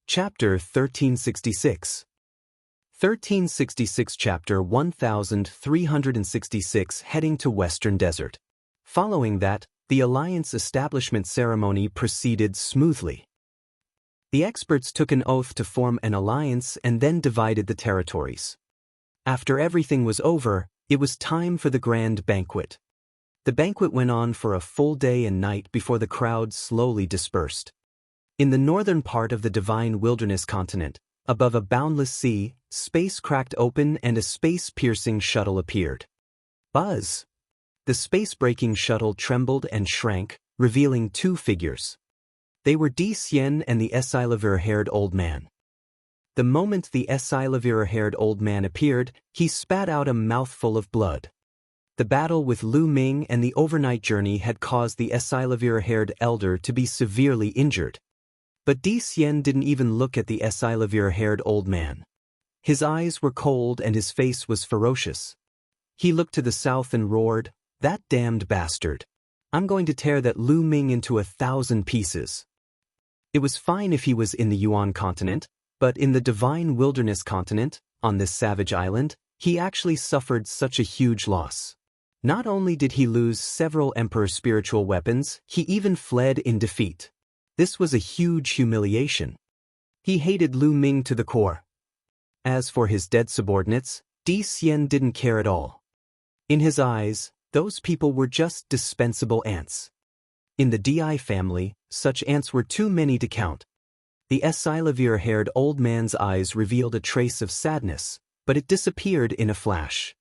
Chapter 1366. 1366 Chapter 1366 Heading to Western Desert. Following that, the alliance establishment ceremony proceeded smoothly. The experts took an oath to form an alliance and then divided the territories. After everything was over, it was time for the grand banquet. The banquet went on for a full day and night before the crowd slowly dispersed. In the northern part of the divine wilderness continent, above a boundless sea, space cracked open and a space-piercing shuttle appeared. Buzz! The space-breaking shuttle trembled and shrank, revealing two figures. They were Di Xian and the Esilavir-haired old man. The moment the Esilavir-haired old man appeared, he spat out a mouthful of blood. The battle with Lu Ming and the overnight journey had caused the Esilavir-haired elder to be severely injured. But Di Xian didn't even look at the Esilavir-haired old man. His eyes were cold and his face was ferocious. He looked to the south and roared, "That damned bastard! I'm going to tear that Lu Ming into 1,000 pieces." It was fine if he was in the Yuan continent, but in the divine wilderness continent, on this savage island, he actually suffered such a huge loss. Not only did he lose several Emperor's spiritual weapons, he even fled in defeat. This was a huge humiliation. He hated Lu Ming to the core. As for his dead subordinates, Di Xian didn't care at all. In his eyes, those people were just dispensable ants. In the Di family, such ants were too many to count. The Esilavir-haired old man's eyes revealed a trace of sadness, but it disappeared in a flash.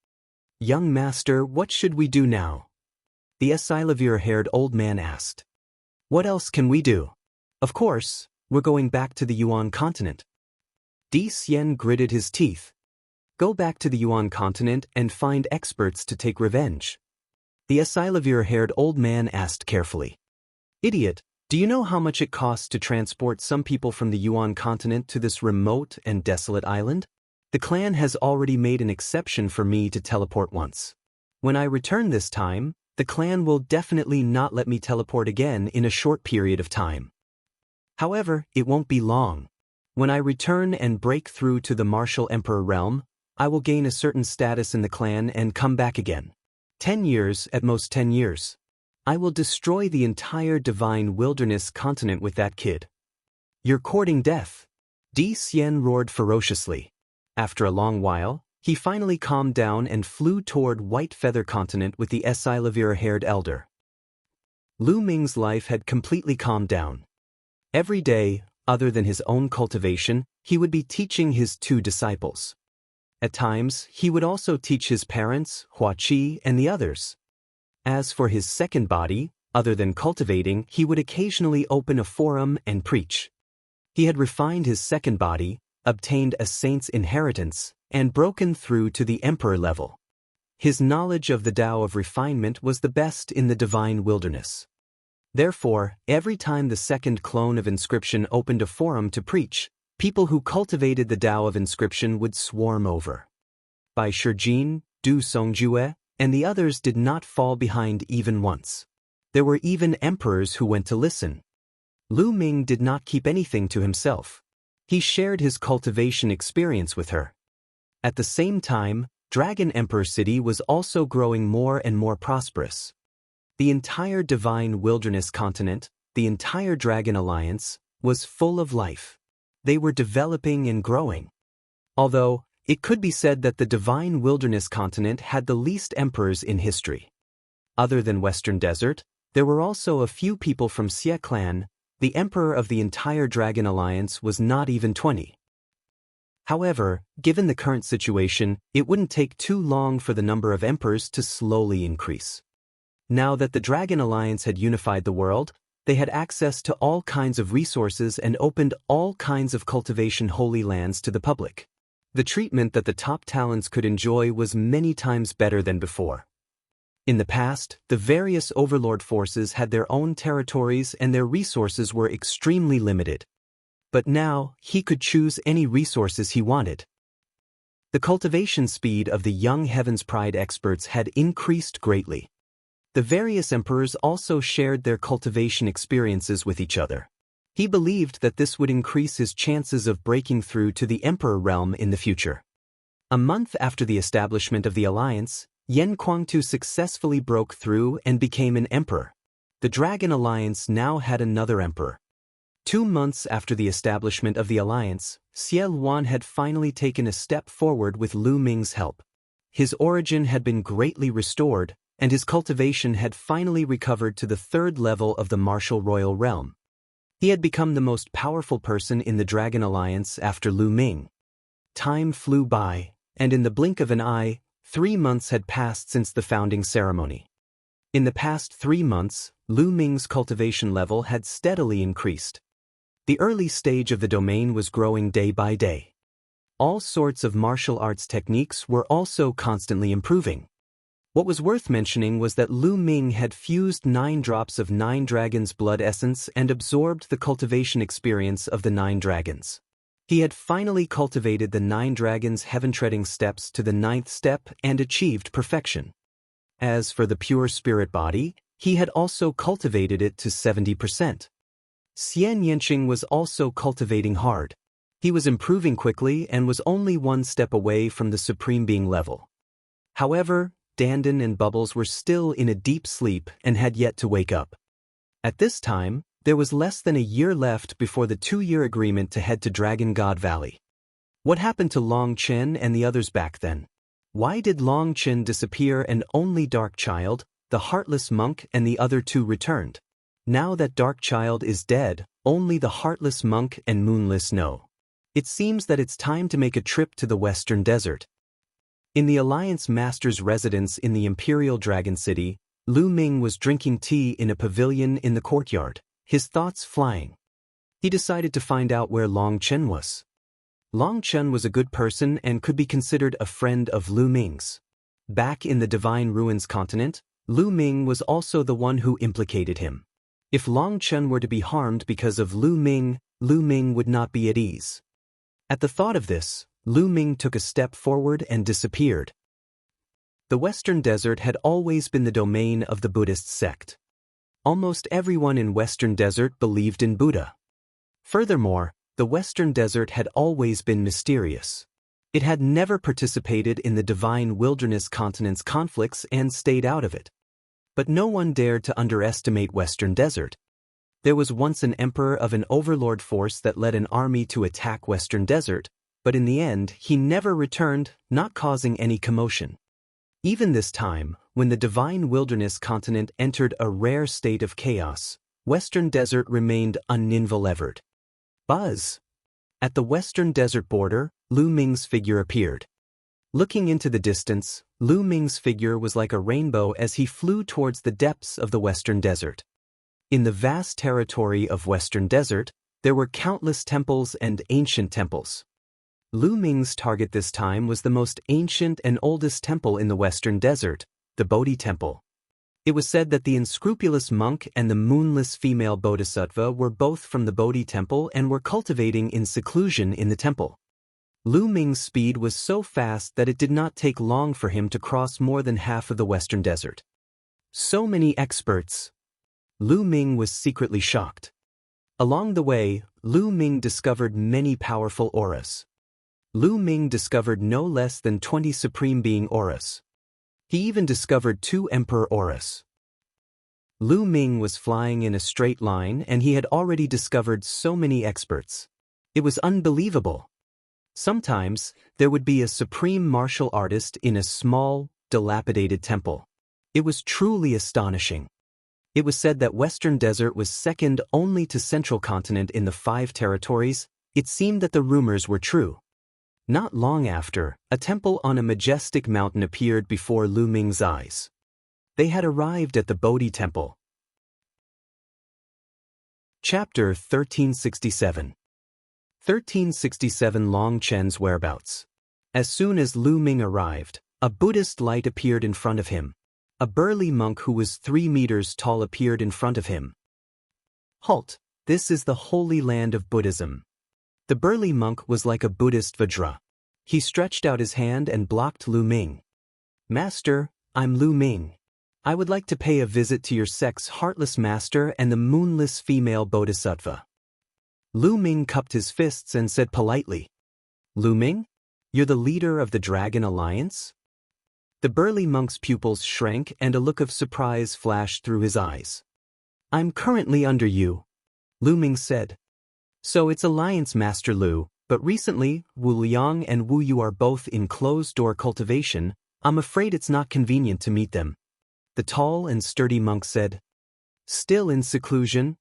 "Young master, what should we do now?" the Esilavir-haired old man asked. "What else can we do? Of course, we're going back to the Yuan continent." Di Xian gritted his teeth. "Go back to the Yuan continent and find experts to take revenge," the Esilavir-haired old man asked carefully. "Idiot, do you know how much it costs to transport some people from the Yuan continent to this remote and desolate island? The clan has already made an exception for me to teleport once. When I return this time, the clan will definitely not let me teleport again in a short period of time. However, it won't be long. When I return and break through to the martial emperor realm, I will gain a certain status in the clan and come back again. 10 years, at most 10 years. I will destroy the entire divine wilderness continent with that kid." "You're courting death," Di Xian roared ferociously. After a long while, he finally calmed down and flew toward White Feather Continent with the Esilavir-haired elder. Lu Ming's life had completely calmed down. Every day, other than his own cultivation, he would be teaching his two disciples. At times, he would also teach his parents, Hua Qi, and the others. As for his second body, other than cultivating, he would occasionally open a forum and preach. He had refined his second body, obtained a saint's inheritance, and broken through to the emperor level. His knowledge of the Tao of refinement was the best in the divine wilderness. Therefore, every time the second clone of inscription opened a forum to preach, people who cultivated the Tao of inscription would swarm over. Bai Shijin, Du Songjue, and the others did not fall behind even once. There were even emperors who went to listen. Lu Ming did not keep anything to himself. He shared his cultivation experience with her. At the same time, Dragon Emperor City was also growing more and more prosperous. The entire divine wilderness continent, the entire Dragon Alliance, was full of life. They were developing and growing. Although, it could be said that the divine wilderness continent had the least emperors in history. Other than Western Desert, there were also a few people from Xie clan. The emperor of the entire Dragon Alliance was not even 20. However, given the current situation, it wouldn't take too long for the number of emperors to slowly increase. Now that the Dragon Alliance had unified the world, they had access to all kinds of resources and opened all kinds of cultivation holy lands to the public. The treatment that the top talents could enjoy was many times better than before. In the past, the various overlord forces had their own territories and their resources were extremely limited. But now, he could choose any resources he wanted. The cultivation speed of the young Heaven's Pride experts had increased greatly. The various emperors also shared their cultivation experiences with each other. He believed that this would increase his chances of breaking through to the Emperor realm in the future. A month after the establishment of the alliance, Yan Kuangtu successfully broke through and became an emperor. The Dragon Alliance now had another emperor. 2 months after the establishment of the alliance, Xie Luan had finally taken a step forward with Lu Ming's help. His origin had been greatly restored, and his cultivation had finally recovered to the 3rd level of the martial royal realm. He had become the most powerful person in the Dragon Alliance after Lu Ming. Time flew by, and in the blink of an eye, 3 months had passed since the founding ceremony. In the past 3 months, Lu Ming's cultivation level had steadily increased. The early stage of the domain was growing day by day. All sorts of martial arts techniques were also constantly improving. What was worth mentioning was that Lu Ming had fused 9 drops of 9 dragons' blood essence and absorbed the cultivation experience of the 9 dragons. He had finally cultivated the 9 dragons' heaven-treading steps to the 9th step and achieved perfection. As for the pure spirit body, he had also cultivated it to 70%. Xian Yanqing was also cultivating hard. He was improving quickly and was only 1 step away from the Supreme Being level. However, Dandan and Bubbles were still in a deep sleep and had yet to wake up. At this time, there was less than a year left before the 2-year agreement to head to Dragon God Valley. What happened to Long Chen and the others back then? Why did Long Chen disappear and only Dark Child, the Heartless Monk, and the other 2 returned? Now that Dark Child is dead, only the Heartless Monk and Moonless know. It seems that it's time to make a trip to the Western Desert. In the Alliance Master's residence in the Imperial Dragon City, Lu Ming was drinking tea in a pavilion in the courtyard, his thoughts flying. He decided to find out where Long Chen was. Long Chen was a good person and could be considered a friend of Lu Ming's. Back in the Divine Ruins continent, Lu Ming was also the one who implicated him. If Long Chen were to be harmed because of Lu Ming would not be at ease. At the thought of this, Lu Ming took a step forward and disappeared. The Western Desert had always been the domain of the Buddhist sect. Almost everyone in Western Desert believed in Buddha. Furthermore, the Western Desert had always been mysterious. It had never participated in the Divine Wilderness continent's conflicts and stayed out of it. But no one dared to underestimate Western Desert. There was once an emperor of an overlord force that led an army to attack Western Desert, but in the end he never returned, not causing any commotion. Even this time, when the Divine Wilderness continent entered a rare state of chaos, Western Desert remained uninvolved. Buzz! At the Western Desert border, Lu Ming's figure appeared. Looking into the distance, Lu Ming's figure was like a rainbow as he flew towards the depths of the Western Desert. In the vast territory of Western Desert, there were countless temples and ancient temples. Lu Ming's target this time was the most ancient and oldest temple in the Western Desert, the Bodhi Temple. It was said that the unscrupulous monk and the moonless female bodhisattva were both from the Bodhi Temple and were cultivating in seclusion in the temple. Lu Ming's speed was so fast that it did not take long for him to cross more than half of the Western Desert. So many experts! Lu Ming was secretly shocked. Along the way, Lu Ming discovered many powerful auras. Lu Ming discovered no less than 20 Supreme Being auras. He even discovered 2 Emperor auras. Lu Ming was flying in a straight line and he had already discovered so many experts. It was unbelievable. Sometimes, there would be a supreme martial artist in a small, dilapidated temple. It was truly astonishing. It was said that Western Desert was second only to Central Continent in the 5 territories. It seemed that the rumors were true. Not long after, a temple on a majestic mountain appeared before Lu Ming's eyes. They had arrived at the Bodhi Temple. Chapter 1367. 1367 Long Chen's whereabouts. As soon as Lu Ming arrived, a Buddhist light appeared in front of him. A burly monk who was 3 meters tall appeared in front of him. Halt! This is the holy land of Buddhism. The burly monk was like a Buddhist Vajra. He stretched out his hand and blocked Lu Ming. Master, I'm Lu Ming. I would like to pay a visit to your sect's heartless master and the moonless female bodhisattva. Lu Ming cupped his fists and said politely, Lu Ming? You're the leader of the Dragon Alliance? The burly monk's pupils shrank and a look of surprise flashed through his eyes. I'm currently under you, Lu Ming said. So it's Alliance Master Lu, but recently, Wu Liang and Wu Yu are both in closed-door cultivation. I'm afraid it's not convenient to meet them. The tall and sturdy monk said. Still in seclusion?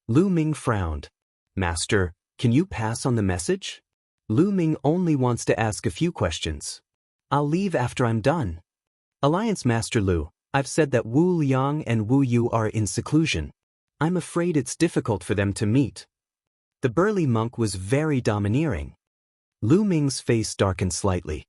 Lu Ming frowned. Master, can you pass on the message? Lu Ming only wants to ask a few questions. I'll leave after I'm done. Alliance Master Lu, I've said that Wu Liang and Wu Yu are in seclusion. I'm afraid it's difficult for them to meet. The burly monk was very domineering. Lu Ming's face darkened slightly.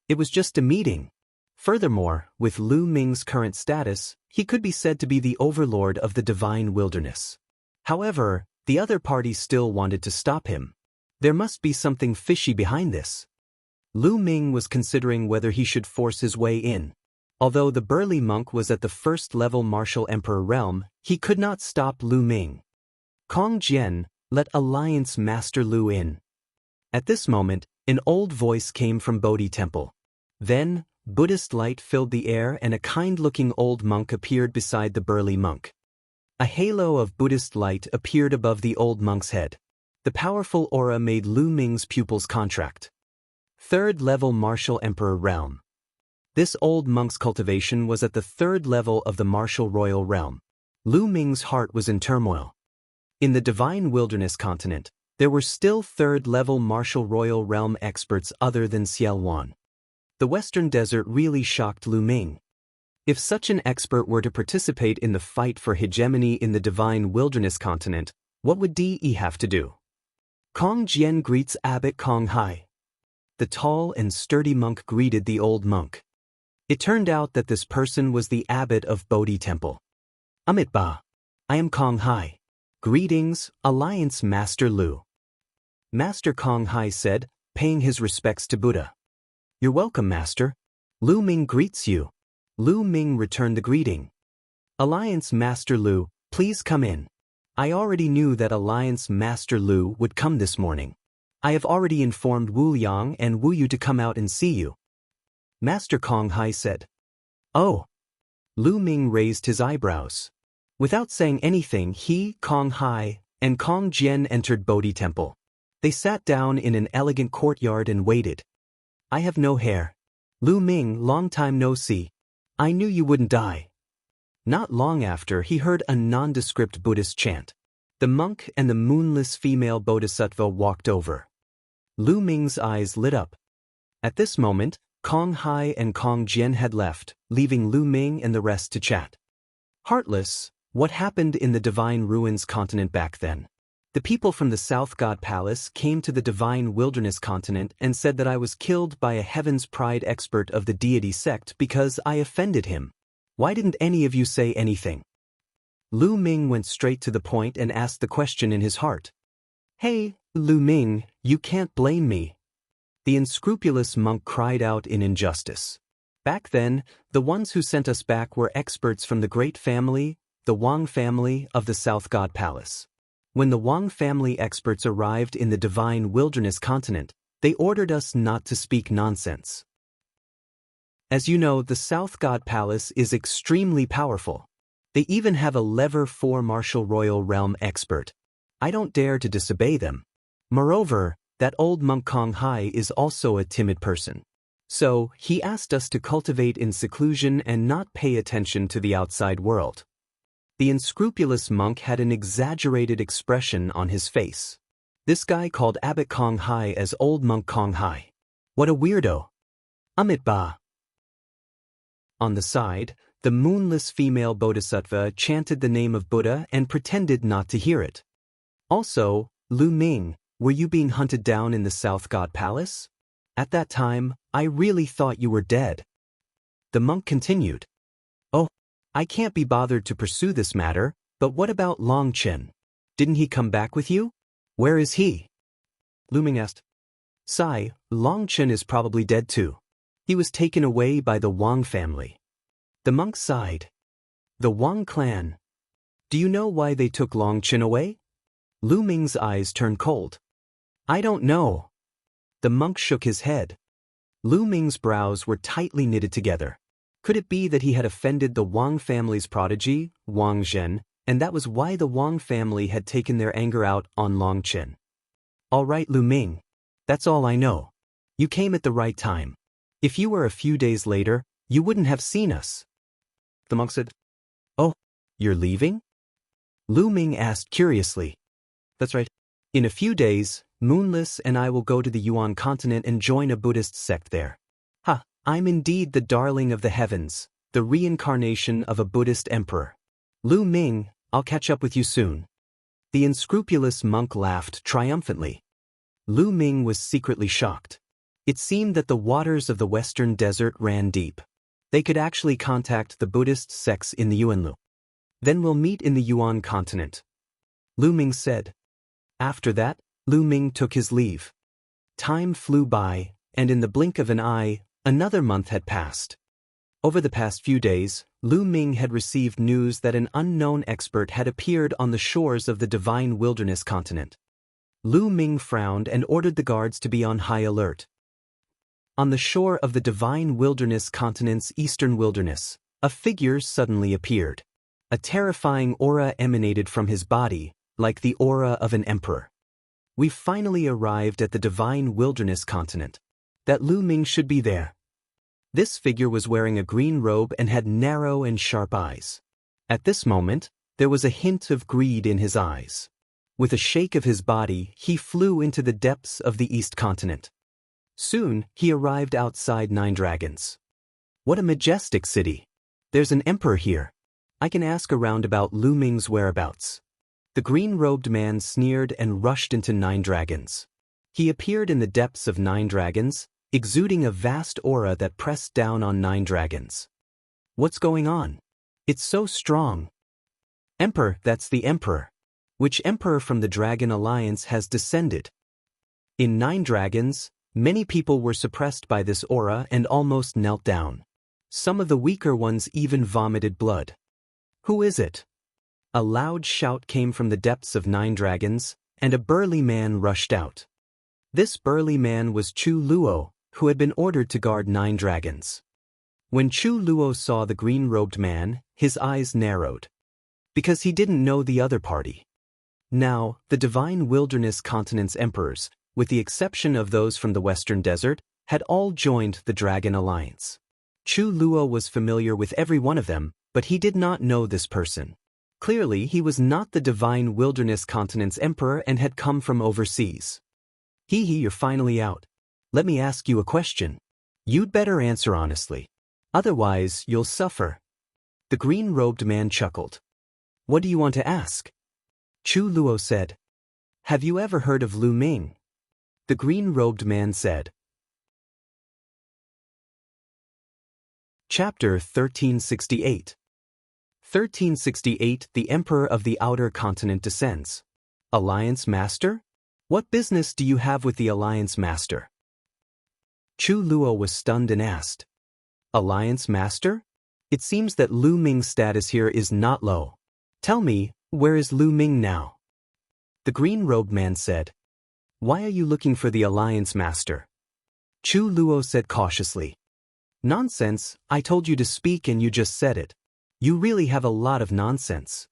It was just a meeting. Furthermore, with Lu Ming's current status, he could be said to be the overlord of the divine wilderness. However, the other party still wanted to stop him. There must be something fishy behind this. Lu Ming was considering whether he should force his way in. Although the burly monk was at the first-level martial emperor realm, he could not stop Lu Ming. Kong Jian, let Alliance Master Lu in. At this moment, an old voice came from Bodhi Temple. Then, Buddhist light filled the air and a kind-looking old monk appeared beside the burly monk. A halo of Buddhist light appeared above the old monk's head. The powerful aura made Lu Ming's pupils contract. Third-level martial emperor realm. This old monk's cultivation was at the third level of the martial royal realm. Lu Ming's heart was in turmoil. In the divine wilderness continent, there were still third-level martial royal realm experts other than Xiao Wan. The western desert really shocked Lu Ming. If such an expert were to participate in the fight for hegemony in the divine wilderness continent, what would DE have to do? Kong Jian greets Abbot Kong Hai. The tall and sturdy monk greeted the old monk. It turned out that this person was the abbot of Bodhi Temple. Amit Ba. I am Kong Hai. Greetings, Alliance Master Lu. Master Kong Hai said, paying his respects to Buddha. You're welcome, Master. Lu Ming greets you. Lu Ming returned the greeting. Alliance Master Lu, please come in. I already knew that Alliance Master Lu would come this morning. I have already informed Wu Liang and Wu Yu to come out and see you. Master Kong Hai said. Oh. Lu Ming raised his eyebrows. Without saying anything, he, Kong Hai, and Kong Jian entered Bodhi Temple. They sat down in an elegant courtyard and waited. I have no hair. Lu Ming, long time no see. I knew you wouldn't die. Not long after, he heard a nondescript Buddhist chant. The monk and the moonless female bodhisattva walked over. Lu Ming's eyes lit up. At this moment, Kong Hai and Kong Jian had left, leaving Lu Ming and the rest to chat. Heartless, what happened in the Divine Ruins continent back then? The people from the South God Palace came to the Divine Wilderness continent and said that I was killed by a Heaven's Pride expert of the deity sect because I offended him. Why didn't any of you say anything? Lu Ming went straight to the point and asked the question in his heart. Hey, Lu Ming, you can't blame me. The unscrupulous monk cried out in injustice. Back then, the ones who sent us back were experts from the great family, the Wang family of the South God Palace. When the Wang family experts arrived in the Divine Wilderness continent, they ordered us not to speak nonsense. As you know, the South God Palace is extremely powerful. They even have a level 4 martial royal realm expert. I don't dare to disobey them. Moreover, that old monk Kong Hai is also a timid person. So, he asked us to cultivate in seclusion and not pay attention to the outside world. The unscrupulous monk had an exaggerated expression on his face. This guy called Abbot Kong Hai as Old Monk Kong Hai. What a weirdo. Amit Ba. On the side, the moonless female bodhisattva chanted the name of Buddha and pretended not to hear it. Also, Lu Ming, were you being hunted down in the South God Palace? At that time, I really thought you were dead. The monk continued. Oh, I can't be bothered to pursue this matter, but what about Long Chen? Didn't he come back with you? Where is he? Lu Ming asked. Sigh, Long Chen is probably dead too. He was taken away by the Wang family. The monk sighed. The Wang clan. Do you know why they took Long Chen away? Lu Ming's eyes turned cold. I don't know. The monk shook his head. Lu Ming's brows were tightly knitted together. Could it be that he had offended the Wang family's prodigy, Wang Zhen, and that was why the Wang family had taken their anger out on Longchen? All right, Lu Ming. That's all I know. You came at the right time. If you were a few days later, you wouldn't have seen us. The monk said. Oh, you're leaving? Lu Ming asked curiously. That's right. In a few days, Moonless and I will go to the Yuan continent and join a Buddhist sect there. Ha, I'm indeed the darling of the heavens, the reincarnation of a Buddhist emperor. Lu Ming, I'll catch up with you soon. The unscrupulous monk laughed triumphantly. Lu Ming was secretly shocked. It seemed that the waters of the western desert ran deep. They could actually contact the Buddhist sects in the Yuanlu. Then we'll meet in the Yuan continent, Lu Ming said. After that, Lu Ming took his leave. Time flew by, and in the blink of an eye, another month had passed. Over the past few days, Lu Ming had received news that an unknown expert had appeared on the shores of the Divine Wilderness continent. Lu Ming frowned and ordered the guards to be on high alert. On the shore of the Divine Wilderness continent's eastern wilderness, a figure suddenly appeared. A terrifying aura emanated from his body, like the aura of an emperor. We've finally arrived at the Divine Wilderness continent. That Lu Ming should be there. This figure was wearing a green robe and had narrow and sharp eyes. At this moment, there was a hint of greed in his eyes. With a shake of his body, he flew into the depths of the East continent. Soon, he arrived outside Nine Dragons. What a majestic city. There's an emperor here. I can ask around about Lu Ming's whereabouts. The green-robed man sneered and rushed into Nine Dragons. He appeared in the depths of Nine Dragons, exuding a vast aura that pressed down on Nine Dragons. What's going on? It's so strong. Emperor, that's the emperor. Which emperor from the Dragon Alliance has descended? In Nine Dragons, many people were suppressed by this aura and almost knelt down. Some of the weaker ones even vomited blood. Who is it? A loud shout came from the depths of Nine Dragons, and a burly man rushed out. This burly man was Chu Luo, who had been ordered to guard Nine Dragons. When Chu Luo saw the green-robed man, his eyes narrowed. Because he didn't know the other party. Now, the Divine Wilderness continent's emperors, with the exception of those from the Western Desert, had all joined the Dragon Alliance. Chu Luo was familiar with every one of them, but he did not know this person. Clearly, he was not the Divine Wilderness continent's emperor and had come from overseas. You're finally out. Let me ask you a question. You'd better answer honestly. Otherwise, you'll suffer. The green-robed man chuckled. What do you want to ask? Chu Luo said. Have you ever heard of Lu Ming? The green-robed man said. Chapter 1368. 1368 The Emperor of the Outer Continent descends. Alliance Master? What business do you have with the Alliance Master? Chu Luo was stunned and asked. Alliance Master? It seems that Lu Ming's status here is not low. Tell me, where is Lu Ming now? The green-robed man said. Why are you looking for the Alliance Master? Chu Luo said cautiously. Nonsense, I told you to speak and you just said it. You really have a lot of nonsense.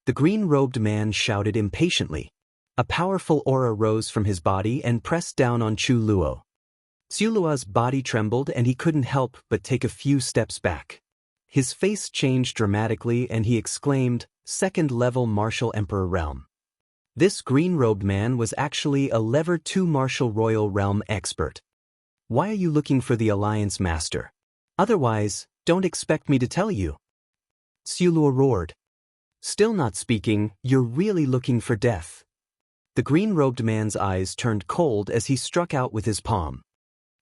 The green-robed man shouted impatiently. A powerful aura rose from his body and pressed down on Chu Luo. Chu Luo's body trembled and he couldn't help but take a few steps back. His face changed dramatically and he exclaimed, Second-level Martial Emperor Realm. This green-robed man was actually a Level 2 Martial Royal Realm expert. Why are you looking for the Alliance Master? Otherwise, don't expect me to tell you. Chu Luo roared. Still not speaking, you're really looking for death. The green-robed man's eyes turned cold as he struck out with his palm.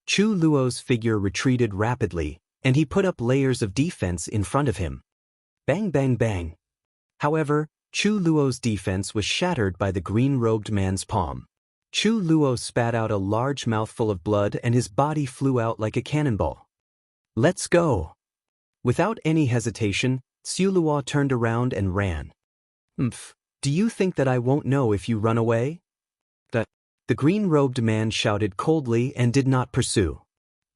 Chu Luo's figure retreated rapidly, and he put up layers of defense in front of him. Bang bang bang. However, Chu Luo's defense was shattered by the green-robed man's palm. Chu Luo spat out a large mouthful of blood and his body flew out like a cannonball. Let's go. Without any hesitation, Chu Luo turned around and ran. Do you think that I won't know if you run away? The green-robed man shouted coldly and did not pursue.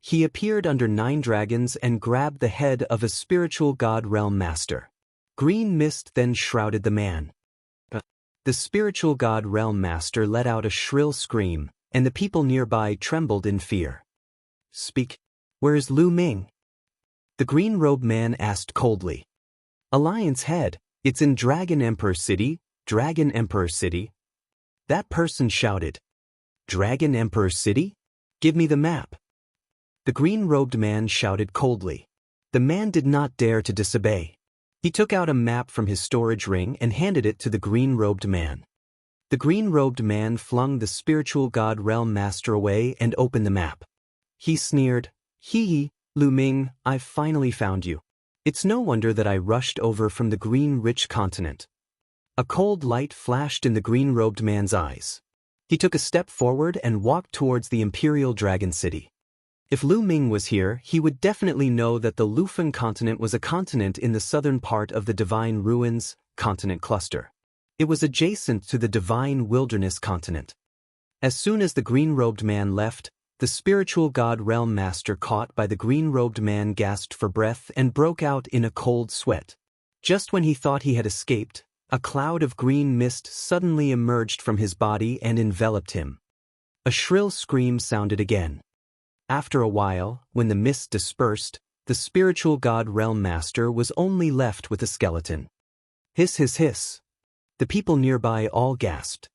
He appeared under 9 dragons and grabbed the head of a spiritual god realm master. Green mist then shrouded the man. The spiritual god realm master let out a shrill scream, and the people nearby trembled in fear. Speak. Where is Lu Ming? The green-robed man asked coldly. Alliance head, it's in Dragon Emperor City, Dragon Emperor City. That person shouted. Dragon Emperor City? Give me the map. The green-robed man shouted coldly. The man did not dare to disobey. He took out a map from his storage ring and handed it to the green-robed man. The green-robed man flung the spiritual god realm master away and opened the map. He sneered, Hee hee, Lu Ming, I've finally found you. It's no wonder that I rushed over from the green-rich continent. A cold light flashed in the green-robed man's eyes. He took a step forward and walked towards the Imperial Dragon City. If Lu Ming was here, he would definitely know that the Lufeng continent was a continent in the southern part of the Divine Ruins continent cluster. It was adjacent to the Divine Wilderness continent. As soon as the green-robed man left, the spiritual god realm master caught by the green-robed man gasped for breath and broke out in a cold sweat. Just when he thought he had escaped, a cloud of green mist suddenly emerged from his body and enveloped him. A shrill scream sounded again. After a while, when the mist dispersed, the spiritual god realm master was only left with a skeleton. Hiss hiss hiss. The people nearby all gasped.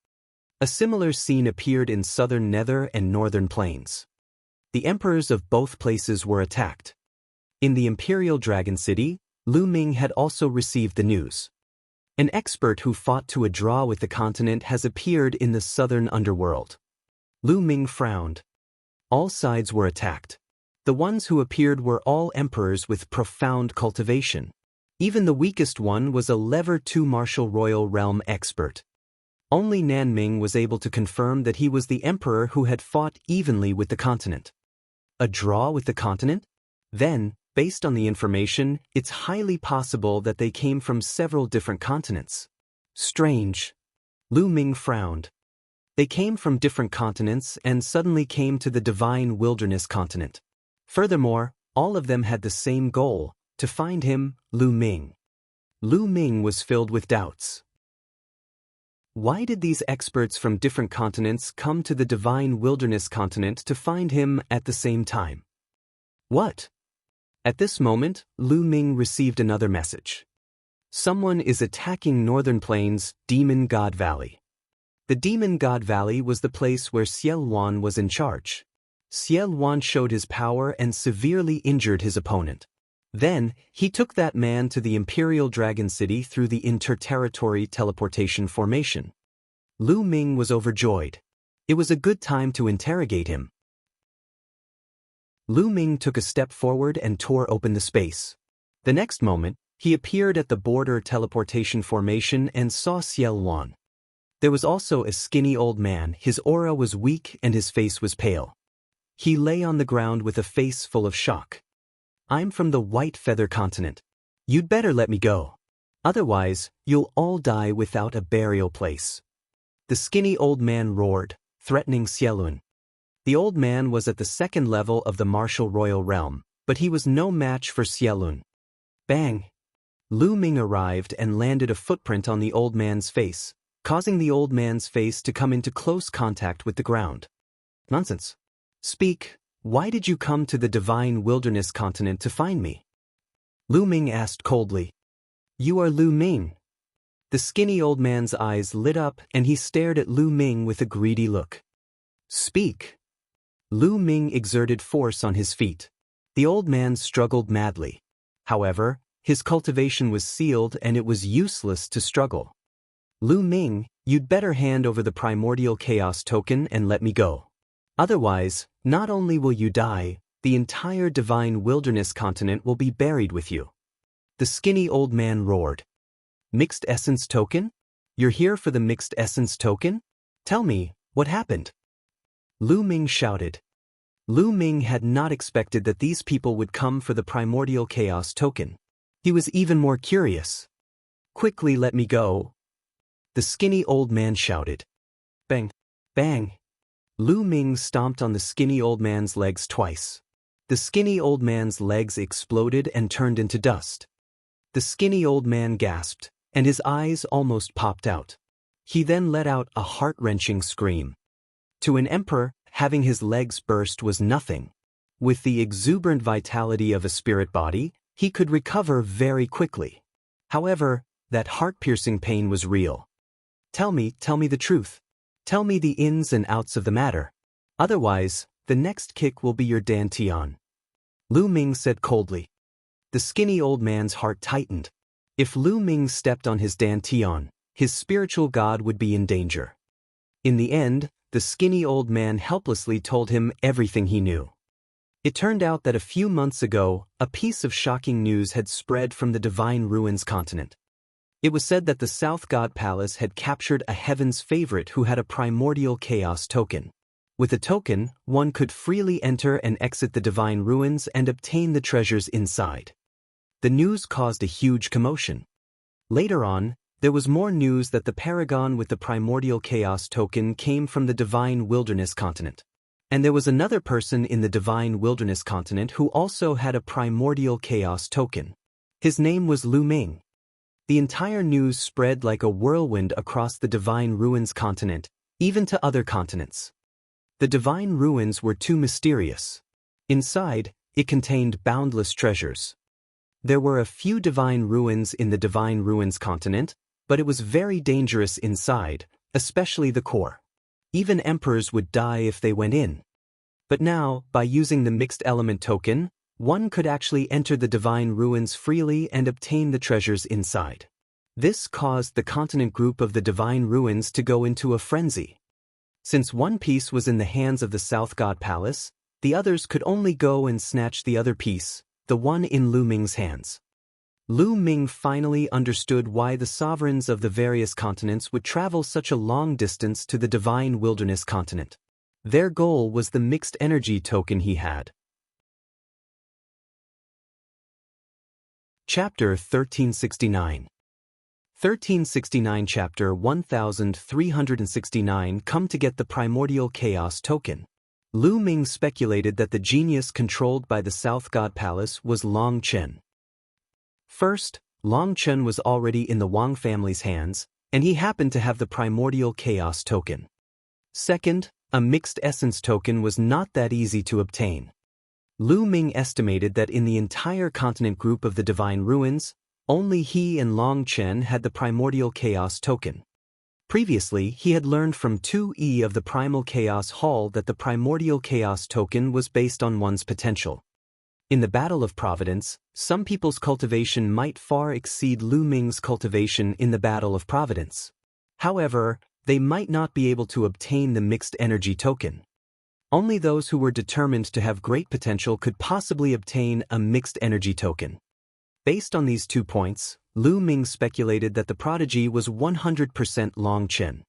A similar scene appeared in southern Nether and northern plains. The emperors of both places were attacked. In the Imperial Dragon City, Lu Ming had also received the news. An expert who fought to a draw with the continent has appeared in the southern underworld. Lu Ming frowned. All sides were attacked. The ones who appeared were all emperors with profound cultivation. Even the weakest one was a Level 2 martial royal realm expert. Only Nanming was able to confirm that he was the emperor who had fought evenly with the continent. A draw with the continent? Then, based on the information, it's highly possible that they came from several different continents. Strange. Lu Ming frowned. They came from different continents and suddenly came to the Divine Wilderness continent. Furthermore, all of them had the same goal, to find him, Lu Ming. Lu Ming was filled with doubts. Why did these experts from different continents come to the Divine Wilderness continent to find him at the same time? What? At this moment, Lu Ming received another message. Someone is attacking Northern Plains, Demon God Valley. The Demon God Valley was the place where Xiel Wan was in charge. Xiel Wan showed his power and severely injured his opponent. Then, he took that man to the Imperial Dragon City through the interterritory teleportation formation. Lu Ming was overjoyed. It was a good time to interrogate him. Lu Ming took a step forward and tore open the space. The next moment, he appeared at the border teleportation formation and saw Xiel Wan. There was also a skinny old man. His aura was weak and his face was pale. He lay on the ground with a face full of shock. I'm from the White Feather Continent. You'd better let me go. Otherwise, you'll all die without a burial place. The skinny old man roared, threatening Xielun. The old man was at the second level of the martial royal realm, but he was no match for Xielun. Bang! Lu Ming arrived and landed a footprint on the old man's face, causing the old man's face to come into close contact with the ground. Nonsense. Speak. Why did you come to the Divine Wilderness continent to find me? Lu Ming asked coldly. You are Lu Ming. The skinny old man's eyes lit up and he stared at Lu Ming with a greedy look. Speak. Lu Ming exerted force on his feet. The old man struggled madly. However, his cultivation was sealed and it was useless to struggle. Lu Ming, you'd better hand over the primordial chaos token and let me go. Otherwise, not only will you die, the entire Divine Wilderness continent will be buried with you. The skinny old man roared. Mixed essence token? You're here for the mixed essence token? Tell me, what happened? Lu Ming shouted. Lu Ming had not expected that these people would come for the primordial chaos token. He was even more curious. Quickly let me go. The skinny old man shouted. Bang! Bang! Lu Ming stomped on the skinny old man's legs twice. The skinny old man's legs exploded and turned into dust. The skinny old man gasped, and his eyes almost popped out. He then let out a heart-wrenching scream. To an emperor, having his legs burst was nothing. With the exuberant vitality of a spirit body, he could recover very quickly. However, that heart-piercing pain was real. Tell me the truth. Tell me the ins and outs of the matter. Otherwise, the next kick will be your dantian. Lu Ming said coldly. The skinny old man's heart tightened. If Lu Ming stepped on his dantian, his spiritual god would be in danger. In the end, the skinny old man helplessly told him everything he knew. It turned out that a few months ago, a piece of shocking news had spread from the Divine Ruins continent. It was said that the South God Palace had captured a heaven's favorite who had a primordial chaos token. With a token, one could freely enter and exit the Divine Ruins and obtain the treasures inside. The news caused a huge commotion. Later on, there was more news that the paragon with the primordial chaos token came from the Divine Wilderness continent. And there was another person in the Divine Wilderness continent who also had a primordial chaos token. His name was Lu Ming. The entire news spread like a whirlwind across the Divine Ruins continent, even to other continents. The Divine Ruins were too mysterious. Inside, it contained boundless treasures. There were a few Divine Ruins in the Divine Ruins continent, but it was very dangerous inside, especially the core. Even emperors would die if they went in. But now, by using the mixed element token, one could actually enter the Divine Ruins freely and obtain the treasures inside. This caused the continent group of the Divine Ruins to go into a frenzy. Since one piece was in the hands of the South God Palace, the others could only go and snatch the other piece, the one in Lu Ming's hands. Lu Ming finally understood why the sovereigns of the various continents would travel such a long distance to the Divine Wilderness continent. Their goal was the mixed energy token he had. Chapter 1369. 1369 Chapter 1369 Come to get the primordial chaos token. Lu Ming speculated that the genius controlled by the South God Palace was Long Chen. First, Long Chen was already in the Wang family's hands, and he happened to have the primordial chaos token. Second, a mixed essence token was not that easy to obtain. Lu Ming estimated that in the entire continent group of the Divine Ruins, only he and Long Chen had the primordial chaos token. Previously, he had learned from 2E of the Primal Chaos Hall that the primordial chaos token was based on one's potential. In the Battle of Providence, some people's cultivation might far exceed Lu Ming's cultivation in the Battle of Providence. However, they might not be able to obtain the mixed energy token. Only those who were determined to have great potential could possibly obtain a mixed energy token. Based on these 2 points, Lu Ming speculated that the prodigy was 100% Long Chen.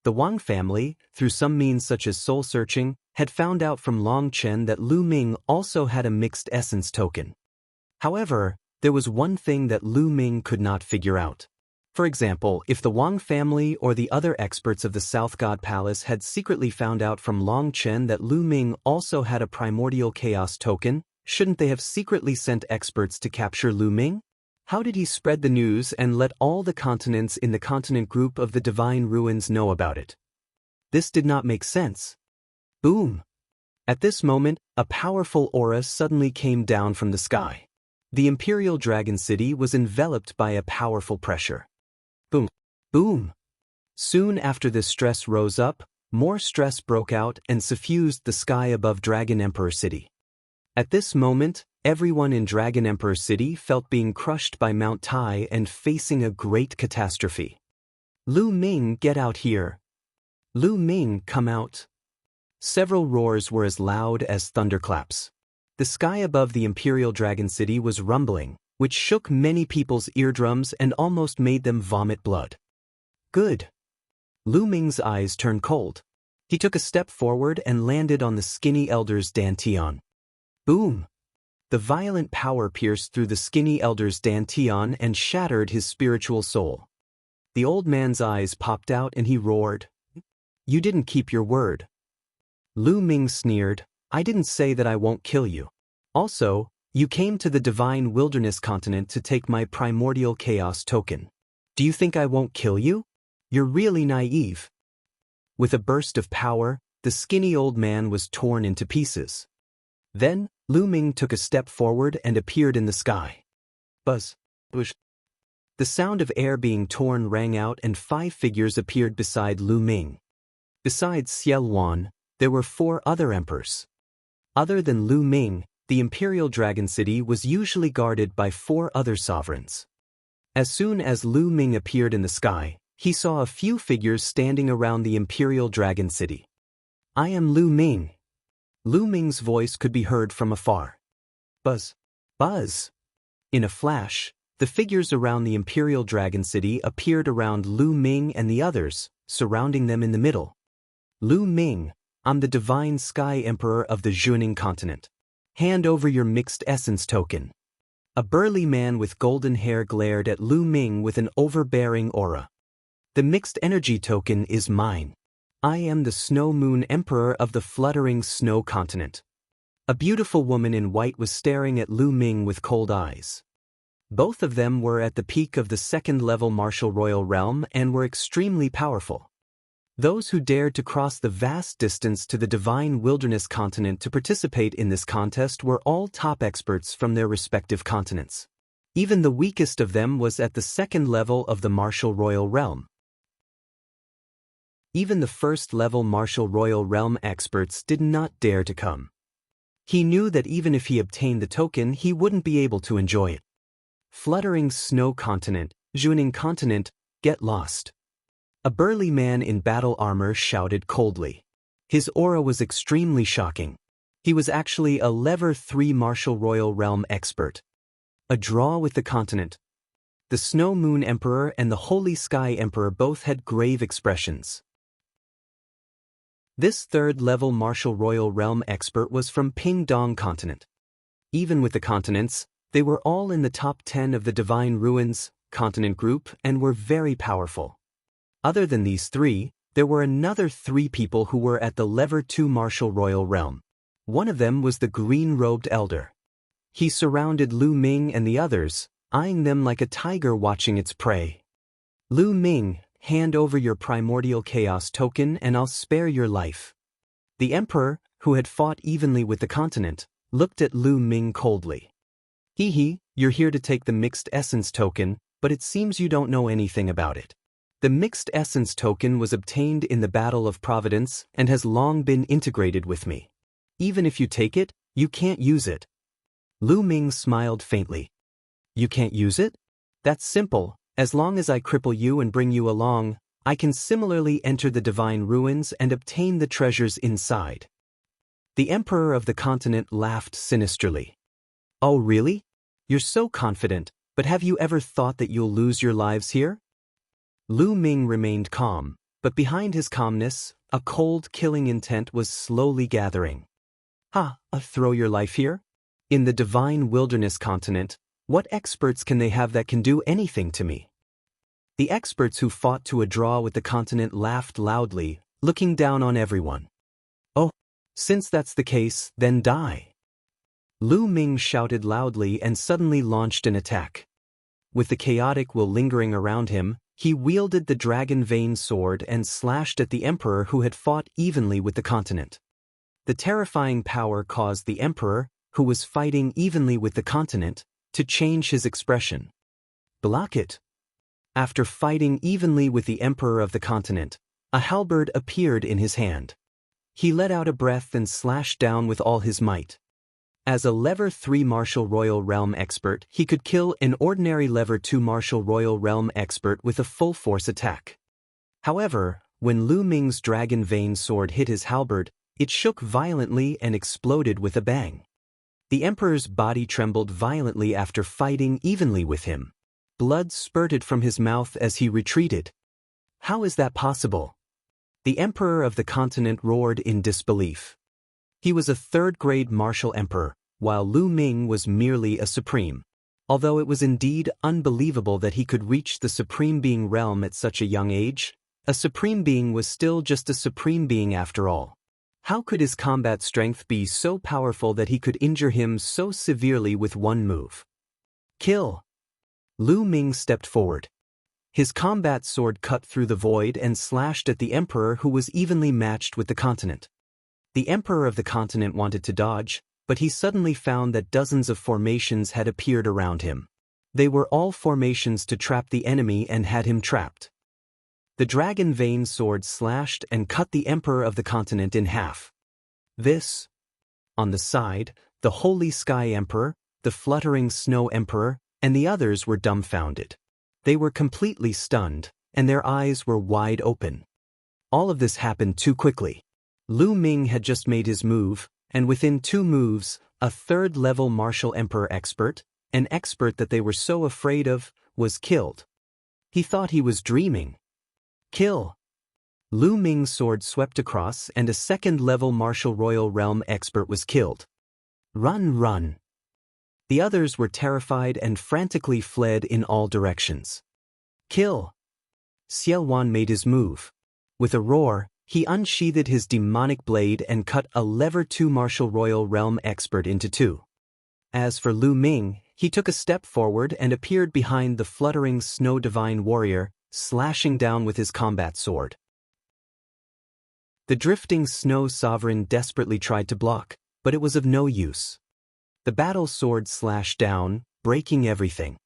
The Wang family, through some means such as soul-searching, had found out from Long Chen that Lu Ming also had a mixed essence token. However, there was one thing that Lu Ming could not figure out. For example, if the Wang family or the other experts of the South God Palace had secretly found out from Long Chen that Lu Ming also had a primordial chaos token, shouldn't they have secretly sent experts to capture Lu Ming? How did he spread the news and let all the continents in the continent group of the Divine Ruins know about it? This did not make sense. Boom! At this moment, a powerful aura suddenly came down from the sky. The Imperial Dragon City was enveloped by a powerful pressure. Boom! Boom! Soon after this stress rose up, more stress broke out and suffused the sky above Dragon Emperor City. At this moment, everyone in Dragon Emperor City felt being crushed by Mount Tai and facing a great catastrophe. Lu Ming, get out here! Lu Ming, come out! Several roars were as loud as thunderclaps. The sky above the Imperial Dragon City was rumbling, which shook many people's eardrums and almost made them vomit blood. Good. Lu Ming's eyes turned cold. He took a step forward and landed on the skinny elder's dantian. Boom! The violent power pierced through the skinny elder's dantian and shattered his spiritual soul. The old man's eyes popped out and he roared. You didn't keep your word. Lu Ming sneered. I didn't say that I won't kill you. Also, you came to the divine wilderness continent to take my primordial chaos token. Do you think I won't kill you? You're really naive. With a burst of power, the skinny old man was torn into pieces. Then, Lu Ming took a step forward and appeared in the sky. Buzz. Bush. The sound of air being torn rang out and 5 figures appeared beside Lu Ming. Besides Xiel Wan, there were 4 other emperors. Other than Lu Ming, the Imperial Dragon City was usually guarded by 4 other sovereigns. As soon as Lu Ming appeared in the sky, he saw a few figures standing around the Imperial Dragon City. I am Lu Ming. Lu Ming's voice could be heard from afar. Buzz. Buzz. In a flash, the figures around the Imperial Dragon City appeared around Lu Ming and the others, surrounding them in the middle. Lu Ming, I'm the Divine Sky Emperor of the Zhuaning continent. Hand over your mixed essence token. A burly man with golden hair glared at Lu Ming with an overbearing aura. The mixed energy token is mine. I am the Snow Moon Emperor of the fluttering snow continent. A beautiful woman in white was staring at Lu Ming with cold eyes. Both of them were at the peak of the 2nd-level martial royal realm and were extremely powerful. Those who dared to cross the vast distance to the divine wilderness continent to participate in this contest were all top experts from their respective continents. Even the weakest of them was at the 2nd level of the martial royal realm. Even the 1st-level martial royal realm experts did not dare to come. He knew that even if he obtained the token, he wouldn't be able to enjoy it. Fluttering snow continent, Zhuaning continent, get lost. A burly man in battle armor shouted coldly. His aura was extremely shocking. He was actually a Level 3 martial royal realm expert. A draw with the continent. The Snow Moon Emperor and the Holy Sky Emperor both had grave expressions. This 3rd-level martial royal realm expert was from Pingdong continent. Even with the continents, they were all in the top 10 of the Divine Ruins continent group and were very powerful. Other than these 3, there were another 3 people who were at the Level 2 martial royal realm. One of them was the green-robed elder. He surrounded Lu Ming and the others, eyeing them like a tiger watching its prey. Lu Ming, hand over your primordial chaos token and I'll spare your life. The emperor, who had fought evenly with the continent, looked at Lu Ming coldly. Hee, you're here to take the mixed essence token, but it seems you don't know anything about it. The mixed essence token was obtained in the Battle of Providence and has long been integrated with me. Even if you take it, you can't use it. Lu Ming smiled faintly. You can't use it? That's simple. As long as I cripple you and bring you along, I can similarly enter the divine ruins and obtain the treasures inside. The emperor of the continent laughed sinisterly. Oh really? You're so confident, but have you ever thought that you'll lose your lives here? Lu Ming remained calm, but behind his calmness, a cold, killing intent was slowly gathering. Throw your life here? In the divine wilderness continent, what experts can they have that can do anything to me? The experts who fought to a draw with the continent laughed loudly, looking down on everyone. Oh, since that's the case, then die. Lu Ming shouted loudly and suddenly launched an attack. With the chaotic will lingering around him, he wielded the dragon vein sword and slashed at the emperor who had fought evenly with the continent. The terrifying power caused the emperor, who was fighting evenly with the continent, to change his expression. Block it. After fighting evenly with the emperor of the continent, a halberd appeared in his hand. He let out a breath and slashed down with all his might. As a Level 3 martial royal realm expert, he could kill an ordinary Level 2 martial royal realm expert with a full force attack. However, when Lu Ming's dragon vein sword hit his halberd, it shook violently and exploded with a bang. The emperor's body trembled violently after fighting evenly with him. Blood spurted from his mouth as he retreated. How is that possible? The emperor of the continent roared in disbelief. He was a 3rd-grade martial emperor, while Lu Ming was merely a supreme. Although it was indeed unbelievable that he could reach the Supreme Being realm at such a young age, a Supreme Being was still just a Supreme Being after all. How could his combat strength be so powerful that he could injure him so severely with one move? Kill! Lu Ming stepped forward. His combat sword cut through the void and slashed at the Emperor, who was evenly matched with the continent. The Emperor of the continent wanted to dodge, but he suddenly found that dozens of formations had appeared around him. They were all formations to trap the enemy and had him trapped. The dragon vein sword slashed and cut the Emperor of the continent in half. This. On the side, the Holy Sky Emperor, the Fluttering Snow Emperor, and the others were dumbfounded. They were completely stunned, and their eyes were wide open. All of this happened too quickly. Lu Ming had just made his move, and within 2 moves, a third-level martial emperor expert, an expert that they were so afraid of, was killed. He thought he was dreaming. Kill! Lu Ming's sword swept across and a second-level martial royal realm expert was killed. Run, run! The others were terrified and frantically fled in all directions. Kill! Xiaowan made his move. With a roar, he unsheathed his demonic blade and cut a lever 2 martial royal realm expert into 2. As for Lu Ming, he took a step forward and appeared behind the fluttering snow divine warrior, slashing down with his combat sword. The drifting snow sovereign desperately tried to block, but it was of no use. The battle sword slashed down, breaking everything.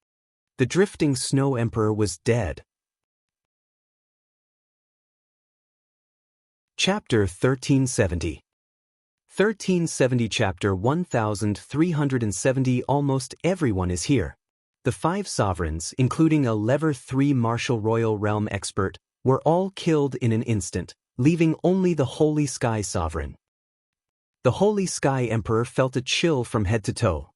The drifting snow emperor was dead. Chapter 1370. 1370 Chapter 1370 Almost everyone is here. The 5 sovereigns, including a lever 3 martial royal realm expert, were all killed in an instant, leaving only the Holy Sky Sovereign. The Holy Sky Emperor felt a chill from head to toe.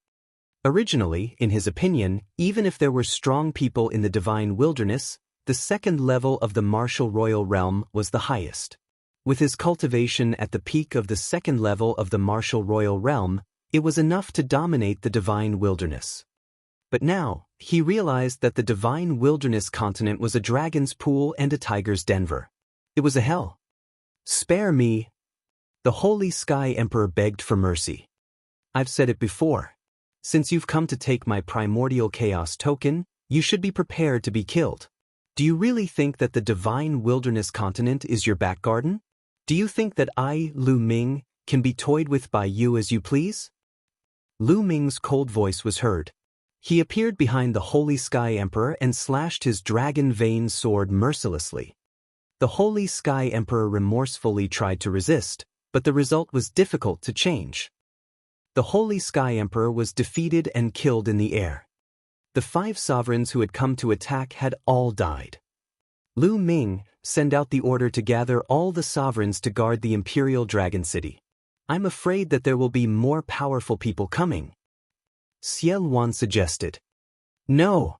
Originally, in his opinion, even if there were strong people in the divine wilderness, the second level of the martial royal realm was the highest. With his cultivation at the peak of the second level of the martial royal realm, it was enough to dominate the divine wilderness. But now, he realized that the divine wilderness continent was a dragon's pool and a tiger's denver. It was a hell. Spare me! The Holy Sky Emperor begged for mercy. I've said it before. Since you've come to take my primordial chaos token, you should be prepared to be killed. Do you really think that the divine wilderness continent is your back garden? Do you think that I, Lu Ming, can be toyed with by you as you please? Lu Ming's cold voice was heard. He appeared behind the Holy Sky Emperor and slashed his dragon vein sword mercilessly. The Holy Sky Emperor remorsefully tried to resist, but the result was difficult to change. The Holy Sky Emperor was defeated and killed in the air. The 5 sovereigns who had come to attack had all died. Lu Ming, send out the order to gather all the sovereigns to guard the Imperial Dragon City. I'm afraid that there will be more powerful people coming. Xiaowan suggested. No.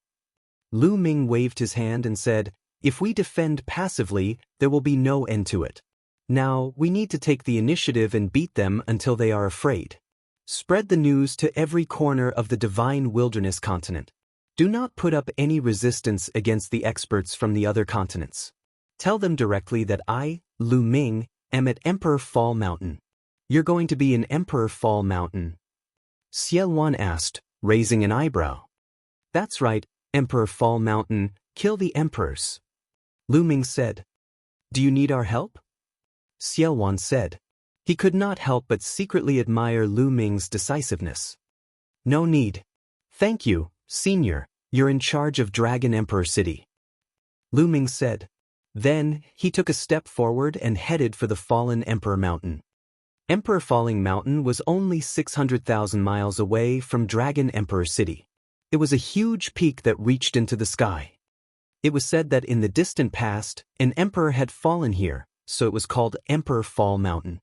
Lu Ming waved his hand and said, if we defend passively, there will be no end to it. Now, we need to take the initiative and beat them until they are afraid. Spread the news to every corner of the divine wilderness continent. Do not put up any resistance against the experts from the other continents. Tell them directly that I, Lu Ming, am at Emperor Fall Mountain. You're going to be in Emperor Fall Mountain. Xiaowan asked, raising an eyebrow. That's right, Emperor Fall Mountain, kill the emperors. Lu Ming said. Do you need our help? Xiaowan said. He could not help but secretly admire Lu Ming's decisiveness. No need. Thank you, Senior, you're in charge of Dragon Emperor City. Lu Ming said. Then, he took a step forward and headed for the Fallen Emperor Mountain. Emperor Falling Mountain was only 600,000 miles away from Dragon Emperor City. It was a huge peak that reached into the sky. It was said that in the distant past, an emperor had fallen here, so it was called Emperor Fall Mountain.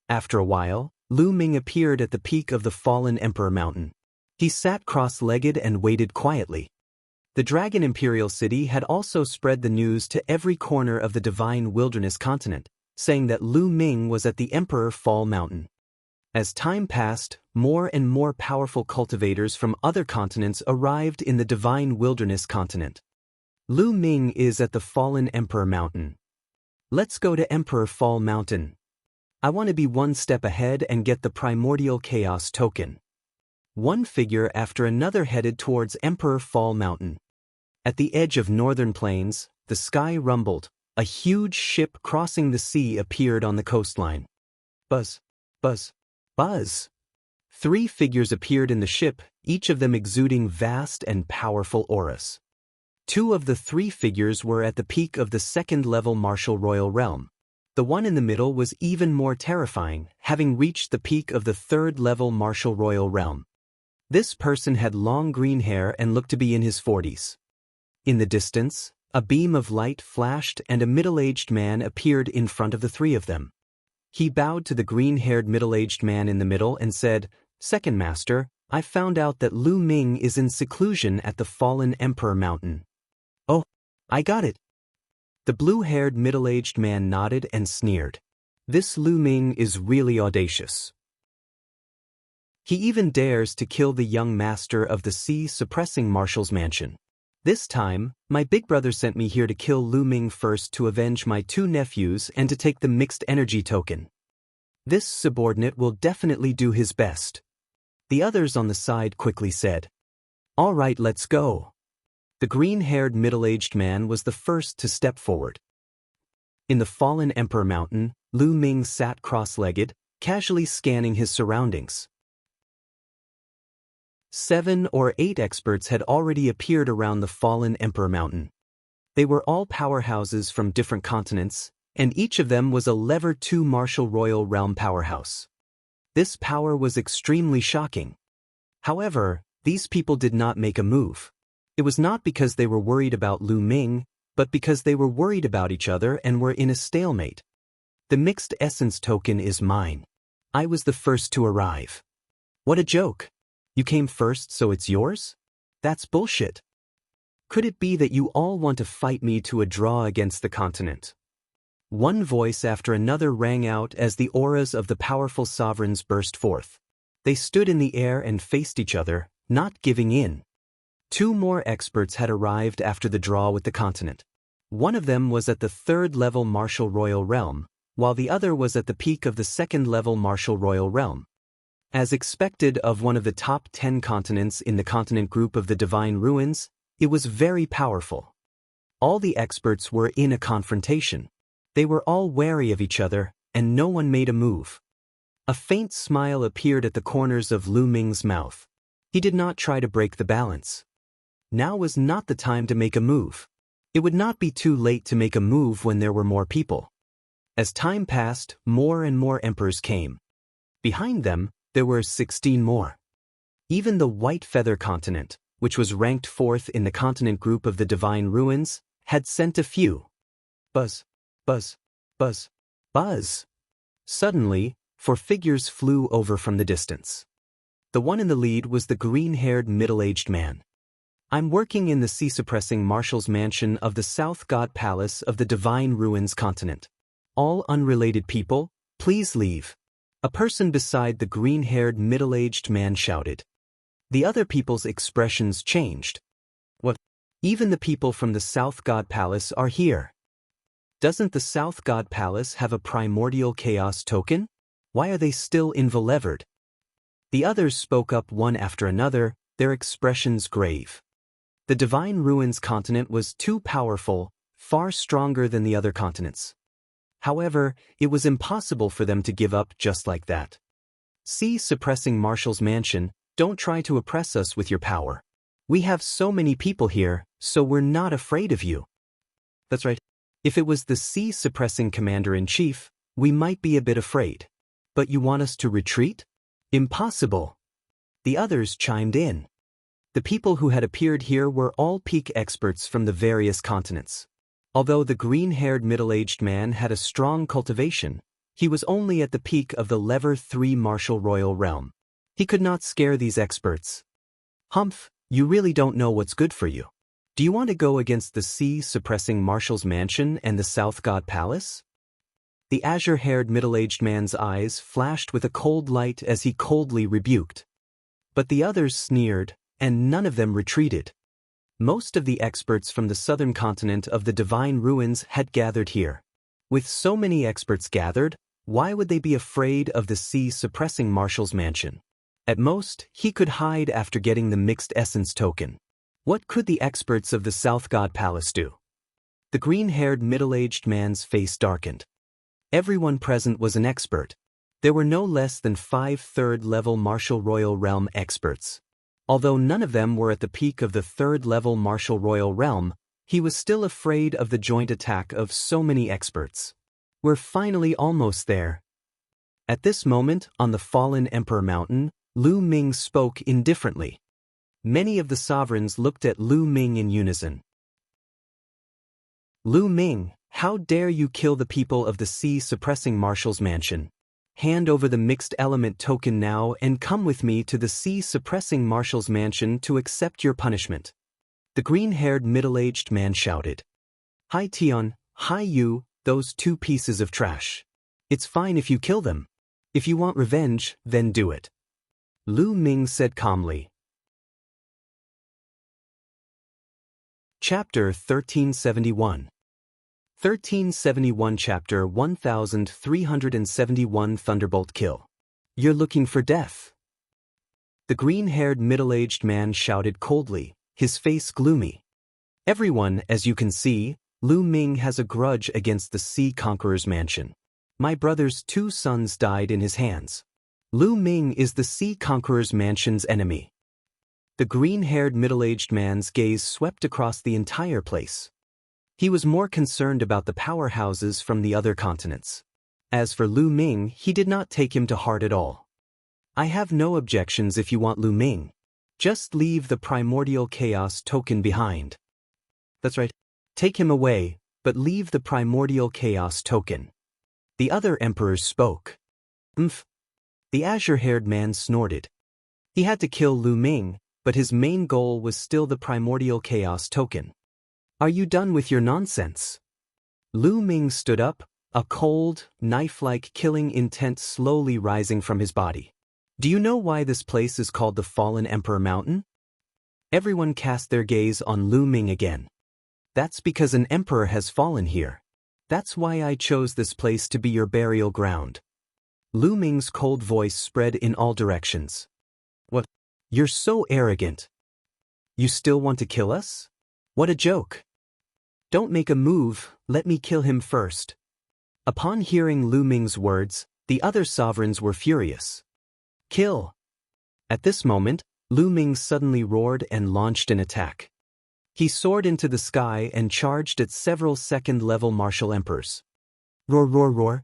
After a while, Lu Ming appeared at the peak of the Fallen Emperor Mountain. He sat cross-legged and waited quietly. The Dragon Imperial City had also spread the news to every corner of the divine wilderness continent, saying that Lu Ming was at the Emperor Fall Mountain. As time passed, more and more powerful cultivators from other continents arrived in the divine wilderness continent. Lu Ming is at the Fallen Emperor Mountain. Let's go to Emperor Fall Mountain. I want to be one step ahead and get the primordial chaos token. One figure after another headed towards Emperor Fall Mountain. At the edge of northern plains, the sky rumbled. A huge ship crossing the sea appeared on the coastline. Buzz, buzz, buzz. 3 figures appeared in the ship, each of them exuding vast and powerful auras. 2 of the 3 figures were at the peak of the 2nd-level martial royal realm. The one in the middle was even more terrifying, having reached the peak of the 3rd-level martial royal realm. This person had long green hair and looked to be in his 40s. In the distance, a beam of light flashed and a middle-aged man appeared in front of the 3 of them. He bowed to the green-haired middle-aged man in the middle and said, "Second Master, I found out that Lu Ming is in seclusion at the Fallen Emperor Mountain." "Oh, I got it." The blue-haired middle-aged man nodded and sneered. This Lu Ming is really audacious. He even dares to kill the young master of the sea-suppressing marshal's mansion. This time, my big brother sent me here to kill Lu Ming first to avenge my 2 nephews and to take the mixed energy token. This subordinate will definitely do his best. The others on the side quickly said, "All right, let's go." The green-haired middle-aged man was the first to step forward. In the Fallen Emperor Mountain, Lu Ming sat cross-legged, casually scanning his surroundings. 7 or 8 experts had already appeared around the Fallen Emperor Mountain. They were all powerhouses from different continents, and each of them was a Level 2 Martial Royal Realm powerhouse. This power was extremely shocking. However, these people did not make a move. It was not because they were worried about Lu Ming, but because they were worried about each other and were in a stalemate. The mixed essence token is mine. I was the first to arrive. What a joke. You came first, so it's yours? That's bullshit. Could it be that you all want to fight me to a draw against the continent? One voice after another rang out as the auras of the powerful sovereigns burst forth. They stood in the air and faced each other, not giving in. 2 more experts had arrived after the draw with the continent. One of them was at the 3rd-level Martial Royal Realm, while the other was at the peak of the 2nd-level Martial Royal Realm. As expected of one of the top 10 continents in the continent group of the Divine Ruins, it was very powerful. All the experts were in a confrontation. They were all wary of each other, and no one made a move. A faint smile appeared at the corners of Lu Ming's mouth. He did not try to break the balance. Now was not the time to make a move. It would not be too late to make a move when there were more people. As time passed, more and more emperors came. Behind them, there were 16 more. Even the White Feather Continent, which was ranked 4th in the continent group of the Divine Ruins, had sent a few. Buzz, buzz, buzz, buzz. Suddenly, 4 figures flew over from the distance. The one in the lead was the green-haired middle-aged man. "I'm working in the sea-suppressing marshal's mansion of the South God Palace of the Divine Ruins continent. All unrelated people, please leave." A person beside the green-haired middle-aged man shouted. The other people's expressions changed. "What? Even the people from the South God Palace are here. Doesn't the South God Palace have a primordial chaos token? Why are they still involvered?" The others spoke up one after another, their expressions grave. The Divine Ruins continent was too powerful, far stronger than the other continents. However, it was impossible for them to give up just like that. "Sea-suppressing Marshal's mansion, don't try to oppress us with your power. We have so many people here, so we're not afraid of you." That's right. If it was the sea-suppressing commander-in-chief, we might be a bit afraid. But you want us to retreat? Impossible. The others chimed in. The people who had appeared here were all peak experts from the various continents. Although the green-haired middle-aged man had a strong cultivation, he was only at the peak of the Level 3 Martial Royal Realm. He could not scare these experts. "Humph, you really don't know what's good for you. Do you want to go against the sea-suppressing Marshal's mansion and the South God Palace?" The azure-haired middle-aged man's eyes flashed with a cold light as he coldly rebuked. But the others sneered, and none of them retreated. Most of the experts from the southern continent of the divine ruins had gathered here. With so many experts gathered, why would they be afraid of the sea-suppressing marshal's mansion? At most, he could hide after getting the mixed essence token. What could the experts of the South God Palace do? The green-haired middle-aged man's face darkened. Everyone present was an expert. There were no less than 5 third-level Martial Royal Realm experts. Although none of them were at the peak of the third-level Martial Royal Realm, he was still afraid of the joint attack of so many experts. We're finally almost there. At this moment, on the fallen Emperor Mountain, Lu Ming spoke indifferently. Many of the sovereigns looked at Lu Ming in unison. Lu Ming, how dare you kill the people of the sea-suppressing marshal's mansion? Hand over the mixed element token now and come with me to the sea-suppressing marshal's mansion to accept your punishment. The green-haired middle-aged man shouted. Hi Tion, hi you, those 2 pieces of trash. It's fine if you kill them. If you want revenge, then do it. Lu Ming said calmly. Chapter 1371. 1371 Chapter 1371 Thunderbolt Kill. You're looking for death. The green-haired middle-aged man shouted coldly, his face gloomy. Everyone, as you can see, Lu Ming has a grudge against the Sea Conqueror's mansion. My brother's 2 sons died in his hands. Lu Ming is the Sea Conqueror's mansion's enemy. The green-haired middle-aged man's gaze swept across the entire place. He was more concerned about the powerhouses from the other continents. As for Lu Ming, he did not take him to heart at all. I have no objections if you want Lu Ming. Just leave the primordial chaos token behind. That's right. Take him away, but leave the primordial chaos token. The other emperors spoke. Umph. The azure-haired man snorted. He had to kill Lu Ming, but his main goal was still the primordial chaos token. Are you done with your nonsense? Lu Ming stood up, a cold, knife-like killing intent slowly rising from his body. Do you know why this place is called the Fallen Emperor Mountain? Everyone cast their gaze on Lu Ming again. That's because an emperor has fallen here. That's why I chose this place to be your burial ground. Lu Ming's cold voice spread in all directions. What? You're so arrogant. You still want to kill us? What a joke. Don't make a move, let me kill him first. Upon hearing Lu Ming's words, the other sovereigns were furious. Kill. At this moment, Lu Ming suddenly roared and launched an attack. He soared into the sky and charged at several second-level martial emperors. Roar, roar, roar.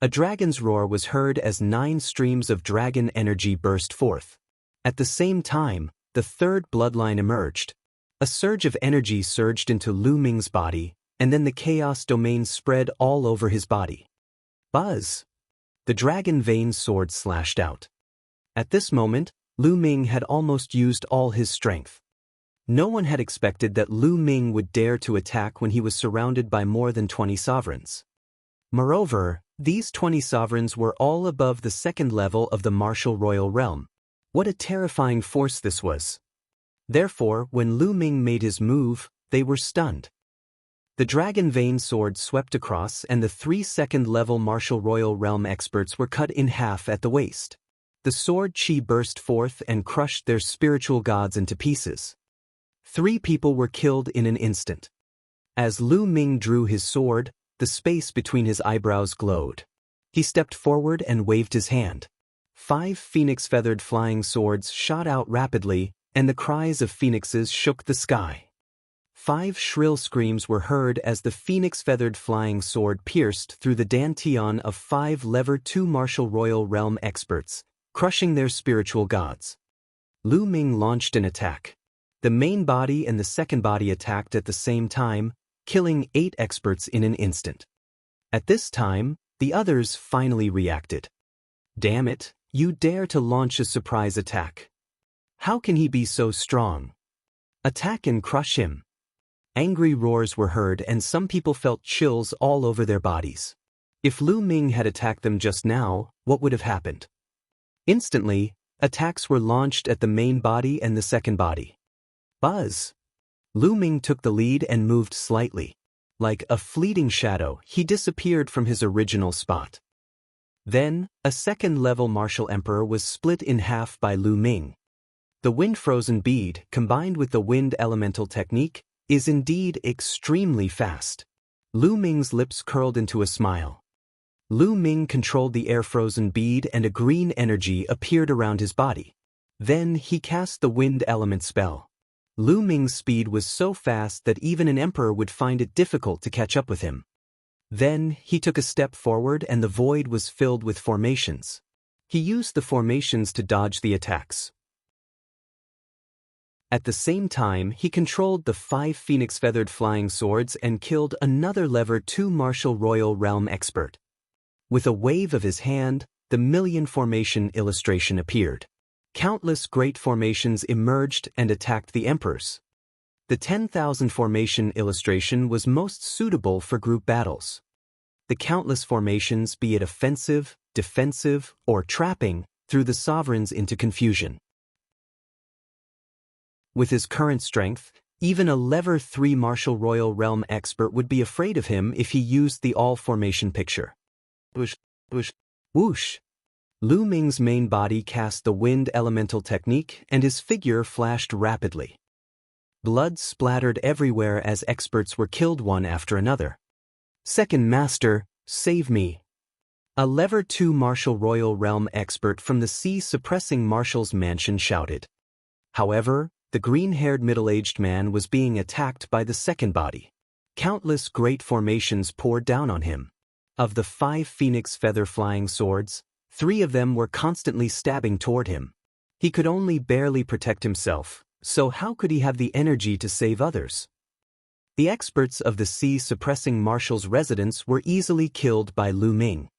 A dragon's roar was heard as 9 streams of dragon energy burst forth. At the same time, the third bloodline emerged. A surge of energy surged into Lu Ming's body, and then the chaos domain spread all over his body. Buzz! The dragon vein sword slashed out. At this moment, Lu Ming had almost used all his strength. No one had expected that Lu Ming would dare to attack when he was surrounded by more than 20 sovereigns. Moreover, these 20 sovereigns were all above the 2nd level of the Martial Royal Realm. What a terrifying force this was. Therefore, when Lu Ming made his move, they were stunned. The dragon vein sword swept across and the 3 second-level Martial Royal Realm experts were cut in half at the waist. The sword chi burst forth and crushed their spiritual gods into pieces. 3 people were killed in an instant. As Lu Ming drew his sword, the space between his eyebrows glowed. He stepped forward and waved his hand. 5 phoenix-feathered flying swords shot out rapidly, and the cries of phoenixes shook the sky. 5 shrill screams were heard as the phoenix-feathered flying sword pierced through the dantian of 5 lever 2 Martial Royal Realm experts, crushing their spiritual gods. Lu Ming launched an attack. The main body and the second body attacked at the same time, killing 8 experts in an instant. At this time, the others finally reacted. Damn it, you dare to launch a surprise attack. How can he be so strong? Attack and crush him. Angry roars were heard and some people felt chills all over their bodies. If Lu Ming had attacked them just now, what would have happened? Instantly, attacks were launched at the main body and the second body. Buzz! Lu Ming took the lead and moved slightly. Like a fleeting shadow, he disappeared from his original spot. Then, a second-level martial emperor was split in half by Lu Ming. The wind-frozen bead, combined with the wind elemental technique, is indeed extremely fast. Lu Ming's lips curled into a smile. Lu Ming controlled the air-frozen bead and a green energy appeared around his body. Then he cast the wind element spell. Lu Ming's speed was so fast that even an emperor would find it difficult to catch up with him. Then he took a step forward and the void was filled with formations. He used the formations to dodge the attacks. At the same time, he controlled the 5 phoenix-feathered flying swords and killed another level 2 martial royal realm expert. With a wave of his hand, the million formation illustration appeared. Countless great formations emerged and attacked the emperors. The 10,000 formation illustration was most suitable for group battles. The countless formations, be it offensive, defensive, or trapping, threw the sovereigns into confusion. With his current strength, even a level 3 martial royal realm expert would be afraid of him if he used the all-formation picture. Whoosh, whoosh, whoosh. Lu Ming's main body cast the wind elemental technique and his figure flashed rapidly. Blood splattered everywhere as experts were killed one after another. Second Master, save me. A level 2 martial royal realm expert from the sea-suppressing marshal's mansion shouted. However, the green-haired middle-aged man was being attacked by the second body. Countless great formations poured down on him. Of the 5 phoenix feather flying swords, 3 of them were constantly stabbing toward him. He could only barely protect himself, so how could he have the energy to save others? The experts of the sea-suppressing marshal's residence were easily killed by Lu Ming.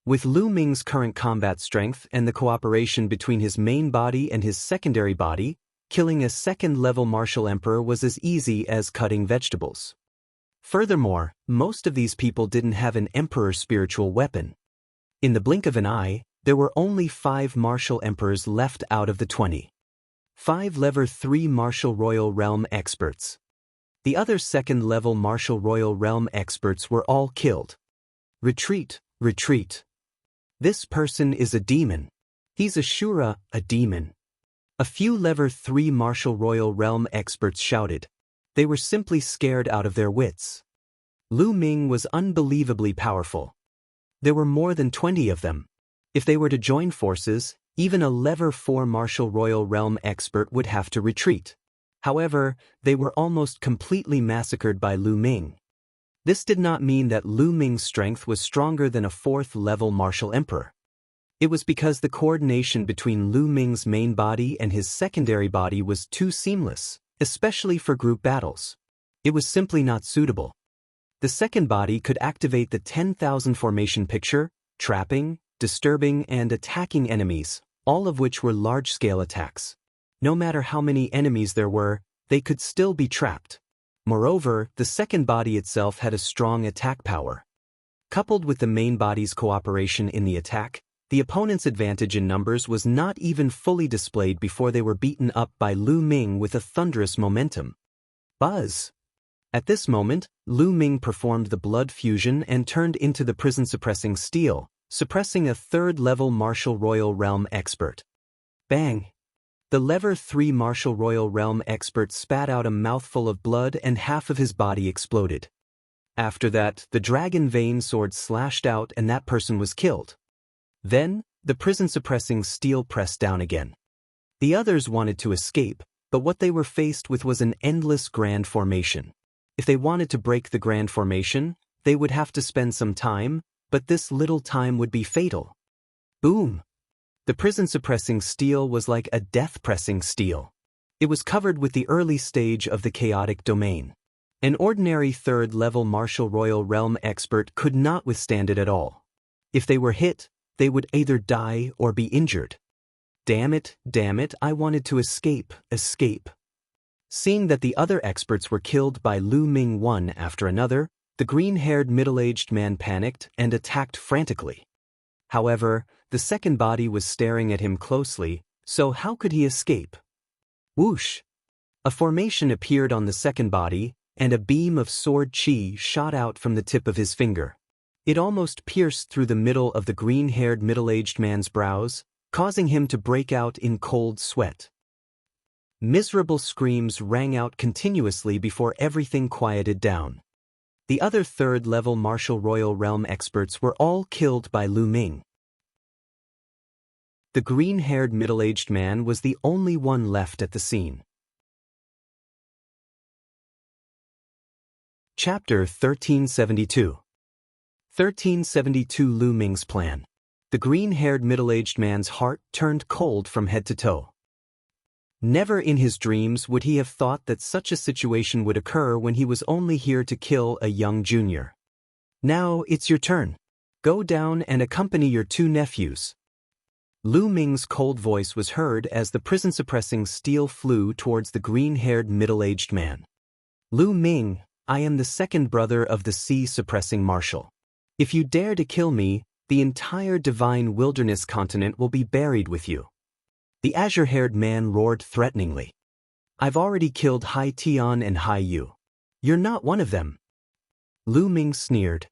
With Lu Ming's current combat strength and the cooperation between his main body and his secondary body, killing a second-level martial emperor was as easy as cutting vegetables. Furthermore, most of these people didn't have an emperor's spiritual weapon. In the blink of an eye, there were only 5 martial emperors left out of the 20. 5 level 3 martial royal realm experts. The other second-level martial royal realm experts were all killed. Retreat, retreat. This person is a demon. He's a Shura, a demon. A few level 3 martial royal realm experts shouted. They were simply scared out of their wits. Lu Ming was unbelievably powerful. There were more than 20 of them. If they were to join forces, even a level 4 martial royal realm expert would have to retreat. However, they were almost completely massacred by Lu Ming. This did not mean that Lu Ming's strength was stronger than a 4th-level martial emperor. It was because the coordination between Lu Ming's main body and his secondary body was too seamless, especially for group battles. It was simply not suitable. The second body could activate the 10,000 formation picture, trapping, disturbing, and attacking enemies, all of which were large-scale attacks. No matter how many enemies there were, they could still be trapped. Moreover, the second body itself had a strong attack power. Coupled with the main body's cooperation in the attack, the opponent's advantage in numbers was not even fully displayed before they were beaten up by Lu Ming with a thunderous momentum. Buzz! At this moment, Lu Ming performed the blood fusion and turned into the prison-suppressing steel, suppressing a 3rd-level martial royal realm expert. Bang! The level 3 martial royal realm expert spat out a mouthful of blood and half of his body exploded. After that, the dragon vein sword slashed out and that person was killed. Then, the prison-suppressing steel pressed down again. The others wanted to escape, but what they were faced with was an endless grand formation. If they wanted to break the grand formation, they would have to spend some time, but this little time would be fatal. Boom! The prison-suppressing steel was like a death-pressing steel. It was covered with the early stage of the chaotic domain. An ordinary 3rd-level martial royal realm expert could not withstand it at all. If they were hit, they would either die or be injured. Damn it, I wanted to escape. Seeing that the other experts were killed by Lu Ming one after another, The green-haired middle-aged man panicked and attacked frantically. However, the second body was staring at him closely, so how could he escape? Whoosh! A formation appeared on the second body, and a beam of sword chi shot out from the tip of his finger. It almost pierced through the middle of the green-haired middle-aged man's brows, causing him to break out in cold sweat. Miserable screams rang out continuously before everything quieted down. The other third-level martial royal realm experts were all killed by Lu Ming. The green-haired middle-aged man was the only one left at the scene. Chapter 1372. 1372 Lu Ming's Plan. The green-haired middle-aged man's heart turned cold from head to toe. Never in his dreams would he have thought that such a situation would occur when he was only here to kill a young junior. Now it's your turn. Go down and accompany your two nephews. Lu Ming's cold voice was heard as the prison-suppressing steel flew towards the green-haired middle-aged man. Lu Ming, I am the second brother of the sea-suppressing marshal. If you dare to kill me, the entire divine wilderness continent will be buried with you. The azure-haired man roared threateningly. I've already killed Hai Tian and Hai Yu. You're not one of them. Lu Ming sneered.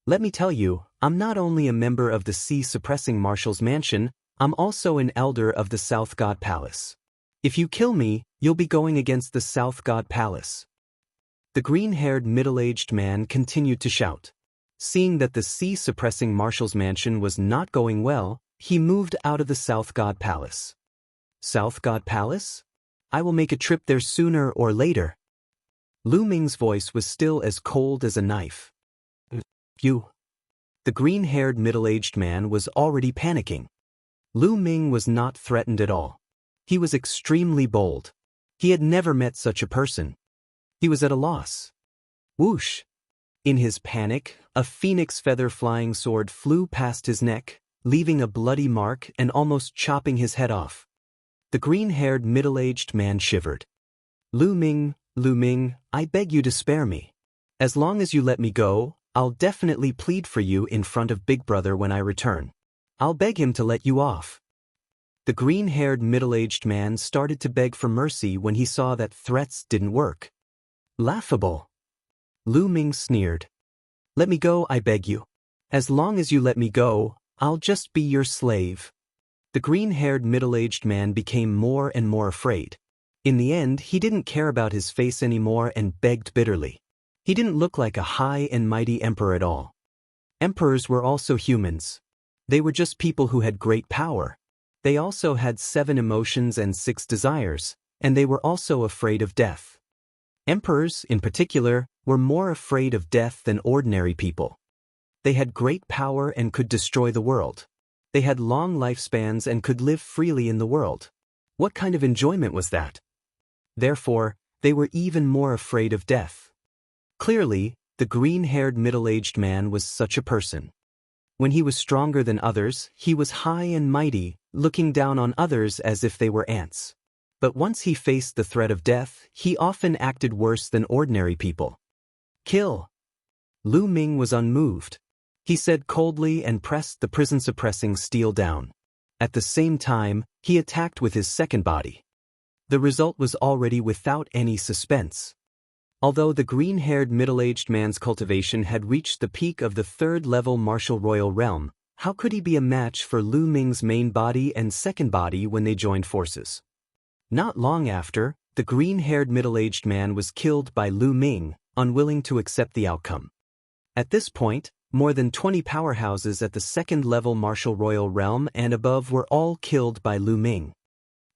Let me tell you, I'm not only a member of the sea-suppressing marshal's mansion, I'm also an elder of the South God Palace. If you kill me, you'll be going against the South God Palace. The green-haired middle-aged man continued to shout. Seeing that the sea-suppressing marshal's mansion was not going well, he moved out of the South God Palace. South God Palace? I will make a trip there sooner or later. Lu Ming's voice was still as cold as a knife. You. The green-haired middle-aged man was already panicking. Lu Ming was not threatened at all. He was extremely bold. He had never met such a person. He was at a loss. Whoosh! In his panic, a phoenix feather flying sword flew past his neck, leaving a bloody mark and almost chopping his head off. The green-haired middle-aged man shivered. Lu Ming, I beg you to spare me. As long as you let me go, I'll definitely plead for you in front of Big Brother when I return. I'll beg him to let you off. The green-haired middle-aged man started to beg for mercy when he saw that threats didn't work. Laughable. Lu Ming sneered. Let me go, I beg you. As long as you let me go, I'll just be your slave. The green-haired middle-aged man became more and more afraid. In the end, he didn't care about his face anymore and begged bitterly. He didn't look like a high and mighty emperor at all. Emperors were also humans. They were just people who had great power. They also had 7 emotions and 6 desires, and they were also afraid of death. Emperors, in particular, were more afraid of death than ordinary people. They had great power and could destroy the world. They had long lifespans and could live freely in the world. What kind of enjoyment was that? Therefore, they were even more afraid of death. Clearly, the green-haired middle-aged man was such a person. When he was stronger than others, he was high and mighty, looking down on others as if they were ants. But once he faced the threat of death, he often acted worse than ordinary people. Kill! Lu Ming was unmoved. He said coldly and pressed the prison-suppressing steel down. At the same time, he attacked with his second body. The result was already without any suspense. Although the green-haired middle-aged man's cultivation had reached the peak of the 3rd-level martial royal realm, how could he be a match for Lu Ming's main body and second body when they joined forces? Not long after, the green-haired middle-aged man was killed by Lu Ming, unwilling to accept the outcome. At this point, more than 20 powerhouses at the 2nd-level martial royal realm and above were all killed by Lu Ming.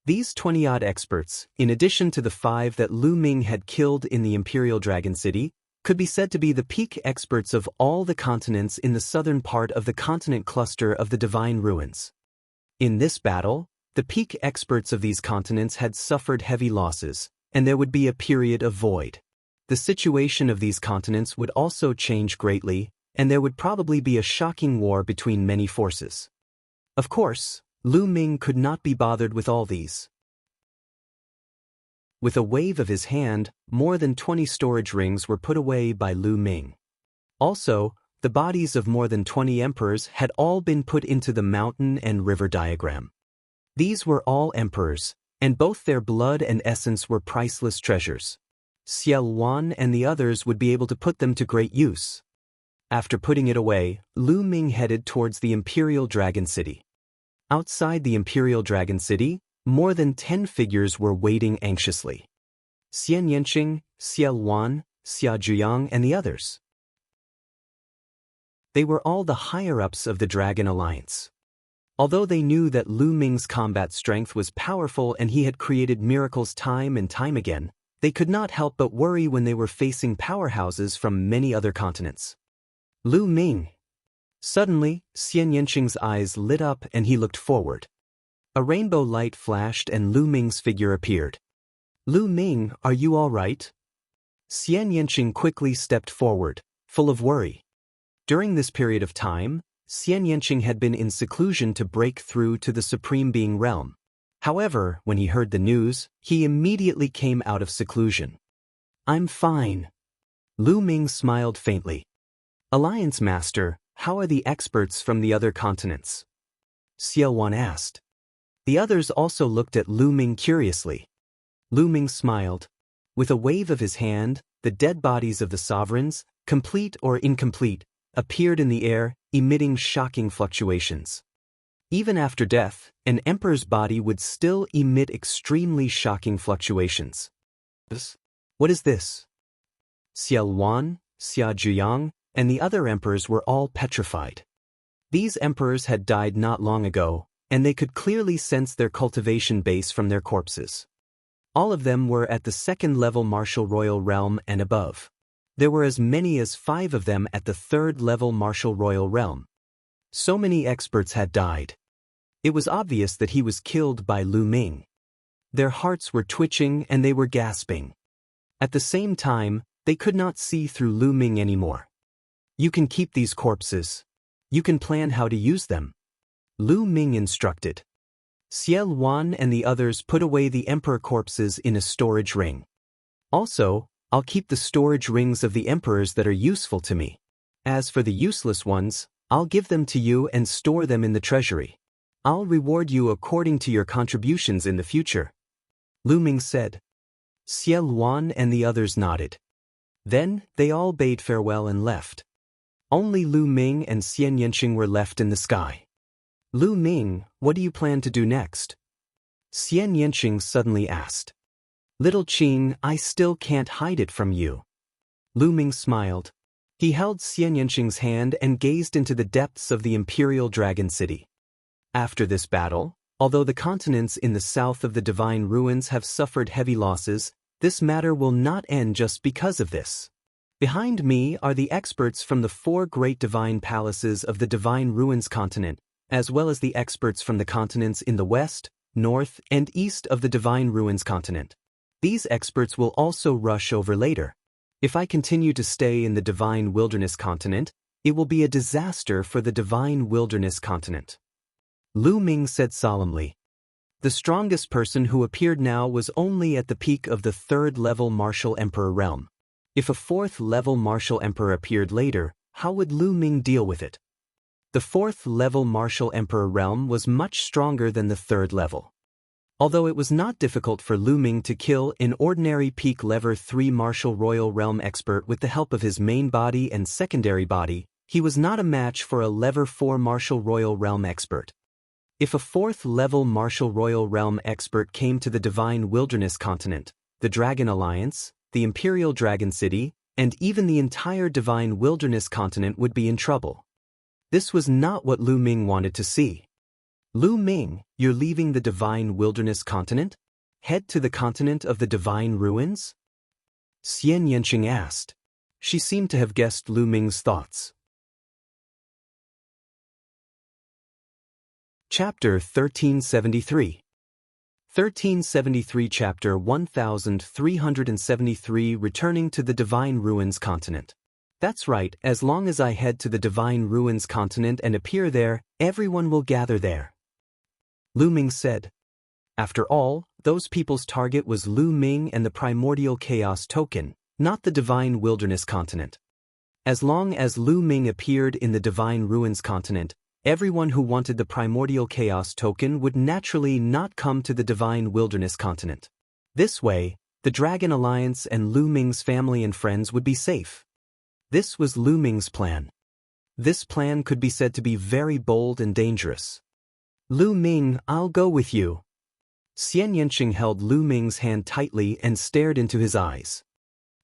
These 20-odd experts, in addition to the 5 that Lu Ming had killed in the Imperial Dragon City, could be said to be the peak experts of all the continents in the southern part of the continent cluster of the Divine Ruins. In this battle, the peak experts of these continents had suffered heavy losses, and there would be a period of void. The situation of these continents would also change greatly, and there would probably be a shocking war between many forces. Of course, Lu Ming could not be bothered with all these. With a wave of his hand, more than 20 storage rings were put away by Lu Ming. Also, the bodies of more than 20 emperors had all been put into the mountain and river diagram. These were all emperors, and both their blood and essence were priceless treasures. Xiao Wan and the others would be able to put them to great use. After putting it away, Lu Ming headed towards the Imperial Dragon City. Outside the Imperial Dragon City, more than 10 figures were waiting anxiously. Xianxia, Xiao Wan, Xia Zhiyang, and the others. They were all the higher-ups of the Dragon Alliance. Although they knew that Lu Ming's combat strength was powerful and he had created miracles time and time again, they could not help but worry when they were facing powerhouses from many other continents. Lu Ming. Suddenly, Xianxia's eyes lit up and he looked forward. A rainbow light flashed and Lu Ming's figure appeared. Lu Ming, are you all right? Xianxia quickly stepped forward, full of worry. During this period of time, Xianxia had been in seclusion to break through to the Supreme Being realm. However, when he heard the news, he immediately came out of seclusion. I'm fine. Lu Ming smiled faintly. Alliance Master, how are the experts from the other continents? Xiao Wan asked. The others also looked at Lu Ming curiously. Lu Ming smiled. With a wave of his hand, the dead bodies of the sovereigns, complete or incomplete, appeared in the air, emitting shocking fluctuations. Even after death, an emperor's body would still emit extremely shocking fluctuations. What is this? Xiao Wan, Xia Zhiyang, and the other emperors were all petrified. These emperors had died not long ago, and they could clearly sense their cultivation base from their corpses. All of them were at the second-level martial royal realm and above. There were as many as 5 of them at the third-level martial royal realm. So many experts had died. It was obvious that he was killed by Lu Ming. Their hearts were twitching and they were gasping. At the same time, they could not see through Lu Ming anymore. You can keep these corpses. You can plan how to use them. Lu Ming instructed. Xiao Wan and the others put away the emperor corpses in a storage ring. Also, I'll keep the storage rings of the emperors that are useful to me. As for the useless ones, I'll give them to you and store them in the treasury. I'll reward you according to your contributions in the future. Lu Ming said. Xiao Wan and the others nodded. Then, they all bade farewell and left. Only Lu Ming and Xianxia were left in the sky. Lu Ming, what do you plan to do next? Xianxia suddenly asked. Little Qing, I still can't hide it from you. Lu Ming smiled. He held Xianxia's hand and gazed into the depths of the Imperial Dragon City. After this battle, although the continents in the south of the Divine Ruins have suffered heavy losses, this matter will not end just because of this. Behind me are the experts from the 4 great divine palaces of the Divine Ruins continent, as well as the experts from the continents in the west, north, and east of the Divine Ruins continent. These experts will also rush over later. If I continue to stay in the Divine Wilderness continent, it will be a disaster for the Divine Wilderness continent. Lu Ming said solemnly. The strongest person who appeared now was only at the peak of the 3rd-level Martial Emperor realm. If a 4th-level Martial Emperor appeared later, how would Lu Ming deal with it? The 4th-level Martial Emperor realm was much stronger than the 3rd level. Although it was not difficult for Lu Ming to kill an ordinary peak level 3 Martial Royal Realm expert with the help of his main body and secondary body, he was not a match for a level 4 Martial Royal Realm expert. If a 4th-level Martial Royal Realm expert came to the Divine Wilderness continent, the Dragon Alliance, the Imperial Dragon City, and even the entire Divine Wilderness continent would be in trouble. This was not what Lu Ming wanted to see. Lu Ming, you're leaving the Divine Wilderness continent? Head to the continent of the Divine Ruins? Xianxia asked. She seemed to have guessed Lu Ming's thoughts. Chapter 1373. 1373 Chapter 1373 Returning to the Divine Ruins continent. That's right, as long as I head to the Divine Ruins continent and appear there, everyone will gather there. Lu Ming said. After all, those people's target was Lu Ming and the primordial chaos token, not the divine wilderness continent. As long as Lu Ming appeared in the divine ruins continent, everyone who wanted the primordial chaos token would naturally not come to the divine wilderness continent. This way, the Dragon Alliance and Lu Ming's family and friends would be safe. This was Lu Ming's plan. This plan could be said to be very bold and dangerous. Lu Ming, I'll go with you. Xianxia held Lu Ming's hand tightly and stared into his eyes.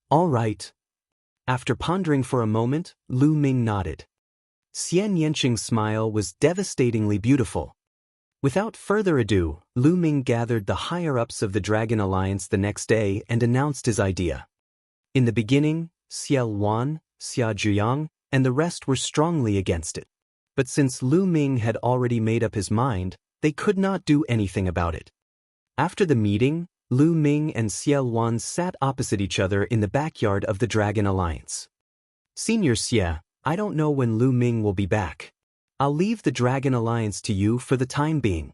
All right. After pondering for a moment, Lu Ming nodded. Xianxia's smile was devastatingly beautiful. Without further ado, Lu Ming gathered the higher-ups of the Dragon Alliance the next day and announced his idea. In the beginning, Xie Wan, Xia Zhuyang, and the rest were strongly against it. But since Lu Ming had already made up his mind, they could not do anything about it. After the meeting, Lu Ming and Xie Wan sat opposite each other in the backyard of the Dragon Alliance. Senior Xie, I don't know when Lu Ming will be back. I'll leave the Dragon Alliance to you for the time being.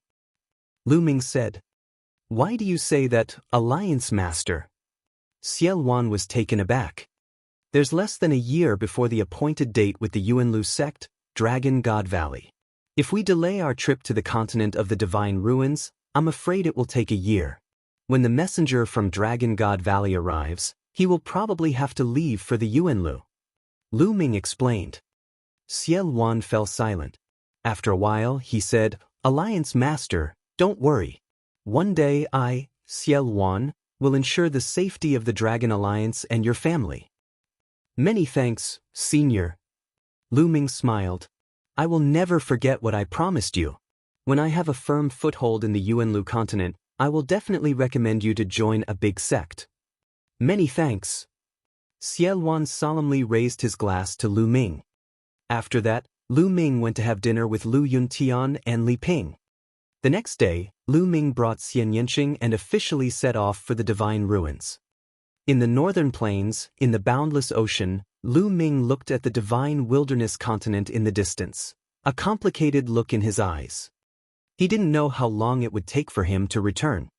Lu Ming said. Why do you say that, Alliance Master? Xie Wan was taken aback. There's less than a year before the appointed date with the Yuanlu sect, Dragon God Valley. If we delay our trip to the continent of the Divine Ruins, I'm afraid it will take a year. When the messenger from Dragon God Valley arrives, he will probably have to leave for the Yuanlu. Lu Ming explained. Xie Wan fell silent. After a while, he said, Alliance Master, don't worry. One day I, Xie Wan, will ensure the safety of the Dragon Alliance and your family. Many thanks, Senior. Lu Ming smiled. I will never forget what I promised you. When I have a firm foothold in the Yuanlu continent, I will definitely recommend you to join a big sect. Many thanks. Xie Wan solemnly raised his glass to Lu Ming. After that, Lu Ming went to have dinner with Lu Yuntian and Li Ping. The next day, Lu Ming brought Xianxia and officially set off for the Divine Ruins. In the northern plains, in the boundless ocean, Lu Ming looked at the divine wilderness continent in the distance, a complicated look in his eyes. He didn't know how long it would take for him to return.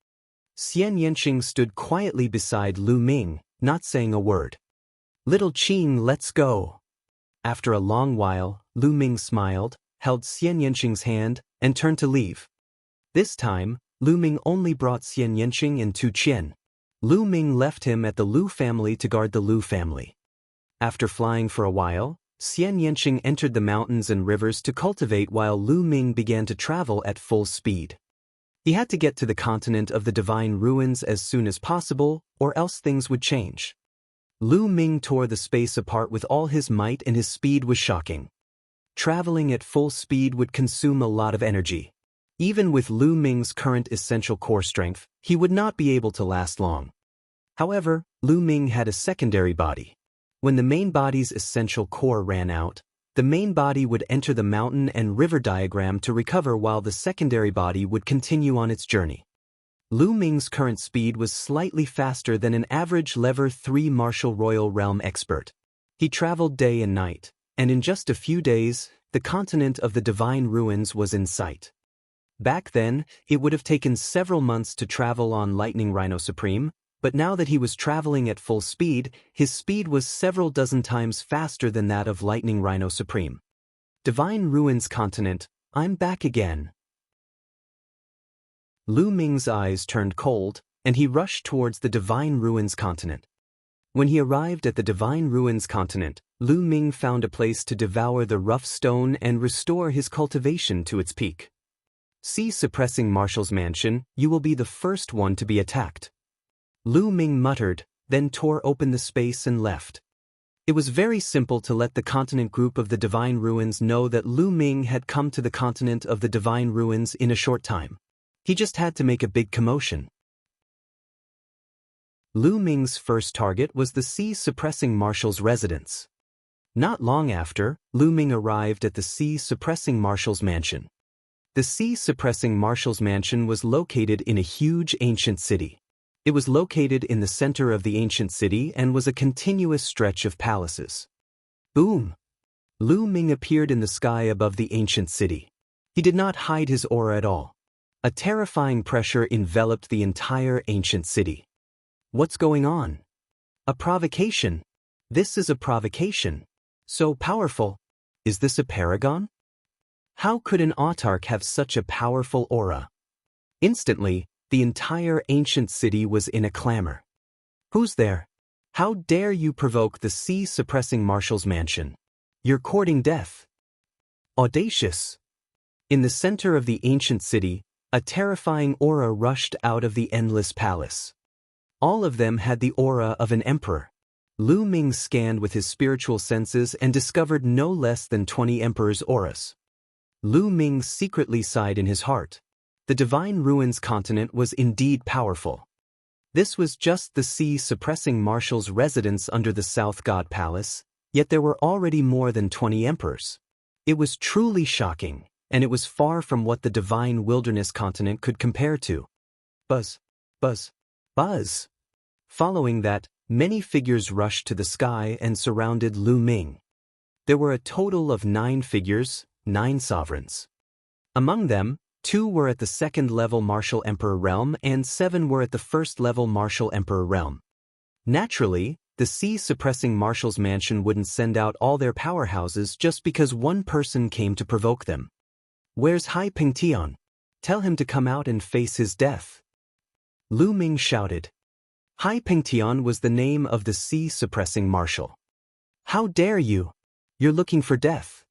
Xianxia stood quietly beside Lu Ming, not saying a word. Little Qing, let's go. After a long while, Lu Ming smiled, held Xianxia's hand, and turned to leave. This time, Lu Ming only brought Xianxia and Tu Qian. Lu Ming left him at the Lu family to guard the Lu family. After flying for a while, Xianxia entered the mountains and rivers to cultivate while Lu Ming began to travel at full speed. He had to get to the continent of the Divine Ruins as soon as possible, or else things would change. Lu Ming tore the space apart with all his might and his speed was shocking. Traveling at full speed would consume a lot of energy. Even with Lu Ming's current essential core strength, he would not be able to last long. However, Lu Ming had a secondary body. When the main body's essential core ran out, the main body would enter the mountain and river diagram to recover while the secondary body would continue on its journey. Lu Ming's current speed was slightly faster than an average Level 3 Martial Royal Realm expert. He traveled day and night, and in just a few days, the continent of the Divine Ruins was in sight. Back then, it would have taken several months to travel on Lightning Rhino Supreme, but now that he was traveling at full speed, his speed was several dozen times faster than that of Lightning Rhino Supreme. Divine Ruins Continent, I'm back again. Lu Ming's eyes turned cold, and he rushed towards the Divine Ruins Continent. When he arrived at the Divine Ruins Continent, Lu Ming found a place to devour the rough stone and restore his cultivation to its peak. See suppressing Marshal's mansion, you will be the first one to be attacked. Lu Ming muttered, then tore open the space and left. It was very simple to let the continent group of the Divine Ruins know that Lu Ming had come to the continent of the Divine Ruins in a short time. He just had to make a big commotion. Lu Ming's first target was the Sea-Suppressing Marshal's residence. Not long after, Lu Ming arrived at the Sea-Suppressing Marshal's mansion. The Sea-Suppressing Marshal's mansion was located in a huge ancient city. It was located in the center of the ancient city and was a continuous stretch of palaces. Boom! Lu Ming appeared in the sky above the ancient city. He did not hide his aura at all. A terrifying pressure enveloped the entire ancient city. What's going on? A provocation. This is a provocation. So powerful. Is this a paragon? How could an autarch have such a powerful aura? Instantly, the entire ancient city was in a clamor. Who's there? How dare you provoke the sea-suppressing marshal's mansion? You're courting death. Audacious. In the center of the ancient city, a terrifying aura rushed out of the endless palace. All of them had the aura of an emperor. Lu Ming scanned with his spiritual senses and discovered no less than 20 emperors' auras. Lu Ming secretly sighed in his heart. The Divine Ruins continent was indeed powerful. This was just the sea-suppressing marshal's residence under the South God Palace, yet there were already more than 20 emperors. It was truly shocking, and it was far from what the Divine Wilderness continent could compare to. Buzz, buzz, buzz. Following that, many figures rushed to the sky and surrounded Lu Ming. There were a total of 9 figures, 9 sovereigns. Among them, 2 were at the second-level Martial Emperor realm and 7 were at the first-level Martial Emperor realm. Naturally, the sea-suppressing Marshal's mansion wouldn't send out all their powerhouses just because one person came to provoke them. Where's Hai Pingtian? Tell him to come out and face his death. Lu Ming shouted. Hai Pingtian was the name of the sea-suppressing Marshal. How dare you? You're looking for death.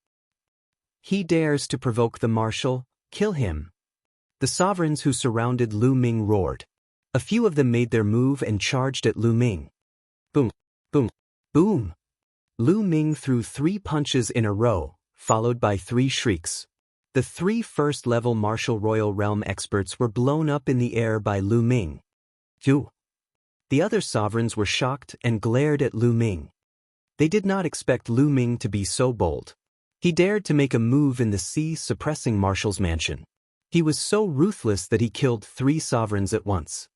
He dares to provoke the Marshal. Kill him. The sovereigns who surrounded Lu Ming roared. A few of them made their move and charged at Lu Ming. Boom, boom, boom. Lu Ming threw 3 punches in a row, followed by 3 shrieks. The 3 first-level Martial Royal Realm experts were blown up in the air by Lu Ming. Phew. The other sovereigns were shocked and glared at Lu Ming. They did not expect Lu Ming to be so bold. He dared to make a move in the sea-suppressing Marshal's mansion. He was so ruthless that he killed 3 sovereigns at once.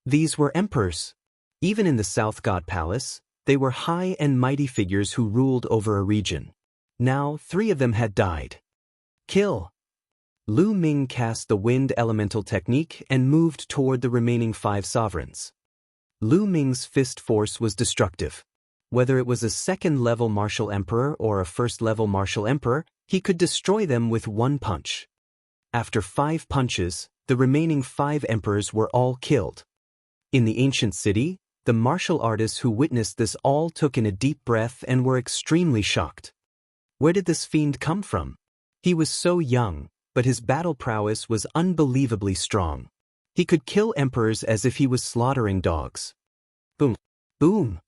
These were emperors. Even in the South God Palace, they were high and mighty figures who ruled over a region. Now, 3 of them had died. Kill. Lu Ming cast the Wind Elemental technique and moved toward the remaining 5 sovereigns. Lu Ming's fist force was destructive. Whether it was a second-level Martial Emperor or a first-level Martial Emperor, he could destroy them with 1 punch. After 5 punches, the remaining 5 emperors were all killed. In the ancient city, the martial artists who witnessed this all took in a deep breath and were extremely shocked. Where did this fiend come from? He was so young, but his battle prowess was unbelievably strong. He could kill emperors as if he was slaughtering dogs. Boom, boom.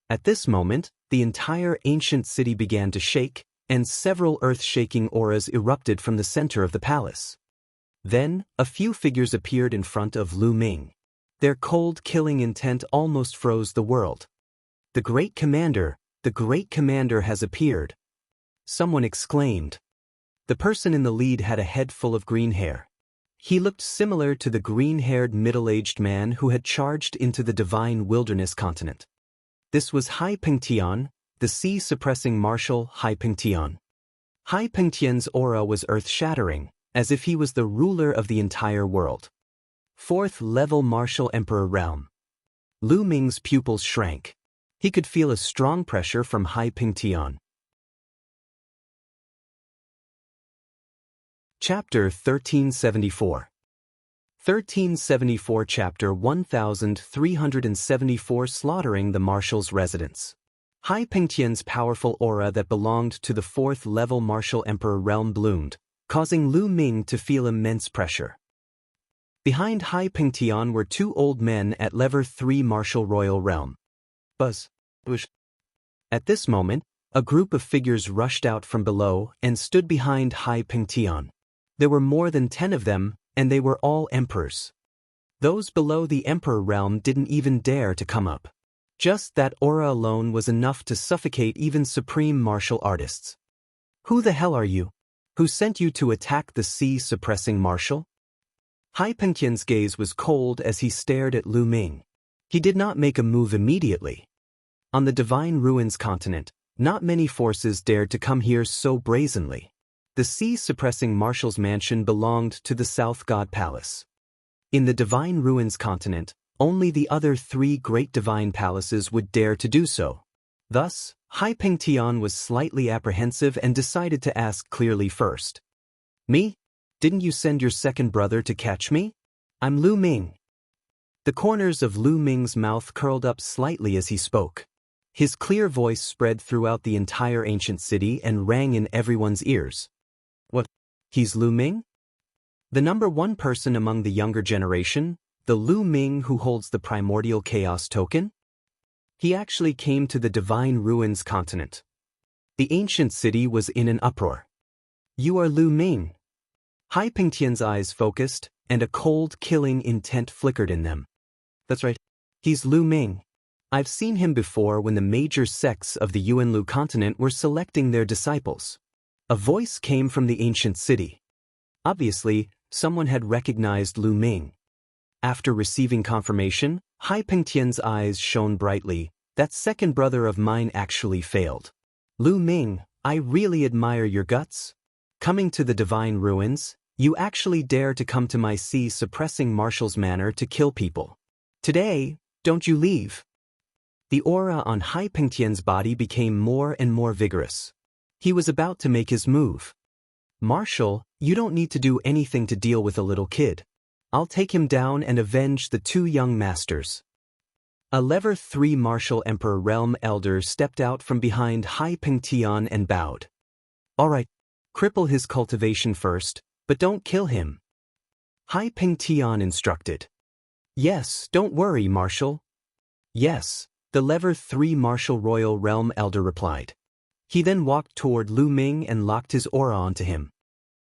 At this moment, the entire ancient city began to shake, and several earth-shaking auras erupted from the center of the palace. Then, a few figures appeared in front of Lu Ming. Their cold killing intent almost froze the world. The Great Commander has appeared. Someone exclaimed. The person in the lead had a head full of green hair. He looked similar to the green-haired middle-aged man who had charged into the Divine Wilderness continent. This was Hai Pingtian, the sea-suppressing Marshal Hai Pingtian. Hai Pingtian's aura was earth-shattering, as if he was the ruler of the entire world. 4th-level Martial Emperor realm. Lu Ming's pupils shrank. He could feel a strong pressure from Hai Pingtian. Chapter 1374. 1374 Chapter 1374 Slaughtering the Marshal's Residence. Hai Pingtian's powerful aura that belonged to the 4th-level Martial Emperor realm bloomed, causing Lu Ming to feel immense pressure. Behind Hai Pingtian were 2 old men at level 3 Martial Royal Realm. Buzz. Bush. At this moment, a group of figures rushed out from below and stood behind Hai Pingtian. There were more than 10 of them, and they were all emperors. Those below the Emperor realm didn't even dare to come up. Just that aura alone was enough to suffocate even supreme martial artists. Who the hell are you? Who sent you to attack the sea-suppressing Marshal? Hai Pingtian's gaze was cold as he stared at Lu Ming. He did not make a move immediately. On the Divine Ruins continent, not many forces dared to come here so brazenly. The sea-suppressing marshal's mansion belonged to the South God Palace. In the Divine Ruins continent, only the other 3 great divine palaces would dare to do so. Thus, Hai Pengtian was slightly apprehensive and decided to ask clearly first. Me? Didn't you send your second brother to catch me? I'm Lu Ming. The corners of Lu Ming's mouth curled up slightly as he spoke. His clear voice spread throughout the entire ancient city and rang in everyone's ears. What? He's Lu Ming? The number 1 person among the younger generation, the Lu Ming who holds the primordial chaos token? He actually came to the Divine Ruins continent. The ancient city was in an uproar. You are Lu Ming. Hai Pengtian's eyes focused, and a cold, killing intent flickered in them. That's right. He's Lu Ming. I've seen him before when the major sects of the Yuanlu continent were selecting their disciples. A voice came from the ancient city. Obviously, someone had recognized Lu Ming. After receiving confirmation, Hai Pengtian's eyes shone brightly. That second brother of mine actually failed. Lu Ming, I really admire your guts. Coming to the Divine Ruins, you actually dare to come to my sea-suppressing marshal's manor to kill people. Today, don't you leave. The aura on Hai Pengtian's body became more and more vigorous. He was about to make his move. Marshal, you don't need to do anything to deal with a little kid. I'll take him down and avenge the 2 young masters. A Level 3 Martial Emperor Realm Elder stepped out from behind Hai Pengtian and bowed. All right, cripple his cultivation first, but don't kill him. Hai Pengtian instructed. Yes, don't worry, Marshal. Yes, the Level 3 Martial Royal Realm Elder replied. He then walked toward Lu Ming and locked his aura onto him.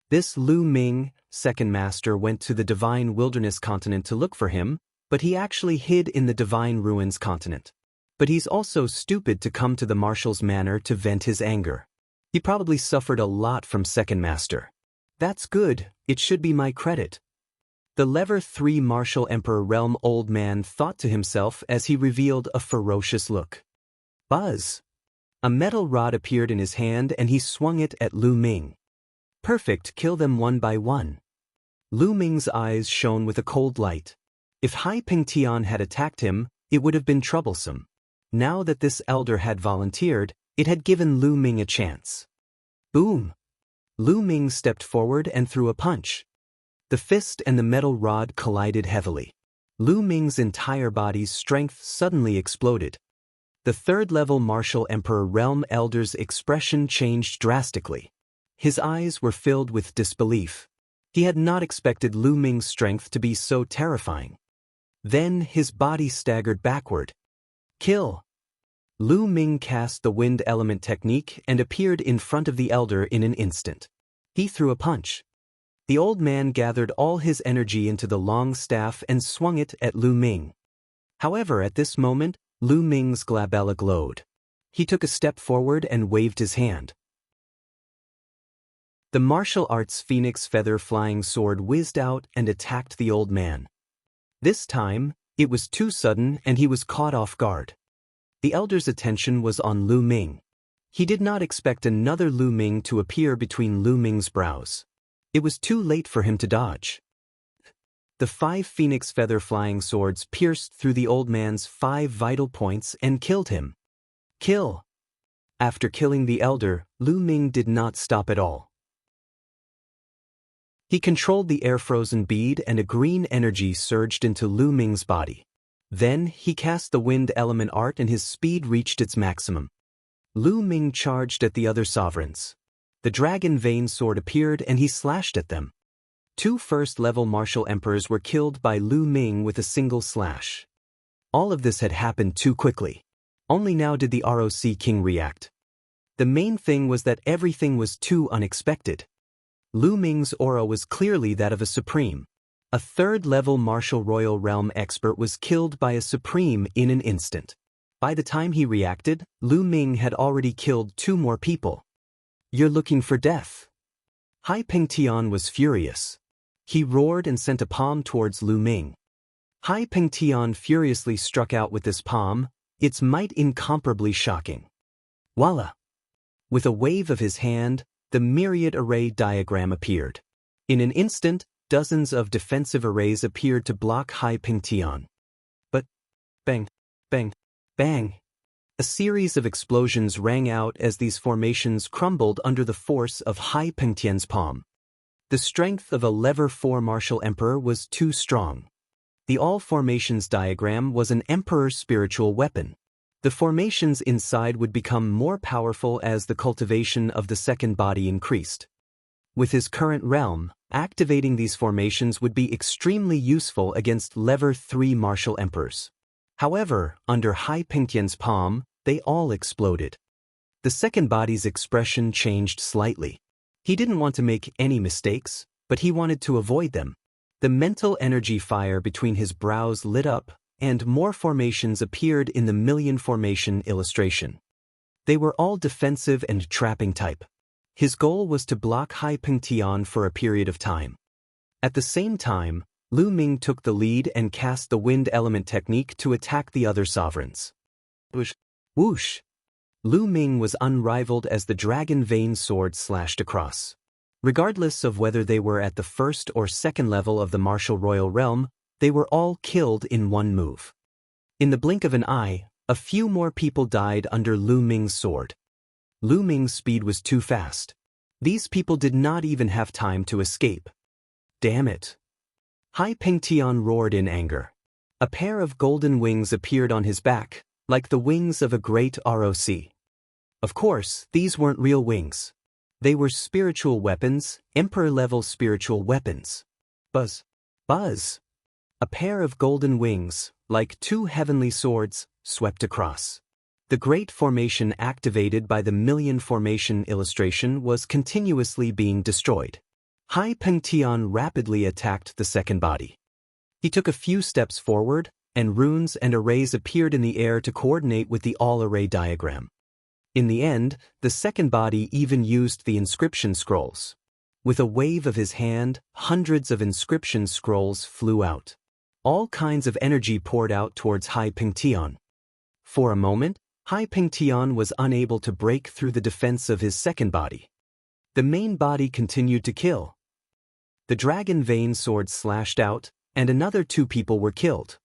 This Lu Ming, second master, went to the Divine Wilderness continent to look for him, but he actually hid in the Divine Ruins continent. But he's also stupid to come to the Marshal's manor to vent his anger. He probably suffered a lot from second master. That's good, it should be my credit. The Level 3 Martial Emperor Realm Old Man thought to himself as he revealed a ferocious look. Buzz! A metal rod appeared in his hand and he swung it at Lu Ming. Perfect, kill them one by one. Lu Ming's eyes shone with a cold light. If Hai Pengtian had attacked him, it would have been troublesome. Now that this elder had volunteered, it had given Lu Ming a chance. Boom! Lu Ming stepped forward and threw a punch. The fist and the metal rod collided heavily. Lu Ming's entire body's strength suddenly exploded. The 3rd-level Martial Emperor Realm Elder's expression changed drastically. His eyes were filled with disbelief. He had not expected Lu Ming's strength to be so terrifying. Then his body staggered backward. Kill! Lu Ming cast the wind element technique and appeared in front of the elder in an instant. He threw a punch. The old man gathered all his energy into the long staff and swung it at Lu Ming. However, at this moment, Lu Ming's glabella glowed. He took a step forward and waved his hand. The martial arts phoenix feather flying sword whizzed out and attacked the old man. This time, it was too sudden and he was caught off guard. The elder's attention was on Lu Ming. He did not expect another Lu Ming to appear between Lu Ming's brows. It was too late for him to dodge. The 5 phoenix feather flying swords pierced through the old man's 5 vital points and killed him. Kill! After killing the elder, Lu Ming did not stop at all. He controlled the air-frozen bead and a green energy surged into Lu Ming's body. Then, he cast the wind element art and his speed reached its maximum. Lu Ming charged at the other sovereigns. The dragon vein sword appeared and he slashed at them. 2 first-level martial emperors were killed by Lu Ming with a single slash. All of this had happened too quickly. Only now did the ROC king react. The main thing was that everything was too unexpected. Lu Ming's aura was clearly that of a supreme. A 3rd-level martial royal realm expert was killed by a supreme in an instant. By the time he reacted, Lu Ming had already killed 2 more people. You're looking for death. Hai Pengtian was furious. He roared and sent a palm towards Lu Ming. Hai Pengtian furiously struck out with this palm, its might incomparably shocking. Voila! With a wave of his hand, the myriad array diagram appeared. In an instant, dozens of defensive arrays appeared to block Hai Pingtian. But, bang, bang, bang. A series of explosions rang out as these formations crumbled under the force of Hai Pingtian's palm. The strength of a Lever 4 martial emperor was too strong. The all formations diagram was an emperor's spiritual weapon. The formations inside would become more powerful as the cultivation of the second body increased. With his current realm, activating these formations would be extremely useful against Lever 3 martial emperors. However, under Hai Pingtian's palm, they all exploded. The second body's expression changed slightly. He didn't want to make any mistakes, but he wanted to avoid them. The mental energy fire between his brows lit up, and more formations appeared in the million formation illustration. They were all defensive and trapping type. His goal was to block Hai Pingtian for a period of time. At the same time, Lu Ming took the lead and cast the wind element technique to attack the other sovereigns. Whoosh! Whoosh! Lu Ming was unrivaled as the dragon vein sword slashed across. Regardless of whether they were at the first or second level of the martial royal realm, they were all killed in one move. In the blink of an eye, a few more people died under Lu Ming's sword. Lu Ming's speed was too fast. These people did not even have time to escape. Damn it! Hai Pingtian roared in anger. A pair of golden wings appeared on his back, like the wings of a great ROC. Of course, these weren't real wings. They were spiritual weapons, emperor-level spiritual weapons. Buzz! Buzz! A pair of golden wings, like two heavenly swords, swept across. The great formation activated by the million formation illustration was continuously being destroyed. Hai Pingtian rapidly attacked the second body. He took a few steps forward, and runes and arrays appeared in the air to coordinate with the all-array diagram. In the end, the second body even used the inscription scrolls. With a wave of his hand, hundreds of inscription scrolls flew out. All kinds of energy poured out towards Hai Pingtian. For a moment, Hai Pingtian was unable to break through the defense of his second body. The main body continued to kill. The dragon vein sword slashed out, and another 2 people were killed.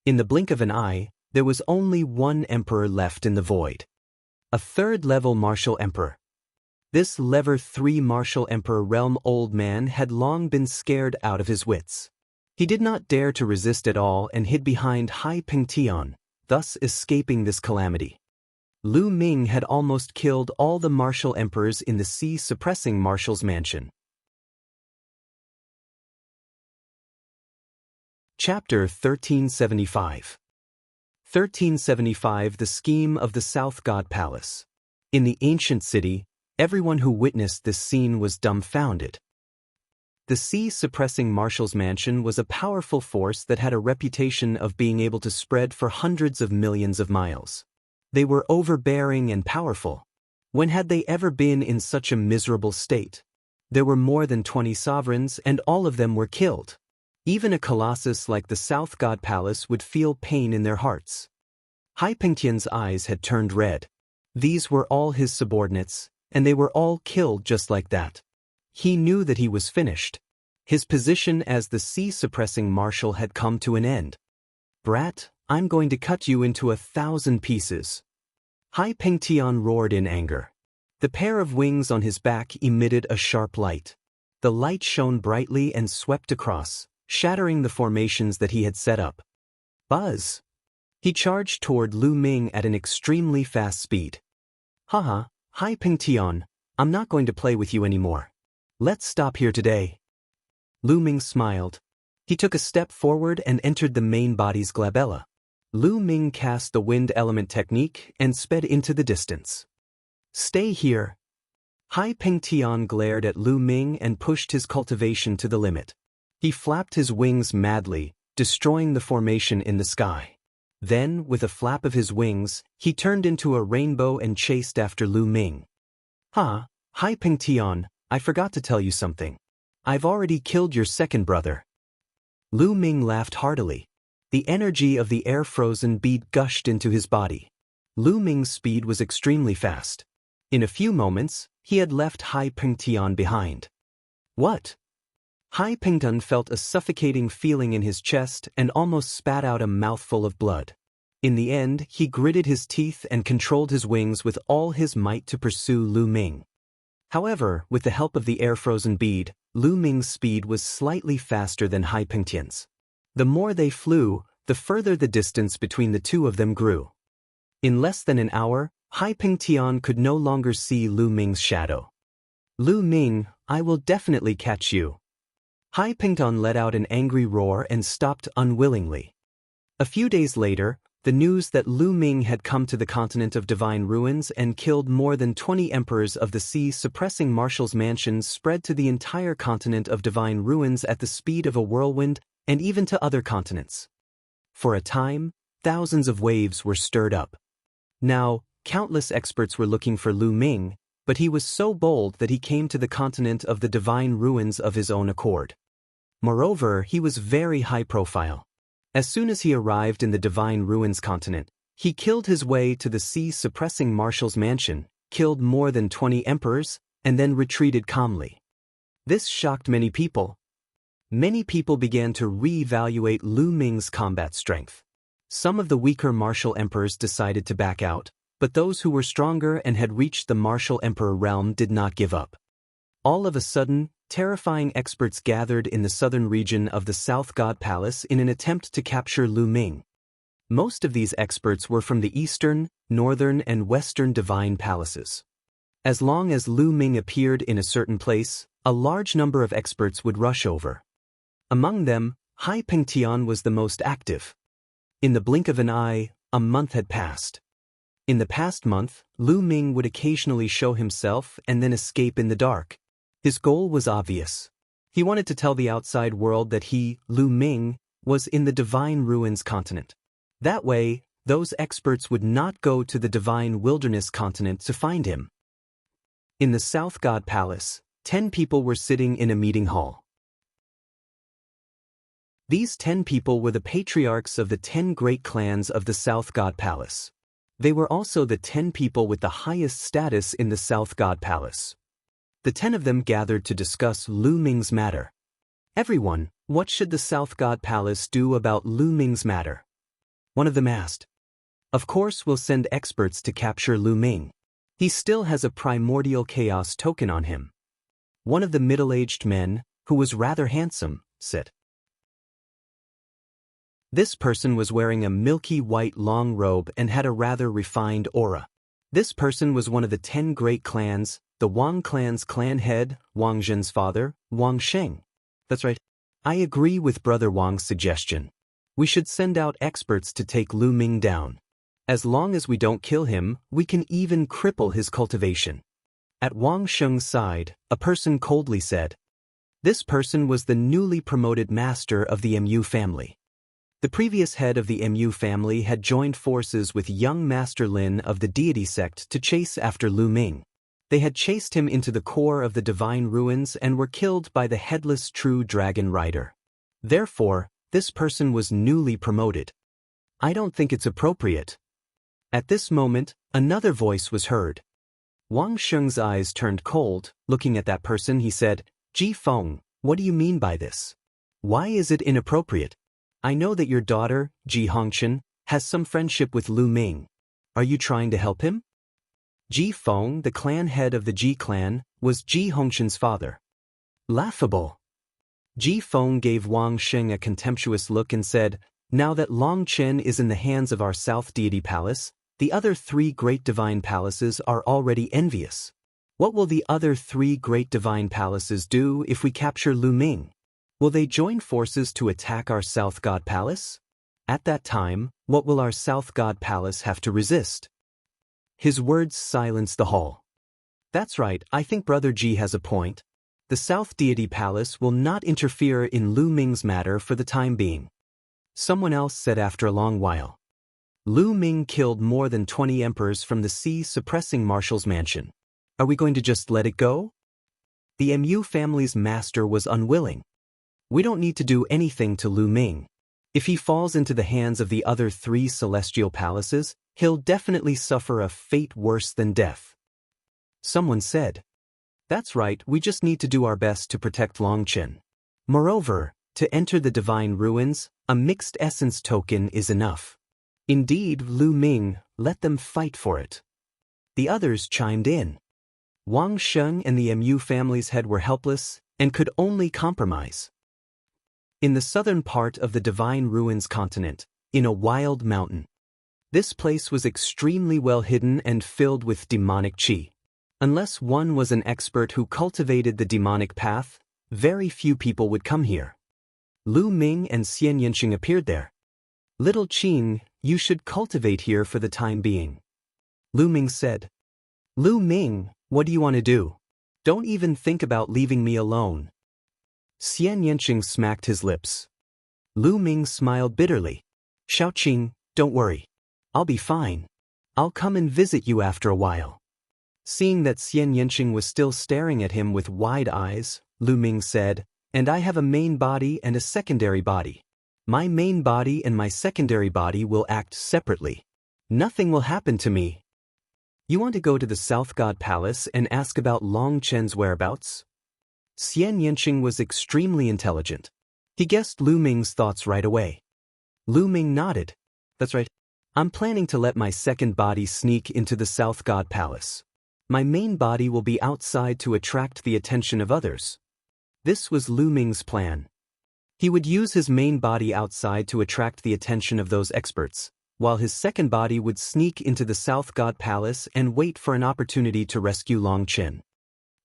In the blink of an eye, there was only one emperor left in the void. A third-level martial emperor. This Lever 3 martial emperor realm old man had long been scared out of his wits. He did not dare to resist at all and hid behind Hai Pingtian, thus escaping this calamity. Lu Ming had almost killed all the martial emperors in the sea-suppressing marshal's mansion. Chapter 1375. 1375 The Scheme of the South God Palace. In the ancient city, everyone who witnessed this scene was dumbfounded. The sea-suppressing marshal's mansion was a powerful force that had a reputation of being able to spread for hundreds of millions of miles. They were overbearing and powerful. When had they ever been in such a miserable state? There were more than 20 sovereigns, and all of them were killed. Even a colossus like the South God Palace would feel pain in their hearts. Hai Pingtian's eyes had turned red. These were all his subordinates, and they were all killed just like that. He knew that he was finished. His position as the sea-suppressing marshal had come to an end. Brat, I'm going to cut you into 1,000 pieces. Hai Pingtian roared in anger. The pair of wings on his back emitted a sharp light. The light shone brightly and swept across, shattering the formations that he had set up. Buzz! He charged toward Lu Ming at an extremely fast speed. Haha, Hai Pingtian, I'm not going to play with you anymore. Let's stop here today. Lu Ming smiled. He took a step forward and entered the main body's glabella. Lu Ming cast the wind element technique and sped into the distance. Stay here. Hai Pingtian glared at Lu Ming and pushed his cultivation to the limit. He flapped his wings madly, destroying the formation in the sky. Then, with a flap of his wings, he turned into a rainbow and chased after Lu Ming. Hai Pingtian, I forgot to tell you something. I've already killed your second brother. Lu Ming laughed heartily. The energy of the air-frozen bead gushed into his body. Lu Ming's speed was extremely fast. In a few moments, He had left Hai Pengtian behind. What? Hai Pengtian felt a suffocating feeling in his chest and almost spat out a mouthful of blood. In the end, he gritted his teeth and controlled his wings with all his might to pursue Lu Ming. However, with the help of the air-frozen bead, Lu Ming's speed was slightly faster than Hai Pengtian's. The more they flew, the further the distance between the two of them grew. In less than an hour, Hai Pengtian could no longer see Lu Ming's shadow. Lu Ming, I will definitely catch you. Hai Pengtian let out an angry roar and stopped unwillingly. A few days later, the news that Lu Ming had come to the continent of divine ruins and killed more than 20 emperors of the sea, suppressing Marshall's mansions, spread to the entire continent of divine ruins at the speed of a whirlwind and even to other continents. For a time, thousands of waves were stirred up. Now, countless experts were looking for Lu Ming, but he was so bold that he came to the continent of the divine ruins of his own accord. Moreover, he was very high profile. As soon as he arrived in the divine ruins continent, he killed his way to the sea, suppressing Marshall's mansion, killed more than 20 emperors, and then retreated calmly. This shocked many people. Many people began to re-evaluate Lu Ming's combat strength. Some of the weaker Marshall emperors decided to back out, but those who were stronger and had reached the Marshall emperor realm did not give up. All of a sudden, terrifying experts gathered in the southern region of the South God Palace in an attempt to capture Lu Ming. Most of these experts were from the eastern, northern, and western divine palaces. As long as Lu Ming appeared in a certain place, a large number of experts would rush over. Among them, Hai Pengtian was the most active. In the blink of an eye, a month had passed. In the past month, Lu Ming would occasionally show himself and then escape in the dark. His goal was obvious. He wanted to tell the outside world that he, Lu Ming, was in the divine ruins continent. That way, those experts would not go to the divine wilderness continent to find him. In the South God Palace, 10 people were sitting in a meeting hall. These 10 people were the patriarchs of the 10 great clans of the South God Palace. They were also the 10 people with the highest status in the South God Palace. The 10 of them gathered to discuss Lu Ming's matter. Everyone, what should the South God Palace do about Lu Ming's matter? One of them asked. Of course we'll send experts to capture Lu Ming. He still has a primordial chaos token on him. One of the middle-aged men, who was rather handsome, said. This person was wearing a milky white long robe and had a rather refined aura. This person was one of the 10 great clans, the Wang clan's clan head, Wang Zhen's father, Wang Sheng. That's right. I agree with Brother Wang's suggestion. We should send out experts to take Lu Ming down. As long as we don't kill him, we can even cripple his cultivation. At Wang Sheng's side, a person coldly said. This person was the newly promoted master of the Mu family. The previous head of the Mu family had joined forces with young Master Lin of the deity sect to chase after Lu Ming. They had chased him into the core of the divine ruins and were killed by the headless true dragon rider. Therefore, this person was newly promoted. I don't think it's appropriate. At this moment, another voice was heard. Wang Sheng's eyes turned cold. Looking at that person, he said, Ji Feng, what do you mean by this? Why is it inappropriate? I know that your daughter, Ji Hongqian, has some friendship with Lu Ming. Are you trying to help him? Ji Feng, the clan head of the Ji clan, was Ji Hongqian's father. Laughable. Ji Feng gave Wang Sheng a contemptuous look and said, Now that Long Chen is in the hands of our South Deity Palace, the other 3 great divine palaces are already envious. What will the other 3 great divine palaces do if we capture Lu Ming? Will they join forces to attack our South God Palace? At that time, what will our South God Palace have to resist? His words silenced the hall. That's right, I think Brother Ji has a point. The South Deity Palace will not interfere in Lu Ming's matter for the time being. Someone else said after a long while. Lu Ming killed more than 20 emperors from the sea, suppressing Marshall's mansion. Are we going to just let it go? The Mu family's master was unwilling. We don't need to do anything to Lu Ming. If he falls into the hands of the other 3 celestial palaces, he'll definitely suffer a fate worse than death. Someone said. That's right, we just need to do our best to protect Longchen. Moreover, to enter the divine ruins, a mixed essence token is enough. Indeed, Lu Ming, let them fight for it. The others chimed in. Wang Sheng and the Mu family's head were helpless and could only compromise. In the southern part of the Divine Ruins continent, in a wild mountain. This place was extremely well hidden and filled with demonic qi. Unless one was an expert who cultivated the demonic path, very few people would come here. Lu Ming and Xianxia appeared there. Little Qing, you should cultivate here for the time being. Lu Ming said. Lu Ming, what do you want to do? Don't even think about leaving me alone. Xianxia smacked his lips. Lu Ming smiled bitterly. Xiaoqing, don't worry. I'll be fine. I'll come and visit you after a while. Seeing that Xianxia was still staring at him with wide eyes, Lu Ming said, and I have a main body and a secondary body. My main body and my secondary body will act separately. Nothing will happen to me. You want to go to the South God Palace and ask about Longchen's whereabouts? Xianxia was extremely intelligent. He guessed Lu Ming's thoughts right away. Lu Ming nodded. That's right. I'm planning to let my second body sneak into the South God Palace. My main body will be outside to attract the attention of others. This was Lu Ming's plan. He would use his main body outside to attract the attention of those experts, while his second body would sneak into the South God Palace and wait for an opportunity to rescue Longchen.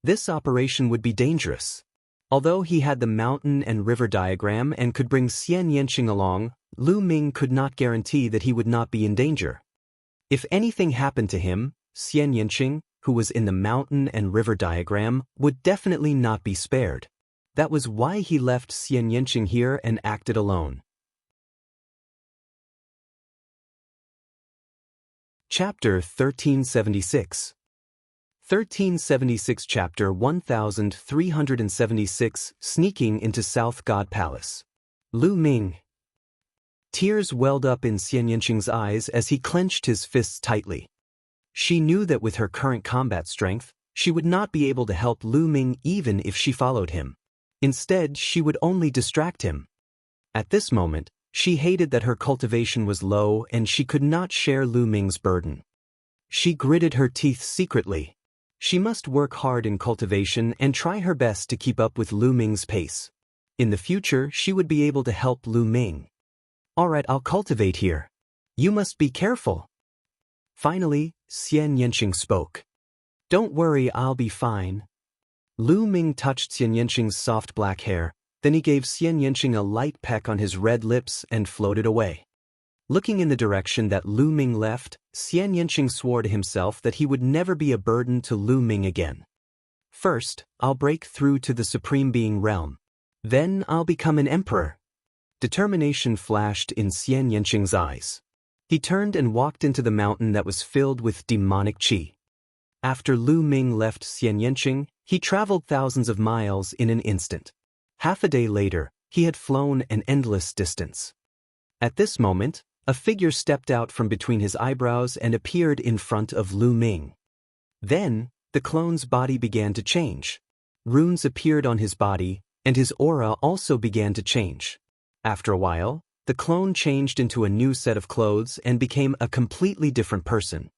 This operation would be dangerous. Although he had the mountain and river diagram and could bring Xianxia along, Lu Ming could not guarantee that he would not be in danger. If anything happened to him, Xianxia, who was in the mountain and river diagram, would definitely not be spared. That was why he left Xianxia here and acted alone. Chapter 1376. 1376 Chapter 1376 Sneaking into South God Palace. Lu Ming. Tears welled up in Xianxia's eyes as he clenched his fists tightly. She knew that with her current combat strength, she would not be able to help Lu Ming even if she followed him. Instead, she would only distract him. At this moment, she hated that her cultivation was low and she could not share Lu Ming's burden. She gritted her teeth secretly. She must work hard in cultivation and try her best to keep up with Lu Ming's pace. In the future, she would be able to help Lu Ming. Alright, I'll cultivate here. You must be careful. Finally, Xianxia spoke. Don't worry, I'll be fine. Lu Ming touched Xianxia's soft black hair, then he gave Xianxia a light peck on his red lips and floated away. Looking in the direction that Lu Ming left, Xianxia swore to himself that he would never be a burden to Lu Ming again. First, I'll break through to the Supreme Being realm. Then I'll become an emperor. Determination flashed in Xianxia's eyes. He turned and walked into the mountain that was filled with demonic qi. After Lu Ming left Xianxia, he traveled thousands of miles in an instant. Half a day later, he had flown an endless distance. At this moment, a figure stepped out from between his eyebrows and appeared in front of Lu Ming. Then, the clone's body began to change. Runes appeared on his body, and his aura also began to change. After a while, the clone changed into a new set of clothes and became a completely different person.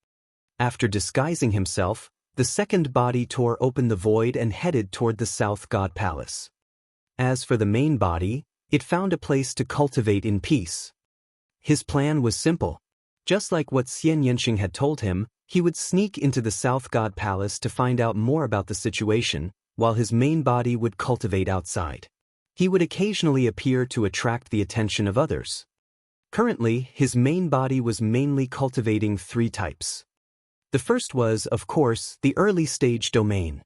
After disguising himself, the second body tore open the void and headed toward the South God Palace. As for the main body, it found a place to cultivate in peace. His plan was simple. Just like what Xianxia had told him, he would sneak into the South God Palace to find out more about the situation, while his main body would cultivate outside. He would occasionally appear to attract the attention of others. Currently, his main body was mainly cultivating three types. The first was, of course, the early stage domain.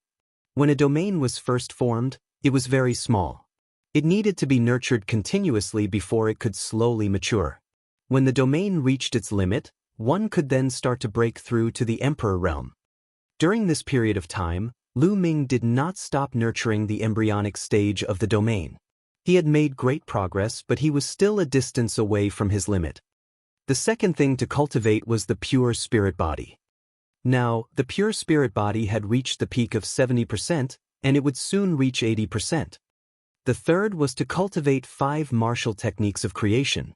When a domain was first formed, it was very small. It needed to be nurtured continuously before it could slowly mature. When the domain reached its limit, one could then start to break through to the emperor realm. During this period of time, Lu Ming did not stop nurturing the embryonic stage of the domain. He had made great progress, but he was still a distance away from his limit. The second thing to cultivate was the pure spirit body. Now, the pure spirit body had reached the peak of 70%, and it would soon reach 80%. The third was to cultivate 5 martial techniques of creation.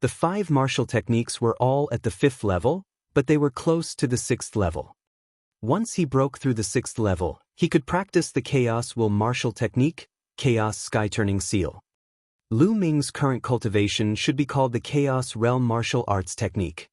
The 5 martial techniques were all at the 5th level, but they were close to the 6th level. Once he broke through the 6th level, he could practice the Chaos Will martial technique, Chaos Sky Turning Seal. Lu Ming's current cultivation should be called the Chaos Realm Martial Arts Technique.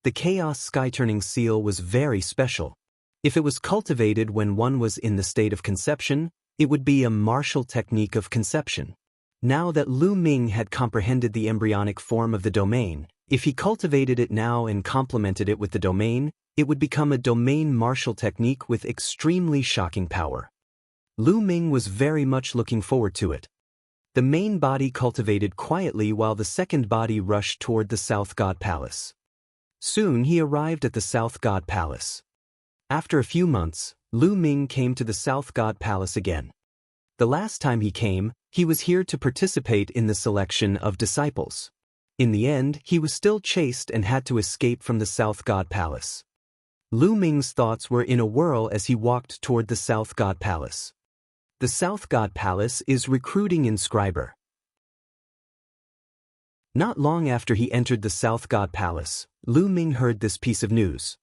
The Chaos Sky Turning Seal was very special. If it was cultivated when one was in the state of conception, it would be a martial technique of conception. Now that Lu Ming had comprehended the embryonic form of the domain, if he cultivated it now and complemented it with the domain, it would become a domain martial technique with extremely shocking power. Lu Ming was very much looking forward to it. The main body cultivated quietly while the second body rushed toward the South God Palace. Soon he arrived at the South God Palace. After a few months, Lu Ming came to the South God Palace again. The last time he came, he was here to participate in the selection of disciples. In the end, he was still chased and had to escape from the South God Palace. Lu Ming's thoughts were in a whirl as he walked toward the South God Palace. The South God Palace is recruiting inscriber. Not long after he entered the South God Palace, Lu Ming heard this piece of news.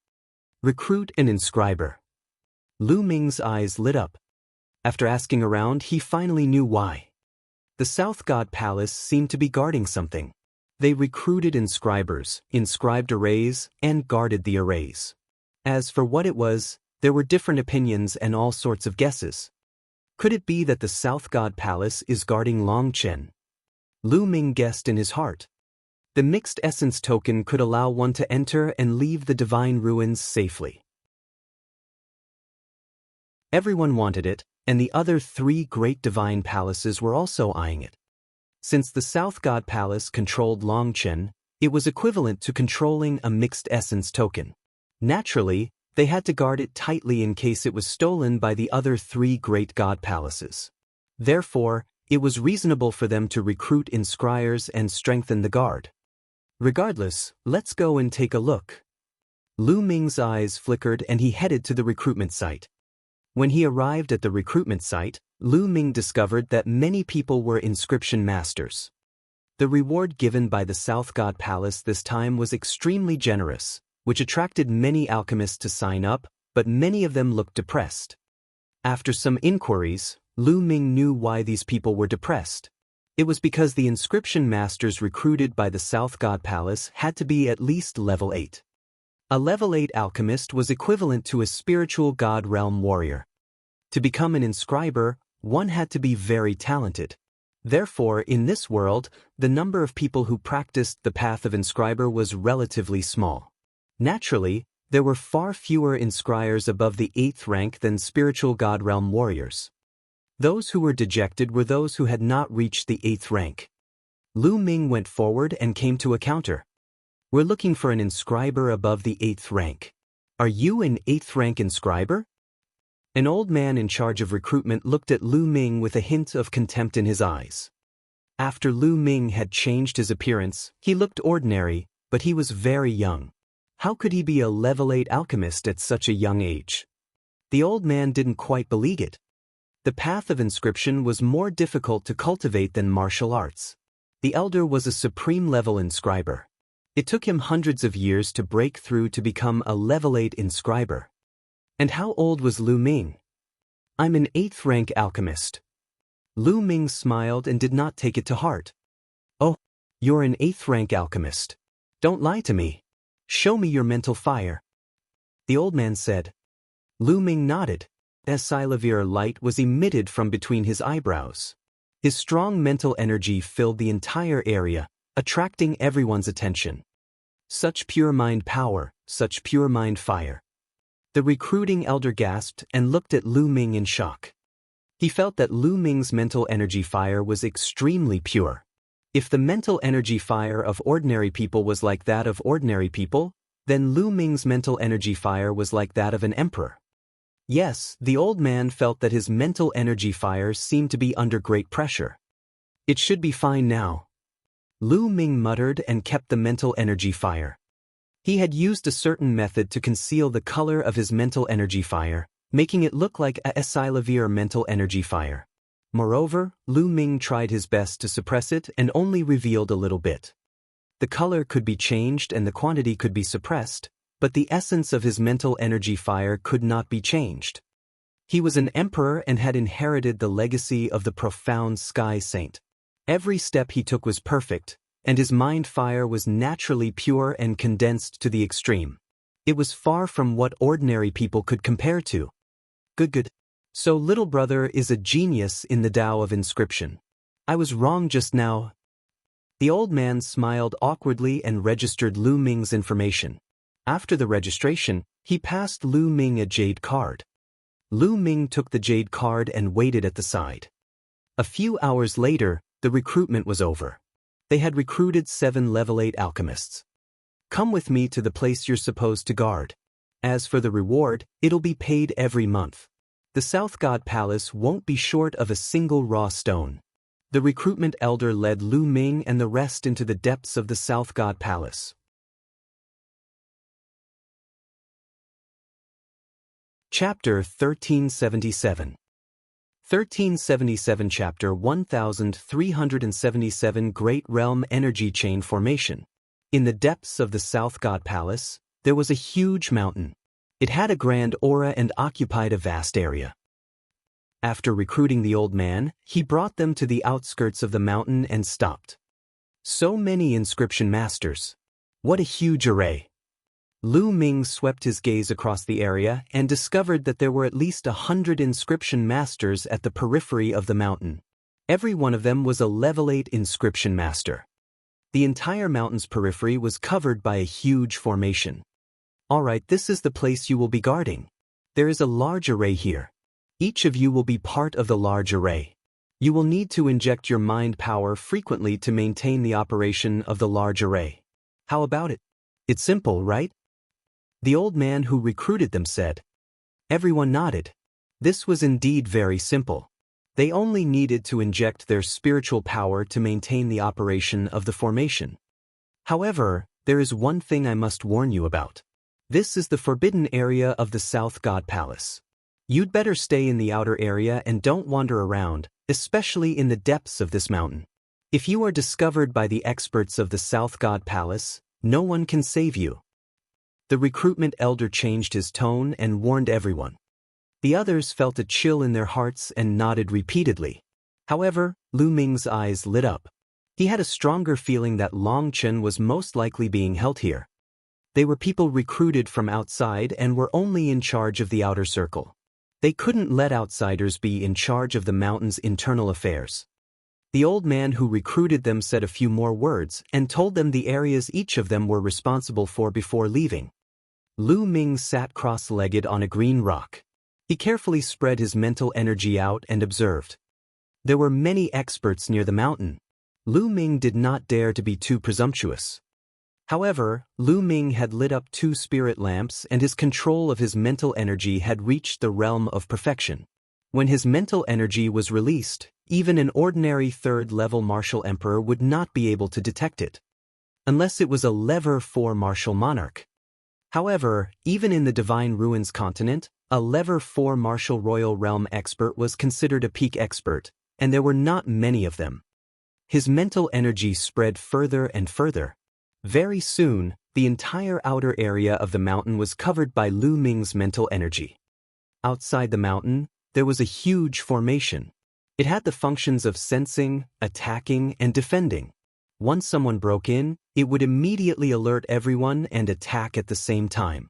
Recruit an inscriber. Lu Ming's eyes lit up. After asking around, he finally knew why. The South God Palace seemed to be guarding something. They recruited inscribers, inscribed arrays, and guarded the arrays. As for what it was, there were different opinions and all sorts of guesses. Could it be that the South God Palace is guarding Longchen? Lu Ming guessed in his heart. The mixed essence token could allow one to enter and leave the divine ruins safely. Everyone wanted it, and the other 3 great divine palaces were also eyeing it. Since the South God Palace controlled Longchen, it was equivalent to controlling a mixed essence token. Naturally, they had to guard it tightly in case it was stolen by the other 3 great god palaces. Therefore, it was reasonable for them to recruit inscribers and strengthen the guard. Regardless, let's go and take a look. Lu Ming's eyes flickered and he headed to the recruitment site. When he arrived at the recruitment site, Lu Ming discovered that many people were inscription masters. The reward given by the South God Palace this time was extremely generous, which attracted many alchemists to sign up, but many of them looked depressed. After some inquiries, Lu Ming knew why these people were depressed. It was because the inscription masters recruited by the South God Palace had to be at least level 8. A level 8 alchemist was equivalent to a spiritual god realm warrior. To become an inscriber, one had to be very talented. Therefore, in this world, the number of people who practiced the path of inscriber was relatively small. Naturally, there were far fewer inscribers above the 8th rank than spiritual god realm warriors. Those who were dejected were those who had not reached the 8th rank. Lu Ming went forward and came to a counter. We're looking for an inscriber above the 8th rank. Are you an 8th rank inscriber? An old man in charge of recruitment looked at Lu Ming with a hint of contempt in his eyes. After Lu Ming had changed his appearance, he looked ordinary, but he was very young. How could he be a level 8 alchemist at such a young age? The old man didn't quite believe it. The path of inscription was more difficult to cultivate than martial arts. The elder was a supreme level inscriber. It took him hundreds of years to break through to become a level 8 inscriber. And how old was Lu Ming? I'm an 8th rank alchemist. Lu Ming smiled and did not take it to heart. Oh, you're an 8th rank alchemist. Don't lie to me. Show me your mental fire. The old man said. Lu Ming nodded. A silver light was emitted from between his eyebrows. His strong mental energy filled the entire area, attracting everyone's attention. Such pure mind power, such pure mind fire. The recruiting elder gasped and looked at Lu Ming in shock. He felt that Lu Ming's mental energy fire was extremely pure. If the mental energy fire of ordinary people was like that of ordinary people, then Lu Ming's mental energy fire was like that of an emperor. Yes, the old man felt that his mental energy fire seemed to be under great pressure. It should be fine now. Lu Ming muttered and kept the mental energy fire. He had used a certain method to conceal the color of his mental energy fire, making it look like a Silavir mental energy fire. Moreover, Lu Ming tried his best to suppress it and only revealed a little bit. The color could be changed and the quantity could be suppressed, but the essence of his mental energy fire could not be changed. He was an emperor and had inherited the legacy of the profound sky saint. Every step he took was perfect, and his mind fire was naturally pure and condensed to the extreme. It was far from what ordinary people could compare to. Good. So little brother is a genius in the Tao of inscription. I was wrong just now. The old man smiled awkwardly and registered Lu Ming's information. After the registration, he passed Lu Ming a jade card. Lu Ming took the jade card and waited at the side. A few hours later, the recruitment was over. They had recruited 7 level 8 alchemists. Come with me to the place you're supposed to guard. As for the reward, it'll be paid every month. The South God Palace won't be short of a single raw stone. The recruitment elder led Lu Ming and the rest into the depths of the South God Palace. Chapter 1377. 1377 Chapter 1377 Great Realm Energy Chain Formation. In the depths of the South God Palace, there was a huge mountain. It had a grand aura and occupied a vast area. After recruiting the old man, he brought them to the outskirts of the mountain and stopped. So many inscription masters. What a huge array. Lu Ming swept his gaze across the area and discovered that there were at least 100 inscription masters at the periphery of the mountain. Every one of them was a level 8 inscription master. The entire mountain's periphery was covered by a huge formation. Alright, this is the place you will be guarding. There is a large array here. Each of you will be part of the large array. You will need to inject your mind power frequently to maintain the operation of the large array. How about it? It's simple, right? The old man who recruited them said. Everyone nodded. This was indeed very simple. They only needed to inject their spiritual power to maintain the operation of the formation. However, there is one thing I must warn you about. This is the forbidden area of the South God Palace. You'd better stay in the outer area and don't wander around, especially in the depths of this mountain. If you are discovered by the experts of the South God Palace, no one can save you. The recruitment elder changed his tone and warned everyone. The others felt a chill in their hearts and nodded repeatedly. However, Lu Ming's eyes lit up. He had a stronger feeling that Longchen was most likely being held here. They were people recruited from outside and were only in charge of the outer circle. They couldn't let outsiders be in charge of the mountain's internal affairs. The old man who recruited them said a few more words and told them the areas each of them were responsible for before leaving. Lu Ming sat cross-legged on a green rock. He carefully spread his mental energy out and observed. There were many experts near the mountain. Lu Ming did not dare to be too presumptuous. However, Lu Ming had lit up 2 spirit lamps and his control of his mental energy had reached the realm of perfection. When his mental energy was released, even an ordinary 3rd-level martial emperor would not be able to detect it. Unless it was a level 4 martial monarch. However, even in the Divine Ruins continent, a level 4 martial royal realm expert was considered a peak expert, and there were not many of them. His mental energy spread further and further. Very soon, the entire outer area of the mountain was covered by Lu Ming's mental energy. Outside the mountain, there was a huge formation. It had the functions of sensing, attacking, and defending. Once someone broke in, it would immediately alert everyone and attack at the same time.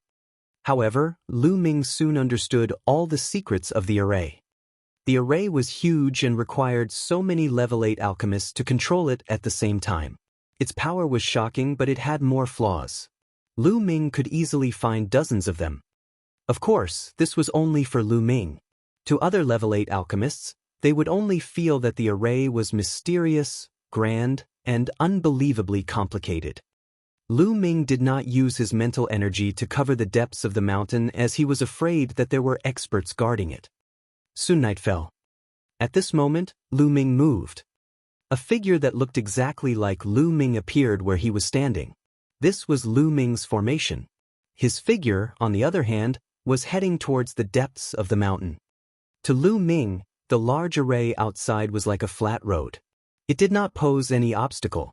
However, Lu Ming soon understood all the secrets of the array. The array was huge and required so many level 8 alchemists to control it at the same time. Its power was shocking, but it had more flaws. Lu Ming could easily find dozens of them. Of course, this was only for Lu Ming. To other level 8 alchemists, they would only feel that the array was mysterious, grand, and unbelievably complicated. Lu Ming did not use his mental energy to cover the depths of the mountain as he was afraid that there were experts guarding it. Soon night fell. At this moment, Lu Ming moved. A figure that looked exactly like Lu Ming appeared where he was standing. This was Lu Ming's formation. His figure, on the other hand, was heading towards the depths of the mountain. To Lu Ming, the large array outside was like a flat road. It did not pose any obstacle.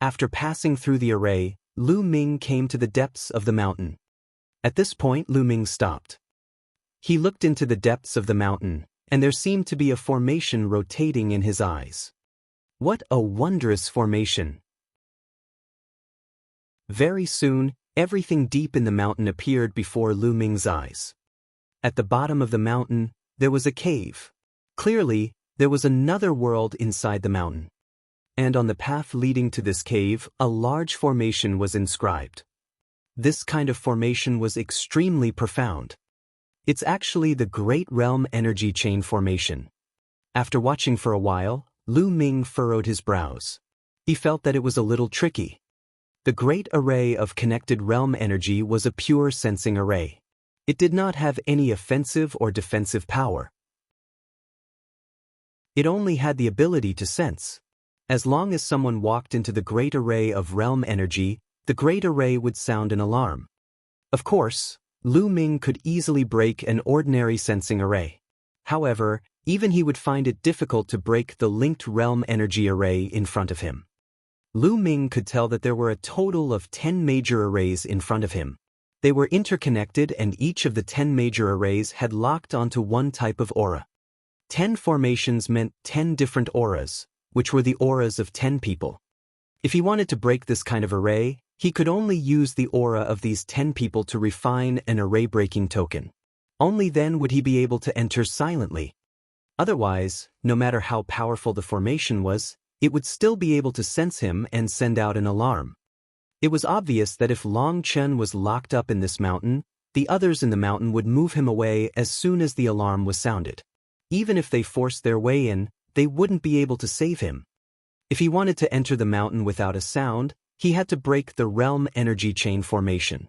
After passing through the array, Lu Ming came to the depths of the mountain. At this point, Lu Ming stopped. He looked into the depths of the mountain, and there seemed to be a formation rotating in his eyes. What a wondrous formation! Very soon, everything deep in the mountain appeared before Lu Ming's eyes. At the bottom of the mountain, there was a cave. Clearly, there was another world inside the mountain. And on the path leading to this cave, a large formation was inscribed. This kind of formation was extremely profound. It's actually the Great Realm Energy Chain Formation. After watching for a while, Lu Ming furrowed his brows. He felt that it was a little tricky. The Great Array of Connected Realm Energy was a pure sensing array. It did not have any offensive or defensive power. It only had the ability to sense. As long as someone walked into the Great Array of Realm Energy, the Great Array would sound an alarm. Of course, Lu Ming could easily break an ordinary sensing array. However, even he would find it difficult to break the linked realm energy array in front of him. Lu Ming could tell that there were a total of 10 major arrays in front of him. They were interconnected, and each of the 10 major arrays had locked onto one type of aura. 10 formations meant 10 different auras, which were the auras of 10 people. If he wanted to break this kind of array, he could only use the aura of these 10 people to refine an array-breaking token. Only then would he be able to enter silently. Otherwise, no matter how powerful the formation was, it would still be able to sense him and send out an alarm. It was obvious that if Longchen was locked up in this mountain, the others in the mountain would move him away as soon as the alarm was sounded. Even if they forced their way in, they wouldn't be able to save him. If he wanted to enter the mountain without a sound, he had to break the realm energy chain formation.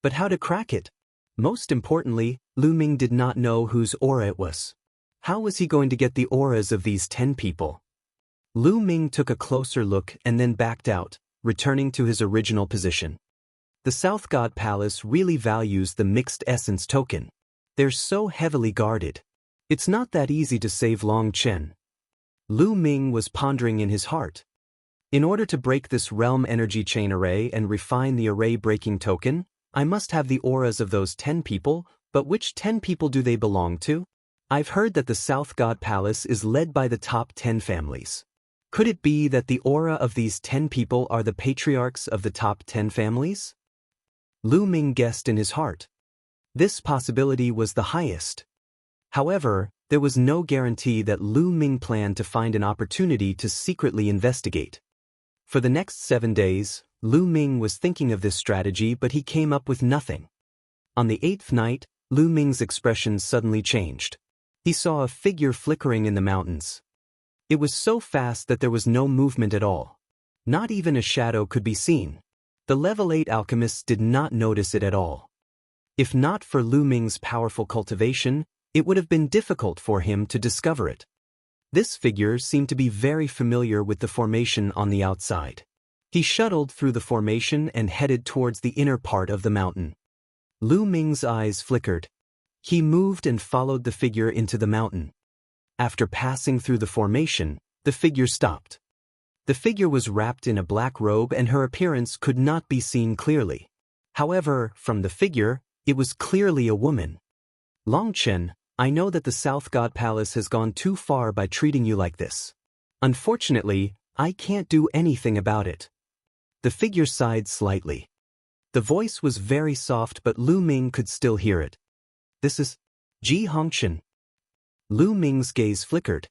But how to crack it? Most importantly, Lu Ming did not know whose aura it was. How was he going to get the auras of these 10 people? Lu Ming took a closer look and then backed out, returning to his original position. The South God Palace really values the mixed essence token. They're so heavily guarded. It's not that easy to save Longchen. Lu Ming was pondering in his heart. In order to break this realm energy chain array and refine the array-breaking token, I must have the auras of those 10 people, but which 10 people do they belong to? I've heard that the South God Palace is led by the top 10 families. Could it be that the aura of these 10 people are the patriarchs of the top 10 families? Lu Ming guessed in his heart. This possibility was the highest. However, there was no guarantee that Lu Ming planned to find an opportunity to secretly investigate. For the next 7 days, Lu Ming was thinking of this strategy, but he came up with nothing. On the 8th night, Lu Ming's expression suddenly changed. He saw a figure flickering in the mountains. It was so fast that there was no movement at all. Not even a shadow could be seen. The level 8 alchemists did not notice it at all. If not for Lu Ming's powerful cultivation, it would have been difficult for him to discover it. This figure seemed to be very familiar with the formation on the outside. He shuttled through the formation and headed towards the inner part of the mountain. Lu Ming's eyes flickered. He moved and followed the figure into the mountain. After passing through the formation, the figure stopped. The figure was wrapped in a black robe and her appearance could not be seen clearly. However, from the figure, it was clearly a woman. Longchen, I know that the South God Palace has gone too far by treating you like this. Unfortunately, I can't do anything about it. The figure sighed slightly. The voice was very soft, but Lu Ming could still hear it. This is Ji Hongchen. Lu Ming's gaze flickered.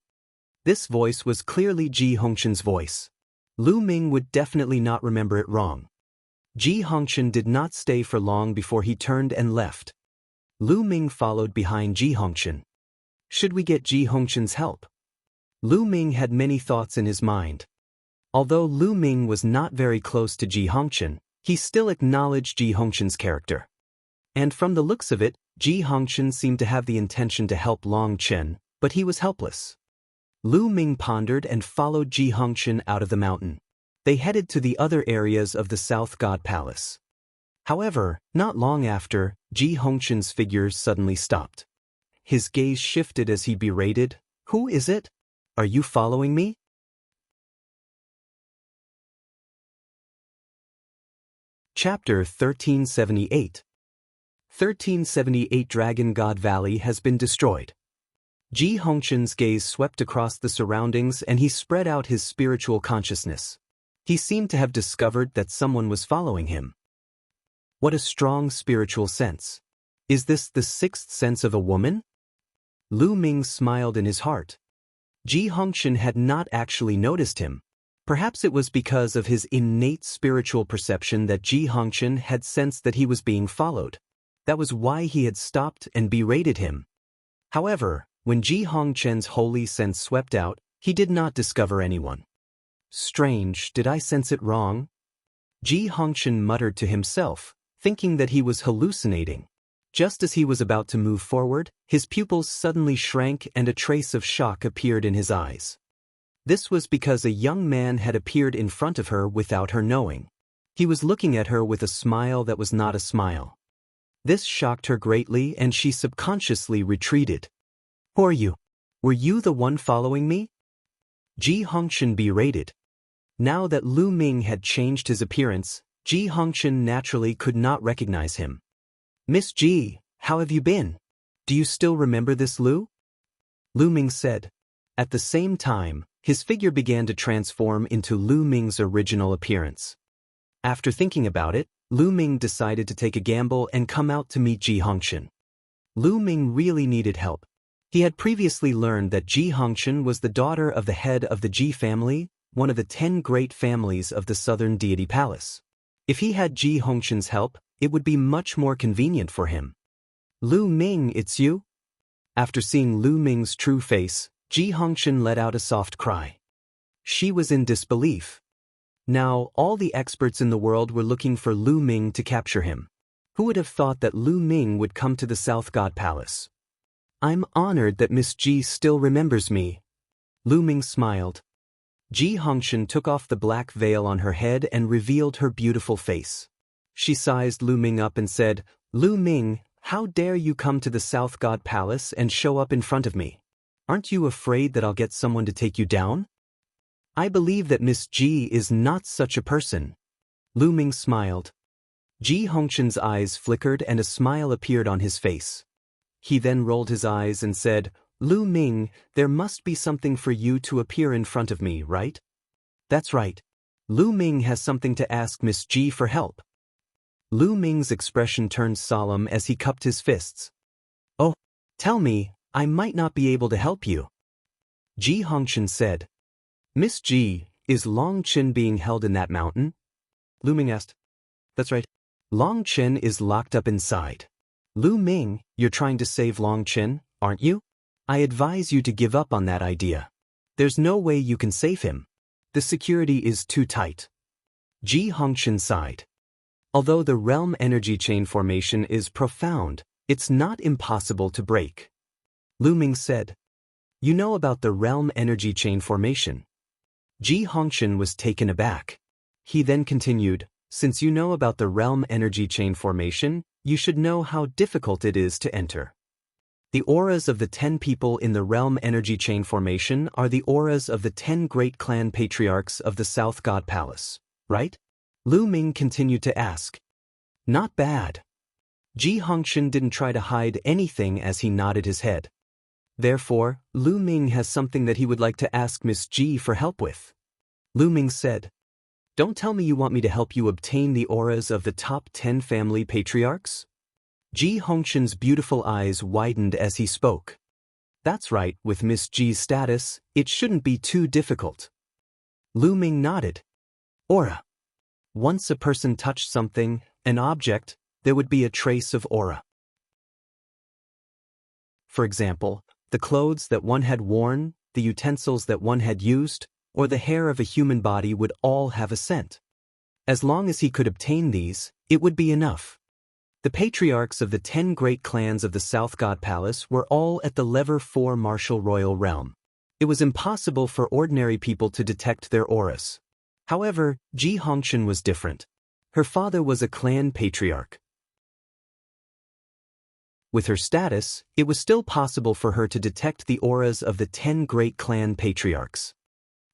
This voice was clearly Ji Hongchen's voice. Lu Ming would definitely not remember it wrong. Ji Hongchen did not stay for long before he turned and left. Lu Ming followed behind Ji Hongchen. Should we get Ji Hongchen's help? Lu Ming had many thoughts in his mind. Although Lu Ming was not very close to Ji Hongchen, he still acknowledged Ji Hongchen's character. And from the looks of it, Ji Hongchen seemed to have the intention to help Longchen, but he was helpless. Lu Ming pondered and followed Ji Hongchen out of the mountain. They headed to the other areas of the South God Palace. However, not long after, Ji Hongchen's figure suddenly stopped. His gaze shifted as he berated, "Who is it? Are you following me?" Chapter 1378. 1378 Dragon God Valley has been destroyed. Ji Hongchen's gaze swept across the surroundings and he spread out his spiritual consciousness. He seemed to have discovered that someone was following him. What a strong spiritual sense. Is this the sixth sense of a woman? Lu Ming smiled in his heart. Ji Hongchen had not actually noticed him. Perhaps it was because of his innate spiritual perception that Ji Hongchen had sensed that he was being followed. That was why he had stopped and berated him. However, when Ji Hongchen's holy sense swept out, he did not discover anyone. Strange, did I sense it wrong? Ji Hongchen muttered to himself, thinking that he was hallucinating. Just as he was about to move forward, his pupils suddenly shrank and a trace of shock appeared in his eyes. This was because a young man had appeared in front of her without her knowing. He was looking at her with a smile that was not a smile. This shocked her greatly and she subconsciously retreated. "Who are you? Were you the one following me?" Ji Hongchen berated. Now that Lu Ming had changed his appearance, Ji Hongchen naturally could not recognize him. "Miss Ji, how have you been? Do you still remember this Lu?" Lu Ming said. At the same time, his figure began to transform into Lu Ming's original appearance. After thinking about it, Lu Ming decided to take a gamble and come out to meet Ji Hongchen. Lu Ming really needed help. He had previously learned that Ji Hongchen was the daughter of the head of the Ji family, one of the 10 great families of the Southern Deity Palace. If he had Ji Hongchen's help, it would be much more convenient for him. "Lu Ming, it's you?" After seeing Lu Ming's true face, Ji Hongchen let out a soft cry. She was in disbelief. Now, all the experts in the world were looking for Lu Ming to capture him. Who would have thought that Lu Ming would come to the South God Palace? "I'm honored that Miss Ji still remembers me." Lu Ming smiled. Ji Hongchen took off the black veil on her head and revealed her beautiful face. She sized Lu Ming up and said, "Lu Ming, how dare you come to the South God Palace and show up in front of me? Aren't you afraid that I'll get someone to take you down?" "I believe that Miss Ji is not such a person." Lu Ming smiled. Ji Hongchen's eyes flickered and a smile appeared on his face. He then rolled his eyes and said, "Lu Ming, there must be something for you to appear in front of me, right?" "That's right. Lu Ming has something to ask Miss Ji for help." Lu Ming's expression turned solemn as he cupped his fists. "Oh, tell me, I might not be able to help you." Ji Hongchen said. "Miss Ji, is Long Chen being held in that mountain?" Lu Ming asked. "That's right. Long Chen is locked up inside." "Lu Ming, you're trying to save Long Chen, aren't you? I advise you to give up on that idea. There's no way you can save him. The security is too tight." Ji Hongchen sighed. Although the realm energy chain formation is profound, it's not impossible to break. Lu Ming said, "You know about the realm energy chain formation?" Ji Hongchen was taken aback. He then continued, "Since you know about the realm energy chain formation, you should know how difficult it is to enter. The auras of the 10 people in the realm energy chain formation are the auras of the 10 great clan patriarchs of the South God Palace, right?" Lu Ming continued to ask. "Not bad." Ji Hongchen didn't try to hide anything as he nodded his head. Therefore, Lu Ming has something that he would like to ask Miss Ji for help with. Lu Ming said, "Don't tell me you want me to help you obtain the auras of the top 10 family patriarchs?" Ji Hongchen's beautiful eyes widened as he spoke. "That's right, with Miss Ji's status, it shouldn't be too difficult." Lu Ming nodded. Aura. Once a person touched something, an object, there would be a trace of aura. For example, the clothes that one had worn, the utensils that one had used, or the hair of a human body would all have a scent. As long as he could obtain these, it would be enough. The patriarchs of the 10 great clans of the South God Palace were all at the Lever 4 martial royal realm. It was impossible for ordinary people to detect their auras. However, Ji Hongshan was different. Her father was a clan patriarch. With her status, it was still possible for her to detect the auras of the 10 great clan patriarchs.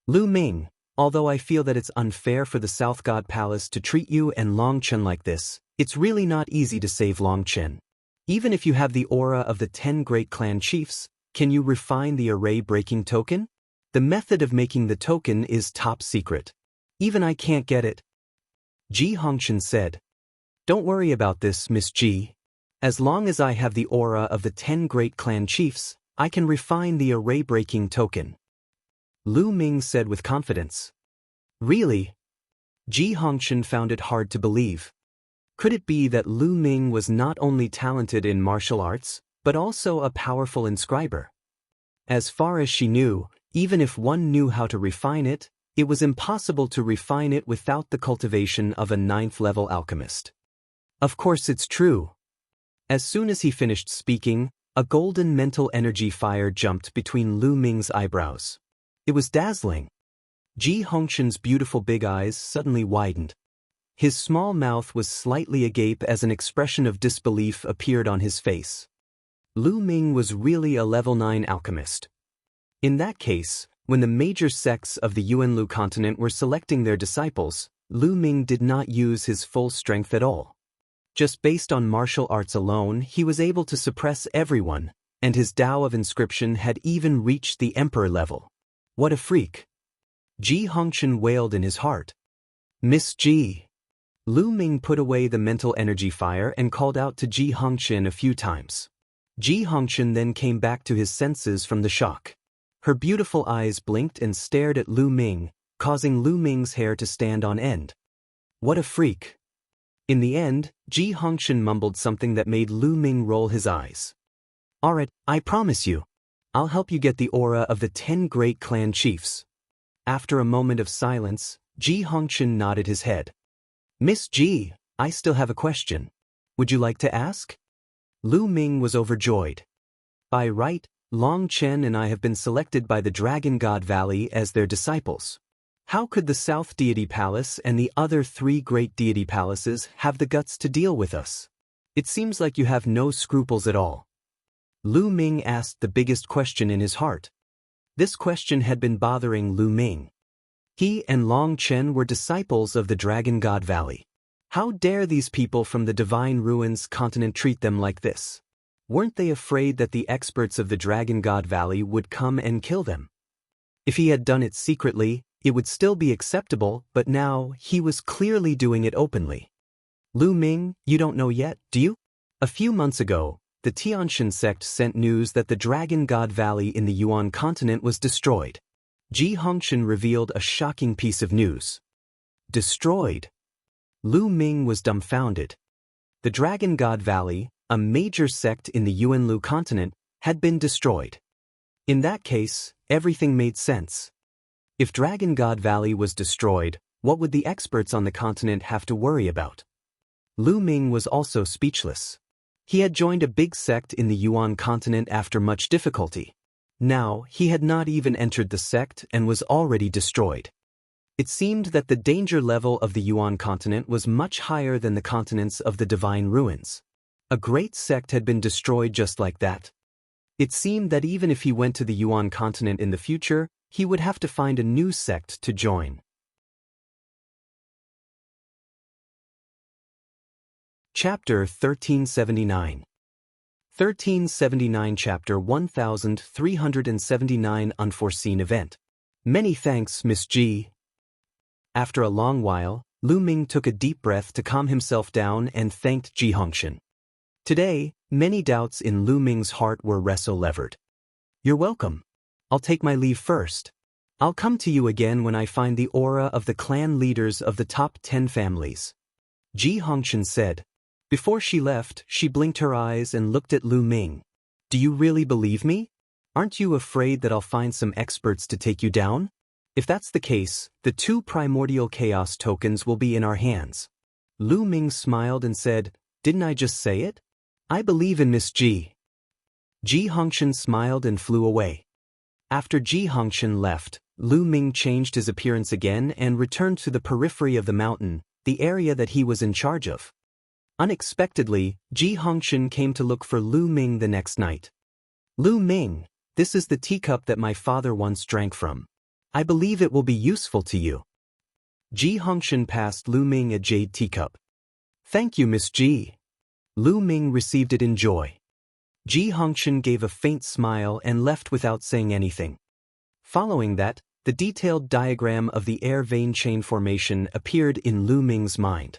Lu Ming, although I feel that it's unfair for the South God Palace to treat you and Longchen like this, it's really not easy to save Longchen. Even if you have the aura of the 10 great clan chiefs, can you refine the array-breaking token? The method of making the token is top secret. Even I can't get it. Ji Hongshan said. Don't worry about this, Miss Ji. As long as I have the aura of the 10 great clan chiefs, I can refine the array-breaking token. Lu Ming said with confidence. Really? Ji Hongshan found it hard to believe. Could it be that Lu Ming was not only talented in martial arts, but also a powerful inscriber? As far as she knew, even if one knew how to refine it, it was impossible to refine it without the cultivation of a 9th-level alchemist. Of course it's true. As soon as he finished speaking, a golden mental energy fire jumped between Lu Ming's eyebrows. It was dazzling. Ji Hongshan's beautiful big eyes suddenly widened. His small mouth was slightly agape as an expression of disbelief appeared on his face. Lu Ming was really a level 9 alchemist. In that case, when the major sects of the Yuanlu continent were selecting their disciples, Lu Ming did not use his full strength at all. Just based on martial arts alone, he was able to suppress everyone, and his Tao of inscription had even reached the emperor level. What a freak! Ji Hongshan wailed in his heart. Miss Ji. Lu Ming put away the mental energy fire and called out to Ji Hongshan a few times. Ji Hongshan then came back to his senses from the shock. Her beautiful eyes blinked and stared at Lu Ming, causing Lu Ming's hair to stand on end. What a freak! In the end, Ji Hongshan mumbled something that made Lu Ming roll his eyes. Alright, I promise you. I'll help you get the aura of the 10 great clan chiefs. After a moment of silence, Ji Hongshan nodded his head. Miss Ji, I still have a question. Would you like to ask? Lu Ming was overjoyed. By right, Long Chen and I have been selected by the Dragon God Valley as their disciples. How could the South Deity Palace and the other 3 great deity palaces have the guts to deal with us? It seems like you have no scruples at all. Lu Ming asked the biggest question in his heart. This question had been bothering Lu Ming. He and Long Chen were disciples of the Dragon God Valley. How dare these people from the Divine Ruins continent treat them like this? Weren't they afraid that the experts of the Dragon God Valley would come and kill them? If he had done it secretly, it would still be acceptable, but now he was clearly doing it openly. Lu Ming, you don't know yet, do you? A few months ago, the Tianshan sect sent news that the Dragon God Valley in the Yuan continent was destroyed. Ji Hongshan revealed a shocking piece of news. Destroyed? Lu Ming was dumbfounded. The Dragon God Valley, a major sect in the Yuanlu continent, had been destroyed. In that case, everything made sense. If Dragon God Valley was destroyed, what would the experts on the continent have to worry about? Lu Ming was also speechless. He had joined a big sect in the Yuan continent after much difficulty. Now, he had not even entered the sect and was already destroyed. It seemed that the danger level of the Yuan continent was much higher than the continents of the Divine Ruins. A great sect had been destroyed just like that. It seemed that even if he went to the Yuan continent in the future, he would have to find a new sect to join. Chapter 1379. 1379 Chapter 1379 Unforeseen Event. Many thanks, Miss Ji. After a long while, Lu Ming took a deep breath to calm himself down and thanked Ji Hongshan. Today, many doubts in Lu Ming's heart were reso-levered. You're welcome. I'll take my leave first. I'll come to you again when I find the aura of the clan leaders of the top 10 families. Ji Hongshan said. Before she left, she blinked her eyes and looked at Lu Ming. Do you really believe me? Aren't you afraid that I'll find some experts to take you down? If that's the case, the 2 primordial chaos tokens will be in our hands. Lu Ming smiled and said, Didn't I just say it? I believe in Miss Ji. Ji Hongshan smiled and flew away. After Ji Hongshan left, Lu Ming changed his appearance again and returned to the periphery of the mountain, the area that he was in charge of. Unexpectedly, Ji Hongxian came to look for Lu Ming the next night. Lu Ming, this is the teacup that my father once drank from. I believe it will be useful to you. Ji Hongxian passed Lu Ming a jade teacup. Thank you, Miss Ji. Lu Ming received it in joy. Ji Hongxian gave a faint smile and left without saying anything. Following that, the detailed diagram of the air vein chain formation appeared in Lu Ming's mind.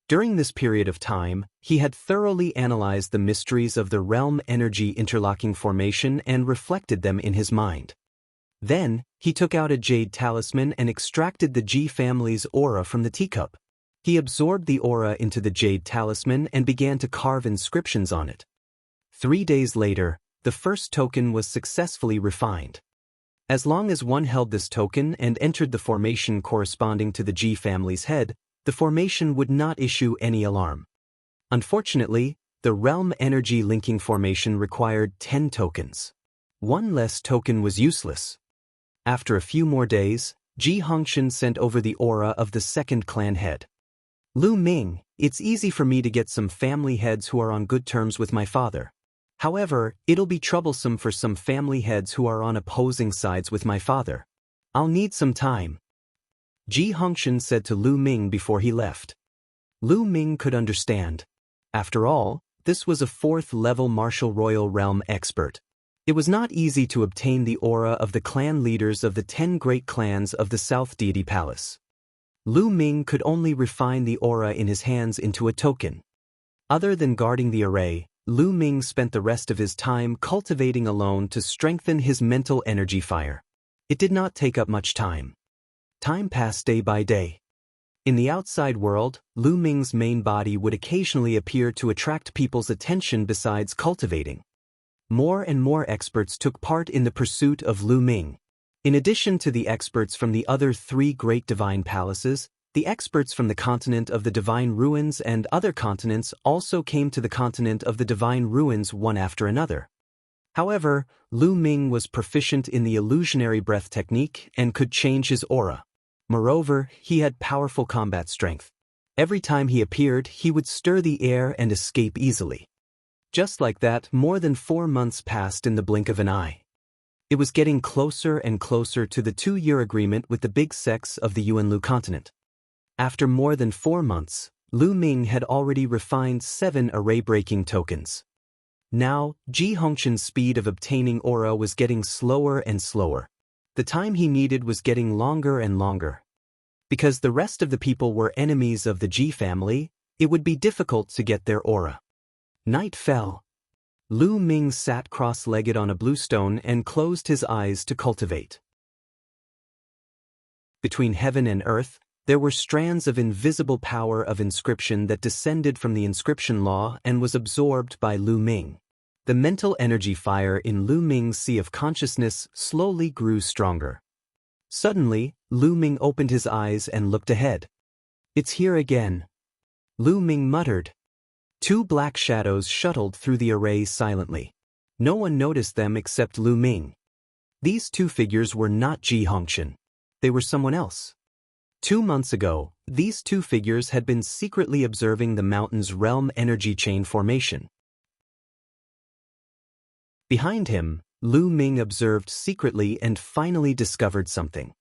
During this period of time, he had thoroughly analyzed the mysteries of the realm energy interlocking formation and reflected them in his mind. Then, he took out a jade talisman and extracted the Ji family's aura from the teacup. He absorbed the aura into the jade talisman and began to carve inscriptions on it. 3 days later, the first token was successfully refined. As long as one held this token and entered the formation corresponding to the Ji family's head, the formation would not issue any alarm. Unfortunately, the realm energy linking formation required 10 tokens. One less token was useless. After a few more days, Ji Hongxian sent over the aura of the second clan head. Lu Ming, it's easy for me to get some family heads who are on good terms with my father. However, it'll be troublesome for some family heads who are on opposing sides with my father. I'll need some time. Ji Hongxian said to Lu Ming before he left. Lu Ming could understand. After all, this was a 4th-level martial royal realm expert. It was not easy to obtain the aura of the clan leaders of the 10 great clans of the South Deity Palace. Lu Ming could only refine the aura in his hands into a token. Other than guarding the array, Lu Ming spent the rest of his time cultivating alone to strengthen his mental energy fire. It did not take up much time. Time passed day by day. In the outside world, Lu Ming's main body would occasionally appear to attract people's attention besides cultivating. More and more experts took part in the pursuit of Lu Ming. In addition to the experts from the other 3 great divine palaces, the experts from the continent of the Divine Ruins and other continents also came to the continent of the Divine Ruins one after another. However, Lu Ming was proficient in the illusionary breath technique and could change his aura. Moreover, he had powerful combat strength. Every time he appeared, he would stir the air and escape easily. Just like that, more than 4 months passed in the blink of an eye. It was getting closer and closer to the 2-year agreement with the big sects of the Yuanlu continent. After more than 4 months, Lu Ming had already refined 7 array-breaking tokens. Now, Ji Hongxian's speed of obtaining aura was getting slower and slower. The time he needed was getting longer and longer. Because the rest of the people were enemies of the Ji family, it would be difficult to get their aura. Night fell. Lu Ming sat cross-legged on a blue stone and closed his eyes to cultivate. Between heaven and earth, there were strands of invisible power of inscription that descended from the inscription law and was absorbed by Lu Ming. The mental energy fire in Lu Ming's sea of consciousness slowly grew stronger. Suddenly, Lu Ming opened his eyes and looked ahead. It's here again. Lu Ming muttered. 2 black shadows shuttled through the array silently. No one noticed them except Lu Ming. These 2 figures were not Ji Hongxian. They were someone else. 2 months ago, these 2 figures had been secretly observing the mountain's realm energy chain formation. Behind him, Lu Ming observed secretly and finally discovered something.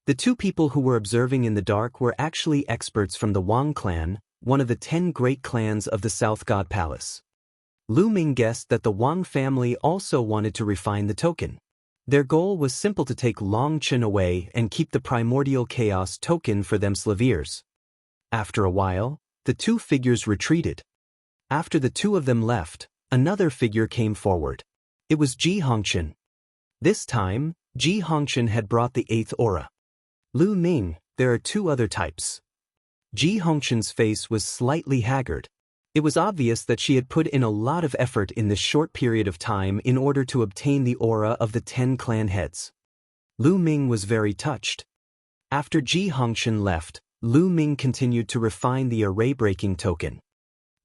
The 2 people who were observing in the dark were actually experts from the Wang clan, one of the 10 great clans of the South God Palace. Lu Ming guessed that the Wang family also wanted to refine the token. Their goal was simple: to take Longtime away and keep the primordial chaos token for themselves. After a while, the 2 figures retreated. After the 2 of them left, another figure came forward. It was Ji Hongxian. This time, Ji Hongxian had brought the 8th aura. Lu Ming, there are 2 other types. Ji Hongxian's face was slightly haggard. It was obvious that she had put in a lot of effort in this short period of time in order to obtain the aura of the 10 clan heads. Lu Ming was very touched. After Ji Hongxian left, Lu Ming continued to refine the array-breaking token.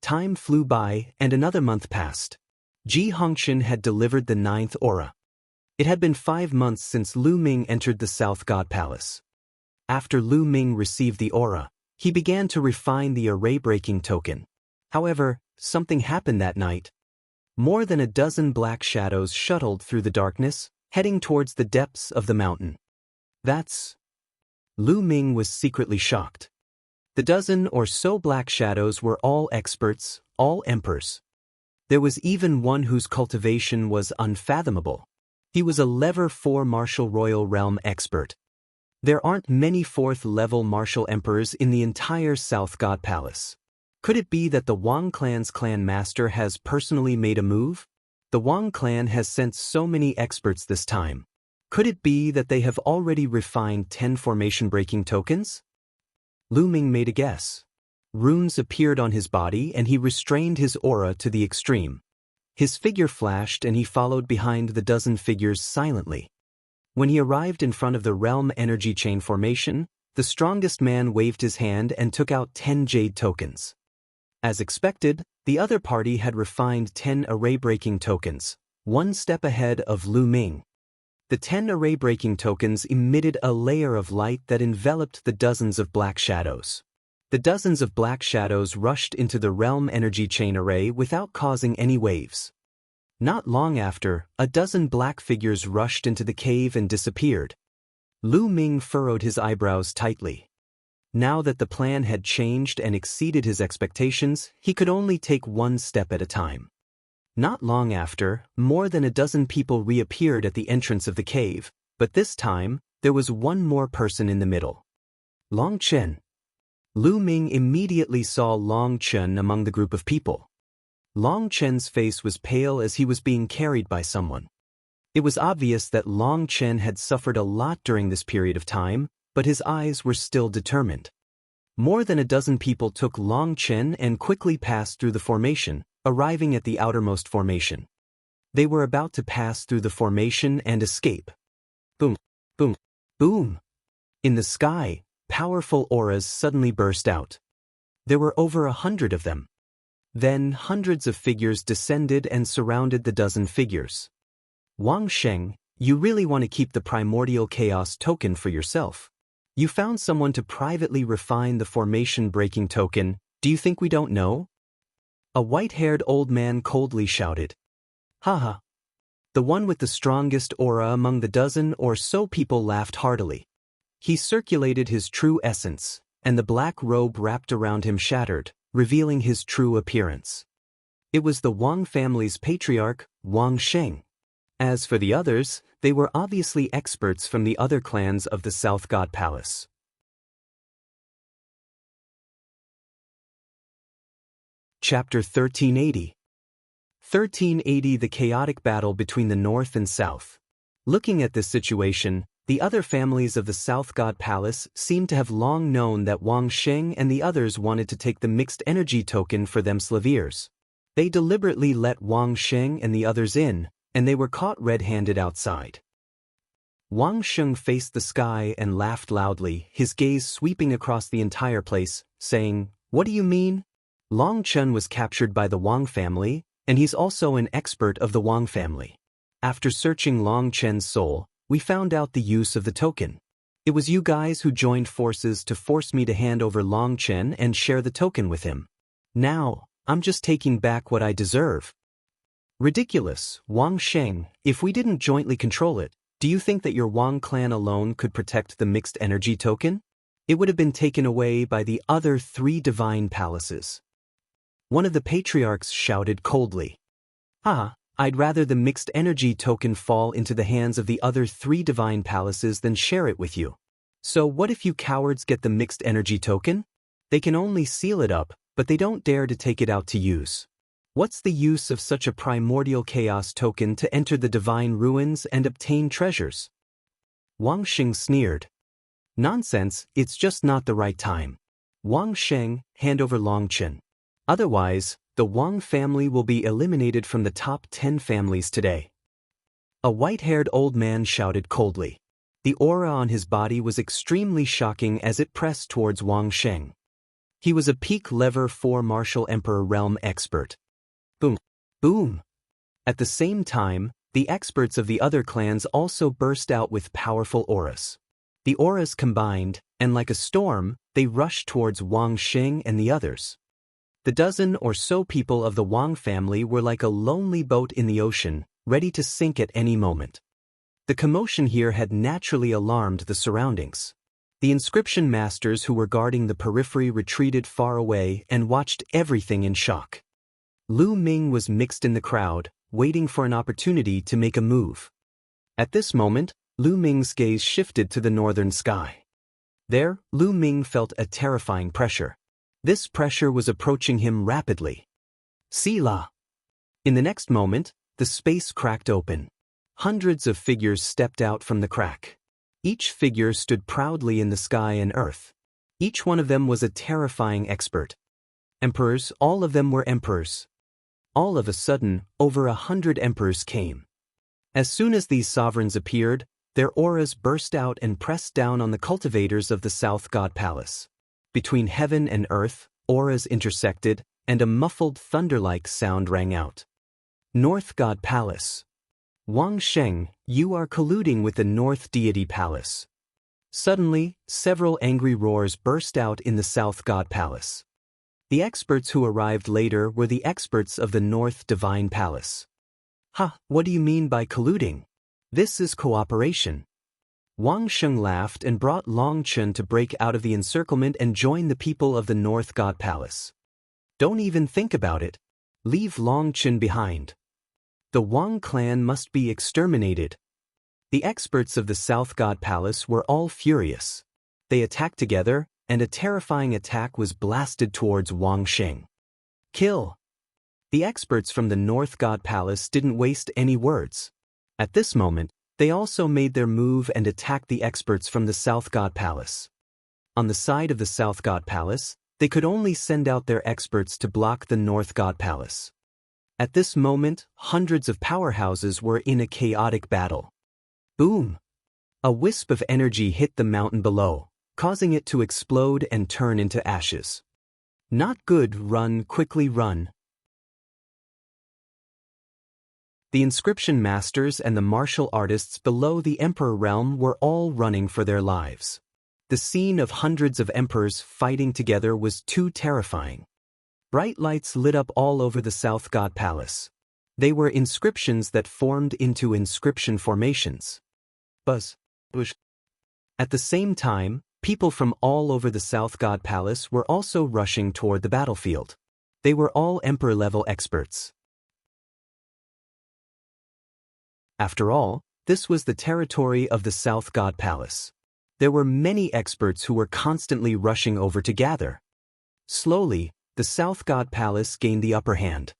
Time flew by and another month passed. Ji Hongxian had delivered the 9th aura. It had been 5 months since Lu Ming entered the South God Palace. After Lu Ming received the aura, he began to refine the array-breaking token. However, something happened that night. More than a dozen black shadows shuttled through the darkness, heading towards the depths of the mountain. Lu Ming was secretly shocked. The dozen or so black shadows were all experts, all emperors. There was even one whose cultivation was unfathomable. He was a level 4 martial royal realm expert. There aren't many 4th-level martial emperors in the entire South God Palace. Could it be that the Wang clan's clan master has personally made a move? The Wang clan has sent so many experts this time. Could it be that they have already refined 10 formation-breaking tokens? Lu Ming made a guess. Runes appeared on his body and he restrained his aura to the extreme. His figure flashed and he followed behind the dozen figures silently. When he arrived in front of the realm energy chain formation, the strongest man waved his hand and took out 10 jade tokens. As expected, the other party had refined 10 array-breaking tokens, one step ahead of Lu Ming. The 10 array-breaking tokens emitted a layer of light that enveloped the dozens of black shadows. The dozens of black shadows rushed into the realm energy chain array without causing any waves. Not long after, a dozen black figures rushed into the cave and disappeared. Lu Ming furrowed his eyebrows tightly. Now that the plan had changed and exceeded his expectations, he could only take one step at a time. Not long after, more than a dozen people reappeared at the entrance of the cave, but this time, there was one more person in the middle. Long Chen. Lu Ming immediately saw Long Chen among the group of people. Long Chen's face was pale as he was being carried by someone. It was obvious that Long Chen had suffered a lot during this period of time, but his eyes were still determined. More than a dozen people took Long Chen and quickly passed through the formation, arriving at the outermost formation. They were about to pass through the formation and escape. Boom, boom, boom. In the sky, powerful auras suddenly burst out. There were over 100 of them. Then hundreds of figures descended and surrounded the dozen figures. Wang Sheng, you really want to keep the primordial chaos token for yourself. You found someone to privately refine the formation-breaking token. Do you think we don't know? A white-haired old man coldly shouted. Haha. The one with the strongest aura among the dozen or so people laughed heartily. He circulated his true essence, and the black robe wrapped around him shattered, revealing his true appearance. It was the Wang family's patriarch, Wang Sheng. As for the others, they were obviously experts from the other clans of the South God Palace. Chapter 1380. 1380 The chaotic battle between the North and South. Looking at this situation, the other families of the South God Palace seemed to have long known that Wang Sheng and the others wanted to take the mixed energy token for them slaviers. They deliberately let Wang Sheng and the others in, and they were caught red-handed outside. Wang Sheng faced the sky and laughed loudly, his gaze sweeping across the entire place, saying, "What do you mean? Long Chen was captured by the Wang family, and he's also an expert of the Wang family. After searching Long Chen's soul, we found out the use of the token. It was you guys who joined forces to force me to hand over Long Chen and share the token with him. Now, I'm just taking back what I deserve." Ridiculous, Wang Sheng. If we didn't jointly control it, do you think that your Wang clan alone could protect the mixed energy token? It would have been taken away by the other 3 divine palaces. One of the patriarchs shouted coldly. I'd rather the mixed energy token fall into the hands of the other 3 divine palaces than share it with you. So what if you cowards get the mixed energy token? They can only seal it up, but they don't dare to take it out to use. What's the use of such a primordial chaos token to enter the divine ruins and obtain treasures? Wang Sheng sneered. Nonsense, it's just not the right time. Wang Sheng, hand over Long Chen. Otherwise, the Wang family will be eliminated from the top 10 families today. A white-haired old man shouted coldly. The aura on his body was extremely shocking as it pressed towards Wang Sheng. He was a peak level 4 martial emperor realm expert. Boom, boom. At the same time, The experts of the other clans also burst out with powerful auras. The auras combined, and like a storm, they rushed towards Wang Xing and the others. The dozen or so people of the Wang family were like a lonely boat in the ocean, ready to sink at any moment. The commotion here had naturally alarmed the surroundings. The inscription masters who were guarding the periphery retreated far away and watched everything in shock. Lu Ming was mixed in the crowd, waiting for an opportunity to make a move. At this moment, Lu Ming's gaze shifted to the northern sky. There, Lu Ming felt a terrifying pressure. This pressure was approaching him rapidly. Sila! In the next moment, the space cracked open. Hundreds of figures stepped out from the crack. Each figure stood proudly in the sky and earth. Each one of them was a terrifying expert. Emperors, all of them were emperors. All of a sudden, over 100 emperors came. As soon as these sovereigns appeared, their auras burst out and pressed down on the cultivators of the South God Palace. Between heaven and earth, auras intersected, and a muffled thunder-like sound rang out. North God Palace. Wang Sheng, you are colluding with the North Deity Palace. Suddenly, several angry roars burst out in the South God Palace. The experts who arrived later were the experts of the North Divine Palace. What do you mean by colluding? This is cooperation. Wang Sheng laughed and brought Long Chen to break out of the encirclement and join the people of the North God Palace. Don't even think about it. Leave Long Chen behind. The Wang clan must be exterminated. The experts of the South God Palace were all furious. They attacked together, and a terrifying attack was blasted towards Wang Sheng. Kill! The experts from the North God Palace didn't waste any words. At this moment, they also made their move and attacked the experts from the South God Palace. On the side of the South God Palace, they could only send out their experts to block the North God Palace. At this moment, hundreds of powerhouses were in a chaotic battle. Boom! A wisp of energy hit the mountain below, causing it to explode and turn into ashes. Not good, run, quickly run. The inscription masters and the martial artists below the Emperor realm were all running for their lives. The scene of hundreds of emperors fighting together was too terrifying. Bright lights lit up all over the South God Palace. They were inscriptions that formed into inscription formations. Buzz. Bush. At the same time, people from all over the South God Palace were also rushing toward the battlefield. They were all Emperor-level experts. After all, this was the territory of the South God Palace. There were many experts who were constantly rushing over to gather. Slowly, the South God Palace gained the upper hand.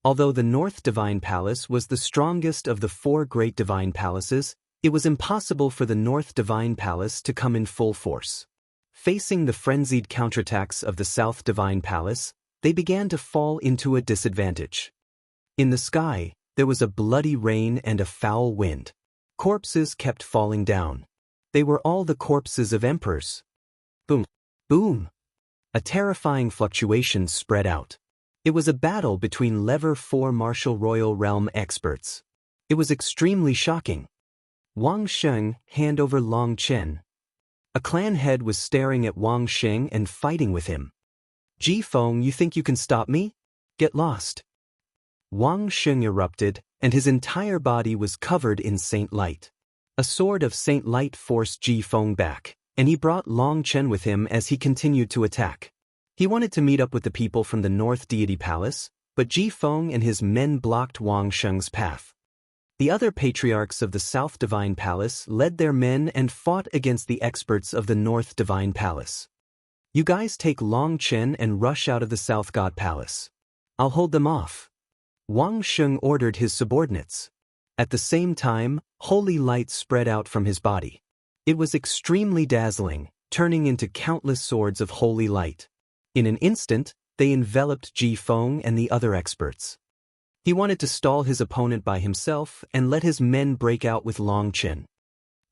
Although the North Divine Palace was the strongest of the 4 great divine palaces, it was impossible for the North Divine Palace to come in full force. Facing the frenzied counterattacks of the South Divine Palace, they began to fall into a disadvantage. In the sky, there was a bloody rain and a foul wind. Corpses kept falling down. They were all the corpses of emperors. Boom! Boom! A terrifying fluctuation spread out. It was a battle between level 4 martial royal realm experts. It was extremely shocking. Wang Sheng, hand over Long Chen. A clan head was staring at Wang Sheng and fighting with him. Ji Feng, you think you can stop me? Get lost. Wang Sheng erupted, and his entire body was covered in Saint Light. A sword of Saint Light forced Ji Feng back, and he brought Long Chen with him as he continued to attack. He wanted to meet up with the people from the North Deity Palace, but Ji Feng and his men blocked Wang Sheng's path. The other patriarchs of the South Divine Palace led their men and fought against the experts of the North Divine Palace. You guys take Long Chen and rush out of the South God Palace. I'll hold them off. Wang Sheng ordered his subordinates. At the same time, holy light spread out from his body. It was extremely dazzling, turning into countless swords of holy light. In an instant, they enveloped Ji Feng and the other experts. He wanted to stall his opponent by himself and let his men break out with Long Chen.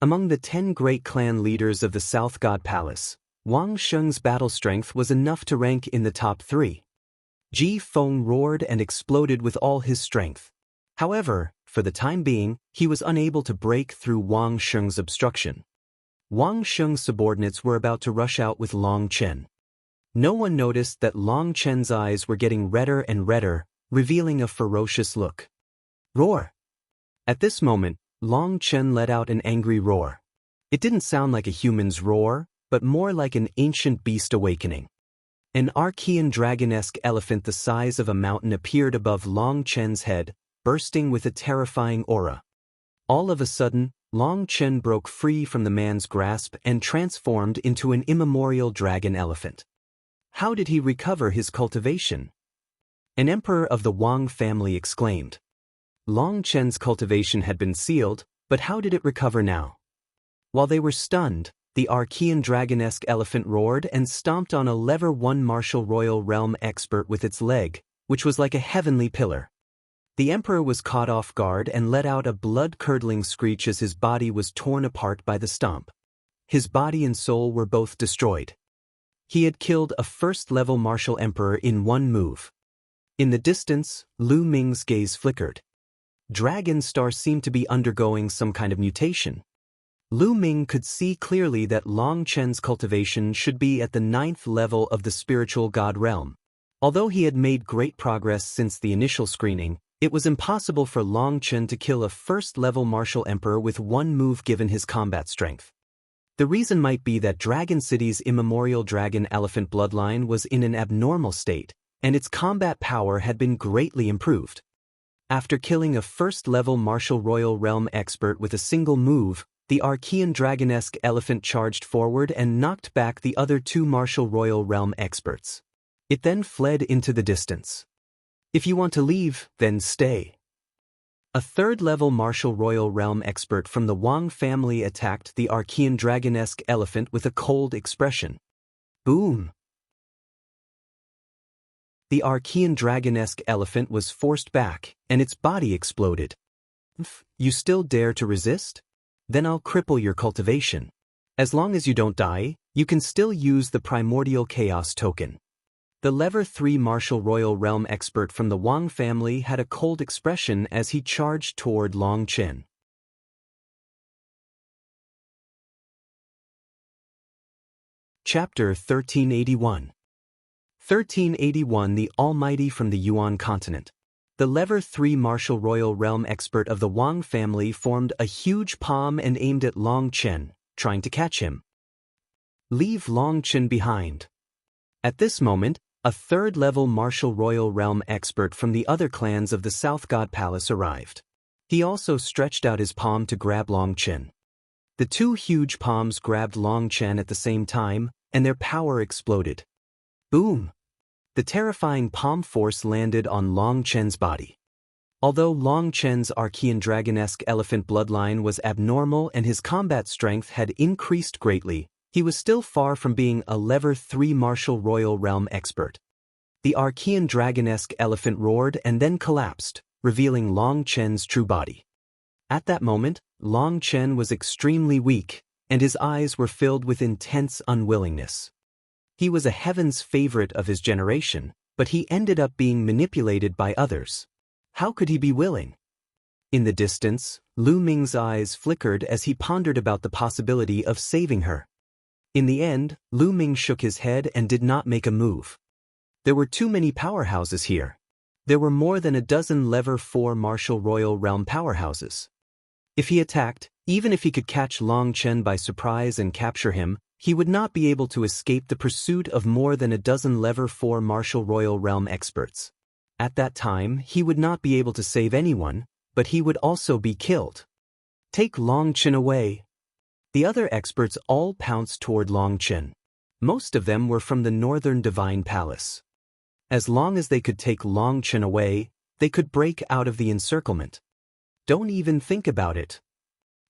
Among the 10 great clan leaders of the South God Palace, Wang Sheng's battle strength was enough to rank in the top 3. Ji Feng roared and exploded with all his strength. However, For the time being, he was unable to break through Wang Sheng's obstruction. Wang Sheng's subordinates were about to rush out with Long Chen. No one noticed that Long Chen's eyes were getting redder and redder, revealing a ferocious look. Roar! At this moment, Long Chen let out an angry roar. It didn't sound like a human's roar, but more like an ancient beast awakening. An Archean dragon-esque elephant the size of a mountain appeared above Long Chen's head, bursting with a terrifying aura. All of a sudden, Long Chen broke free from the man's grasp and transformed into an immemorial dragon elephant. How did he recover his cultivation? An emperor of the Wang family exclaimed. Long Chen's cultivation had been sealed, but how did it recover now? While they were stunned, the Archean dragon-esque elephant roared and stomped on a lever 1 martial royal realm expert with its leg, which was like a heavenly pillar. The emperor was caught off guard and let out a blood-curdling screech as his body was torn apart by the stomp. His body and soul were both destroyed. He had killed a first-level martial emperor in one move. In the distance, Lu Ming's gaze flickered. Dragon Star seemed to be undergoing some kind of mutation. Lu Ming could see clearly that Long Chen's cultivation should be at the 9th level of the spiritual god realm. Although he had made great progress since the initial screening, it was impossible for Long Chen to kill a first-level martial emperor with one move given his combat strength. The reason might be that Dragon City's immemorial dragon elephant bloodline was in an abnormal state, and its combat power had been greatly improved. After killing a first-level martial royal realm expert with a single move, the Archean dragon-esque elephant charged forward and knocked back the other 2 martial royal realm experts. It then fled into the distance. If you want to leave, then stay. A 3rd-level martial royal realm expert from the Wang family attacked the Archean dragon-esque elephant with a cold expression. Boom! The Archean dragon-esque elephant was forced back, and its body exploded. You still dare to resist? Then I'll cripple your cultivation. As long as you don't die, you can still use the primordial chaos token. The lever 3 martial royal realm expert from the Wang family had a cold expression as he charged toward Long Chen. Chapter 1381. 1381 The Almighty from the Yuan continent. The lever 3 martial royal realm expert of the Wang family formed a huge palm and aimed at Long Chen, trying to catch him. Leave Long Chen behind. At this moment, a 3rd-level martial royal realm expert from the other clans of the South God Palace arrived. He also stretched out his palm to grab Long Chen. The 2 huge palms grabbed Long Chen at the same time, and their power exploded. Boom! The terrifying palm force landed on Long Chen's body. Although Long Chen's Archean dragon-esque elephant bloodline was abnormal and his combat strength had increased greatly, he was still far from being a lever 3 martial royal realm expert. The Archean dragon-esque elephant roared and then collapsed, revealing Long Chen's true body. At that moment, Long Chen was extremely weak, and his eyes were filled with intense unwillingness. He was a heaven's favorite of his generation, but he ended up being manipulated by others. How could he be willing? In the distance, Lu Ming's eyes flickered as he pondered about the possibility of saving her. In the end, Lu Ming shook his head and did not make a move. There were too many powerhouses here. There were more than a dozen lever 4 martial royal realm powerhouses. If he attacked, even if he could catch Long Chen by surprise and capture him, he would not be able to escape the pursuit of more than a dozen lever 4 martial royal realm experts. At that time, he would not be able to save anyone, but he would also be killed. Take Long Chen away. The other experts all pounced toward Long Chen. Most of them were from the Northern Divine Palace. As long as they could take Long Chen away, they could break out of the encirclement. Don't even think about it.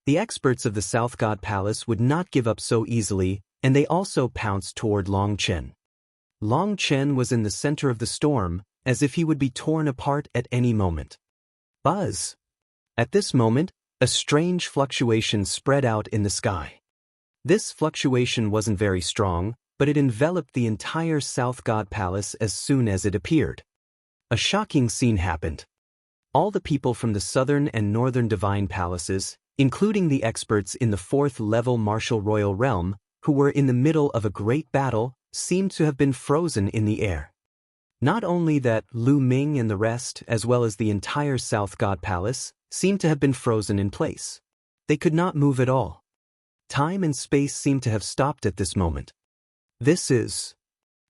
The experts of the South God Palace would not give up so easily, and they also pounced toward Long Chen. Long Chen was in the center of the storm, as if he would be torn apart at any moment. Buzz! At this moment, a strange fluctuation spread out in the sky. This fluctuation wasn't very strong, but it enveloped the entire South God Palace as soon as it appeared. A shocking scene happened. All the people from the southern and northern divine palaces, including the experts in the 4th-level martial royal realm, who were in the middle of a great battle, seemed to have been frozen in the air. Not only that, Lu Ming and the rest, as well as the entire South God Palace, seemed to have been frozen in place. They could not move at all. Time and space seemed to have stopped at this moment. This is...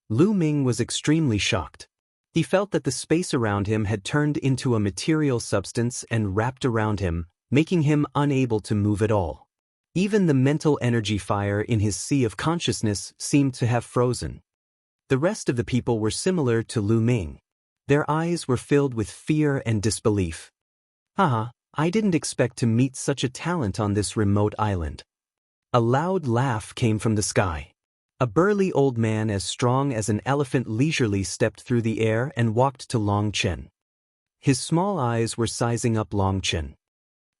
Lu Ming was extremely shocked. He felt that the space around him had turned into a material substance and wrapped around him, making him unable to move at all. Even the mental energy fire in his sea of consciousness seemed to have frozen. The rest of the people were similar to Lu Ming. Their eyes were filled with fear and disbelief. Haha, I didn't expect to meet such a talent on this remote island. A loud laugh came from the sky. A burly old man as strong as an elephant leisurely stepped through the air and walked to Long Chen. His small eyes were sizing up Long Chen.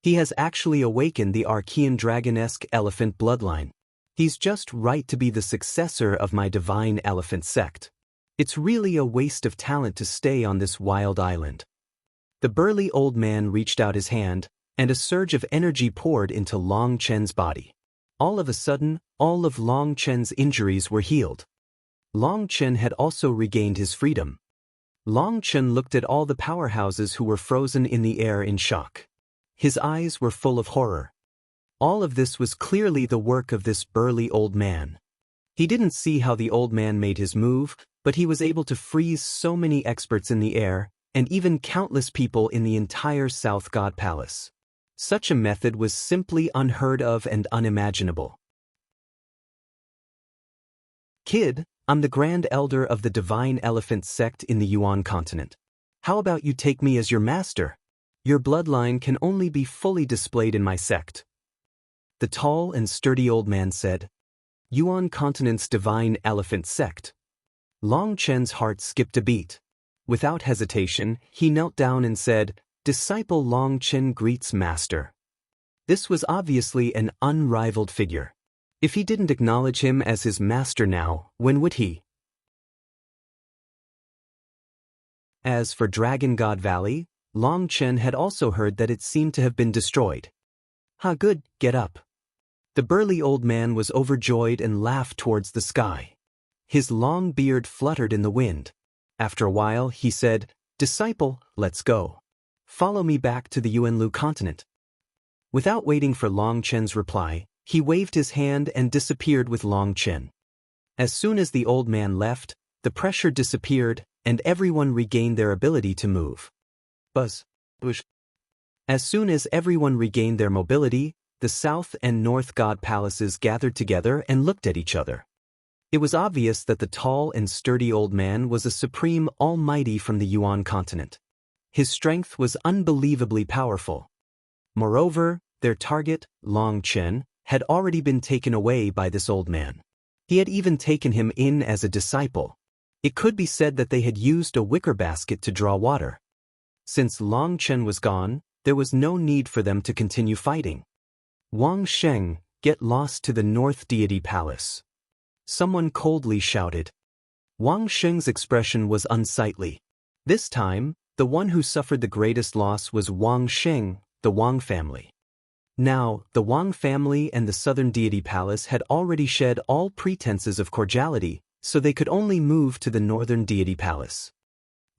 He has actually awakened the Archean dragon-esque elephant bloodline. He's just right to be the successor of my divine elephant sect. It's really a waste of talent to stay on this wild island. The burly old man reached out his hand, and a surge of energy poured into Long Chen's body. All of a sudden, all of Long Chen's injuries were healed. Long Chen had also regained his freedom. Long Chen looked at all the powerhouses who were frozen in the air in shock. His eyes were full of horror. All of this was clearly the work of this burly old man. He didn't see how the old man made his move, but he was able to freeze so many experts in the air, and even countless people in the entire South God Palace. Such a method was simply unheard of and unimaginable. Kid, I'm the Grand Elder of the Divine Elephant Sect in the Yuan continent. How about you take me as your master? Your bloodline can only be fully displayed in my sect. The tall and sturdy old man said. Yuan continent's Divine Elephant Sect. Long Chen's heart skipped a beat. Without hesitation, he knelt down and said, Disciple Long Chen greets master. This was obviously an unrivaled figure. If he didn't acknowledge him as his master now, when would he? As for Dragon God Valley, Long Chen had also heard that it seemed to have been destroyed. Ha, good, get up. The burly old man was overjoyed and laughed towards the sky. His long beard fluttered in the wind. After a while, he said, Disciple, let's go. Follow me back to the Yuanlu continent. Without waiting for Long Chen's reply, he waved his hand and disappeared with Long Chen. As soon as the old man left, the pressure disappeared, and everyone regained their ability to move. Buzz. Bush. As soon as everyone regained their mobility, the South and North God Palaces gathered together and looked at each other. It was obvious that the tall and sturdy old man was a supreme almighty from the Yuan continent. His strength was unbelievably powerful. Moreover, their target, Long Chen, had already been taken away by this old man. He had even taken him in as a disciple. It could be said that they had used a wicker basket to draw water. Since Long Chen was gone, there was no need for them to continue fighting. Wang Sheng, get lost to the North Deity Palace. Someone coldly shouted. Wang Sheng's expression was unsightly. This time, the one who suffered the greatest loss was Wang Sheng, the Wang family. Now, the Wang family and the Southern Deity Palace had already shed all pretenses of cordiality, so they could only move to the Northern Deity Palace.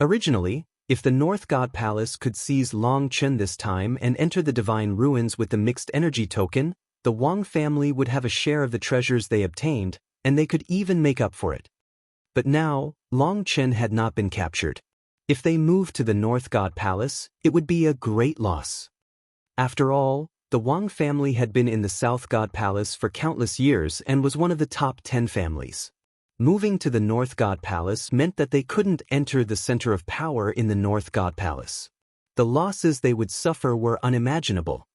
Originally, if the North God Palace could seize Long Chen this time and enter the divine ruins with the mixed energy token, the Wang family would have a share of the treasures they obtained, and they could even make up for it. But now, Long Chen had not been captured. If they moved to the North God Palace, it would be a great loss. After all, the Wang family had been in the South God Palace for countless years and was one of the top 10 families. Moving to the North God Palace meant that they couldn't enter the center of power in the North God Palace. The losses they would suffer were unimaginable.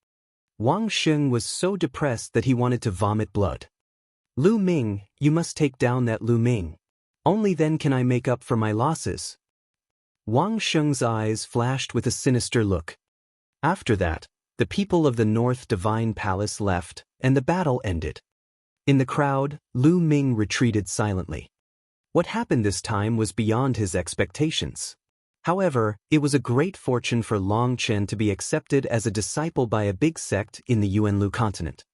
Wang Sheng was so depressed that he wanted to vomit blood. Lu Ming, you must take down that Lu Ming. Only then can I make up for my losses. Wang Sheng's eyes flashed with a sinister look. After that, the people of the North Divine Palace left, and the battle ended. In the crowd, Lu Ming retreated silently. What happened this time was beyond his expectations. However, it was a great fortune for Long Chen to be accepted as a disciple by a big sect in the Yuanlu continent.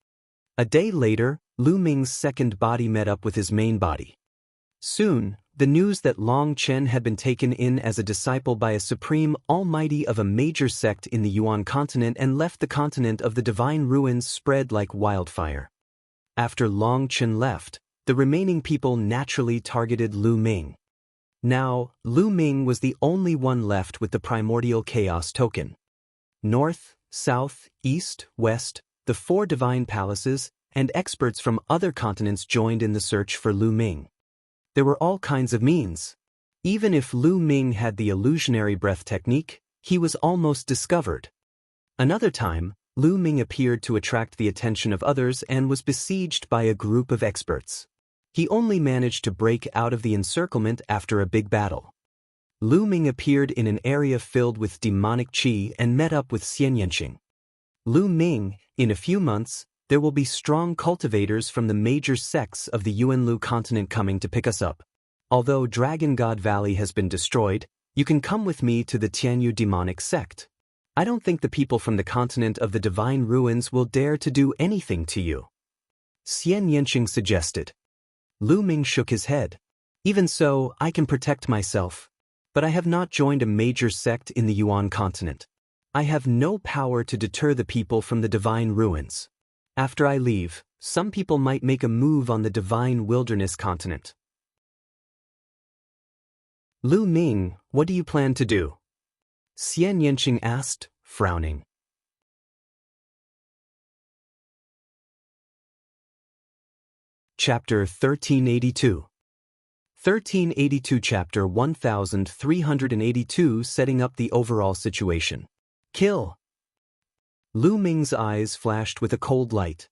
A day later, Lu Ming's second body met up with his main body. Soon, the news that Long Chen had been taken in as a disciple by a supreme almighty of a major sect in the Yuan continent and left the continent of the divine ruins spread like wildfire. After Long Chen left, the remaining people naturally targeted Lu Ming. Now, Lu Ming was the only one left with the primordial chaos token. North, south, east, west, the 4 divine palaces, and experts from other continents joined in the search for Lu Ming. There were all kinds of means. Even if Lu Ming had the illusionary breath technique, he was almost discovered. Another time, Lu Ming appeared to attract the attention of others and was besieged by a group of experts. He only managed to break out of the encirclement after a big battle. Lu Ming appeared in an area filled with demonic qi and met up with Xianxia. Lu Ming, in a few months, there will be strong cultivators from the major sects of the Yuanlu continent coming to pick us up. Although Dragon God Valley has been destroyed, you can come with me to the Tianyu demonic sect. I don't think the people from the continent of the divine ruins will dare to do anything to you. Xianxia suggested. Lu Ming shook his head. Even so, I can protect myself. But I have not joined a major sect in the Yuan continent. I have no power to deter the people from the divine ruins. After I leave, some people might make a move on the divine wilderness continent. Lu Ming, what do you plan to do? Xianxia asked, frowning. Chapter 1382. 1382 Chapter 1382 Setting up the overall situation. Kill. Lu Ming's eyes flashed with a cold light.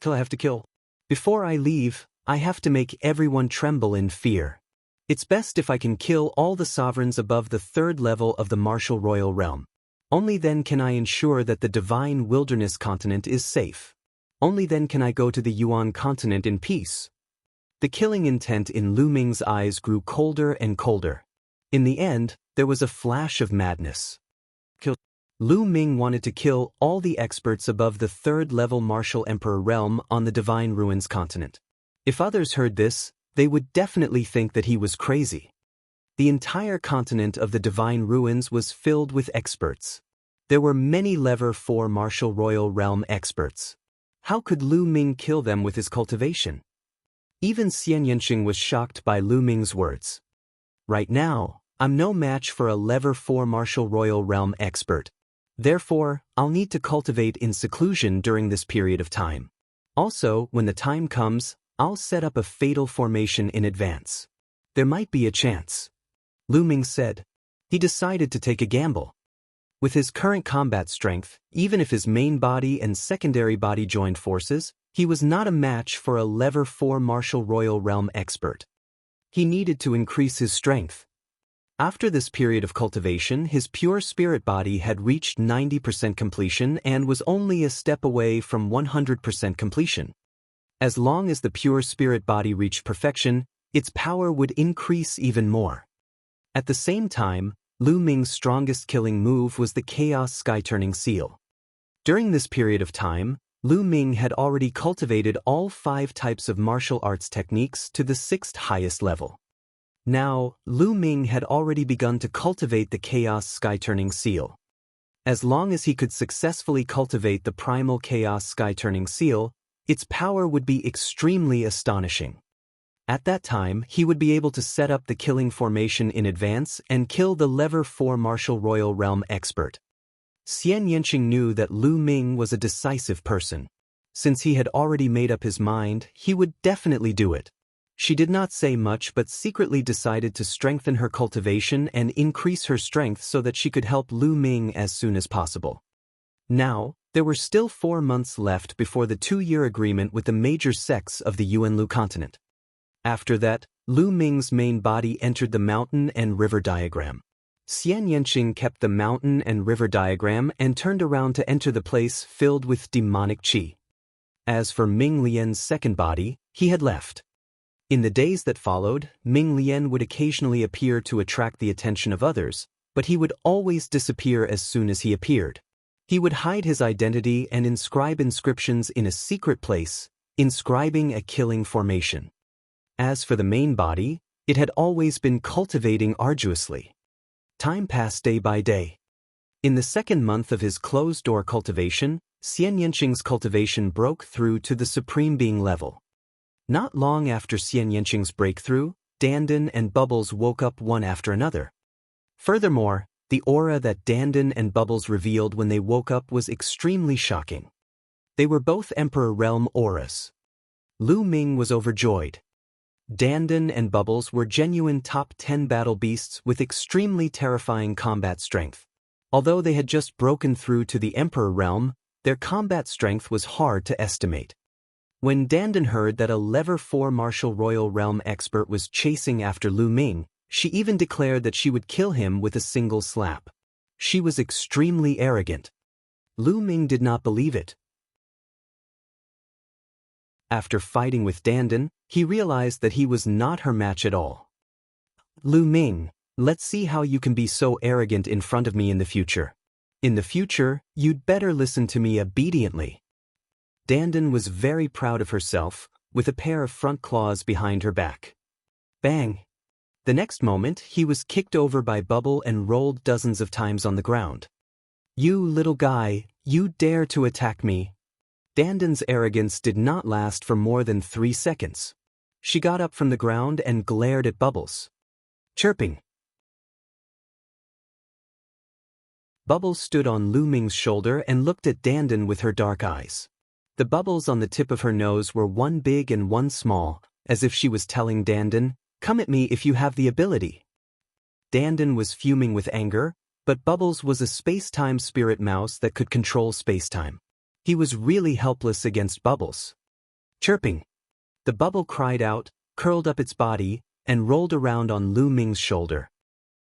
I have to kill. Before I leave, I have to make everyone tremble in fear. It's best if I can kill all the sovereigns above the 3rd level of the martial royal realm. Only then can I ensure that the divine wilderness continent is safe. Only then can I go to the Yuan continent in peace. The killing intent in Lu Ming's eyes grew colder and colder. In the end, there was a flash of madness. Lu Ming wanted to kill all the experts above the 3rd level martial emperor realm on the divine ruins continent. If others heard this, they would definitely think that he was crazy. The entire continent of the divine ruins was filled with experts. There were many level 4 martial royal realm experts. How could Lu Ming kill them with his cultivation? Even Xianxia was shocked by Lu Ming's words. Right now, I'm no match for a level 4 martial royal realm expert. Therefore, I'll need to cultivate in seclusion during this period of time. Also, when the time comes, I'll set up a fatal formation in advance. There might be a chance. Lu Ming said. He decided to take a gamble. With his current combat strength, even if his main body and secondary body joined forces, he was not a match for a level 4 martial royal realm expert. He needed to increase his strength. After this period of cultivation, his pure spirit body had reached 90% completion and was only a step away from 100% completion. As long as the pure spirit body reached perfection, its power would increase even more. At the same time, Lu Ming's strongest killing move was the Chaos Sky-Turning Seal. During this period of time, Lu Ming had already cultivated all 5 types of martial arts techniques to the 6th highest level. Now, Lu Ming had already begun to cultivate the Chaos Sky-Turning Seal. As long as he could successfully cultivate the primal Chaos Sky-Turning Seal, its power would be extremely astonishing. At that time, he would be able to set up the killing formation in advance and kill the level 4 martial royal realm expert. Xianxia knew that Lu Ming was a decisive person. Since he had already made up his mind, he would definitely do it. She did not say much but secretly decided to strengthen her cultivation and increase her strength so that she could help Lu Ming as soon as possible. Now, there were still 4 months left before the 2-year agreement with the major sects of the Yuanlu continent. After that, Lu Ming's main body entered the mountain and river diagram. Xianxia kept the mountain and river diagram and turned around to enter the place filled with demonic qi. As for Ming Lian's second body, he had left. In the days that followed, Ming Lian would occasionally appear to attract the attention of others, but he would always disappear as soon as he appeared. He would hide his identity and inscribe inscriptions in a secret place, inscribing a killing formation. As for the main body, it had always been cultivating arduously. Time passed day by day. In the second month of his closed-door cultivation, Xianxia's cultivation broke through to the supreme being level. Not long after Xianxia's breakthrough, Dandan and Bubbles woke up one after another. Furthermore, the aura that Dandan and Bubbles revealed when they woke up was extremely shocking. They were both Emperor Realm auras. Lu Ming was overjoyed. Dandan and Bubbles were genuine top 10 battle beasts with extremely terrifying combat strength. Although they had just broken through to the Emperor Realm, their combat strength was hard to estimate. When Dandan heard that a Level 4 Martial Royal Realm expert was chasing after Lu Ming, she even declared that she would kill him with a single slap. She was extremely arrogant. Lu Ming did not believe it. After fighting with Dandan, he realized that he was not her match at all. Lu Ming, let's see how you can be so arrogant in front of me in the future. In the future, you'd better listen to me obediently. Dandan was very proud of herself, with a pair of front claws behind her back. Bang! The next moment, he was kicked over by Bubble and rolled dozens of times on the ground. You little guy, you dare to attack me? Dandan's arrogance did not last for more than 3 seconds. She got up from the ground and glared at Bubbles. Chirping. Bubbles stood on Lu Ming's shoulder and looked at Dandan with her dark eyes. The bubbles on the tip of her nose were one big and one small, as if she was telling Dandan, "Come at me if you have the ability." Dandan was fuming with anger, but Bubbles was a space-time spirit mouse that could control space-time. He was really helpless against Bubbles. Chirping. The bubble cried out, curled up its body, and rolled around on Lu Ming's shoulder.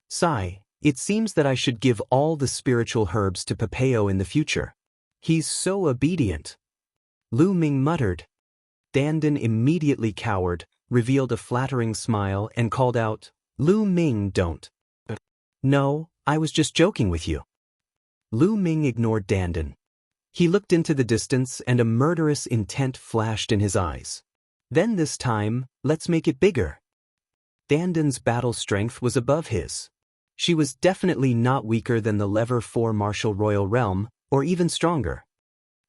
Sigh, it seems that I should give all the spiritual herbs to Papeo in the future. He's so obedient. Lu Ming muttered. Dandan immediately cowered, revealed a flattering smile, and called out, Lu Ming, don't. No, I was just joking with you. Lu Ming ignored Dandan. He looked into the distance and a murderous intent flashed in his eyes. Then this time, let's make it bigger. Dandan's battle strength was above his. She was definitely not weaker than the Level 4 Martial Royal Realm, or even stronger.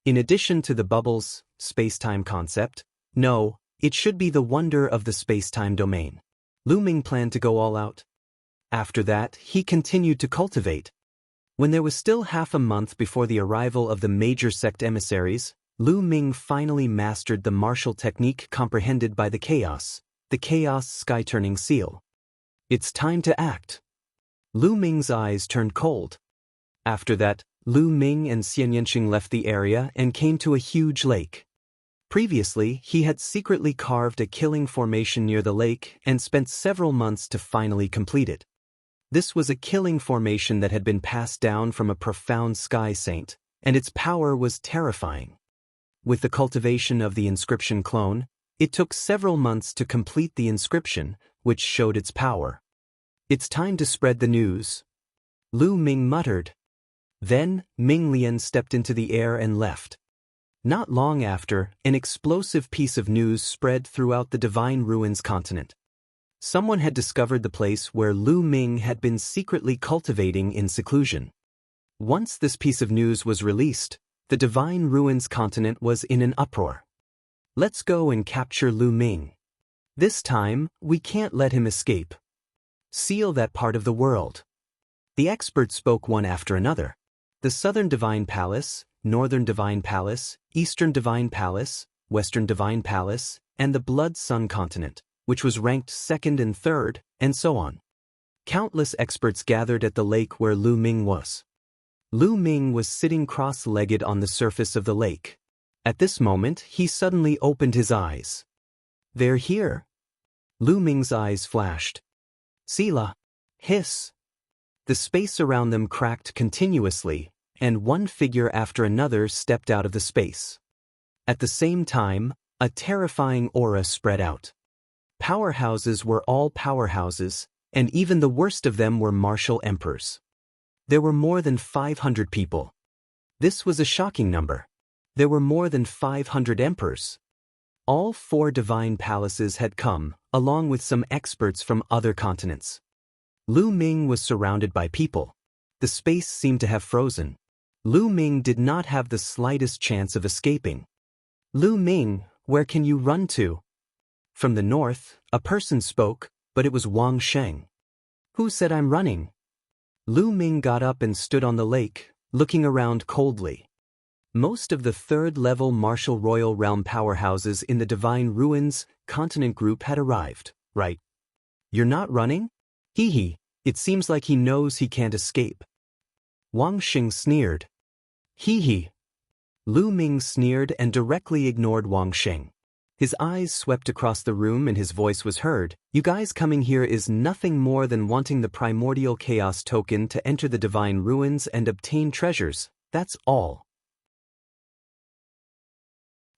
In addition to the Bubbles, space-time concept, no, it should be the wonder of the space-time domain. Lu Ming planned to go all out. After that, he continued to cultivate. When there was still half a month before the arrival of the major sect emissaries, Lu Ming finally mastered the martial technique comprehended by the Chaos sky-turning seal. It's time to act. Lu Ming's eyes turned cold. After that, Lu Ming and Xianxia left the area and came to a huge lake. Previously, he had secretly carved a killing formation near the lake and spent several months to finally complete it. This was a killing formation that had been passed down from a profound sky saint, and its power was terrifying. With the cultivation of the inscription clone, it took several months to complete the inscription, which showed its power. It's time to spread the news. Lu Ming muttered. Then, Ming Lian stepped into the air and left. Not long after, an explosive piece of news spread throughout the Divine Ruins continent. Someone had discovered the place where Lu Ming had been secretly cultivating in seclusion. Once this piece of news was released, the Divine Ruins continent was in an uproar. Let's go and capture Lu Ming. This time, we can't let him escape. Seal that part of the world. The experts spoke one after another. The Southern Divine Palace, Northern Divine Palace, Eastern Divine Palace, Western Divine Palace, and the Blood Sun continent, which was ranked second and third, and so on. Countless experts gathered at the lake where Lu Ming was. Lu Ming was sitting cross-legged on the surface of the lake. At this moment, he suddenly opened his eyes. They're here. Lu Ming's eyes flashed. Sila. Hiss. The space around them cracked continuously, and one figure after another stepped out of the space. At the same time, a terrifying aura spread out. Powerhouses were all powerhouses, and even the worst of them were martial emperors. There were more than 500 people. This was a shocking number. There were more than 500 emperors. All 4 divine palaces had come, along with some experts from other continents. Lu Ming was surrounded by people. The space seemed to have frozen. Lu Ming did not have the slightest chance of escaping. Lu Ming, where can you run to? From the north, a person spoke, but it was Wang Sheng. Who said I'm running? Lu Ming got up and stood on the lake, looking around coldly. Most of the third-level martial royal realm powerhouses in the Divine Ruins continent group had arrived, right? You're not running? Hee hee, it seems like he knows he can't escape. Wang Sheng sneered. Hee hee. Lu Ming sneered and directly ignored Wang Sheng. His eyes swept across the room and his voice was heard. You guys coming here is nothing more than wanting the primordial chaos token to enter the Divine Ruins and obtain treasures, that's all.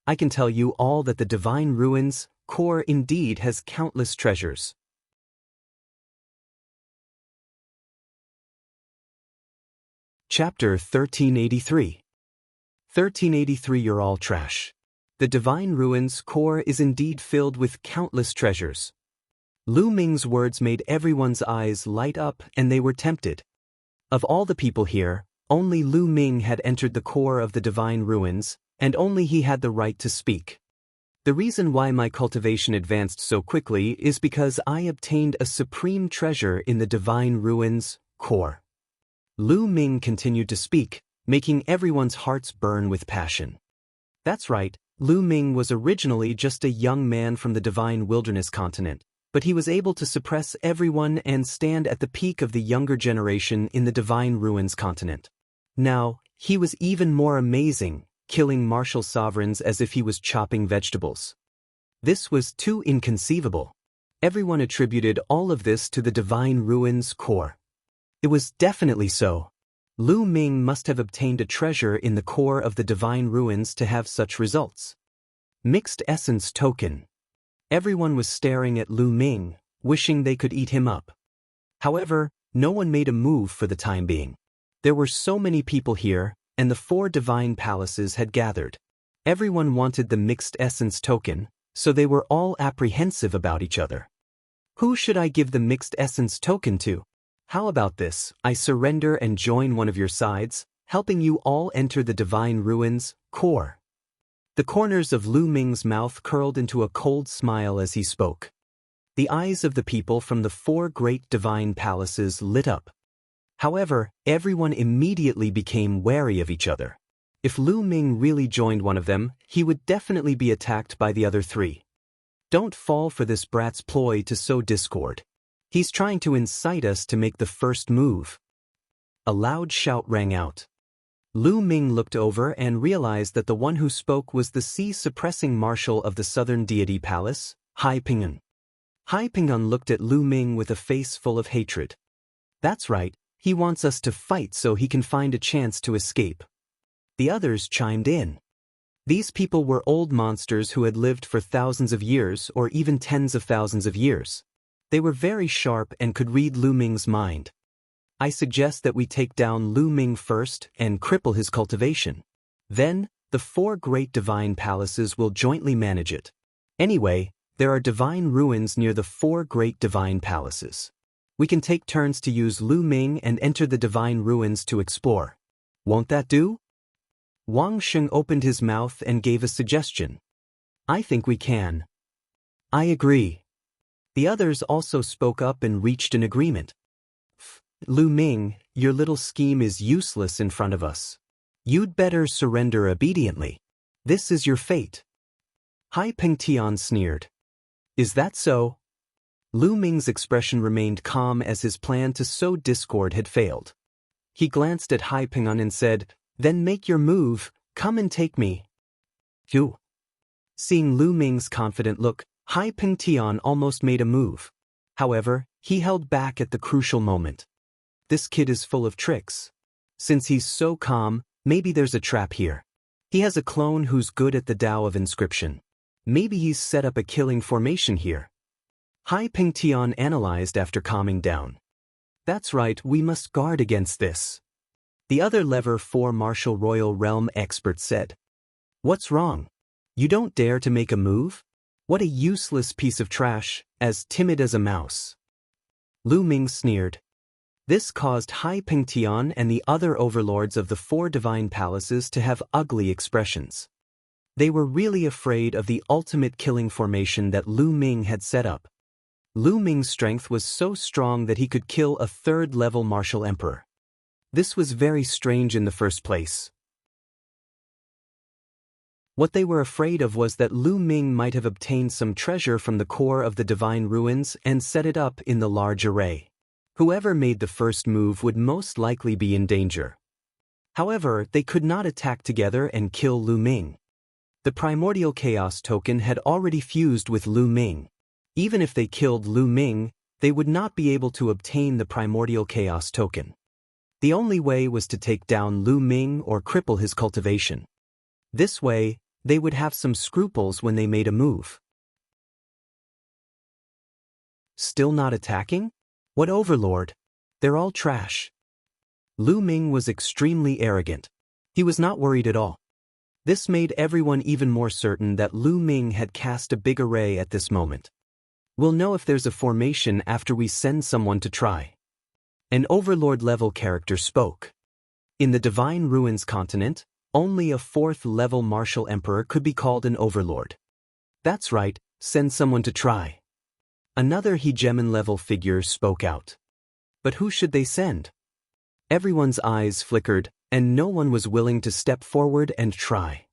I can tell you all that the Divine Ruins core indeed has countless treasures. Chapter 1383. 1383. You're all trash. The Divine Ruins core is indeed filled with countless treasures. Lu Ming's words made everyone's eyes light up and they were tempted. Of all the people here, only Lu Ming had entered the core of the Divine Ruins, and only he had the right to speak. The reason why my cultivation advanced so quickly is because I obtained a supreme treasure in the Divine Ruins core. Lu Ming continued to speak, making everyone's hearts burn with passion. That's right, Lu Ming was originally just a young man from the Divine Wilderness continent, but he was able to suppress everyone and stand at the peak of the younger generation in the Divine Ruins continent. Now, he was even more amazing, killing martial sovereigns as if he was chopping vegetables. This was too inconceivable. Everyone attributed all of this to the Divine Ruins core. It was definitely so. Lu Ming must have obtained a treasure in the core of the Divine Ruins to have such results. Mixed Essence Token. Everyone was staring at Lu Ming, wishing they could eat him up. However, no one made a move for the time being. There were so many people here, and the 4 divine palaces had gathered. Everyone wanted the Mixed Essence Token, so they were all apprehensive about each other. Who should I give the Mixed Essence Token to? How about this, I surrender and join one of your sides, helping you all enter the Divine Ruins core. The corners of Lu Ming's mouth curled into a cold smile as he spoke. The eyes of the people from the 4 great divine palaces lit up. However, everyone immediately became wary of each other. If Lu Ming really joined one of them, he would definitely be attacked by the other 3. Don't fall for this brat's ploy to sow discord. He's trying to incite us to make the first move. A loud shout rang out. Lu Ming looked over and realized that the one who spoke was the sea-suppressing marshal of the Southern Deity Palace, Hai Pingan. Hai Pingan looked at Lu Ming with a face full of hatred. That's right, he wants us to fight so he can find a chance to escape. The others chimed in. These people were old monsters who had lived for thousands of years or even tens of thousands of years. They were very sharp and could read Lu Ming's mind. I suggest that we take down Lu Ming first and cripple his cultivation. Then, the 4 great divine palaces will jointly manage it. Anyway, there are divine ruins near the 4 great divine palaces. We can take turns to use Lu Ming and enter the divine ruins to explore. Won't that do? Wang Sheng opened his mouth and gave a suggestion. I think we can. I agree. The others also spoke up and reached an agreement. Lu Ming, your little scheme is useless in front of us. You'd better surrender obediently. This is your fate. Hai Pengtian sneered. Is that so? Lu Ming's expression remained calm as his plan to sow discord had failed. He glanced at Hai Pingan and said, Then make your move, come and take me. Phew. Seeing Lu Ming's confident look, Hai Pengtian almost made a move. However, he held back at the crucial moment. This kid is full of tricks. Since he's so calm, maybe there's a trap here. He has a clone who's good at the Tao of Inscription. Maybe he's set up a killing formation here. Hai Pengtian analyzed after calming down. That's right, we must guard against this. The other level 4 martial royal realm expert said. What's wrong? You don't dare to make a move? What a useless piece of trash, as timid as a mouse. Lu Ming sneered. This caused Hai Pingtian and the other overlords of the 4 divine palaces to have ugly expressions. They were really afraid of the ultimate killing formation that Lu Ming had set up. Lu Ming's strength was so strong that he could kill a 3rd-level martial emperor. This was very strange in the first place. What they were afraid of was that Lu Ming might have obtained some treasure from the core of the divine ruins and set it up in the large array. Whoever made the first move would most likely be in danger. However, they could not attack together and kill Lu Ming. The primordial chaos token had already fused with Lu Ming. Even if they killed Lu Ming, they would not be able to obtain the primordial chaos token. The only way was to take down Lu Ming or cripple his cultivation. This way, they would have some scruples when they made a move. Still not attacking? What overlord? They're all trash. Lu Ming was extremely arrogant. He was not worried at all. This made everyone even more certain that Lu Ming had cast a big array at this moment. We'll know if there's a formation after we send someone to try. An overlord-level character spoke. In the Divine Ruins continent, only a 4th-level martial emperor could be called an overlord. That's right, send someone to try. Another hegemon-level figure spoke out. But who should they send? Everyone's eyes flickered, and no one was willing to step forward and try.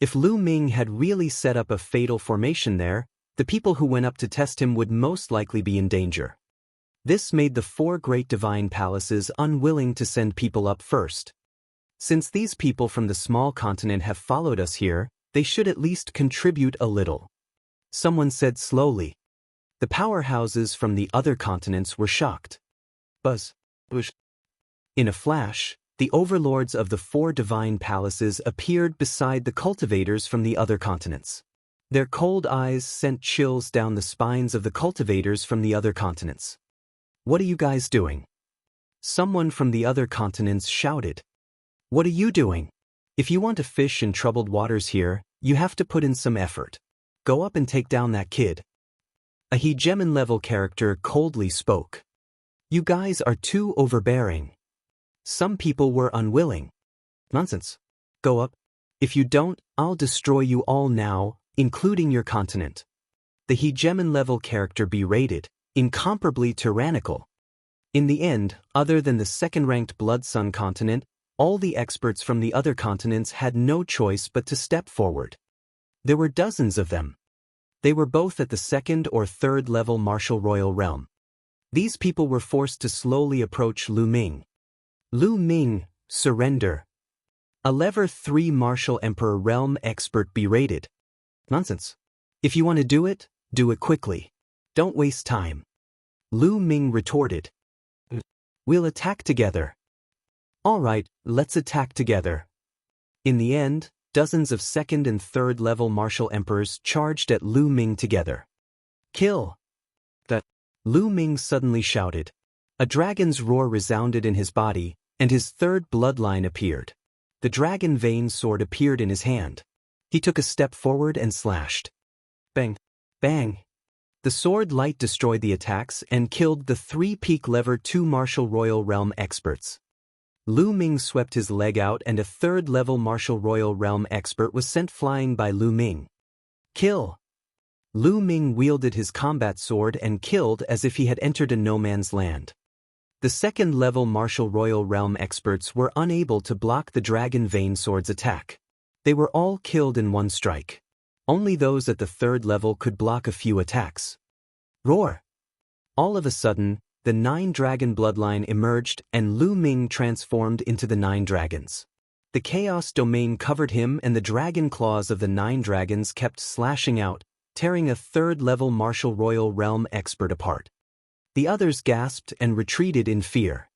If Lu Ming had really set up a fatal formation there, the people who went up to test him would most likely be in danger. This made the 4 great divine palaces unwilling to send people up first. Since these people from the small continent have followed us here, they should at least contribute a little. Someone said slowly. The powerhouses from the other continents were shocked. Buzz. Bush. In a flash, the overlords of the 4 divine palaces appeared beside the cultivators from the other continents. Their cold eyes sent chills down the spines of the cultivators from the other continents. What are you guys doing? Someone from the other continents shouted. What are you doing? If you want to fish in troubled waters here, you have to put in some effort. Go up and take down that kid. A hegemon-level character coldly spoke. You guys are too overbearing. Some people were unwilling. Nonsense. Go up. If you don't, I'll destroy you all now, including your continent. The hegemon-level character berated, incomparably tyrannical. In the end, other than the 2nd-ranked Blood Sun continent, all the experts from the other continents had no choice but to step forward. There were dozens of them. They were both at the 2nd or 3rd level martial royal realm. These people were forced to slowly approach Lu Ming. Lu Ming, surrender. A level 3 martial emperor realm expert berated. Nonsense. If you want to do it quickly. Don't waste time. Lu Ming retorted. We'll attack together. All right, let's attack together. In the end, dozens of 2nd and 3rd level martial emperors charged at Lu Ming together. Kill! That! Lu Ming suddenly shouted. A dragon's roar resounded in his body, and his 3rd bloodline appeared. The dragon vein sword appeared in his hand. He took a step forward and slashed. Bang! Bang! The sword light destroyed the attacks and killed the 3 peak level 2 martial royal realm experts. Lu Ming swept his leg out and a 3rd level martial royal realm expert was sent flying by Lu Ming. Kill! Lu Ming wielded his combat sword and killed as if he had entered a no man's land. The 2nd level martial royal realm experts were unable to block the dragon vein sword's attack. They were all killed in one strike. Only those at the 3rd level could block a few attacks. Roar! All of a sudden, the 9 dragon bloodline emerged and Lu Ming transformed into the 9 dragons. The chaos domain covered him and the dragon claws of the 9 dragons kept slashing out, tearing a 3rd level martial royal realm expert apart. The others gasped and retreated in fear.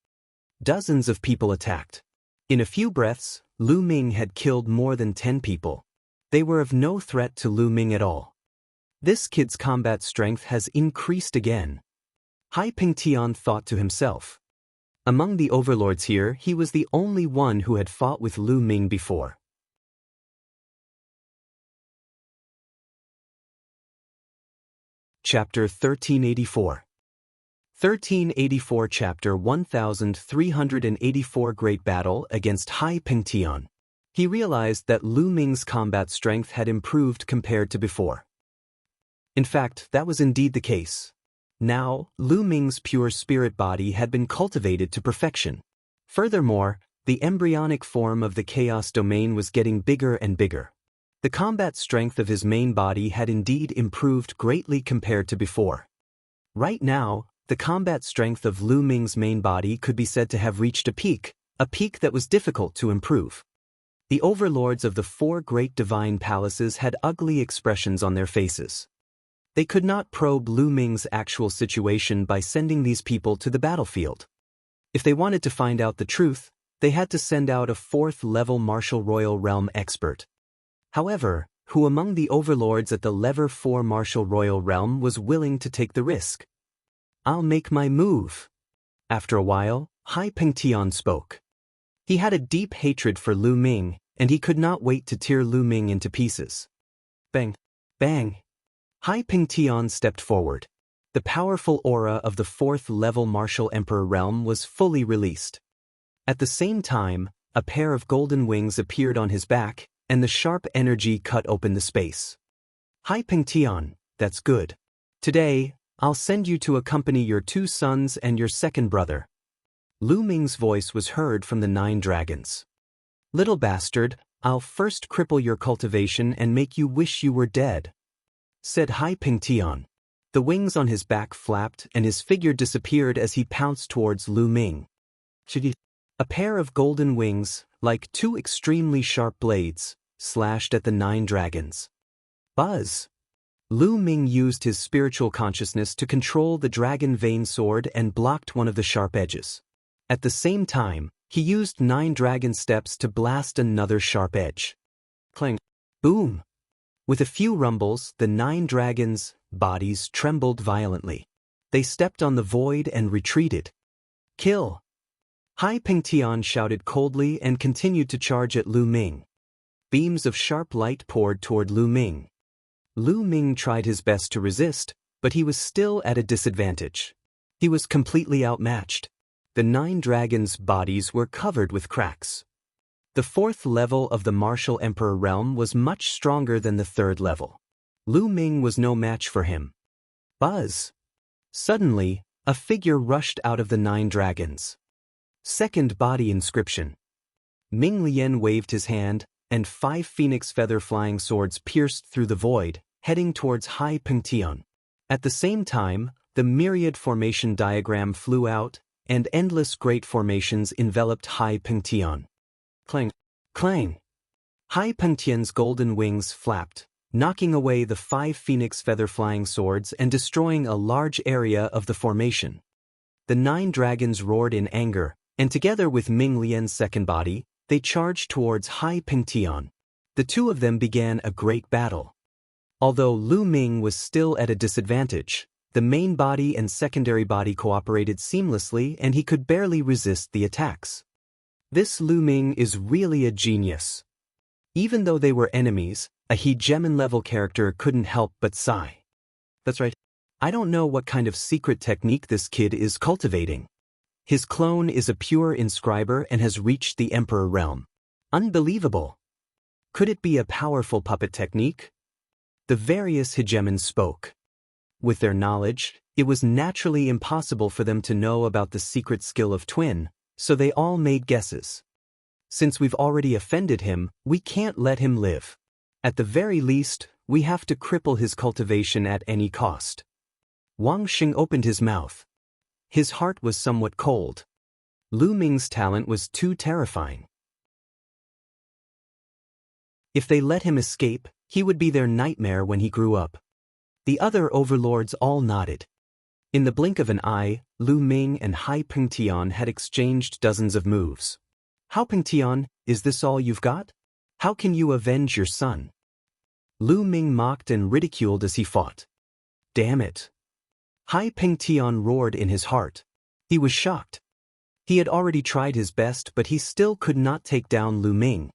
Dozens of people attacked. In a few breaths, Lu Ming had killed more than 10 people. They were of no threat to Lu Ming at all. This kid's combat strength has increased again. Hai Pingtian thought to himself. Among the overlords here, he was the only one who had fought with Lu Ming before. Chapter 1384. 1384 Chapter 1384 Great Battle against Hai Pengtian. He realized that Lu Ming's combat strength had improved compared to before. In fact, that was indeed the case. Now, Lu Ming's pure spirit body had been cultivated to perfection. Furthermore, the embryonic form of the chaos domain was getting bigger and bigger. The combat strength of his main body had indeed improved greatly compared to before. Right now, the combat strength of Lu Ming's main body could be said to have reached a peak that was difficult to improve. The overlords of the 4 great divine palaces had ugly expressions on their faces. They could not probe Lu Ming's actual situation by sending these people to the battlefield. If they wanted to find out the truth, they had to send out a 4th-level martial royal realm expert. However, who among the overlords at the level 4 martial royal realm was willing to take the risk? "I'll make my move." After a while, Hai Pengtian spoke. He had a deep hatred for Lu Ming, and he could not wait to tear Lu Ming into pieces. Bang! Bang! Hai Pengtian stepped forward. The powerful aura of the 4th-level martial emperor realm was fully released. At the same time, a pair of golden wings appeared on his back, and the sharp energy cut open the space. "Hai Pengtian, that's good. Today, I'll send you to accompany your 2 sons and your 2nd brother." Lu Ming's voice was heard from the 9 dragons. "Little bastard, I'll first cripple your cultivation and make you wish you were dead," said Hai Pengtian. The wings on his back flapped and his figure disappeared as he pounced towards Lu Ming. A pair of golden wings, like 2 extremely sharp blades, slashed at the 9 dragons. Buzz! Lu Ming used his spiritual consciousness to control the dragon vein sword and blocked one of the sharp edges. At the same time, he used 9 dragon steps to blast another sharp edge. Clang! Boom! With a few rumbles, the 9 dragons' bodies trembled violently. They stepped on the void and retreated. "Kill!" Hai Pengtian shouted coldly and continued to charge at Lu Ming. Beams of sharp light poured toward Lu Ming. Lu Ming tried his best to resist, but he was still at a disadvantage. He was completely outmatched. The 9 dragons' bodies were covered with cracks. The 4th level of the martial emperor realm was much stronger than the 3rd level. Lu Ming was no match for him. Buzz! Suddenly, a figure rushed out of the 9 dragons. 2nd body inscription. Ming Lian waved his hand, and 5 phoenix feather flying swords pierced through the void, heading towards Hai Pengtian. At the same time, the myriad formation diagram flew out, and endless great formations enveloped Hai Pengtian. Clang! Clang! Hai Pengtian's golden wings flapped, knocking away the 5 phoenix feather flying swords and destroying a large area of the formation. The 9 dragons roared in anger, and together with Ming Lian's 2nd body, they charged towards Hai Pengtian. The 2 of them began a great battle. Although Lu Ming was still at a disadvantage, the main body and secondary body cooperated seamlessly and he could barely resist the attacks. This Lu Ming is really a genius. Even though they were enemies, a hegemon-level character couldn't help but sigh. That's right. I don't know what kind of secret technique this kid is cultivating. His clone is a pure inscriber and has reached the Emperor realm. Unbelievable. Could it be a powerful puppet technique? The various hegemons spoke. With their knowledge, it was naturally impossible for them to know about the secret skill of Twin, so they all made guesses. Since we've already offended him, we can't let him live. At the very least, we have to cripple his cultivation at any cost. Wang Xing opened his mouth. His heart was somewhat cold. Lu Ming's talent was too terrifying. If they let him escape, he would be their nightmare when he grew up. The other overlords all nodded. In the blink of an eye, Lu Ming and Hai Pengtian had exchanged dozens of moves. "How Pengtian, is this all you've got? How can you avenge your son?" Lu Ming mocked and ridiculed as he fought. "Damn it." Hai Pengtian roared in his heart. He was shocked. He had already tried his best, but he still could not take down Lu Ming.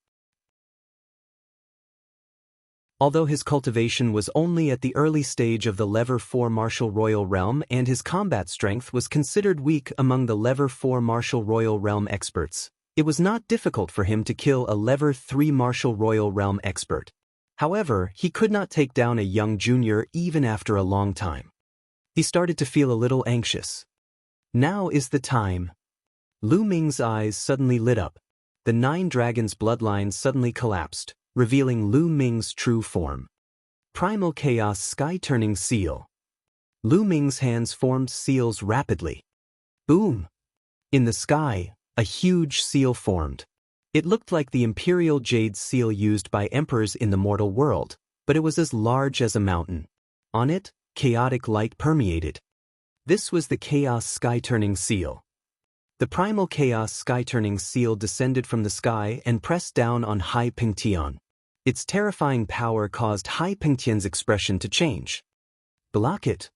Although his cultivation was only at the early stage of the Level 4 Martial Royal Realm and his combat strength was considered weak among the Level 4 Martial Royal Realm experts, it was not difficult for him to kill a Level 3 Martial Royal Realm expert. However, he could not take down a young junior even after a long time. He started to feel a little anxious. Now is the time. Lu Ming's eyes suddenly lit up. The 9 dragons' bloodline suddenly collapsed, revealing Lu Ming's true form. Primal Chaos Sky-Turning Seal. Lu Ming's hands formed seals rapidly. Boom! In the sky, a huge seal formed. It looked like the imperial jade seal used by emperors in the mortal world, but it was as large as a mountain. On it, chaotic light permeated. This was the Chaos Sky-Turning Seal. The Primal Chaos Sky-Turning Seal descended from the sky and pressed down on Hai Pingtian. Its terrifying power caused Hai Pingtian's expression to change. Block it!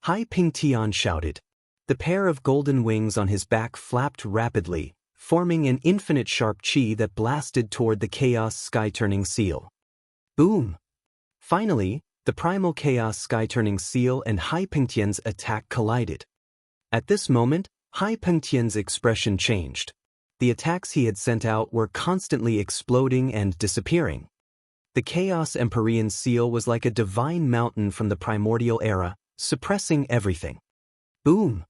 Hai Pingtian shouted. The pair of golden wings on his back flapped rapidly, forming an infinite sharp chi that blasted toward the Chaos Sky-Turning Seal. Boom! Finally, the Primal Chaos Sky-Turning Seal and Hai Pingtian's attack collided. At this moment, Hai Pingtian's expression changed. The attacks he had sent out were constantly exploding and disappearing. The Chaos Empyrean Seal was like a divine mountain from the primordial era, suppressing everything. Boom!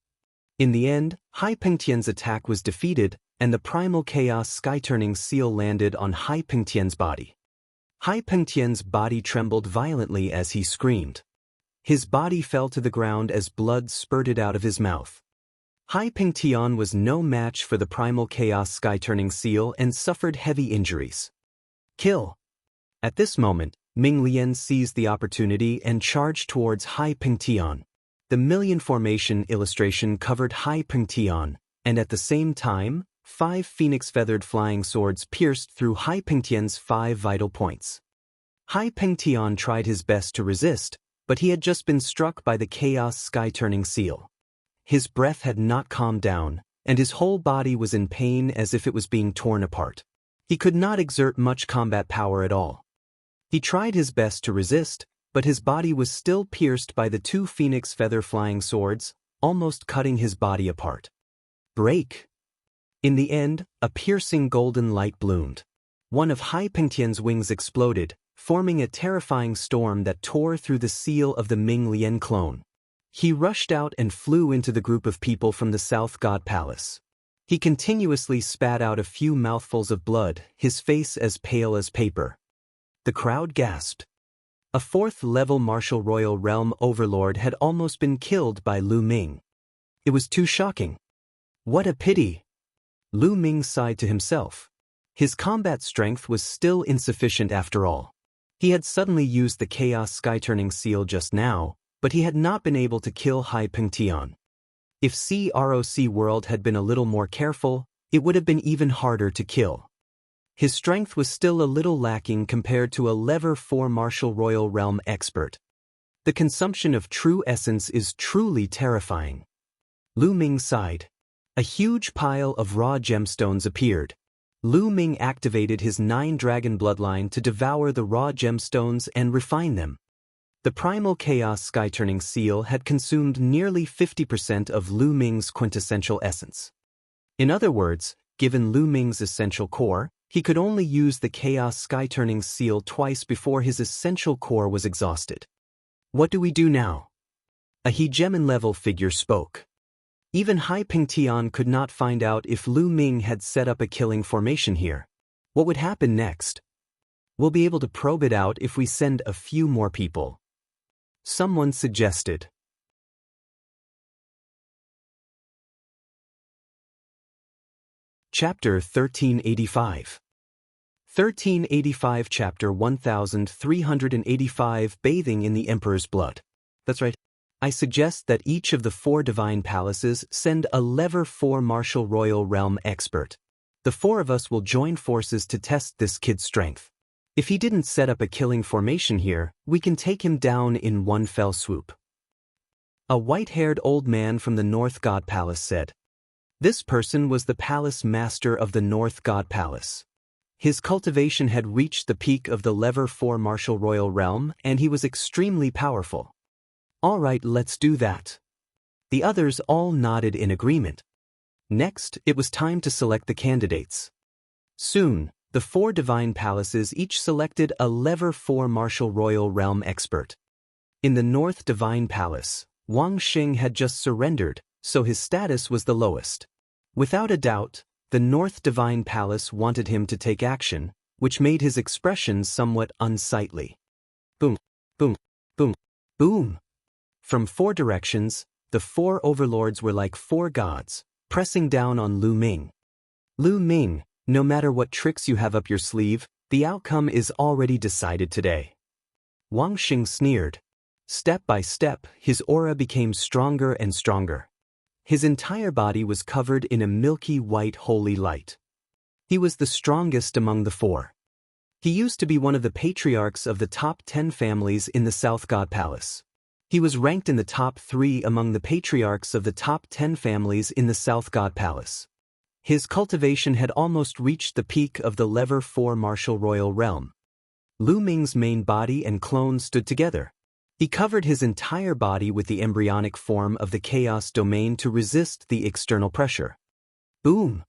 In the end, Hai Pingtian's attack was defeated, and the Primal Chaos Sky-Turning Seal landed on Hai Pingtian's body. Hai Pingtian's body trembled violently as he screamed. His body fell to the ground as blood spurted out of his mouth. Hai Pingtian was no match for the Primal Chaos Sky-Turning Seal and suffered heavy injuries. Kill! At this moment, Ming Lian seized the opportunity and charged towards Hai Pingtian. The Million Formation illustration covered Hai Pingtian, and at the same time, 5 phoenix-feathered flying swords pierced through Hai Pingtian's 5 vital points. Hai Pingtian tried his best to resist, but he had just been struck by the Chaos Sky-Turning Seal. His breath had not calmed down, and his whole body was in pain as if it was being torn apart. He could not exert much combat power at all. He tried his best to resist, but his body was still pierced by the 2 phoenix feather flying swords, almost cutting his body apart. Break! In the end, a piercing golden light bloomed. One of Hai Pingtian's wings exploded, forming a terrifying storm that tore through the seal of the Ming Lian clone. He rushed out and flew into the group of people from the South God Palace. He continuously spat out a few mouthfuls of blood, his face as pale as paper. The crowd gasped. A 4th-level Martial Royal Realm Overlord had almost been killed by Lu Ming. It was too shocking. What a pity! Lu Ming sighed to himself. His combat strength was still insufficient after all. He had suddenly used the Chaos Sky-Turning Seal just now, but he had not been able to kill Hai Pingtian. If CROC World had been a little more careful, it would have been even harder to kill. His strength was still a little lacking compared to a Level 4 Martial Royal Realm expert. The consumption of true essence is truly terrifying. Lu Ming sighed. A huge pile of raw gemstones appeared. Lu Ming activated his 9-dragon bloodline to devour the raw gemstones and refine them. The Primal Chaos Sky-Turning Seal had consumed nearly 50% of Lu Ming's quintessential essence. In other words, given Lu Ming's essential core, he could only use the Chaos Sky-Turning Seal twice before his essential core was exhausted. What do we do now? A hegemon-level figure spoke. Even Hai Pingtian could not find out if Lu Ming had set up a killing formation here. What would happen next? We'll be able to probe it out if we send a few more people. Someone suggested. Chapter 1385. 1385 Chapter 1385 Bathing in the Emperor's Blood. That's right. I suggest that each of the 4 divine palaces send a Level 4 Martial Royal Realm expert. The 4 of us will join forces to test this kid's strength. If he didn't set up a killing formation here, we can take him down in one fell swoop. A white-haired old man from the North God Palace said. This person was the palace master of the North God Palace. His cultivation had reached the peak of the level 4 martial royal realm, and he was extremely powerful. All right, let's do that. The others all nodded in agreement. Next, it was time to select the candidates. Soon, the 4 divine palaces each selected a level 4 martial royal realm expert. In the North Divine Palace, Wang Xing had just surrendered, so his status was the lowest. Without a doubt, the North Divine Palace wanted him to take action, which made his expressions somewhat unsightly. Boom, boom, boom, boom. From 4 directions, the 4 overlords were like 4 gods, pressing down on Lu Ming. Lu Ming, no matter what tricks you have up your sleeve, the outcome is already decided today. Wang Xing sneered. Step by step, his aura became stronger and stronger. His entire body was covered in a milky white holy light. He was the strongest among the 4. He used to be one of the patriarchs of the top 10 families in the South God Palace. He was ranked in the top 3 among the patriarchs of the top 10 families in the South God Palace. His cultivation had almost reached the peak of the level 4 martial royal realm. Lu Ming's main body and clone stood together. He covered his entire body with the embryonic form of the chaos domain to resist the external pressure. Boom!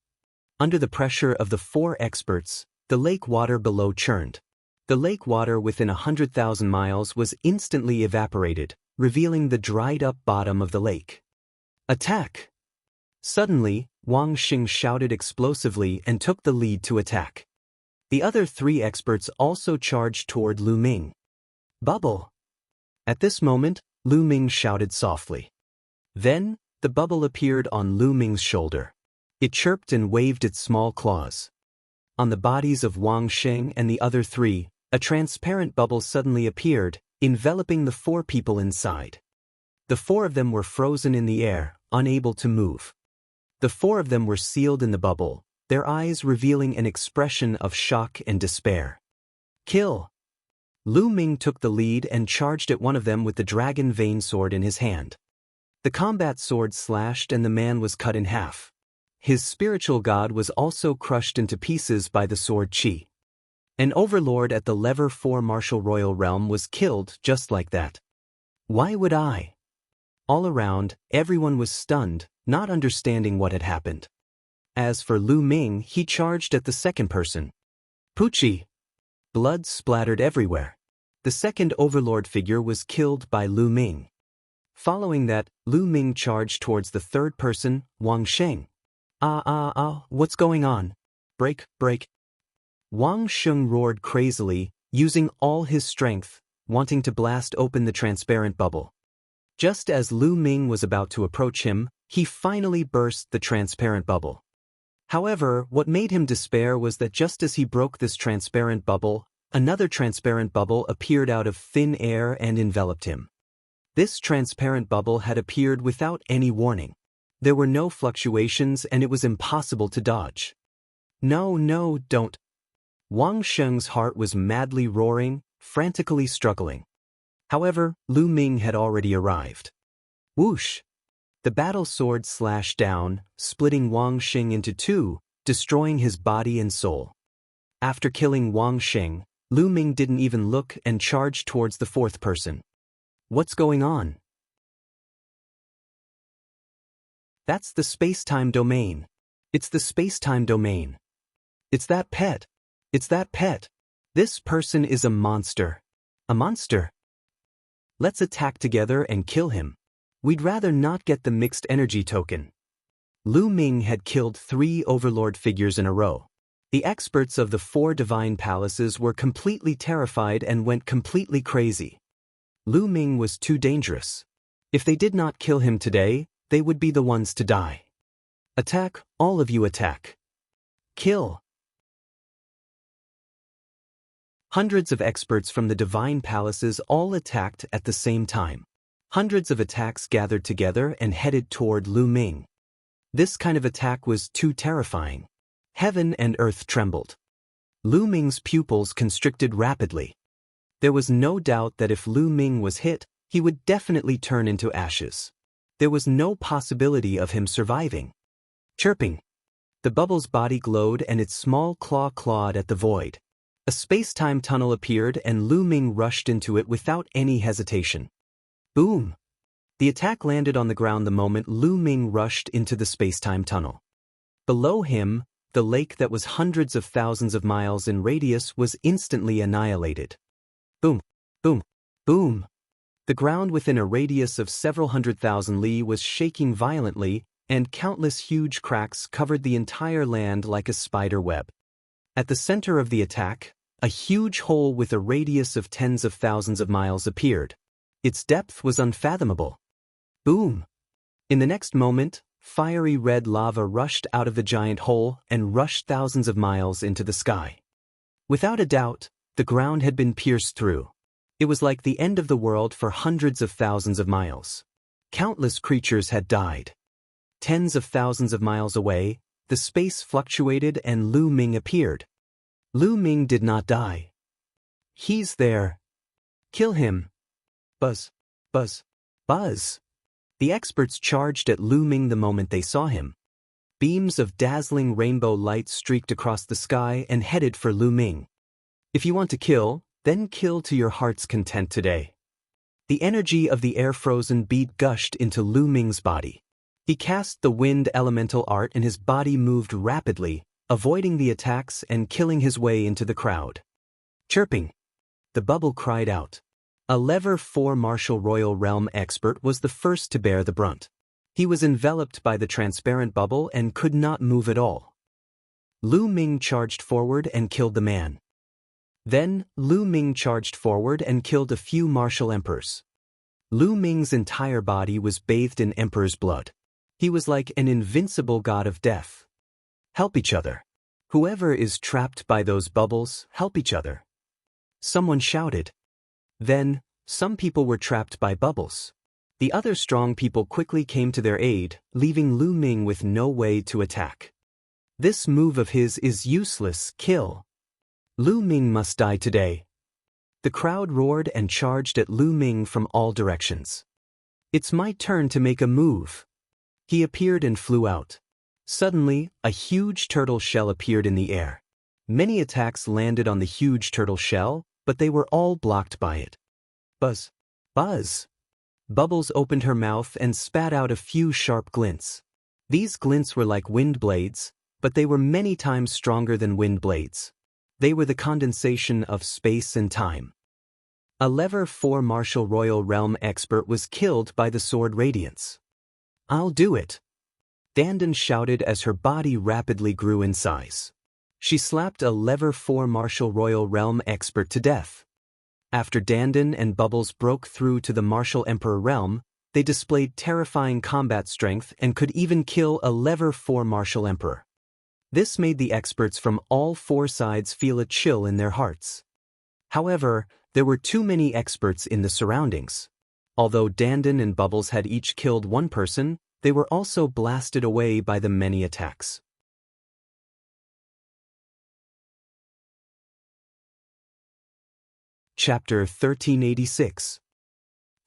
Under the pressure of the 4 experts, the lake water below churned. The lake water within 100,000 miles was instantly evaporated, revealing the dried-up bottom of the lake. Attack! Suddenly, Wang Xing shouted explosively and took the lead to attack. The other 3 experts also charged toward Lu Ming. Bubble! At this moment, Lu Ming shouted softly. Then, the bubble appeared on Lu Ming's shoulder. It chirped and waved its small claws. On the bodies of Wang Xing and the other 3, a transparent bubble suddenly appeared, enveloping the 4 people inside. The 4 of them were frozen in the air, unable to move. The 4 of them were sealed in the bubble, their eyes revealing an expression of shock and despair. Kill! Lu Ming took the lead and charged at one of them with the dragon vein sword in his hand. The combat sword slashed and the man was cut in half. His spiritual god was also crushed into pieces by the sword chi. An overlord at the level 4 martial royal realm was killed just like that. Why would I? All around, everyone was stunned, not understanding what had happened. As for Lu Ming, he charged at the second person. Poochie! Blood splattered everywhere. The second overlord figure was killed by Lu Ming. Following that, Lu Ming charged towards the third person, Wang Xing. What's going on? Break. Wang Xing roared crazily, using all his strength, wanting to blast open the transparent bubble. Just as Lu Ming was about to approach him, he finally burst the transparent bubble. However, what made him despair was that just as he broke this transparent bubble, another transparent bubble appeared out of thin air and enveloped him. This transparent bubble had appeared without any warning. There were no fluctuations and it was impossible to dodge. No, don't. Wang Xing's heart was madly roaring, frantically struggling. However, Lu Ming had already arrived. Whoosh! The battle sword slashed down, splitting Wang Xing into 2, destroying his body and soul. After killing Wang Xing, Lu Ming didn't even look and charged towards the fourth person. What's going on? That's the space-time domain. It's the space-time domain. It's that pet. This person is a monster. A monster. Let's attack together and kill him. We'd rather not get the mixed energy token. Lu Ming had killed 3 overlord figures in a row. The experts of the 4 divine palaces were completely terrified and went completely crazy. Lu Ming was too dangerous. If they did not kill him today, they would be the ones to die. Attack, all of you attack. Kill. Hundreds of experts from the divine palaces all attacked at the same time. Hundreds of attacks gathered together and headed toward Lu Ming. This kind of attack was too terrifying. Heaven and earth trembled. Lu Ming's pupils constricted rapidly. There was no doubt that if Lu Ming was hit, he would definitely turn into ashes. There was no possibility of him surviving. Chirping. The bubble's body glowed and its small claw clawed at the void. A space-time tunnel appeared and Lu Ming rushed into it without any hesitation. Boom! The attack landed on the ground the moment Lu Ming rushed into the space-time tunnel. Below him, the lake that was hundreds of thousands of miles in radius was instantly annihilated. Boom! Boom! Boom! The ground within a radius of several 100,000 li was shaking violently, and countless huge cracks covered the entire land like a spider web. At the center of the attack, a huge hole with a radius of tens of thousands of miles appeared. Its depth was unfathomable. Boom! In the next moment, fiery red lava rushed out of the giant hole and rushed thousands of miles into the sky. Without a doubt, the ground had been pierced through. It was like the end of the world for hundreds of thousands of miles. Countless creatures had died. Tens of thousands of miles away, the space fluctuated and Lu Ming appeared. Lu Ming did not die. He's there. Kill him. Buzz, buzz, buzz. The experts charged at Lu Ming the moment they saw him. Beams of dazzling rainbow light streaked across the sky and headed for Lu Ming. If you want to kill, then kill to your heart's content today. The energy of the air-frozen beat gushed into Lu Ming's body. He cast the wind elemental art and his body moved rapidly, avoiding the attacks and killing his way into the crowd. Chirping. The bubble cried out. A Level 4 Martial Royal Realm expert was the first to bear the brunt. He was enveloped by the transparent bubble and could not move at all. Lu Ming charged forward and killed the man. Then, Lu Ming charged forward and killed a few martial emperors. Lu Ming's entire body was bathed in emperor's blood. He was like an invincible god of death. Help each other. Whoever is trapped by those bubbles, help each other. Someone shouted. Then, some people were trapped by bubbles. The other strong people quickly came to their aid, leaving Lu Ming with no way to attack. This move of his is useless, kill. Lu Ming must die today. The crowd roared and charged at Lu Ming from all directions. It's my turn to make a move. He appeared and flew out. Suddenly, a huge turtle shell appeared in the air. Many attacks landed on the huge turtle shell, but they were all blocked by it. Buzz, buzz. Bubbles opened her mouth and spat out a few sharp glints. These glints were like wind blades, but they were many times stronger than wind blades. They were the condensation of space and time. A Level 4 Martial Royal Realm expert was killed by the sword radiance. I'll do it. Dandan shouted as her body rapidly grew in size. She slapped a Level 4 Martial Royal Realm expert to death. After Dandan and Bubbles broke through to the Martial Emperor realm, they displayed terrifying combat strength and could even kill a Level 4 Martial Emperor. This made the experts from all four sides feel a chill in their hearts. However, there were too many experts in the surroundings. Although Dandan and Bubbles had each killed one person, they were also blasted away by the many attacks. Chapter 1386.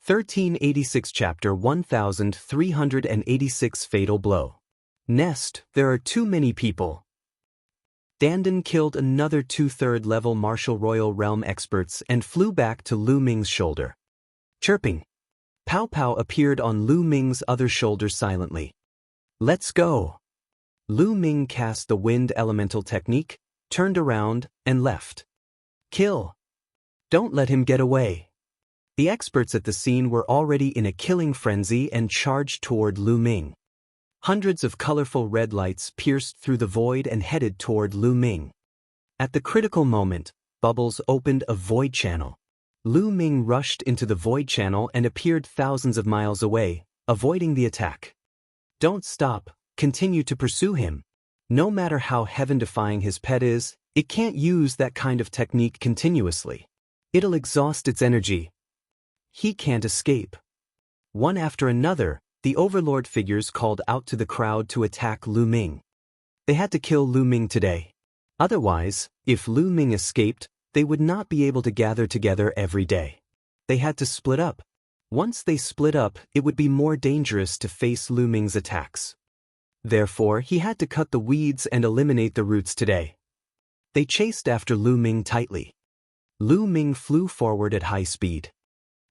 1386 Chapter 1386 Fatal Blow. Nest, there are too many people. Dandan killed another 2/3 level Martial Royal Realm experts and flew back to Lu Ming's shoulder. Chirping. Pow Pow appeared on Lu Ming's other shoulder silently. Let's go. Lu Ming cast the wind elemental technique, turned around, and left. Kill. Don't let him get away. The experts at the scene were already in a killing frenzy and charged toward Lu Ming. Hundreds of colorful red lights pierced through the void and headed toward Lu Ming. At the critical moment, Bubbles opened a void channel. Lu Ming rushed into the void channel and appeared thousands of miles away, avoiding the attack. Don't stop, continue to pursue him. No matter how heaven-defying his pet is, it can't use that kind of technique continuously. It'll exhaust its energy. He can't escape. One after another, the Overlord figures called out to the crowd to attack Lu Ming. They had to kill Lu Ming today. Otherwise, if Lu Ming escaped, they would not be able to gather together every day. They had to split up. Once they split up, it would be more dangerous to face Lu Ming's attacks. Therefore, he had to cut the weeds and eliminate the roots today. They chased after Lu Ming tightly. Lu Ming flew forward at high speed.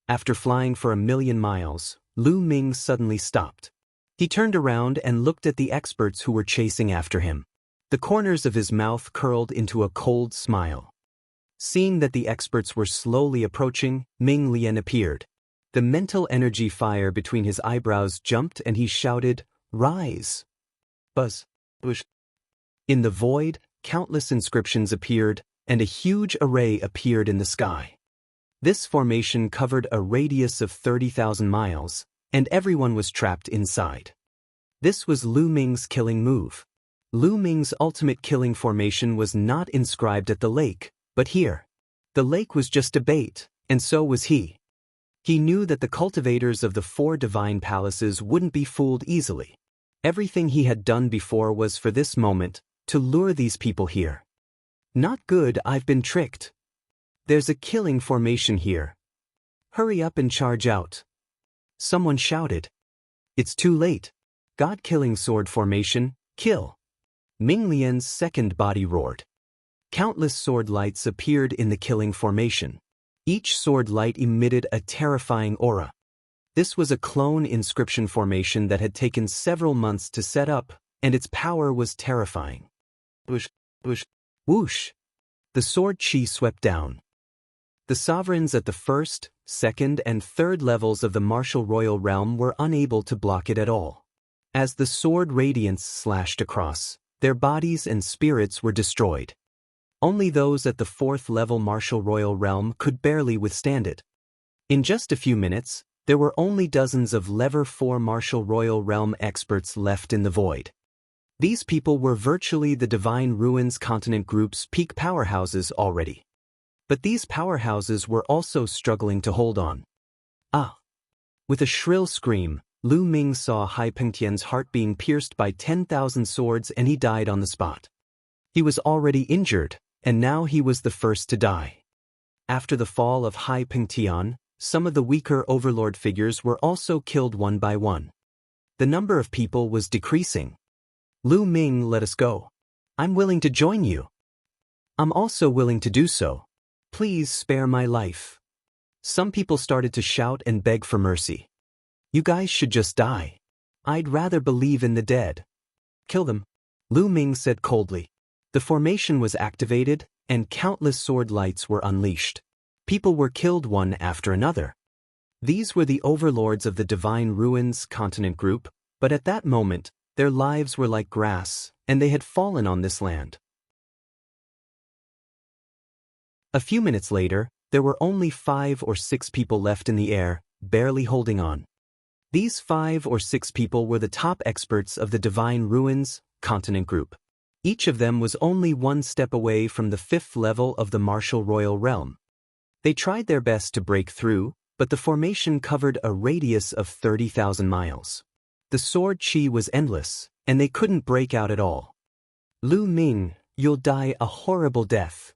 After flying for 1,000,000 miles, Lu Ming suddenly stopped. He turned around and looked at the experts who were chasing after him. The corners of his mouth curled into a cold smile. Seeing that the experts were slowly approaching, Ming Lian appeared. The mental energy fire between his eyebrows jumped and he shouted, "Rise!" Buzz. Bush. In the void, countless inscriptions appeared, and a huge array appeared in the sky. This formation covered a radius of 30,000 miles, and everyone was trapped inside. This was Lu Ming's killing move. Lu Ming's ultimate killing formation was not inscribed at the lake, but here. The lake was just a bait, and so was he. He knew that the cultivators of the 4 divine palaces wouldn't be fooled easily. Everything he had done before was for this moment, to lure these people here. Not good, I've been tricked. There's a killing formation here. Hurry up and charge out. Someone shouted. It's too late. God-killing sword formation, kill. Ming Lian's second body roared. Countless sword lights appeared in the killing formation. Each sword light emitted a terrifying aura. This was a clone inscription formation that had taken several months to set up, and its power was terrifying. Whoosh, whoosh, whoosh. The sword chi swept down. The sovereigns at the first, second, and third levels of the martial royal realm were unable to block it at all. As the sword radiance slashed across, their bodies and spirits were destroyed. Only those at the 4th level martial royal realm could barely withstand it. In just a few minutes, there were only dozens of level 4 martial royal realm experts left in the void. These people were virtually the Divine Ruins Continent Group's peak powerhouses already. But these powerhouses were also struggling to hold on. Ah! With a shrill scream, Lu Ming saw Hai Pengtian's heart being pierced by 10,000 swords and he died on the spot. He was already injured, and now he was the first to die. After the fall of Hai Pengtian, some of the weaker overlord figures were also killed one by one. The number of people was decreasing. Lu Ming, let us go. I'm willing to join you. I'm also willing to do so. Please spare my life. Some people started to shout and beg for mercy. You guys should just die. I'd rather believe in the dead. Kill them, Lu Ming said coldly. The formation was activated, and countless sword lights were unleashed. People were killed one after another. These were the overlords of the Divine Ruins Continent Group, but at that moment, their lives were like grass, and they had fallen on this land. A few minutes later, there were only 5 or 6 people left in the air, barely holding on. These 5 or 6 people were the top experts of the Divine Ruins Continent Group. Each of them was only one step away from the 5th level of the martial royal realm. They tried their best to break through, but the formation covered a radius of 30,000 miles. The sword chi was endless, and they couldn't break out at all. Lu Ming, you'll die a horrible death.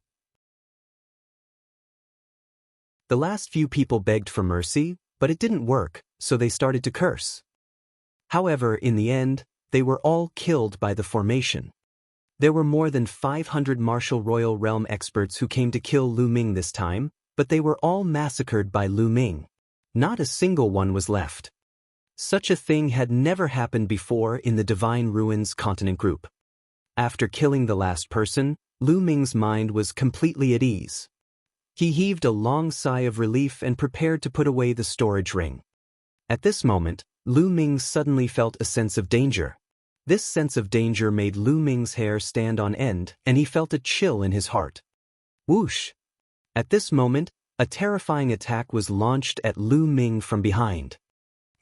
The last few people begged for mercy, but it didn't work, so they started to curse. However, in the end, they were all killed by the formation. There were more than 500 martial royal realm experts who came to kill Lu Ming this time, but they were all massacred by Lu Ming. Not a single one was left. Such a thing had never happened before in the Divine Ruins Continent Group. After killing the last person, Lu Ming's mind was completely at ease. He heaved a long sigh of relief and prepared to put away the storage ring. At this moment, Lu Ming suddenly felt a sense of danger. This sense of danger made Lu Ming's hair stand on end, and he felt a chill in his heart. Whoosh! At this moment, a terrifying attack was launched at Lu Ming from behind.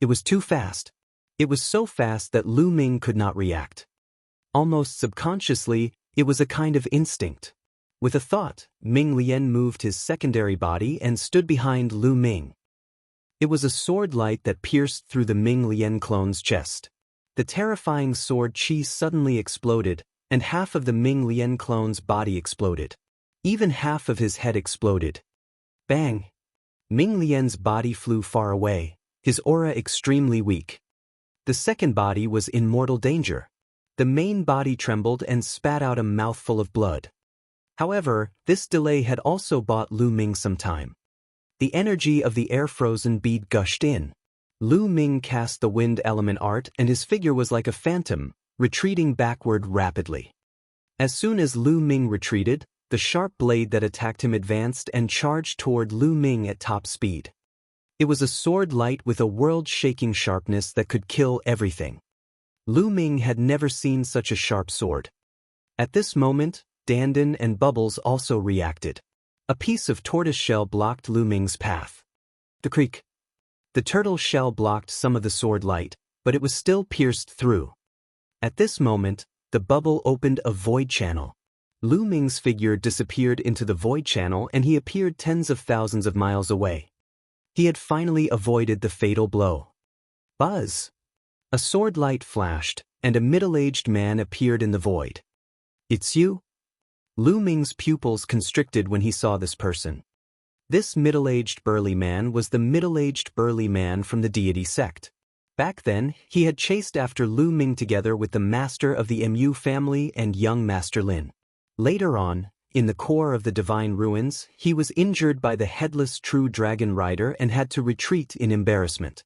It was too fast. It was so fast that Lu Ming could not react. Almost subconsciously, it was a kind of instinct. With a thought, Ming Lian moved his secondary body and stood behind Lu Ming. It was a sword light that pierced through the Ming Lian clone's chest. The terrifying sword chi suddenly exploded, and half of the Ming Lian clone's body exploded. Even half of his head exploded. Bang! Ming Lian's body flew far away, his aura extremely weak. The second body was in mortal danger. The main body trembled and spat out a mouthful of blood. However, this delay had also bought Lu Ming some time. The energy of the air-frozen bead gushed in. Lu Ming cast the wind element art and his figure was like a phantom, retreating backward rapidly. As soon as Lu Ming retreated, the sharp blade that attacked him advanced and charged toward Lu Ming at top speed. It was a sword light with a world-shaking sharpness that could kill everything. Lu Ming had never seen such a sharp sword. At this moment, Dandan and Bubbles also reacted. A piece of tortoise shell blocked Lu Ming's path. The creak. The turtle shell blocked some of the sword light, but it was still pierced through. At this moment, the bubble opened a void channel. Lu Ming's figure disappeared into the void channel and he appeared tens of thousands of miles away. He had finally avoided the fatal blow. Buzz! A sword light flashed, and a middle-aged man appeared in the void. It's you? Lu Ming's pupils constricted when he saw this person. This middle-aged burly man was the middle-aged burly man from the deity sect. Back then, he had chased after Lu Ming together with the master of the Mu family and young Master Lin. Later on, in the core of the divine ruins, he was injured by the headless true dragon rider and had to retreat in embarrassment.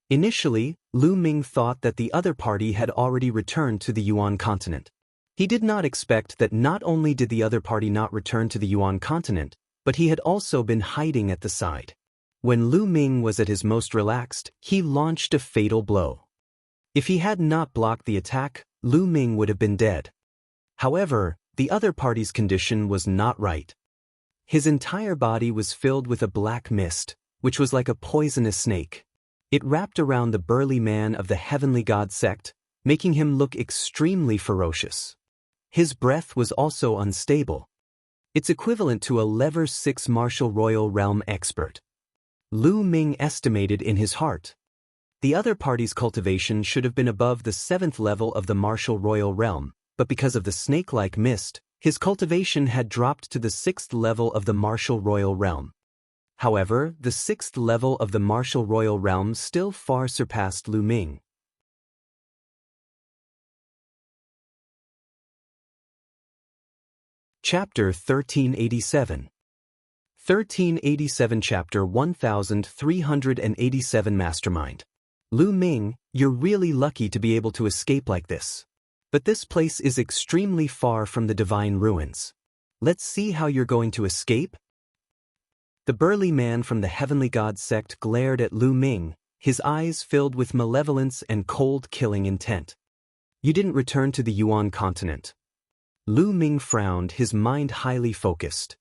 Initially, Lu Ming thought that the other party had already returned to the Yuan continent. He did not expect that not only did the other party not return to the Yuan continent, but he had also been hiding at the side. When Lu Ming was at his most relaxed, he launched a fatal blow. If he had not blocked the attack, Lu Ming would have been dead. However, the other party's condition was not right. His entire body was filled with a black mist, which was like a poisonous snake. It wrapped around the burly man of the heavenly god sect, making him look extremely ferocious. His breath was also unstable. It's equivalent to a level 6 martial royal realm expert. Lu Ming estimated in his heart. The other party's cultivation should have been above the 7th level of the martial royal realm, but because of the snake-like mist, his cultivation had dropped to the 6th level of the martial royal realm. However, the 6th level of the martial royal realm still far surpassed Lu Ming. Chapter 1387. 1387 Chapter 1387 Mastermind. Lu Ming, you're really lucky to be able to escape like this. But this place is extremely far from the divine ruins. Let's see how you're going to escape. The burly man from the heavenly god sect glared at Lu Ming, his eyes filled with malevolence and cold killing intent. You didn't return to the Yuan continent. Lu Ming frowned, his mind highly focused.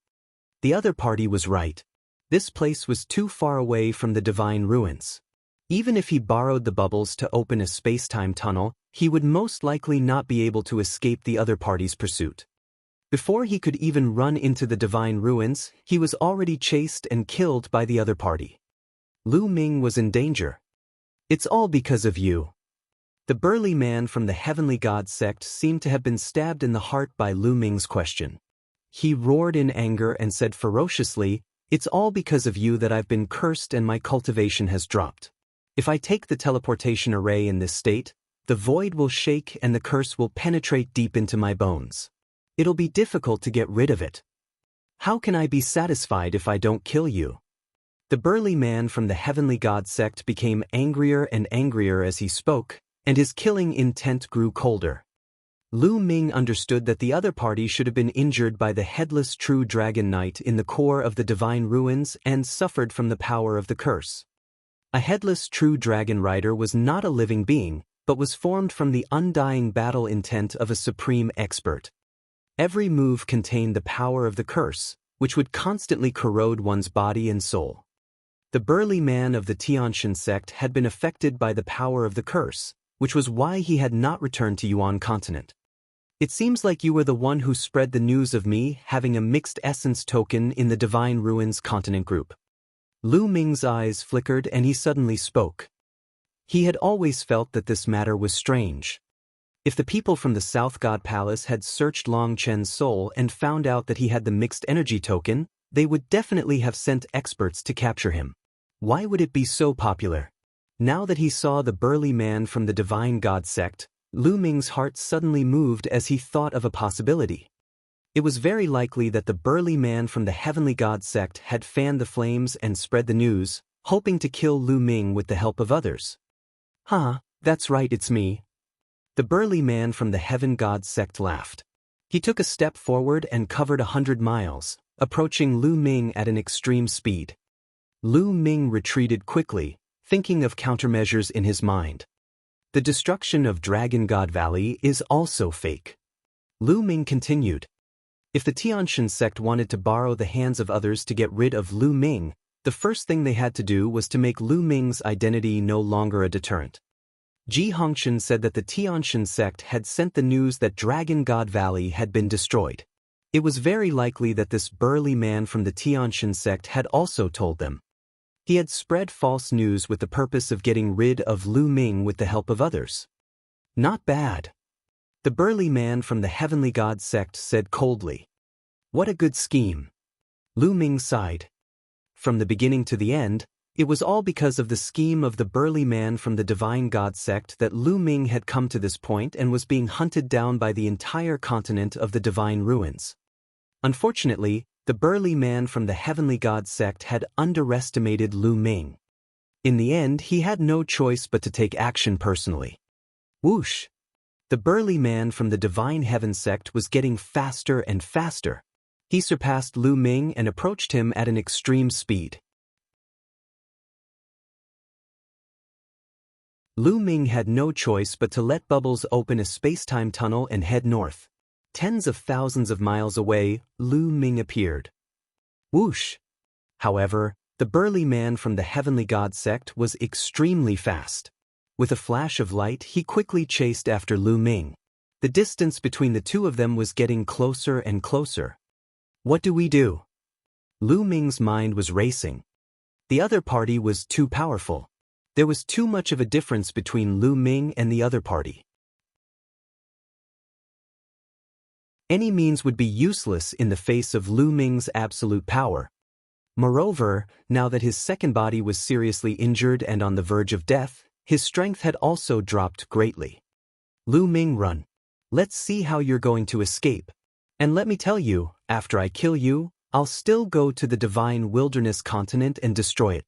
The other party was right. This place was too far away from the divine ruins. Even if he borrowed the bubbles to open a space-time tunnel, he would most likely not be able to escape the other party's pursuit. Before he could even run into the divine ruins, he was already chased and killed by the other party. Lu Ming was in danger. It's all because of you. The burly man from the heavenly god sect seemed to have been stabbed in the heart by Lu Ming's question. He roared in anger and said ferociously, "It's all because of you that I've been cursed and my cultivation has dropped. If I take the teleportation array in this state, the void will shake and the curse will penetrate deep into my bones. It'll be difficult to get rid of it. How can I be satisfied if I don't kill you?" The burly man from the heavenly god sect became angrier and angrier as he spoke, and his killing intent grew colder. Lu Ming understood that the other party should have been injured by the headless true dragon knight in the core of the divine ruins and suffered from the power of the curse. A headless true dragon rider was not a living being, but was formed from the undying battle intent of a supreme expert. Every move contained the power of the curse, which would constantly corrode one's body and soul. The burly man of the Tianxian sect had been affected by the power of the curse, which was why he had not returned to Yuan continent. It seems like you were the one who spread the news of me having a mixed essence token in the Divine Ruins continent group. Lu Ming's eyes flickered and he suddenly spoke. He had always felt that this matter was strange. If the people from the South God Palace had searched Long Chen's soul and found out that he had the mixed energy token, they would definitely have sent experts to capture him. Why would it be so popular? Now that he saw the burly man from the divine god sect, Lu Ming's heart suddenly moved as he thought of a possibility. It was very likely that the burly man from the heavenly god sect had fanned the flames and spread the news, hoping to kill Lu Ming with the help of others. Huh, that's right, it's me. The burly man from the heaven god sect laughed. He took a step forward and covered 100 miles, approaching Lu Ming at an extreme speed. Lu Ming retreated quickly, thinking of countermeasures in his mind. The destruction of Dragon God Valley is also fake. Lu Ming continued. If the Tianxian sect wanted to borrow the hands of others to get rid of Lu Ming, the first thing they had to do was to make Lu Ming's identity no longer a deterrent. Ji Hongqian said that the Tianxian sect had sent the news that Dragon God Valley had been destroyed. It was very likely that this burly man from the Tianxian sect had also told them. He had spread false news with the purpose of getting rid of Lu Ming with the help of others. Not bad. The burly man from the heavenly god sect said coldly. What a good scheme. Lu Ming sighed. From the beginning to the end, it was all because of the scheme of the burly man from the divine god sect that Lu Ming had come to this point and was being hunted down by the entire continent of the divine ruins. Unfortunately, the burly man from the heavenly god sect had underestimated Lu Ming. In the end, he had no choice but to take action personally. Whoosh! The burly man from the divine heaven sect was getting faster and faster. He surpassed Lu Ming and approached him at an extreme speed. Lu Ming had no choice but to let Bubbles open a space-time tunnel and head north. Tens of thousands of miles away, Lu Ming appeared. Whoosh! However, the burly man from the heavenly god sect was extremely fast. With a flash of light, he quickly chased after Lu Ming. The distance between the two of them was getting closer and closer. What do we do? Lu Ming's mind was racing. The other party was too powerful. There was too much of a difference between Lu Ming and the other party. Any means would be useless in the face of Lu Ming's absolute power. Moreover, now that his second body was seriously injured and on the verge of death, his strength had also dropped greatly. Lu Ming, run. Let's see how you're going to escape. And let me tell you, after I kill you, I'll still go to the divine wilderness continent and destroy it.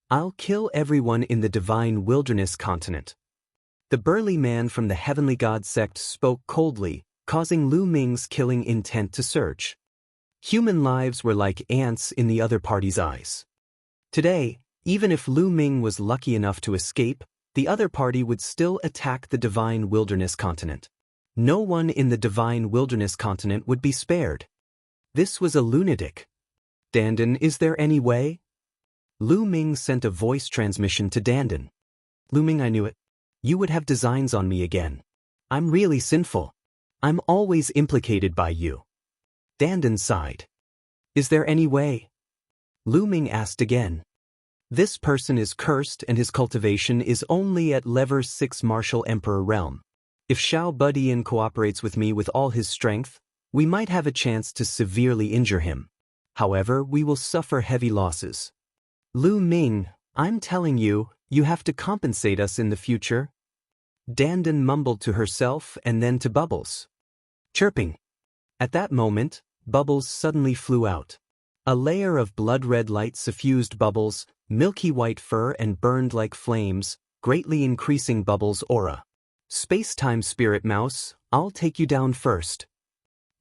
I'll kill everyone in the divine wilderness continent. The burly man from the heavenly god sect spoke coldly, causing Lu Ming's killing intent to surge. Human lives were like ants in the other party's eyes. Today, even if Lu Ming was lucky enough to escape, the other party would still attack the divine wilderness continent. No one in the divine wilderness continent would be spared. This was a lunatic. Dandan, is there any way? Lu Ming sent a voice transmission to Dandan. Lu Ming, I knew it. You would have designs on me again. I'm really sinful. I'm always implicated by you. Dandan sighed. Is there any way? Lu Ming asked again. This person is cursed and his cultivation is only at level 6 Martial Emperor realm. If Xiao Budian cooperates with me with all his strength, we might have a chance to severely injure him. However, we will suffer heavy losses. Lu Ming, I'm telling you, you have to compensate us in the future. Dandan mumbled to herself and then to Bubbles. Chirping. At that moment, Bubbles suddenly flew out. A layer of blood-red light suffused Bubbles' milky white fur and burned like flames, greatly increasing Bubbles' aura. Space-time spirit mouse, I'll take you down first.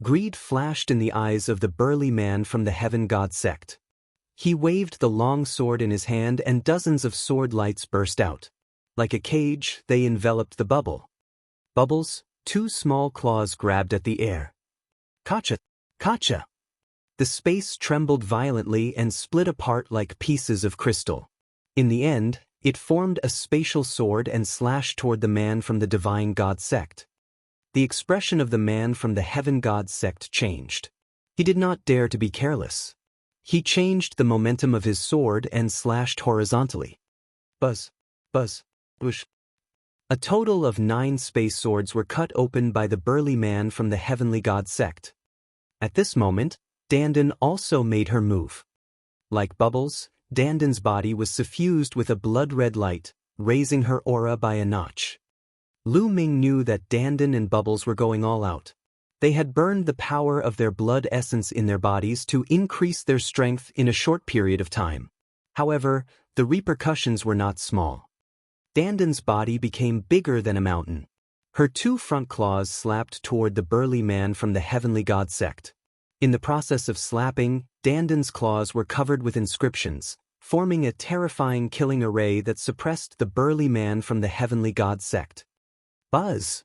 Greed flashed in the eyes of the burly man from the heaven god sect. He waved the long sword in his hand and dozens of sword lights burst out. Like a cage, they enveloped the bubble. Bubbles, two small claws grabbed at the air. Kacha! Kacha! The space trembled violently and split apart like pieces of crystal. In the end, it formed a spatial sword and slashed toward the man from the divine god sect. The expression of the man from the heaven god sect changed. He did not dare to be careless. He changed the momentum of his sword and slashed horizontally. Buzz, buzz, whoosh. A total of 9 space swords were cut open by the burly man from the heavenly god sect. At this moment, Dandan also made her move. Like Bubbles, Dandan's body was suffused with a blood-red light, raising her aura by a notch. Lu Ming knew that Dandan and Bubbles were going all out. They had burned the power of their blood essence in their bodies to increase their strength in a short period of time. However, the repercussions were not small. Dandan's body became bigger than a mountain. Her two front claws slapped toward the burly man from the heavenly god sect. In the process of slapping, Dandan's claws were covered with inscriptions, forming a terrifying killing array that suppressed the burly man from the heavenly god sect. Buzz!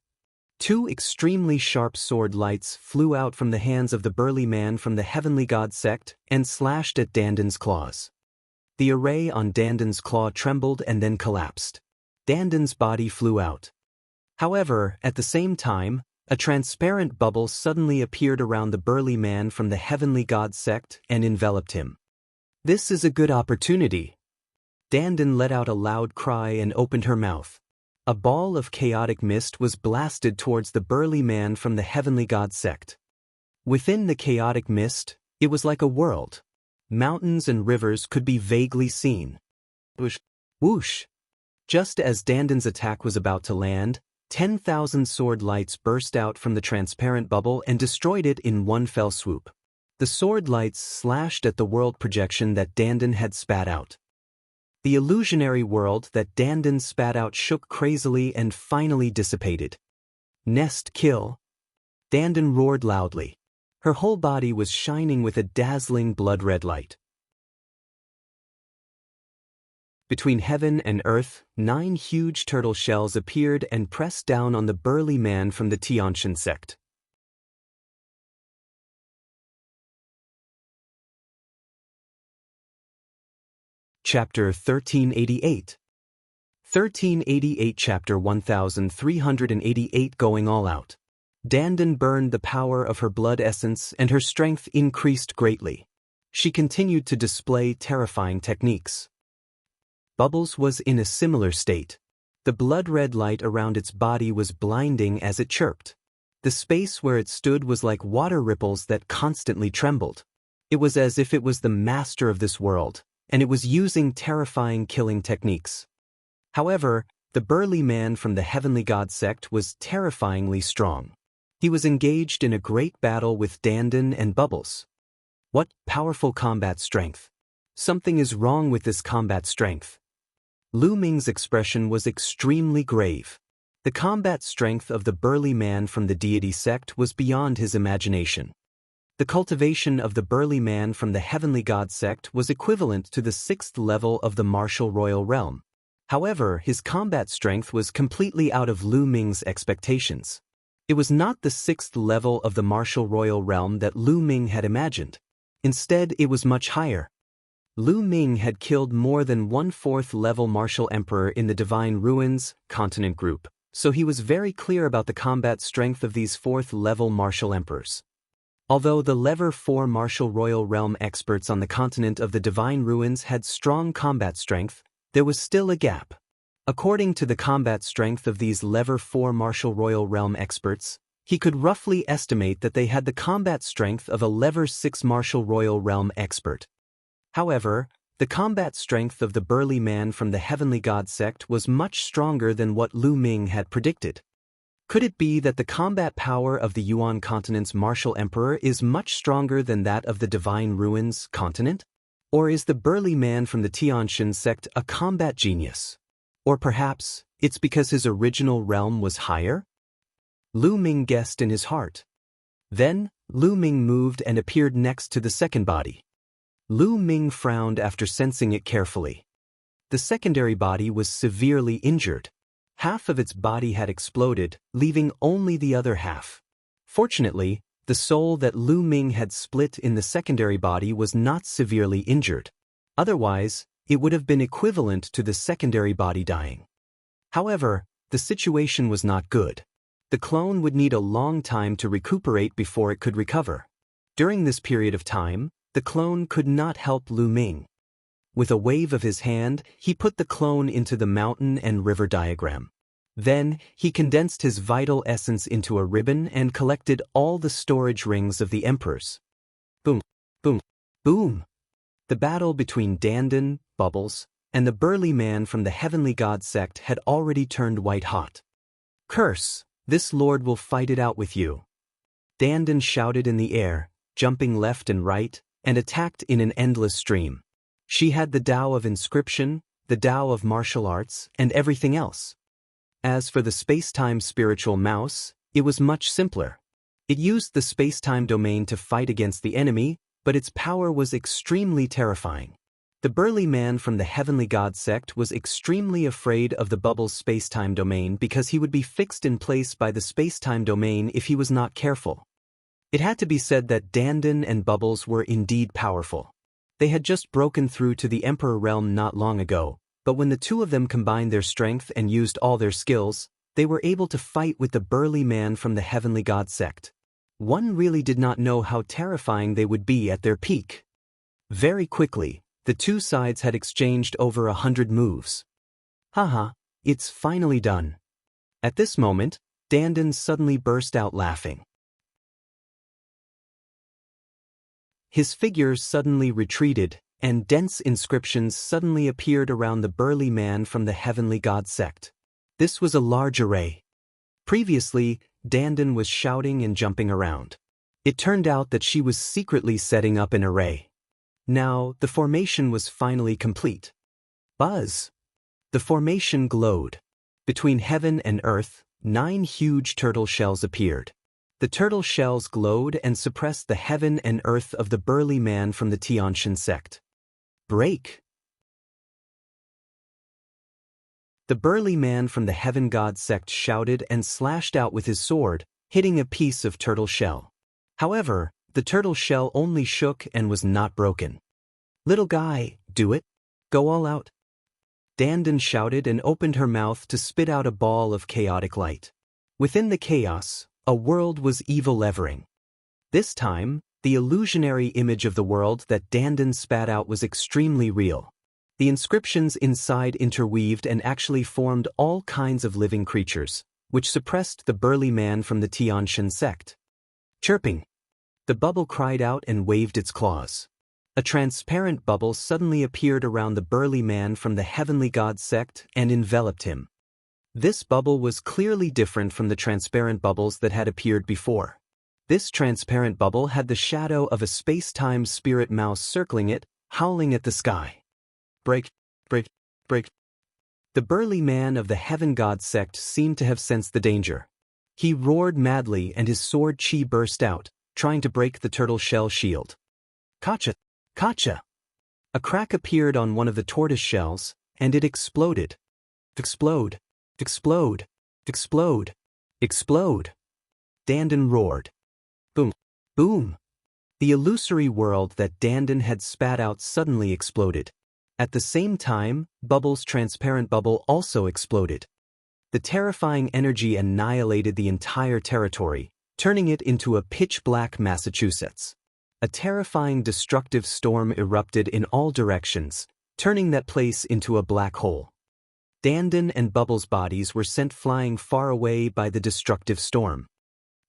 Two extremely sharp sword lights flew out from the hands of the burly man from the heavenly god sect and slashed at Dandan's claws. The array on Dandan's claw trembled and then collapsed. Dandan's body flew out. However, at the same time, a transparent bubble suddenly appeared around the burly man from the heavenly god sect and enveloped him. This is a good opportunity. Dandan let out a loud cry and opened her mouth. A ball of chaotic mist was blasted towards the burly man from the heavenly god sect. Within the chaotic mist, it was like a world. Mountains and rivers could be vaguely seen. Whoosh! Whoosh! Just as Dandan's attack was about to land, 10,000 sword lights burst out from the transparent bubble and destroyed it in one fell swoop. The sword lights slashed at the world projection that Dandan had spat out. The illusionary world that Dandan spat out shook crazily and finally dissipated. Nest kill! Dandan roared loudly. Her whole body was shining with a dazzling blood-red light. Between heaven and earth, 9 huge turtle shells appeared and pressed down on the burly man from the Xianxia sect. Chapter 1388. 1388 Chapter 1388 Going All Out. Dandan burned the power of her blood essence and her strength increased greatly. She continued to display terrifying techniques. Bubbles was in a similar state. The blood-red light around its body was blinding as it chirped. The space where it stood was like water ripples that constantly trembled. It was as if it was the master of this world, and it was using terrifying killing techniques. However, the burly man from the heavenly god sect was terrifyingly strong. He was engaged in a great battle with Dandan and Bubbles. What powerful combat strength! Something is wrong with this combat strength. Lu Ming's expression was extremely grave. The combat strength of the burly man from the deity sect was beyond his imagination. The cultivation of the burly man from the heavenly god sect was equivalent to the 6th level of the martial royal realm. However, his combat strength was completely out of Lu Ming's expectations. It was not the 6th level of the martial royal realm that Lu Ming had imagined. Instead, it was much higher. Lu Ming had killed more than 1/4 level martial emperor in the Divine Ruins continent group, so he was very clear about the combat strength of these 4th level martial emperors. Although the Level 4 martial royal realm experts on the continent of the Divine Ruins had strong combat strength, there was still a gap. According to the combat strength of these Level 4 martial royal realm experts, he could roughly estimate that they had the combat strength of a Level 6 martial royal realm expert. However, the combat strength of the burly man from the heavenly god sect was much stronger than what Lu Ming had predicted. Could it be that the combat power of the Yuan continent's martial emperor is much stronger than that of the Divine Ruins continent? Or is the burly man from the Xianxia sect a combat genius? Or perhaps, it's because his original realm was higher? Lu Ming guessed in his heart. Then, Lu Ming moved and appeared next to the second body. Lu Ming frowned after sensing it carefully. The secondary body was severely injured. Half of its body had exploded, leaving only the other half. Fortunately, the soul that Lu Ming had split in the secondary body was not severely injured. Otherwise, it would have been equivalent to the secondary body dying. However, the situation was not good. The clone would need a long time to recuperate before it could recover. During this period of time, the clone could not help Lu Ming. With a wave of his hand, he put the clone into the mountain and river diagram. Then, he condensed his vital essence into a ribbon and collected all the storage rings of the emperors. Boom, boom, boom! The battle between Dandan, Bubbles, and the burly man from the heavenly god sect had already turned white hot. Curse, this lord will fight it out with you. Dandan shouted in the air, jumping left and right, and attacked in an endless stream. She had the Tao of inscription, the Tao of martial arts, and everything else. As for the space-time spiritual mouse, it was much simpler. It used the space-time domain to fight against the enemy, but its power was extremely terrifying. The burly man from the heavenly god sect was extremely afraid of the bubble's space-time domain because he would be fixed in place by the space-time domain if he was not careful. It had to be said that Dandan and Bubbles were indeed powerful. They had just broken through to the Emperor realm not long ago, but when the two of them combined their strength and used all their skills, they were able to fight with the burly man from the heavenly god sect. One really did not know how terrifying they would be at their peak. Very quickly, the two sides had exchanged over 100 moves. Haha, it's finally done. At this moment, Dandan suddenly burst out laughing. His figure suddenly retreated, and dense inscriptions suddenly appeared around the burly man from the heavenly god sect. This was a large array. Previously, Dandan was shouting and jumping around. It turned out that she was secretly setting up an array. Now, the formation was finally complete. Buzz! The formation glowed. Between heaven and earth, 9 huge turtle shells appeared. The turtle shells glowed and suppressed the heaven and earth of the burly man from the Xianxia sect. Break! The burly man from the heaven god sect shouted and slashed out with his sword, hitting a piece of turtle shell. However, the turtle shell only shook and was not broken. Little guy, do it. Go all out. Dandan shouted and opened her mouth to spit out a ball of chaotic light. Within the chaos, a world was evil-levering. This time, the illusionary image of the world that Dandan spat out was extremely real. The inscriptions inside interweaved and actually formed all kinds of living creatures, which suppressed the burly man from the Xianxia sect. Chirping. The bubble cried out and waved its claws. A transparent bubble suddenly appeared around the burly man from the heavenly god sect and enveloped him. This bubble was clearly different from the transparent bubbles that had appeared before. This transparent bubble had the shadow of a space-time spirit mouse circling it, howling at the sky. Break, break, break. The burly man of the heaven god sect seemed to have sensed the danger. He roared madly and his sword chi burst out, trying to break the turtle shell shield. Kacha! Kacha! A crack appeared on one of the tortoise shells, and it exploded. Explode! Explode! Explode! Explode! Dandan roared. Boom! Boom! The illusory world that Dandan had spat out suddenly exploded. At the same time, Bubbles' transparent bubble also exploded. The terrifying energy annihilated the entire territory, turning it into a pitch-black Massachusetts. A terrifying destructive storm erupted in all directions, turning that place into a black hole. Dandan and Bubbles' bodies were sent flying far away by the destructive storm.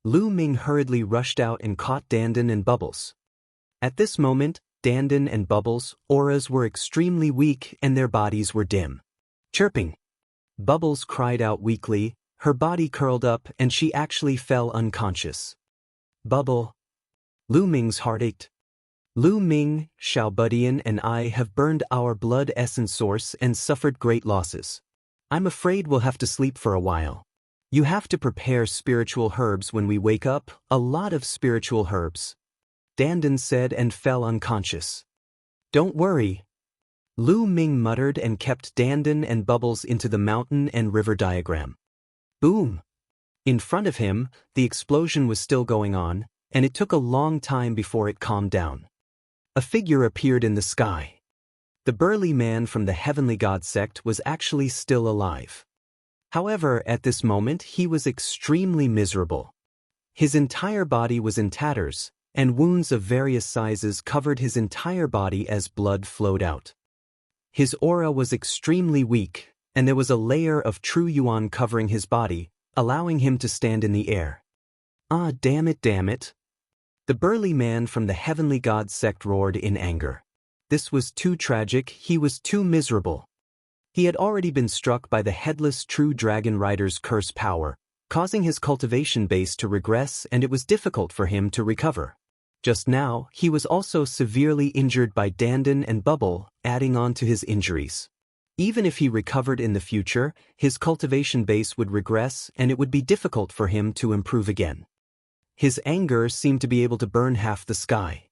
Lu Ming hurriedly rushed out and caught Dandan and Bubbles. At this moment, Dandan and Bubbles' auras were extremely weak and their bodies were dim. Chirping. Bubbles cried out weakly, her body curled up and she actually fell unconscious. Bubble. Lu Ming's heart ached. Lu Ming, Xiaobudian and I have burned our blood essence source and suffered great losses. I'm afraid we'll have to sleep for a while. You have to prepare spiritual herbs when we wake up, a lot of spiritual herbs. Dandan said and fell unconscious. Don't worry. Lu Ming muttered and kept Dandan and Bubbles into the mountain and river diagram. Boom! In front of him, the explosion was still going on, and it took a long time before it calmed down. A figure appeared in the sky. The burly man from the heavenly god sect was actually still alive. However, at this moment he was extremely miserable. His entire body was in tatters, and wounds of various sizes covered his entire body as blood flowed out. His aura was extremely weak, and there was a layer of true yuan covering his body, allowing him to stand in the air. Ah, damn it, damn it. The burly man from the heavenly god sect roared in anger. This was too tragic, he was too miserable. He had already been struck by the headless true dragon rider's curse power, causing his cultivation base to regress, and it was difficult for him to recover. Just now, he was also severely injured by Dandan and Bubble, adding on to his injuries. Even if he recovered in the future, his cultivation base would regress and it would be difficult for him to improve again. His anger seemed to be able to burn half the sky.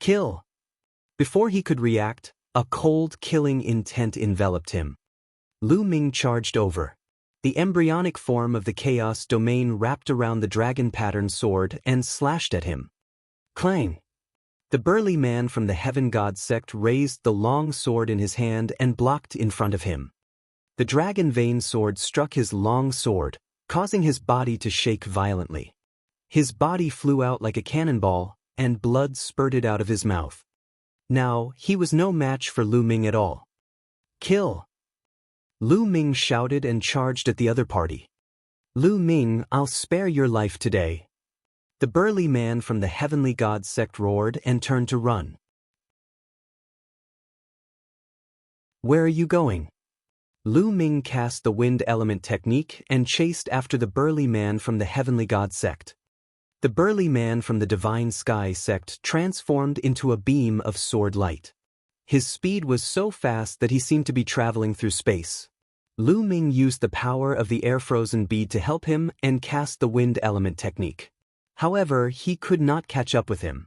Kill! Before he could react, a cold, killing intent enveloped him. Lu Ming charged over. The embryonic form of the chaos domain wrapped around the dragon-patterned sword and slashed at him. Clang! The burly man from the Heaven God sect raised the long sword in his hand and blocked in front of him. The dragon vein sword struck his long sword, causing his body to shake violently. His body flew out like a cannonball, and blood spurted out of his mouth. Now, he was no match for Lu Ming at all. Kill! Lu Ming shouted and charged at the other party. Lu Ming, I'll spare your life today. The burly man from the Heavenly God sect roared and turned to run. Where are you going? Lu Ming cast the wind element technique and chased after the burly man from the Heavenly God sect. The burly man from the Divine Sky sect transformed into a beam of sword light. His speed was so fast that he seemed to be traveling through space. Lu Ming used the power of the air-frozen bead to help him and cast the wind element technique. However, he could not catch up with him.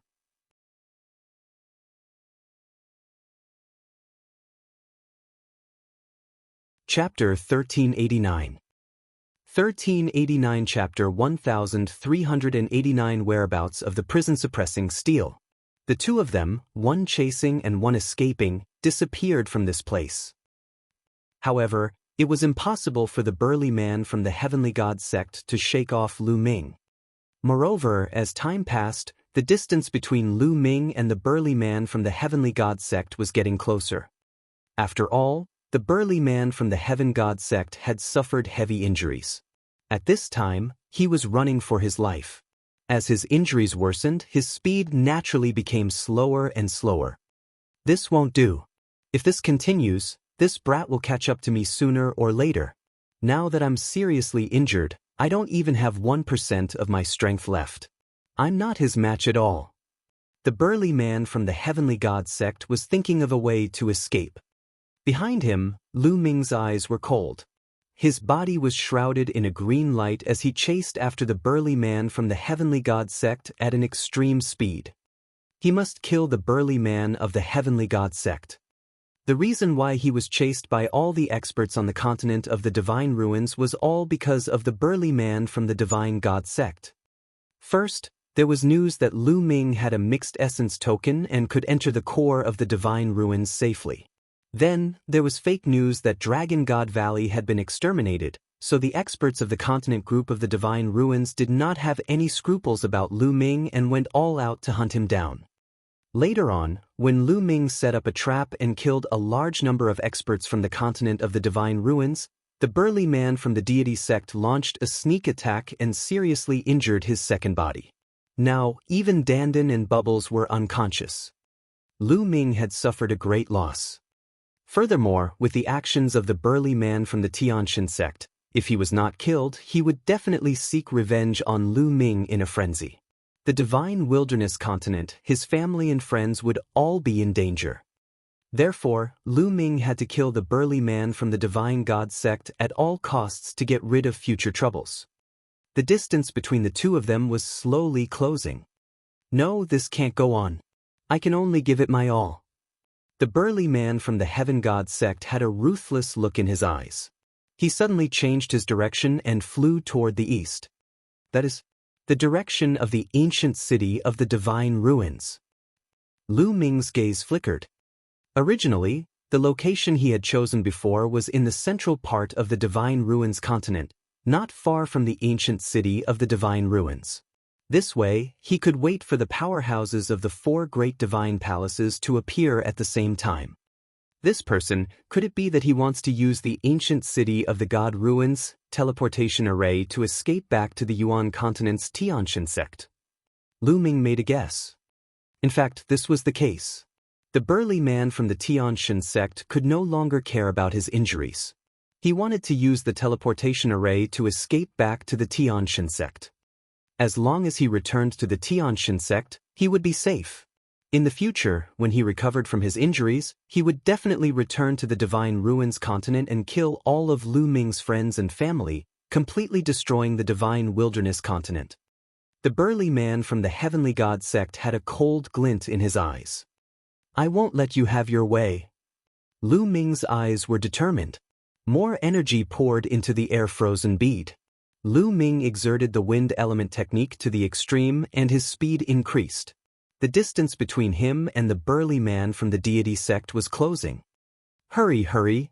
Chapter 1389. 1389 Chapter 1389 Whereabouts of the prison suppressing steel. The two of them, one chasing and one escaping, disappeared from this place. However, it was impossible for the burly man from the Heavenly God sect to shake off Lu Ming. Moreover, as time passed, the distance between Lu Ming and the burly man from the Heavenly God sect was getting closer. After all, the burly man from the Heaven God sect had suffered heavy injuries. At this time, he was running for his life. As his injuries worsened, his speed naturally became slower and slower. This won't do. If this continues, this brat will catch up to me sooner or later. Now that I'm seriously injured, I don't even have 1% of my strength left. I'm not his match at all. The burly man from the Heavenly God sect was thinking of a way to escape. Behind him, Lu Ming's eyes were cold. His body was shrouded in a green light as he chased after the burly man from the Heavenly God sect at an extreme speed. He must kill the burly man of the Heavenly God sect. The reason why he was chased by all the experts on the continent of the Divine Ruins was all because of the burly man from the Divine God sect. First, there was news that Lu Ming had a mixed essence token and could enter the core of the Divine Ruins safely. Then, there was fake news that Dragon God Valley had been exterminated, so the experts of the continent group of the Divine Ruins did not have any scruples about Lu Ming and went all out to hunt him down. Later on, when Lu Ming set up a trap and killed a large number of experts from the continent of the Divine Ruins, the burly man from the deity sect launched a sneak attack and seriously injured his second body. Now, even Dandan and Bubbles were unconscious. Lu Ming had suffered a great loss. Furthermore, with the actions of the burly man from the Tianxin sect, if he was not killed, he would definitely seek revenge on Lu Ming in a frenzy. The Divine Wilderness continent, his family and friends would all be in danger. Therefore, Lu Ming had to kill the burly man from the Divine God sect at all costs to get rid of future troubles. The distance between the two of them was slowly closing. No, this can't go on. I can only give it my all. The burly man from the Heaven God sect had a ruthless look in his eyes. He suddenly changed his direction and flew toward the east. That is, the direction of the ancient city of the Divine Ruins. Lu Ming's gaze flickered. Originally, the location he had chosen before was in the central part of the Divine Ruins continent, not far from the ancient city of the Divine Ruins. This way, he could wait for the powerhouses of the four great divine palaces to appear at the same time. This person, could it be that he wants to use the ancient city of the God Ruins teleportation array to escape back to the Yuan continent's Tianxin sect? Lu Ming made a guess. In fact, this was the case. The burly man from the Tianxin sect could no longer care about his injuries. He wanted to use the teleportation array to escape back to the Tianxian sect. As long as he returned to the Tianxian sect, he would be safe. In the future, when he recovered from his injuries, he would definitely return to the Divine Ruins continent and kill all of Lu Ming's friends and family, completely destroying the Divine Wilderness continent. The burly man from the Heavenly God sect had a cold glint in his eyes. I won't let you have your way. Lu Ming's eyes were determined. More energy poured into the air-frozen bead. Lu Ming exerted the wind element technique to the extreme and his speed increased. The distance between him and the burly man from the deity sect was closing. Hurry, hurry!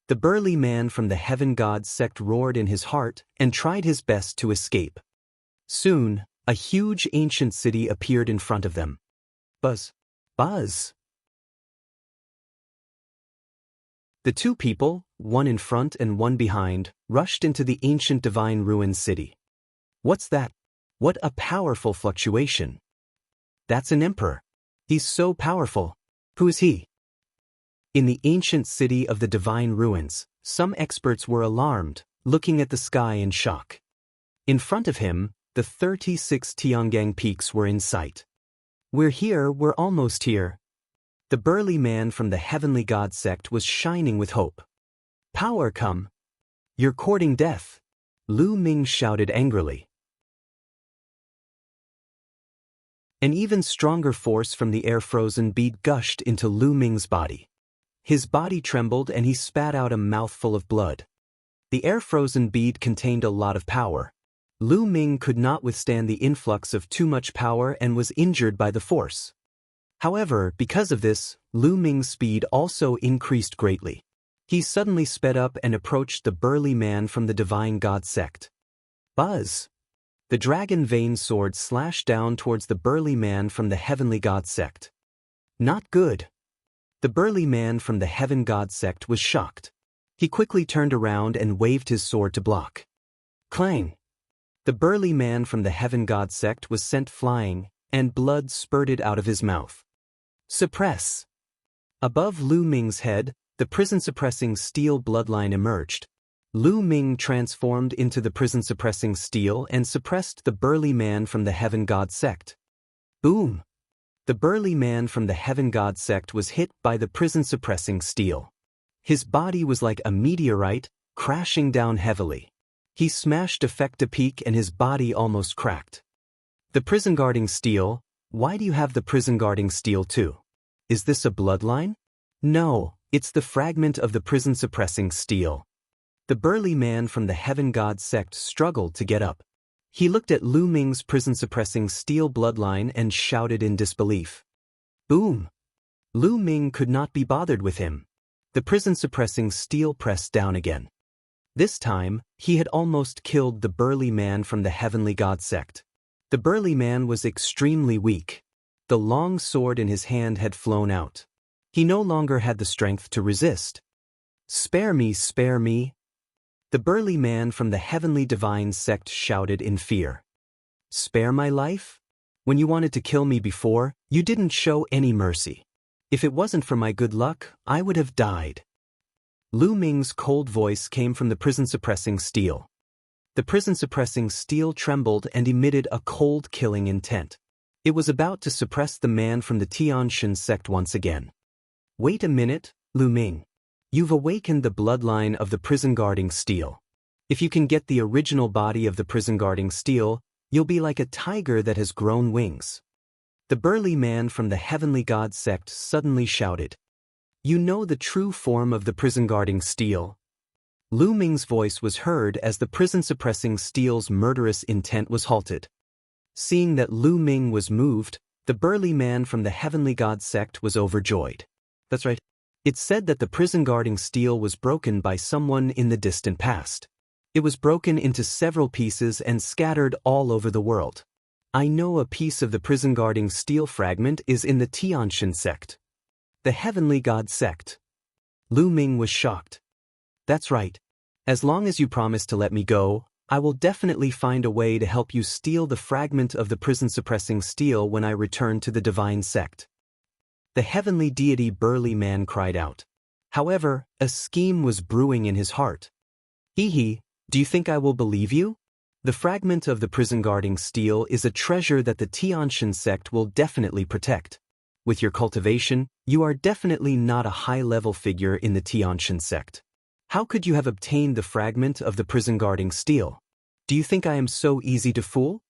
The burly man from the Heaven God sect roared in his heart and tried his best to escape. Soon, a huge ancient city appeared in front of them. Buzz! Buzz! The two people, one in front and one behind, rushed into the ancient Divine Ruins city. What's that? What a powerful fluctuation! That's an emperor. He's so powerful. Who is he? In the ancient city of the Divine Ruins, some experts were alarmed, looking at the sky in shock. In front of him, the 36 Tiangang peaks were in sight. We're here, we're almost here. The burly man from the Heavenly God sect was shining with hope. Power come! You're courting death! Lu Ming shouted angrily. An even stronger force from the air-frozen bead gushed into Lu Ming's body. His body trembled and he spat out a mouthful of blood. The air-frozen bead contained a lot of power. Lu Ming could not withstand the influx of too much power and was injured by the force. However, because of this, Lu Ming's speed also increased greatly. He suddenly sped up and approached the burly man from the Divine God sect. Buzz! The dragon vein sword slashed down towards the burly man from the Heavenly God sect. Not good. The burly man from the Heaven God sect was shocked. He quickly turned around and waved his sword to block. Clang! The burly man from the Heaven God sect was sent flying, and blood spurted out of his mouth. Suppress! Above Lu Ming's head, the prison-suppressing steel bloodline emerged. Lu Ming transformed into the prison-suppressing steel and suppressed the burly man from the Heaven God sect. Boom! The burly man from the Heaven God sect was hit by the prison-suppressing steel. His body was like a meteorite, crashing down heavily. He smashed Effecta Peak and his body almost cracked. The prison-guarding steel, why do you have the prison-guarding steel too? Is this a bloodline? No, it's the fragment of the prison-suppressing steel. The burly man from the Heaven God sect struggled to get up. He looked at Lu Ming's prison-suppressing steel bloodline and shouted in disbelief. Boom! Lu Ming could not be bothered with him. The prison-suppressing steel pressed down again. This time, he had almost killed the burly man from the Heavenly God sect. The burly man was extremely weak. The long sword in his hand had flown out. He no longer had the strength to resist. Spare me, spare me! The burly man from the Heavenly Divine sect shouted in fear. Spare my life? When you wanted to kill me before, you didn't show any mercy. If it wasn't for my good luck, I would have died. Lu Ming's cold voice came from the prison-suppressing steel. The prison-suppressing steel trembled and emitted a cold killing intent. It was about to suppress the man from the Tianxian sect once again. Wait a minute, Lu Ming. You've awakened the bloodline of the prison-guarding steel. If you can get the original body of the prison-guarding steel, you'll be like a tiger that has grown wings. The burly man from the Heavenly God sect suddenly shouted. You know the true form of the prison-guarding steel? Lu Ming's voice was heard as the prison-suppressing steel's murderous intent was halted. Seeing that Lu Ming was moved, the burly man from the Heavenly God sect was overjoyed. That's right. It's said that the prison-guarding steel was broken by someone in the distant past. It was broken into several pieces and scattered all over the world. I know a piece of the prison-guarding steel fragment is in the Tianxian sect. The Heavenly God sect. Lu Ming was shocked. That's right. As long as you promise to let me go, I will definitely find a way to help you steal the fragment of the prison-suppressing steel when I return to the divine sect. The heavenly deity burly man cried out. However, a scheme was brewing in his heart. Hee, do you think I will believe you? The fragment of the prison-guarding steel is a treasure that the Tianxian sect will definitely protect. With your cultivation, you are definitely not a high-level figure in the Tianxian sect. How could you have obtained the fragment of the prison-guarding steel? Do you think I am so easy to fool?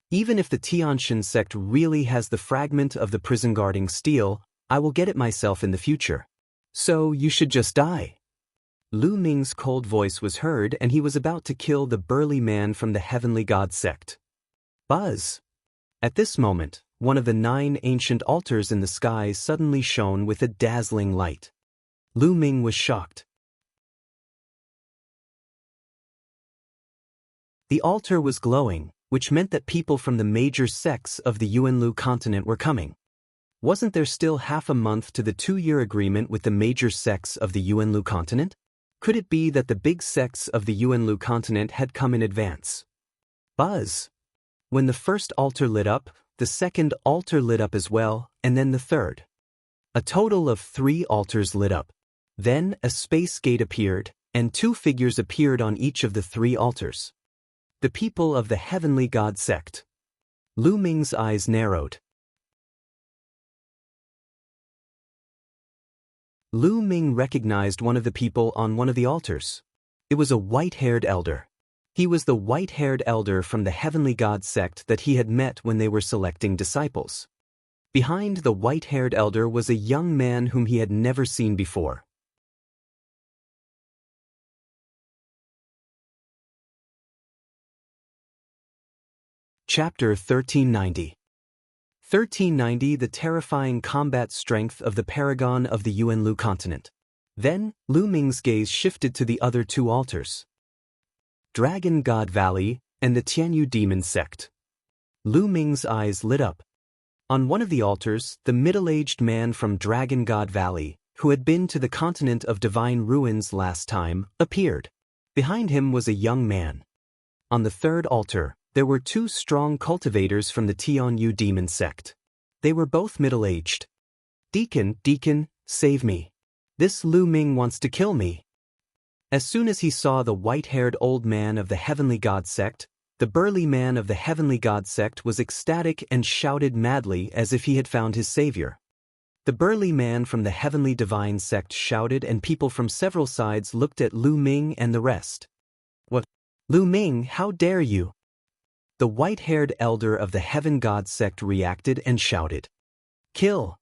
Even if the Tianxian sect really has the fragment of the prison-guarding steel, I will get it myself in the future. So you should just die. Lu Ming's cold voice was heard, and he was about to kill the burly man from the heavenly god sect. Buzz! At this moment, one of the 9 ancient altars in the sky suddenly shone with a dazzling light. Lu Ming was shocked. The altar was glowing, which meant that people from the major sects of the Yuanlu continent were coming. Wasn't there still half a month to the 2-year agreement with the major sects of the Yuanlu continent? Could it be that the big sects of the Yuanlu continent had come in advance? Buzz! When the first altar lit up, the second altar lit up as well, and then the third. A total of 3 altars lit up. Then a space gate appeared, and 2 figures appeared on each of the 3 altars. The people of the heavenly god sect. Lu Ming's eyes narrowed. Lu Ming recognized one of the people on one of the altars. It was a white-haired elder. He was the white-haired elder from the heavenly god sect that he had met when they were selecting disciples. Behind the white-haired elder was a young man whom he had never seen before. Chapter 1390. 1390 The terrifying combat strength of the paragon of the Yuanlu continent. Then, Lu Ming's gaze shifted to the other 2 altars. Dragon God Valley and the Tianyu Demon Sect. Lu Ming's eyes lit up. On one of the altars, the middle-aged man from Dragon God Valley, who had been to the continent of divine ruins last time, appeared. Behind him was a young man. On the 3rd altar, there were 2 strong cultivators from the Tianyu Demon Sect. They were both middle-aged. Deacon, save me. This Lu Ming wants to kill me. As soon as he saw the white-haired old man of the heavenly god sect, the burly man of the heavenly god sect was ecstatic and shouted madly as if he had found his savior. The burly man from the heavenly divine sect shouted, and people from several sides looked at Lu Ming and the rest. What? Lu Ming, how dare you? The white-haired elder of the heaven god sect reacted and shouted, "Kill!"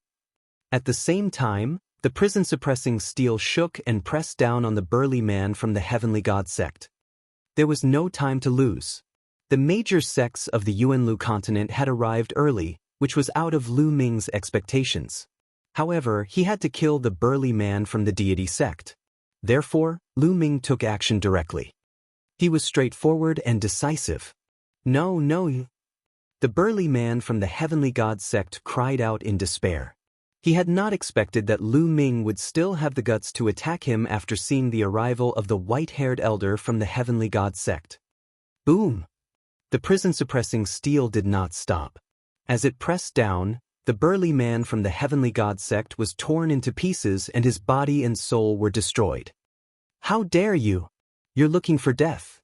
At the same time, the prison-suppressing steel shook and pressed down on the burly man from the heavenly god sect. There was no time to lose. The major sects of the Yuanlu continent had arrived early, which was out of Lu Ming's expectations. However, he had to kill the burly man from the deity sect. Therefore, Lu Ming took action directly. He was straightforward and decisive. No. The burly man from the heavenly god sect cried out in despair. He had not expected that Lu Ming would still have the guts to attack him after seeing the arrival of the white-haired elder from the heavenly god sect. Boom! The prison-suppressing steel did not stop. As it pressed down, the burly man from the heavenly god sect was torn into pieces and his body and soul were destroyed. How dare you! You're looking for death.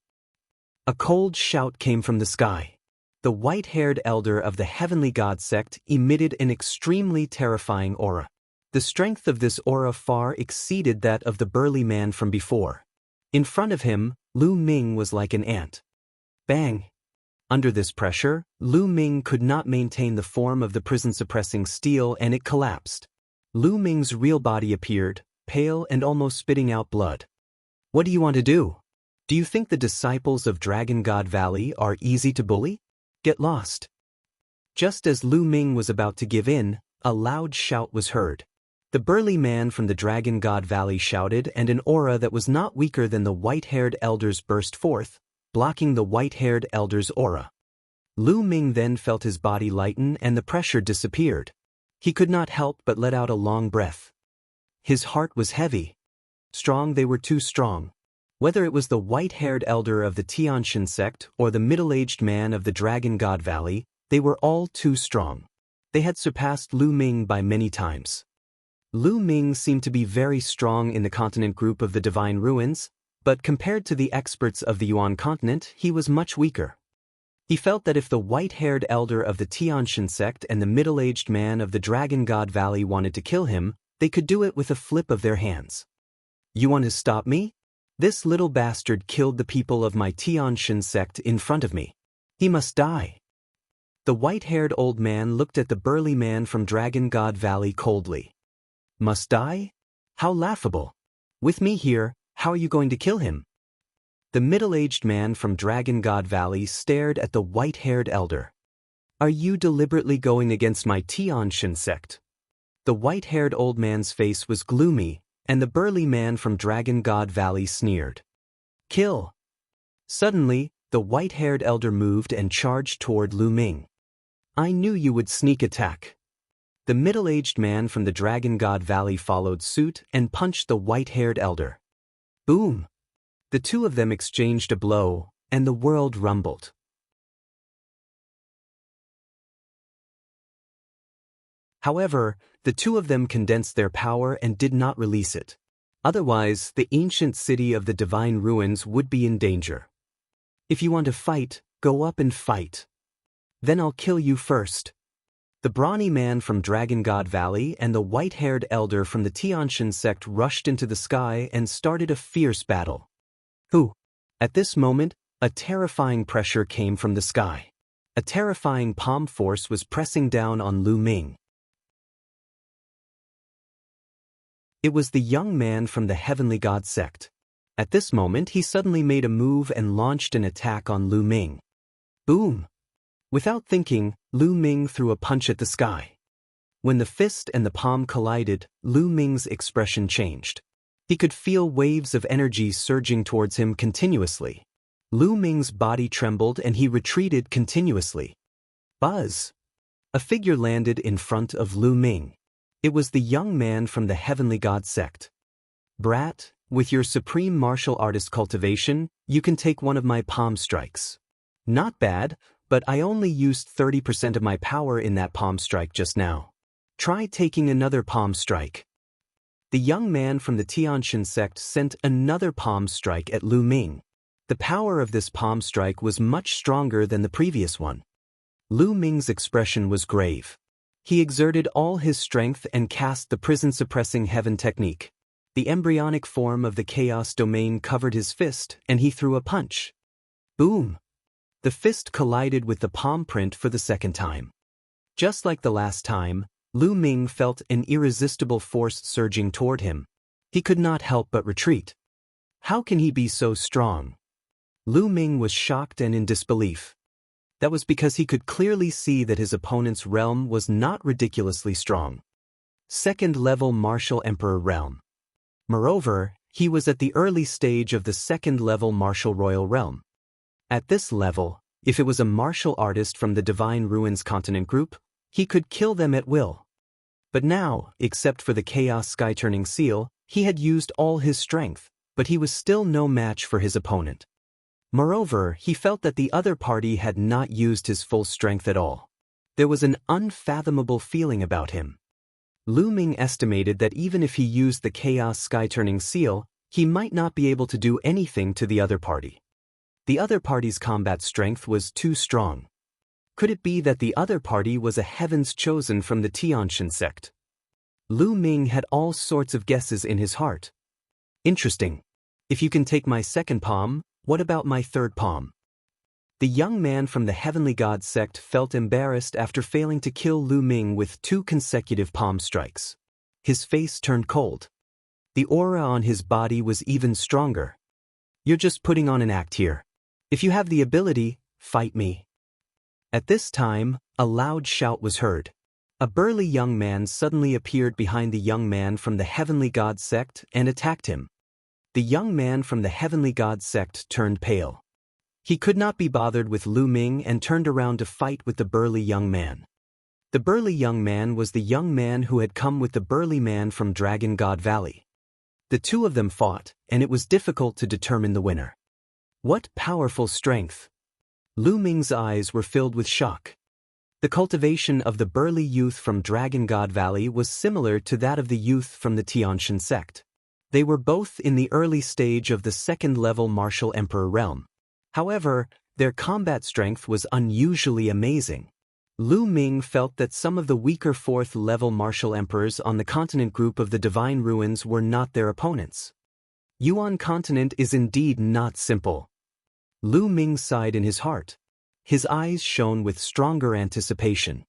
A cold shout came from the sky. The white-haired elder of the heavenly god sect emitted an extremely terrifying aura. The strength of this aura far exceeded that of the burly man from before. In front of him, Lu Ming was like an ant. Bang! Under this pressure, Lu Ming could not maintain the form of the prison-suppressing steel and it collapsed. Lu Ming's real body appeared, pale and almost spitting out blood. What do you want to do? Do you think the disciples of Dragon God Valley are easy to bully? Get lost. Just as Lu Ming was about to give in, a loud shout was heard. The burly man from the Dragon God Valley shouted, and an aura that was not weaker than the white-haired elder's burst forth, blocking the white-haired elder's aura. Lu Ming then felt his body lighten and the pressure disappeared. He could not help but let out a long breath. His heart was heavy. Strong, they were too strong. Whether it was the white-haired elder of the Tianxian sect or the middle-aged man of the Dragon God Valley, they were all too strong. They had surpassed Lu Ming by many times. Lu Ming seemed to be very strong in the continent group of the Divine Ruins, but compared to the experts of the Yuan continent, he was much weaker. He felt that if the white-haired elder of the Tianxian sect and the middle-aged man of the Dragon God Valley wanted to kill him, they could do it with a flip of their hands. You want to stop me? This little bastard killed the people of my Tianxian sect in front of me. He must die. The white-haired old man looked at the burly man from Dragon God Valley coldly. Must die? How laughable. With me here, how are you going to kill him? The middle-aged man from Dragon God Valley stared at the white-haired elder. Are you deliberately going against my Tianxian sect? The white-haired old man's face was gloomy, and the burly man from Dragon God Valley sneered. Kill! Suddenly, the white-haired elder moved and charged toward Lu Ming. I knew you would sneak attack. The middle-aged man from the Dragon God Valley followed suit and punched the white-haired elder. Boom! The two of them exchanged a blow, and the world rumbled. However, the two of them condensed their power and did not release it. Otherwise, the ancient city of the Divine Ruins would be in danger. If you want to fight, go up and fight. Then I'll kill you first. The brawny man from Dragon God Valley and the white-haired elder from the Tianxian sect rushed into the sky and started a fierce battle. Who? At this moment, a terrifying pressure came from the sky. A terrifying palm force was pressing down on Lu Ming. It was the young man from the Heavenly God sect. At this moment, he suddenly made a move and launched an attack on Lu Ming. Boom! Without thinking, Lu Ming threw a punch at the sky. When the fist and the palm collided, Lu Ming's expression changed. He could feel waves of energy surging towards him continuously. Lu Ming's body trembled and he retreated continuously. Buzz! A figure landed in front of Lu Ming. It was the young man from the Heavenly God sect. Brat, with your supreme martial artist cultivation, you can take one of my palm strikes. Not bad, but I only used 30% of my power in that palm strike just now. Try taking another palm strike. The young man from the Tianxian sect sent another palm strike at Lu Ming. The power of this palm strike was much stronger than the previous one. Lu Ming's expression was grave. He exerted all his strength and cast the prison-suppressing heaven technique. The embryonic form of the chaos domain covered his fist, and he threw a punch. Boom! The fist collided with the palm print for the second time. Just like the last time, Lu Ming felt an irresistible force surging toward him. He could not help but retreat. How can he be so strong? Lu Ming was shocked and in disbelief. That was because he could clearly see that his opponent's realm was not ridiculously strong. Second-level martial emperor realm. Moreover, he was at the early stage of the second-level martial royal realm. At this level, if it was a martial artist from the Divine Ruins continent group, he could kill them at will. But now, except for the Chaos Sky-turning seal, he had used all his strength, but he was still no match for his opponent. Moreover, he felt that the other party had not used his full strength at all. There was an unfathomable feeling about him. Lu Ming estimated that even if he used the Chaos Sky-turning seal, he might not be able to do anything to the other party. The other party's combat strength was too strong. Could it be that the other party was a heavens chosen from the Tianxian sect? Lu Ming had all sorts of guesses in his heart. Interesting. If you can take my second palm, what about my third palm? The young man from the Heavenly God sect felt embarrassed after failing to kill Lu Ming with 2 consecutive palm strikes. His face turned cold. The aura on his body was even stronger. You're just putting on an act here. If you have the ability, fight me. At this time, a loud shout was heard. A burly young man suddenly appeared behind the young man from the Heavenly God sect and attacked him. The young man from the Heavenly God sect turned pale. He could not be bothered with Lu Ming and turned around to fight with the burly young man. The burly young man was the young man who had come with the burly man from Dragon God Valley. The two of them fought, and it was difficult to determine the winner. What powerful strength! Lu Ming's eyes were filled with shock. The cultivation of the burly youth from Dragon God Valley was similar to that of the youth from the Tianxian sect. They were both in the early stage of the second-level martial emperor realm. However, their combat strength was unusually amazing. Lu Ming felt that some of the weaker fourth-level martial emperors on the continent group of the Divine Ruins were not their opponents. Yuan continent is indeed not simple. Lu Ming sighed in his heart. His eyes shone with stronger anticipation.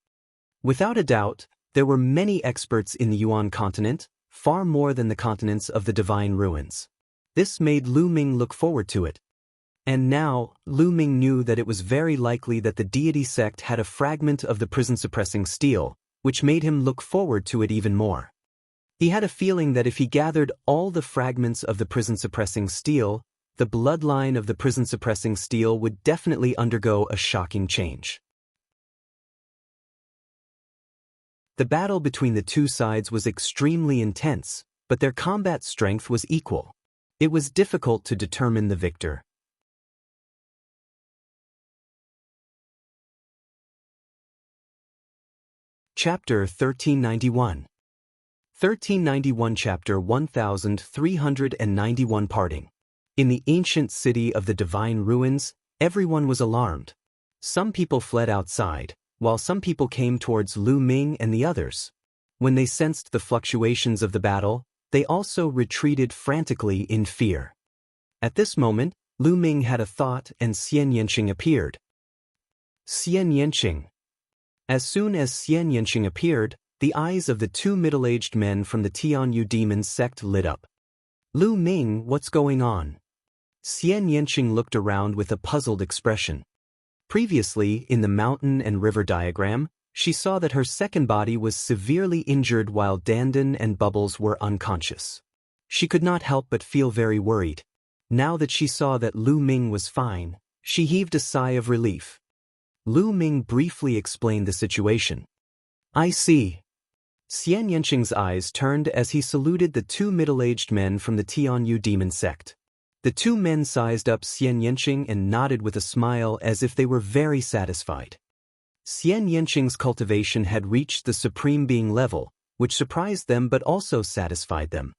Without a doubt, there were many experts in the Yuan continent, far more than the continents of the Divine Ruins. This made Lu Ming look forward to it. And now, Lu Ming knew that it was very likely that the deity sect had a fragment of the prison-suppressing steel, which made him look forward to it even more. He had a feeling that if he gathered all the fragments of the prison-suppressing steel, the bloodline of the prison-suppressing steel would definitely undergo a shocking change. The battle between the two sides was extremely intense, but their combat strength was equal. It was difficult to determine the victor. Chapter 1391. 1391 Chapter 1391 Parting. In the ancient city of the Divine Ruins, everyone was alarmed. Some people fled outside, while some people came towards Lu Ming and the others. When they sensed the fluctuations of the battle, they also retreated frantically in fear. At this moment, Lu Ming had a thought and Xianxia appeared. Xianxia. As soon as Xianxia appeared, the eyes of the two middle-aged men from the Tianyu demon sect lit up. Lu Ming, what's going on? Xianxia looked around with a puzzled expression. Previously, in the mountain and river diagram, she saw that her second body was severely injured while Dandan and Bubbles were unconscious. She could not help but feel very worried. Now that she saw that Lu Ming was fine, she heaved a sigh of relief. Lu Ming briefly explained the situation. I see. Xianxia's eyes turned as he saluted the two middle-aged men from the Tianyu demon sect. The two men sized up Xianxia and nodded with a smile as if they were very satisfied. Xianxia's cultivation had reached the supreme being level, which surprised them but also satisfied them.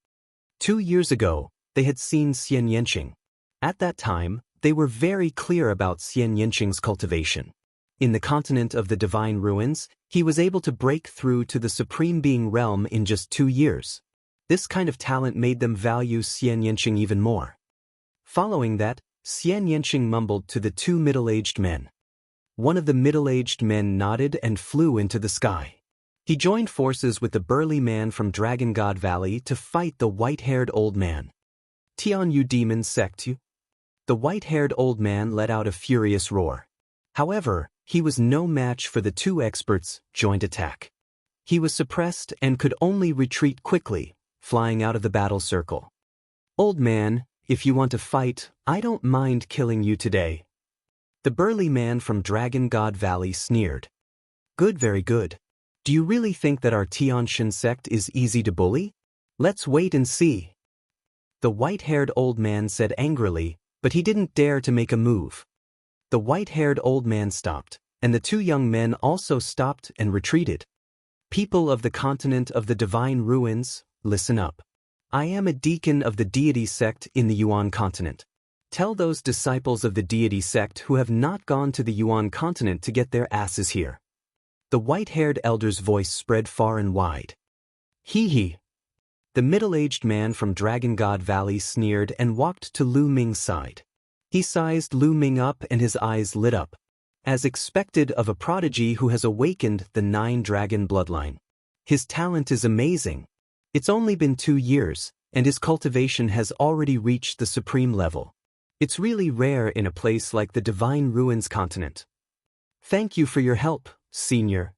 2 years ago, they had seen Xianxia. At that time, they were very clear about Xianxia's cultivation. In the continent of the Divine Ruins, he was able to break through to the Supreme Being realm in just 2 years. This kind of talent made them value Xianxia even more. Following that, Xianxia mumbled to the two middle-aged men. One of the middle-aged men nodded and flew into the sky. He joined forces with the burly man from Dragon God Valley to fight the white-haired old man. Tianyu demon sect. The white-haired old man let out a furious roar. However, he was no match for the two experts' joint attack. He was suppressed and could only retreat quickly, flying out of the battle circle. Old man, if you want to fight, I don't mind killing you today. The burly man from Dragon God Valley sneered. Good, very good. Do you really think that our Tianxian sect is easy to bully? Let's wait and see. The white-haired old man said angrily, but he didn't dare to make a move. The white-haired old man stopped, and the two young men also stopped and retreated. People of the continent of the Divine Ruins, listen up. I am a deacon of the deity sect in the Yuan continent. Tell those disciples of the deity sect who have not gone to the Yuan continent to get their asses here. The white-haired elder's voice spread far and wide. Hee. The middle-aged man from Dragon God Valley sneered and walked to Lu Ming's side. He sized Lu Ming up and his eyes lit up, as expected of a prodigy who has awakened the 9-dragon bloodline. His talent is amazing. It's only been 2 years, and his cultivation has already reached the supreme level. It's really rare in a place like the Divine Ruins continent. Thank you for your help, senior.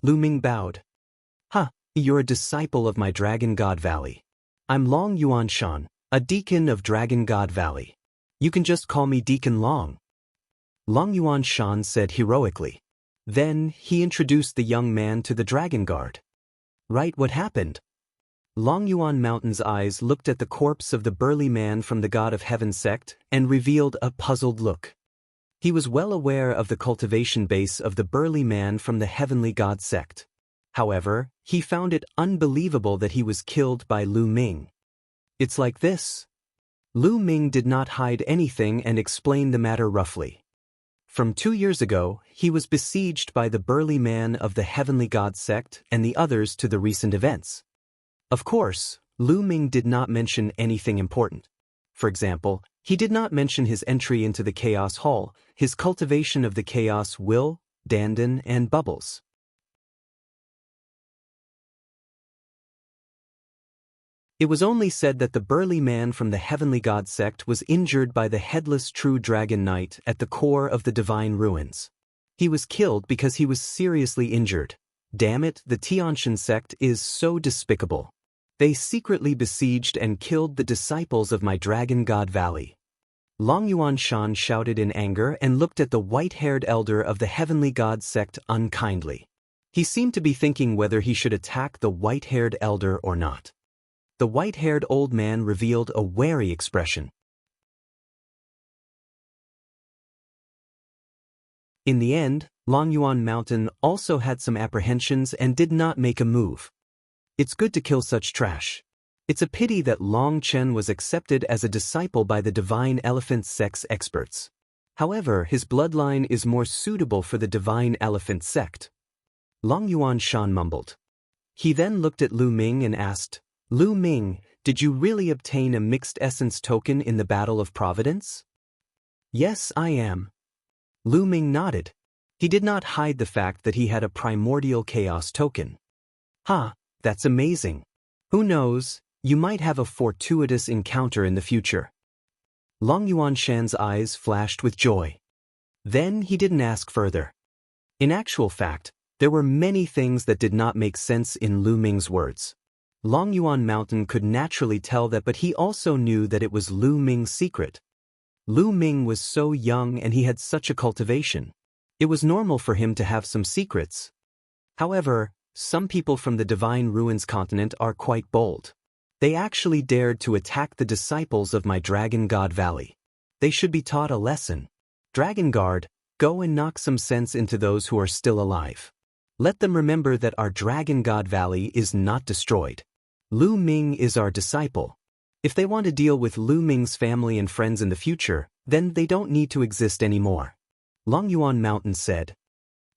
Lu Ming bowed. You're a disciple of my Dragon God Valley. I'm Long Yuanshan, a deacon of Dragon God Valley. You can just call me Deacon Long. Long Yuanshan said heroically. Then he introduced the young man to the Dragon Guard. Right, what happened? Long Yuan Mountain's eyes looked at the corpse of the burly man from the God of Heaven sect and revealed a puzzled look. He was well aware of the cultivation base of the burly man from the heavenly god sect. However, he found it unbelievable that he was killed by Lu Ming. It's like this. Lu Ming did not hide anything and explained the matter roughly. From 2 years ago, he was besieged by the burly man of the heavenly god sect and the others to the recent events. Of course, Lu Ming did not mention anything important. For example, he did not mention his entry into the Chaos Hall, his cultivation of the Chaos Will, Dandan, and Bubbles. It was only said that the burly man from the heavenly god sect was injured by the headless true dragon knight at the core of the divine ruins. He was killed because he was seriously injured. Damn it, the Tianxian sect is so despicable. They secretly besieged and killed the disciples of my dragon god valley. Longyuan Shan shouted in anger and looked at the white-haired elder of the heavenly god sect unkindly. He seemed to be thinking whether he should attack the white-haired elder or not. The white-haired old man revealed a wary expression. In the end, Longyuan Mountain also had some apprehensions and did not make a move. It's good to kill such trash. It's a pity that Long Chen was accepted as a disciple by the divine elephant sex experts. However, his bloodline is more suitable for the divine elephant sect. Longyuan Shan mumbled. He then looked at Lu Ming and asked, Lu Ming, did you really obtain a mixed essence token in the Battle of Providence? Yes, I am. Lu Ming nodded. He did not hide the fact that he had a primordial chaos token. That's amazing. Who knows, you might have a fortuitous encounter in the future. Longyuan Shan's eyes flashed with joy. Then he didn't ask further. In actual fact, there were many things that did not make sense in Lu Ming's words. Longyuan Mountain could naturally tell that, but he also knew that it was Lu Ming's secret. Lu Ming was so young and he had such a cultivation. It was normal for him to have some secrets. However, some people from the Divine Ruins continent are quite bold. They actually dared to attack the disciples of my Dragon God Valley. They should be taught a lesson. Dragon Guard, go and knock some sense into those who are still alive. Let them remember that our Dragon God Valley is not destroyed. Lu Ming is our disciple. If they want to deal with Lu Ming's family and friends in the future, then they don't need to exist anymore. Longyuan Mountain said.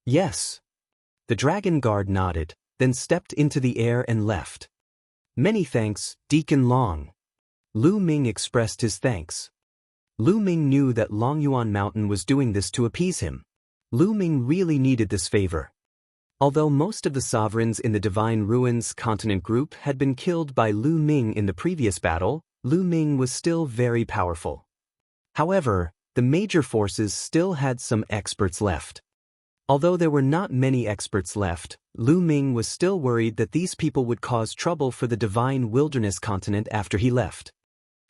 Yes. The Dragon Guard nodded, then stepped into the air and left. Many thanks, Deacon Long. Lu Ming expressed his thanks. Lu Ming knew that Longyuan Mountain was doing this to appease him. Lu Ming really needed this favor. Although most of the sovereigns in the Divine Ruins continent group had been killed by Lu Ming in the previous battle, Lu Ming was still very powerful. However, the major forces still had some experts left. Although there were not many experts left, Lu Ming was still worried that these people would cause trouble for the Divine Wilderness continent after he left.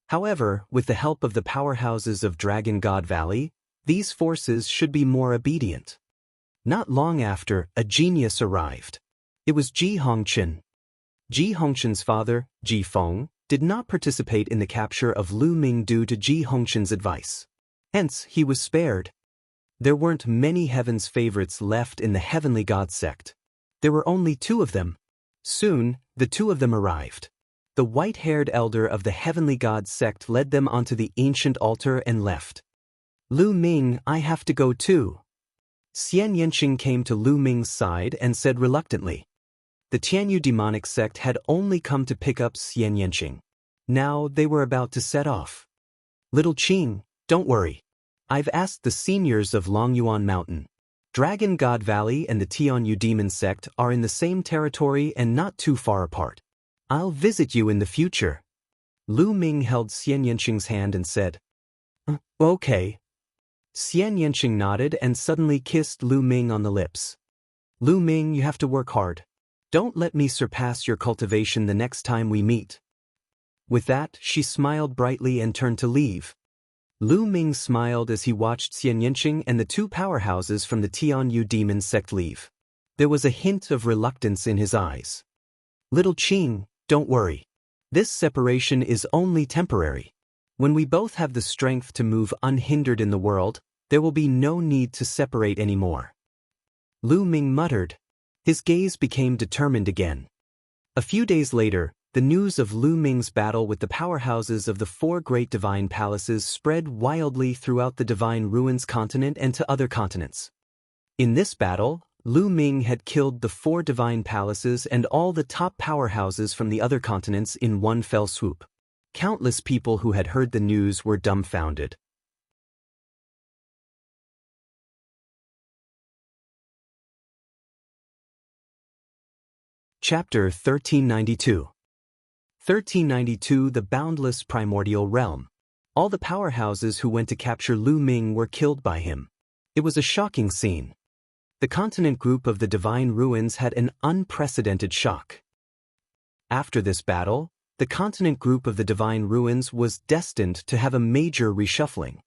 However, with the help of the powerhouses of Dragon God Valley, these forces should be more obedient. Not long after, a genius arrived. It was Ji Hongqin. Ji Hongqin's father, Ji Feng, did not participate in the capture of Lu Ming due to Ji Hongqin's advice. Hence, he was spared. There weren't many heaven's favorites left in the heavenly god sect. There were only 2 of them. Soon, the 2 of them arrived. The white-haired elder of the heavenly god sect led them onto the ancient altar and left. Lu Ming, I have to go too. Xianxia came to Lu Ming's side and said reluctantly. The Tianyu demonic sect had only come to pick up Xianxia. Now they were about to set off. Little Qing, don't worry. I've asked the seniors of Longyuan Mountain. Dragon God Valley and the Tianyu demon sect are in the same territory and not too far apart. I'll visit you in the future. Lu Ming held Xianxia's hand and said, Okay. Xianxia nodded and suddenly kissed Lu Ming on the lips. Lu Ming, you have to work hard. Don't let me surpass your cultivation the next time we meet. With that, she smiled brightly and turned to leave. Lu Ming smiled as he watched Xianxia and the 2 powerhouses from the Tianyu demon sect leave. There was a hint of reluctance in his eyes. Little Qing, don't worry. This separation is only temporary. When we both have the strength to move unhindered in the world, There will be no need to separate anymore. Lu Ming muttered. His gaze became determined again. A few days later, the news of Lu Ming's battle with the powerhouses of the four great divine palaces spread wildly throughout the Divine Ruins continent and to other continents. In this battle, Lu Ming had killed the four divine palaces and all the top powerhouses from the other continents in one fell swoop. Countless people who had heard the news were dumbfounded. Chapter 1392. 1392 The Boundless Primordial Realm. All the powerhouses who went to capture Lu Ming were killed by him. It was a shocking scene. The continent group of the Divine Ruins had an unprecedented shock. After this battle, the continent group of the Divine Ruins was destined to have a major reshuffling.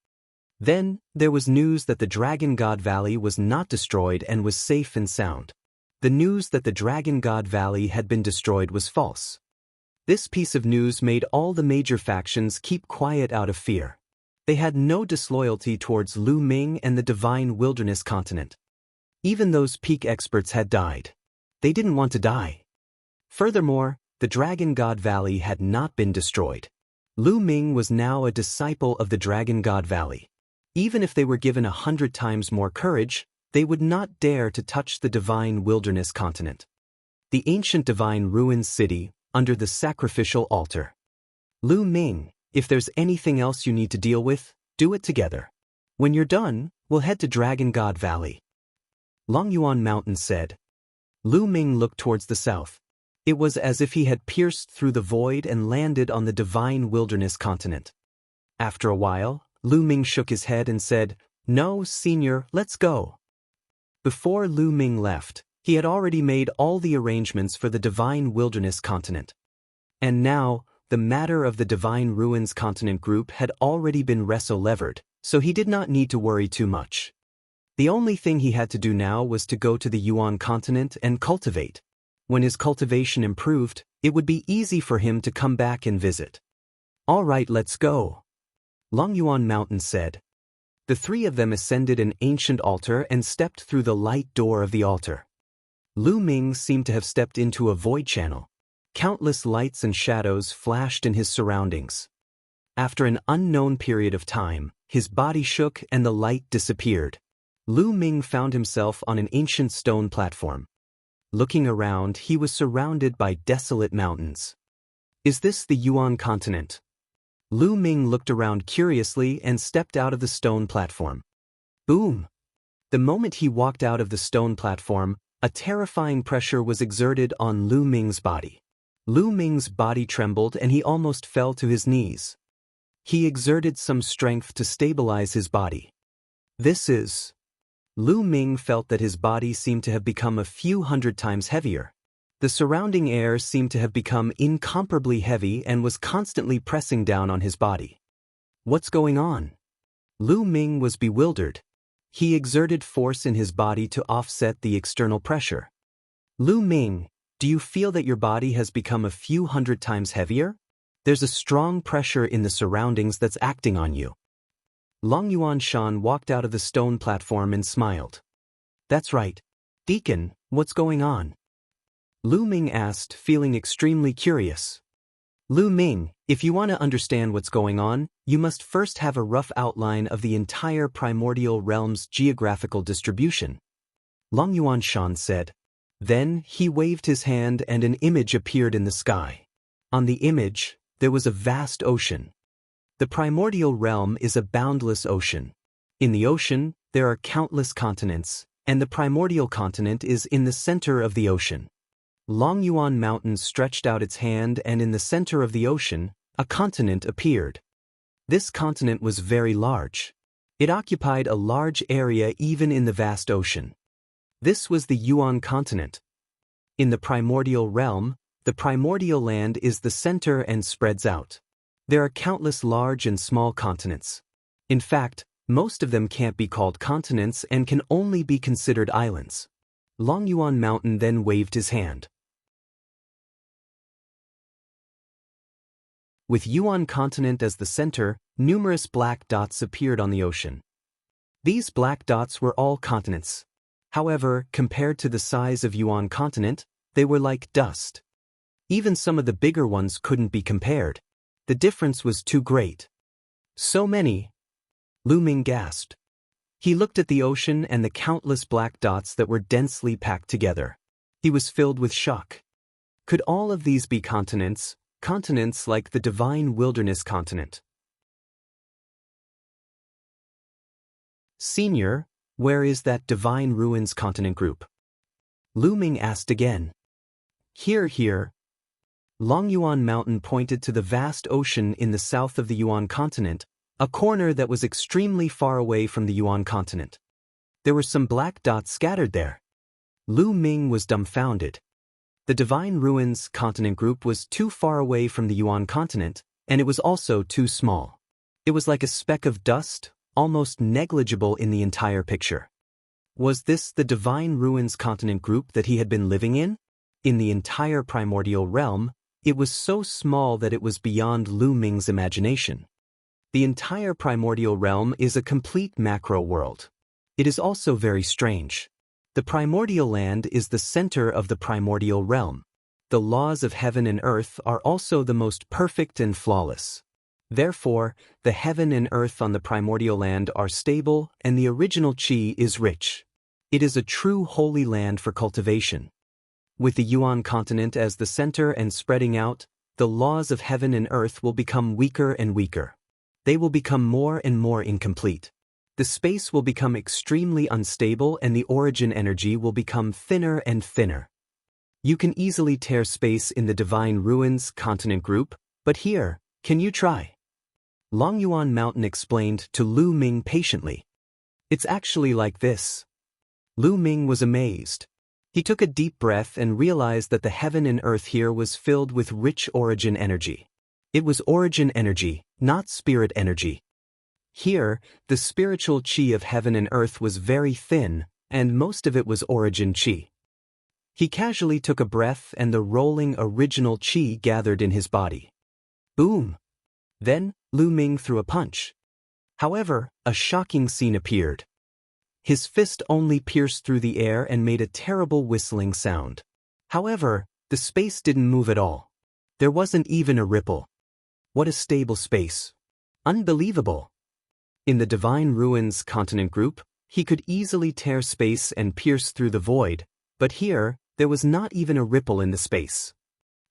Then, there was news that the Dragon God Valley was not destroyed and was safe and sound. The news that the Dragon God Valley had been destroyed was false. This piece of news made all the major factions keep quiet out of fear. They had no disloyalty towards Lu Ming and the Divine Wilderness continent. Even those peak experts had died. They didn't want to die. Furthermore, the Dragon God Valley had not been destroyed. Lu Ming was now a disciple of the Dragon God Valley. Even if they were given 100 times more courage, they would not dare to touch the Divine Wilderness continent. The ancient Divine Ruins city, under the sacrificial altar. Lu Ming, if there's anything else you need to deal with, do it together. When you're done, we'll head to Dragon God Valley. Longyuan Mountain said. Lu Ming looked towards the south. It was as if he had pierced through the void and landed on the Divine Wilderness continent. After a while, Lu Ming shook his head and said, "No, Senior, let's go." Before Lu Ming left, he had already made all the arrangements for the Divine Wilderness continent. And now, the matter of the Divine Ruins continent group had already been wrestle-levered, so he did not need to worry too much. The only thing he had to do now was to go to the Yuan continent and cultivate. When his cultivation improved, it would be easy for him to come back and visit. "All right, let's go," Longyuan Mountain said. The three of them ascended an ancient altar and stepped through the light door of the altar. Lu Ming seemed to have stepped into a void channel. Countless lights and shadows flashed in his surroundings. After an unknown period of time, his body shook and the light disappeared. Lu Ming found himself on an ancient stone platform. Looking around, he was surrounded by desolate mountains. Is this the Yuan continent? Lu Ming looked around curiously and stepped out of the stone platform. Boom! The moment he walked out of the stone platform, a terrifying pressure was exerted on Lu Ming's body. Lu Ming's body trembled and he almost fell to his knees. He exerted some strength to stabilize his body. Lu Ming felt that his body seemed to have become a few hundred times heavier. The surrounding air seemed to have become incomparably heavy and was constantly pressing down on his body. What's going on? Lu Ming was bewildered. He exerted force in his body to offset the external pressure. Lu Ming, do you feel that your body has become a few hundred times heavier? There's a strong pressure in the surroundings that's acting on you. Longyuan Shan walked out of the stone platform and smiled. That's right. Deacon, what's going on? Lu Ming asked, feeling extremely curious. Lu Ming, if you want to understand what's going on, you must first have a rough outline of the entire primordial realm's geographical distribution, Longyuan Shan said. Then, he waved his hand and an image appeared in the sky. On the image, there was a vast ocean. The primordial realm is a boundless ocean. In the ocean, there are countless continents, and the primordial continent is in the center of the ocean. Longyuan Mountain stretched out its hand and in the center of the ocean, a continent appeared. This continent was very large. It occupied a large area even in the vast ocean. This was the Yuan continent. In the primordial realm, the primordial land is the center and spreads out. There are countless large and small continents. In fact, most of them can't be called continents and can only be considered islands. Longyuan Mountain then waved his hand. With Yuan continent as the center, numerous black dots appeared on the ocean. These black dots were all continents. However, compared to the size of Yuan continent, they were like dust. Even some of the bigger ones couldn't be compared. The difference was too great. So many. Lu Ming gasped. He looked at the ocean and the countless black dots that were densely packed together. He was filled with shock. Could all of these be continents, continents like the divine wilderness continent? Senior, where is that divine ruins continent group? Lu Ming asked again. Here. Longyuan Mountain pointed to the vast ocean in the south of the Yuan continent, a corner that was extremely far away from the Yuan continent. There were some black dots scattered there. Lu Ming was dumbfounded. The divine ruins continent group was too far away from the Yuan continent, and it was also too small. It was like a speck of dust, almost negligible in the entire picture. Was this the divine ruins continent group that he had been living in? In the entire primordial realm, it was so small that it was beyond Lu Ming's imagination. The entire primordial realm is a complete macro world. It is also very strange. The primordial land is the center of the primordial realm. The laws of heaven and earth are also the most perfect and flawless. Therefore, the heaven and earth on the primordial land are stable and the original chi is rich. It is a true holy land for cultivation. With the Yuan continent as the center and spreading out, the laws of heaven and earth will become weaker and weaker. They will become more and more incomplete. The space will become extremely unstable and the origin energy will become thinner and thinner. You can easily tear space in the divine ruins continent group, but here, can you try? Longyuan Mountain explained to Lu Ming patiently. It's actually like this. Lu Ming was amazed. He took a deep breath and realized that the heaven and earth here was filled with rich origin energy. It was origin energy, not spirit energy. Here, the spiritual chi of heaven and earth was very thin, and most of it was origin chi. He casually took a breath and the rolling original chi gathered in his body. Boom! Then, Lu Ming threw a punch. However, a shocking scene appeared. His fist only pierced through the air and made a terrible whistling sound. However, the space didn't move at all. There wasn't even a ripple. What a stable space. Unbelievable. In the divine ruins continent group, he could easily tear space and pierce through the void, but here, there was not even a ripple in the space.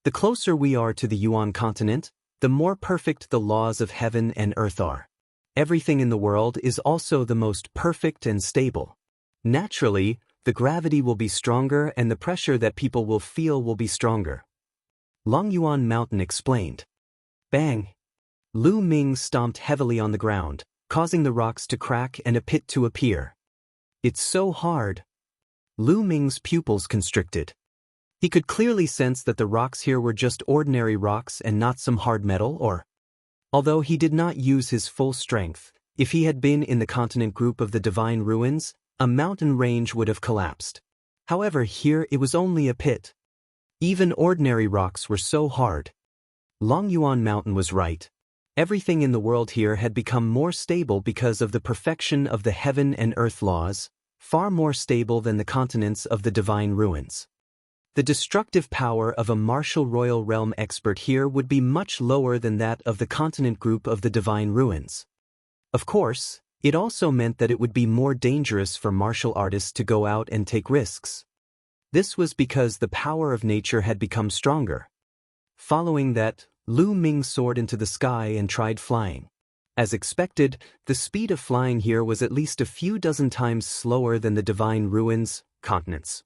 The closer we are to the Yuan continent, the more perfect the laws of heaven and earth are. Everything in the world is also the most perfect and stable. Naturally, the gravity will be stronger and the pressure that people will feel will be stronger. Longyuan Mountain explained. Bang! Lu Ming stomped heavily on the ground, causing the rocks to crack and a pit to appear. It's so hard. Lu Ming's pupils constricted. He could clearly sense that the rocks here were just ordinary rocks and not some hard metal or... Although he did not use his full strength, if he had been in the continent group of the divine ruins, a mountain range would have collapsed. However, here it was only a pit. Even ordinary rocks were so hard. Longyuan Mountain was right. Everything in the world here had become more stable because of the perfection of the heaven and earth laws, far more stable than the continents of the divine ruins. The destructive power of a martial royal realm expert here would be much lower than that of the continent group of the divine ruins. Of course, it also meant that it would be more dangerous for martial artists to go out and take risks. This was because the power of nature had become stronger. Following that, Lu Ming soared into the sky and tried flying. As expected, the speed of flying here was at least a few dozen times slower than the divine ruins continents.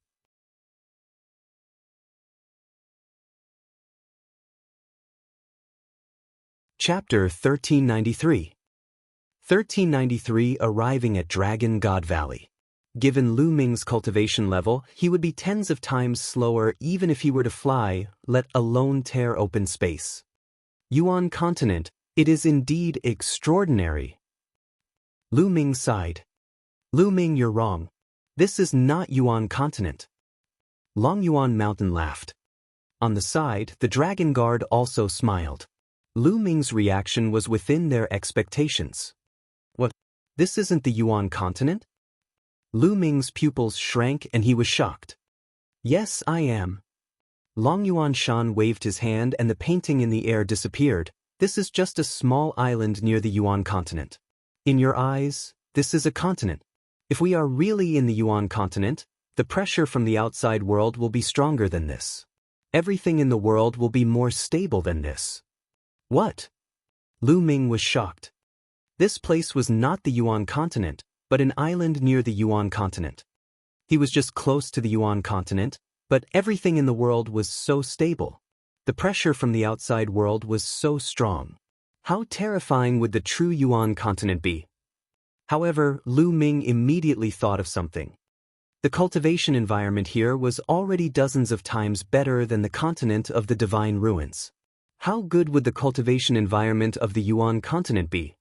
Chapter 1393. 1393 Arriving at Dragon God Valley. Given Lu Ming's cultivation level, he would be tens of times slower even if he were to fly, let alone tear open space. Yuan continent, it is indeed extraordinary. Lu Ming sighed. Lu Ming, you're wrong. This is not Yuan continent. Longyuan Mountain laughed. On the side, the Dragon Guard also smiled. Lu Ming's reaction was within their expectations. What? This isn't the Yuan continent? Lu Ming's pupils shrank and he was shocked. Yes, I am. Long Yuanshan waved his hand and the painting in the air disappeared. This is just a small island near the Yuan continent. In your eyes, this is a continent. If we are really in the Yuan continent, the pressure from the outside world will be stronger than this. Everything in the world will be more stable than this. What? Lu Ming was shocked. This place was not the Yuan continent, but an island near the Yuan continent. He was just close to the Yuan continent, but everything in the world was so stable. The pressure from the outside world was so strong. How terrifying would the true Yuan continent be? However, Lu Ming immediately thought of something. The cultivation environment here was already dozens of times better than the continent of the divine ruins. How good would the cultivation environment of the Yuan continent be?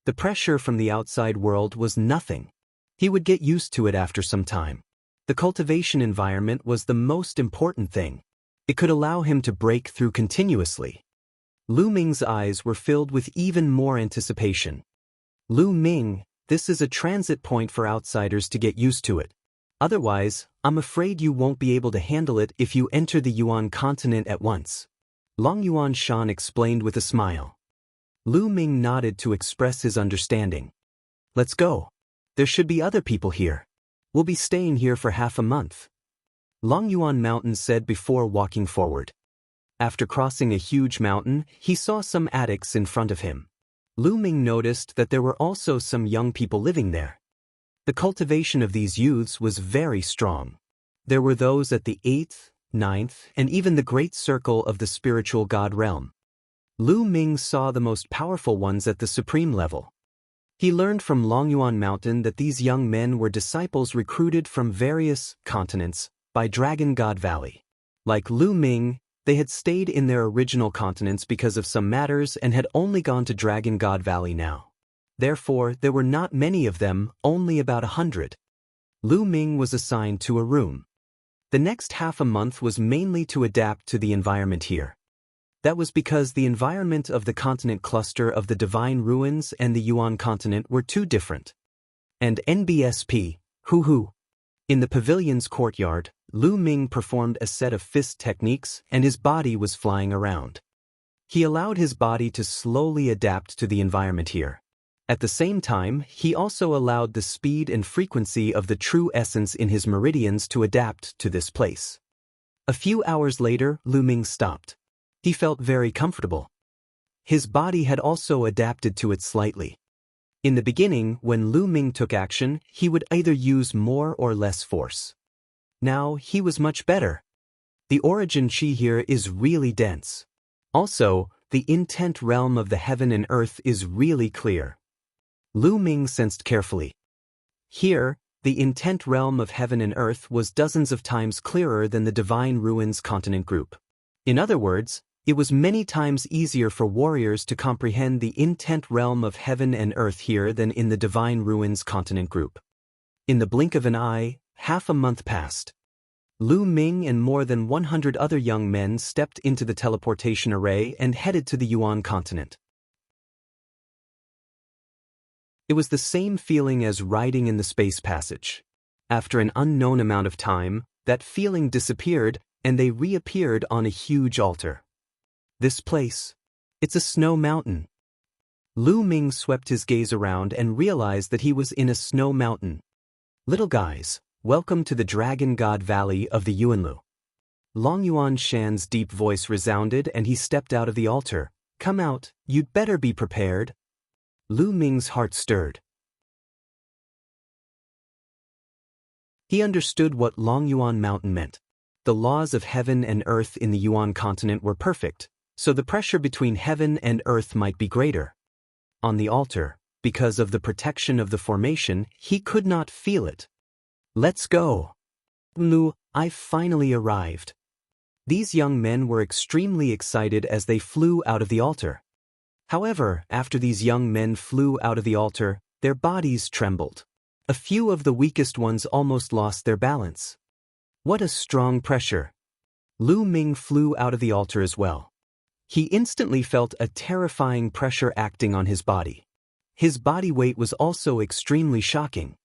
The pressure from the outside world was nothing. He would get used to it after some time. The cultivation environment was the most important thing. It could allow him to break through continuously. Lu Ming's eyes were filled with even more anticipation. Lu Ming, this is a transit point for outsiders to get used to it. Otherwise, I'm afraid you won't be able to handle it if you enter the Yuan continent at once. Long Yuanshan explained with a smile. Lu Ming nodded to express his understanding. Let's go. There should be other people here. We'll be staying here for half a month. Long Yuan Mountain said before walking forward. After crossing a huge mountain, he saw some attics in front of him. Lu Ming noticed that there were also some young people living there. The cultivation of these youths was very strong. There were those at the 8th, 9th, and even the great circle of the spiritual god realm. Lu Ming saw the most powerful ones at the supreme level. He learned from Longyuan Mountain that these young men were disciples recruited from various continents by Dragon God Valley. Like Lu Ming, they had stayed in their original continents because of some matters and had only gone to Dragon God Valley now. Therefore, there were not many of them, only about 100. Lu Ming was assigned to a room. The next half a month was mainly to adapt to the environment here. That was because the environment of the continent cluster of the Divine Ruins and the Yuan continent were too different. And NBSP, hoo-hoo. In the pavilion's courtyard, Lu Ming performed a set of fist techniques and his body was flying around. He allowed his body to slowly adapt to the environment here. At the same time, he also allowed the speed and frequency of the true essence in his meridians to adapt to this place. A few hours later, Lu Ming stopped. He felt very comfortable. His body had also adapted to it slightly. In the beginning, when Lu Ming took action, he would either use more or less force. Now, he was much better. The origin chi here is really dense. Also, the intent realm of the heaven and earth is really clear. Lu Ming sensed carefully. Here, the intent realm of heaven and earth was dozens of times clearer than the Divine Ruins continent group. In other words, it was many times easier for warriors to comprehend the intent realm of heaven and earth here than in the Divine Ruins continent group. In the blink of an eye, half a month passed. Lu Ming and more than 100 other young men stepped into the teleportation array and headed to the Yuan continent. It was the same feeling as riding in the space passage. After an unknown amount of time, that feeling disappeared and they reappeared on a huge altar. This place, it's a snow mountain. Lu Ming swept his gaze around and realized that he was in a snow mountain. Little guys, welcome to the Dragon God Valley of the Yuanlu. Long Yuan Shan's deep voice resounded and he stepped out of the altar. Come out, you'd better be prepared. Lu Ming's heart stirred. He understood what Long Yuan Mountain meant. The laws of heaven and earth in the Yuan continent were perfect, so the pressure between heaven and earth might be greater. On the altar, because of the protection of the formation, he could not feel it. Let's go. Lu, I finally arrived. These young men were extremely excited as they flew out of the altar. However, after these young men flew out of the altar, their bodies trembled. A few of the weakest ones almost lost their balance. What a strong pressure. Lu Ming flew out of the altar as well. He instantly felt a terrifying pressure acting on his body. His body weight was also extremely shocking.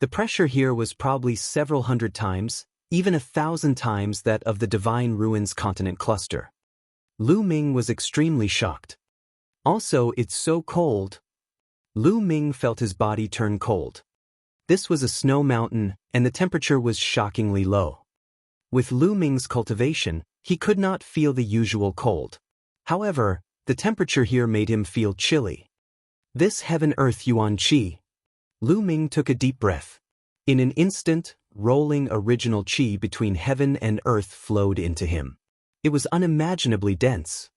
The pressure here was probably several hundred times, even 1,000 times that of the Divine Ruins continent cluster. Lu Ming was extremely shocked. Also, it's so cold. Lu Ming felt his body turn cold. This was a snow mountain, and the temperature was shockingly low. With Lu Ming's cultivation, he could not feel the usual cold. However, the temperature here made him feel chilly. This heaven-earth yuan qi. Lu Ming took a deep breath. In an instant, rolling original qi between heaven and earth flowed into him. It was unimaginably dense.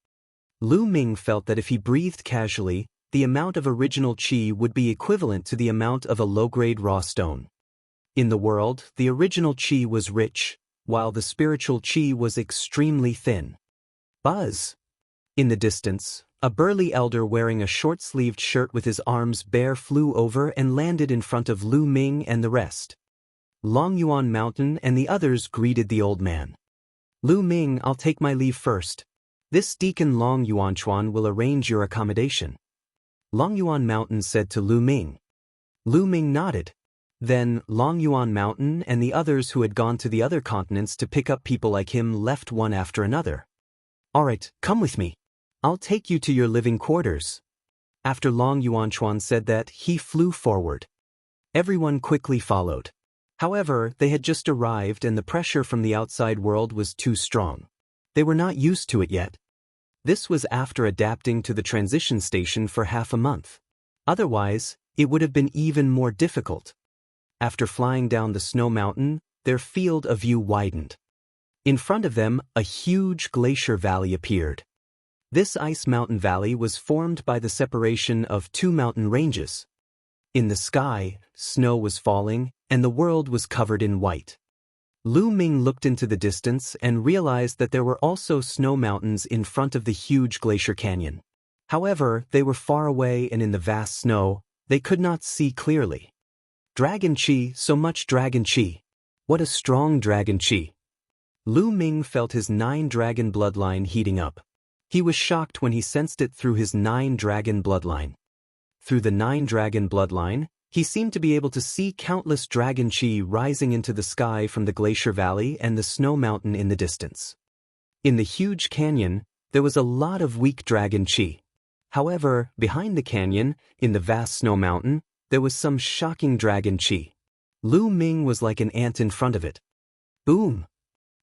Lu Ming felt that if he breathed casually, the amount of original qi would be equivalent to the amount of a low-grade raw stone. In the world, the original qi was rich, while the spiritual qi was extremely thin. Buzz! In the distance, a burly elder wearing a short-sleeved shirt with his arms bare flew over and landed in front of Lu Ming and the rest. Longyuan Mountain and the others greeted the old man. Lu Ming, I'll take my leave first. This Deacon Long Yuanchuan will arrange your accommodation. Longyuan Mountain said to Lu Ming. Lu Ming nodded. Then, Longyuan Mountain and the others who had gone to the other continents to pick up people like him left one after another. Alright, come with me. I'll take you to your living quarters. After Long Yuanchuan said that, he flew forward. Everyone quickly followed. However, they had just arrived and the pressure from the outside world was too strong. They were not used to it yet. This was after adapting to the transition station for half a month. Otherwise, it would have been even more difficult. After flying down the snow mountain, their field of view widened. In front of them, a huge glacier valley appeared. This ice mountain valley was formed by the separation of two mountain ranges. In the sky, snow was falling, and the world was covered in white. Lu Ming looked into the distance and realized that there were also snow mountains in front of the huge glacier canyon. However, they were far away and in the vast snow, they could not see clearly. Dragon Qi, so much Dragon Qi. What a strong Dragon Qi. Lu Ming felt his 9-dragon bloodline heating up. He was shocked when he sensed it through his 9-dragon bloodline. Through the 9-dragon bloodline, he seemed to be able to see countless Dragon Qi rising into the sky from the glacier valley and the snow mountain in the distance. In the huge canyon, there was a lot of weak Dragon Qi. However, behind the canyon, in the vast snow mountain, there was some shocking Dragon Qi. Lu Ming was like an ant in front of it. Boom!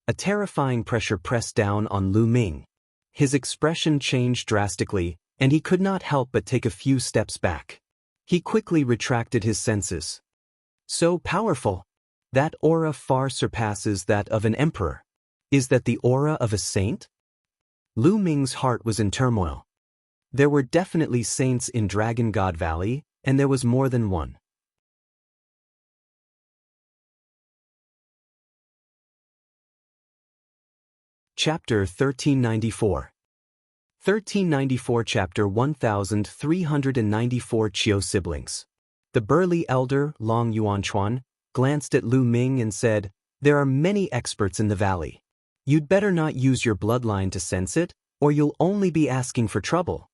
A terrifying pressure pressed down on Lu Ming. His expression changed drastically, and he could not help but take a few steps back. He quickly retracted his senses. So powerful! That aura far surpasses that of an emperor. Is that the aura of a saint? Lu Ming's heart was in turmoil. There were definitely saints in Dragon God Valley, and there was more than one. Chapter 1394. 1394 Chapter 1394 Chiu Siblings. The burly elder, Long Yuanchuan, glanced at Lu Ming and said, "There are many experts in the valley. You'd better not use your bloodline to sense it, or you'll only be asking for trouble."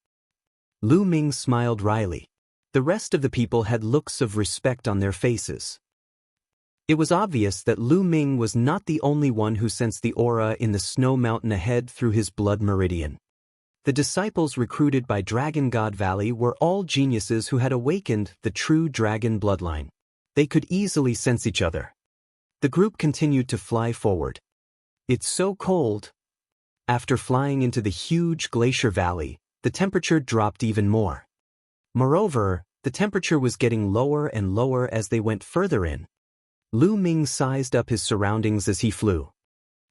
Lu Ming smiled wryly. The rest of the people had looks of respect on their faces. It was obvious that Lu Ming was not the only one who sensed the aura in the snow mountain ahead through his blood meridian. The disciples recruited by Dragon God Valley were all geniuses who had awakened the true dragon bloodline. They could easily sense each other. The group continued to fly forward. It's so cold. After flying into the huge glacier valley, the temperature dropped even more. Moreover, the temperature was getting lower and lower as they went further in. Lu Ming sized up his surroundings as he flew.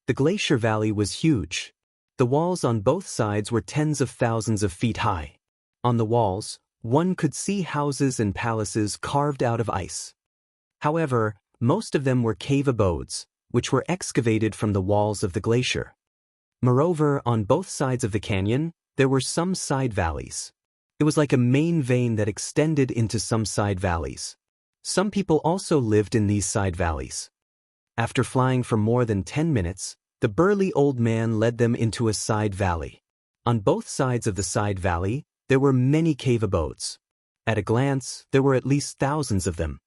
The glacier valley was huge. The walls on both sides were tens of thousands of feet high. On the walls, one could see houses and palaces carved out of ice. However, most of them were cave abodes, which were excavated from the walls of the glacier. Moreover, on both sides of the canyon, there were some side valleys. It was like a main vein that extended into some side valleys. Some people also lived in these side valleys. After flying for more than 10 minutes, the burly old man led them into a side valley. On both sides of the side valley, there were many cave abodes. At a glance, there were at least thousands of them.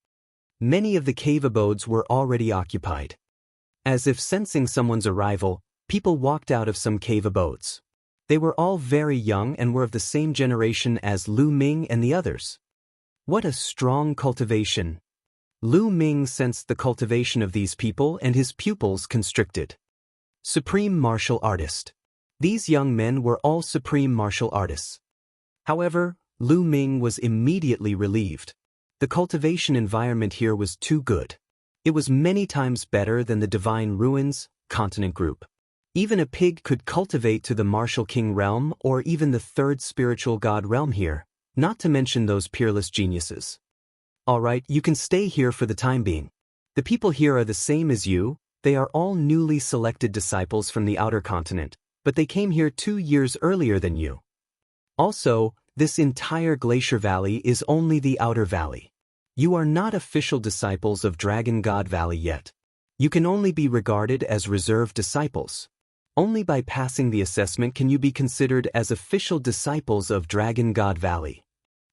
Many of the cave abodes were already occupied. As if sensing someone's arrival, people walked out of some cave abodes. They were all very young and were of the same generation as Lu Ming and the others. What a strong cultivation! Lu Ming sensed the cultivation of these people and his pupils constricted. Supreme martial artist. These young men were all supreme martial artists. However, Lu Ming was immediately relieved. The cultivation environment here was too good. It was many times better than the Divine Ruins continent group. Even a pig could cultivate to the Martial King realm or even the third spiritual god realm here, not to mention those peerless geniuses. Alright, you can stay here for the time being. The people here are the same as you, they are all newly selected disciples from the outer continent, but they came here 2 years earlier than you. Also, this entire glacier valley is only the outer valley. You are not official disciples of Dragon God Valley yet. You can only be regarded as reserved disciples. Only by passing the assessment can you be considered as official disciples of Dragon God Valley.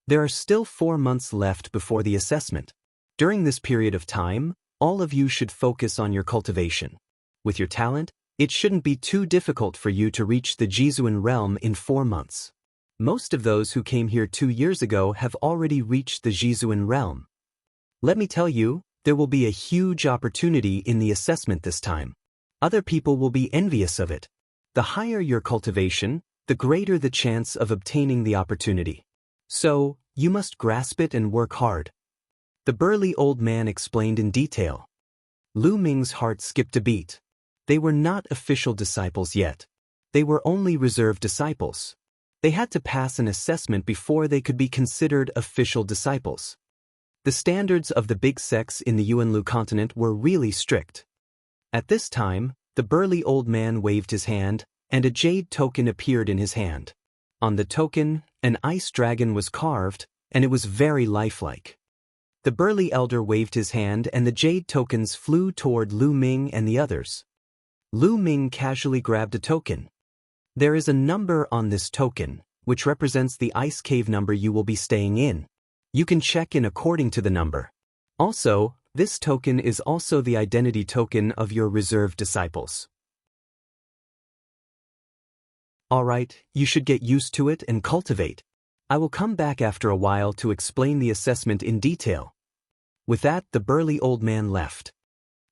There are still 4 months left before the assessment. During this period of time, all of you should focus on your cultivation. With your talent, it shouldn't be too difficult for you to reach the Jizuan realm in 4 months. Most of those who came here 2 years ago have already reached the Jizuan realm. Let me tell you, there will be a huge opportunity in the assessment this time. Other people will be envious of it. The higher your cultivation, the greater the chance of obtaining the opportunity. So, you must grasp it and work hard. The burly old man explained in detail. Lu Ming's heart skipped a beat. They were not official disciples yet. They were only reserved disciples. They had to pass an assessment before they could be considered official disciples. The standards of the big sects in the Yuanlu continent were really strict. At this time, the burly old man waved his hand, and a jade token appeared in his hand. On the token, an ice dragon was carved, and it was very lifelike. The burly elder waved his hand and the jade tokens flew toward Lu Ming and the others. Lu Ming casually grabbed a token. There is a number on this token, which represents the ice cave number you will be staying in. You can check in according to the number. Also, this token is also the identity token of your reserved disciples. Alright, you should get used to it and cultivate. I will come back after a while to explain the assessment in detail. With that, the burly old man left.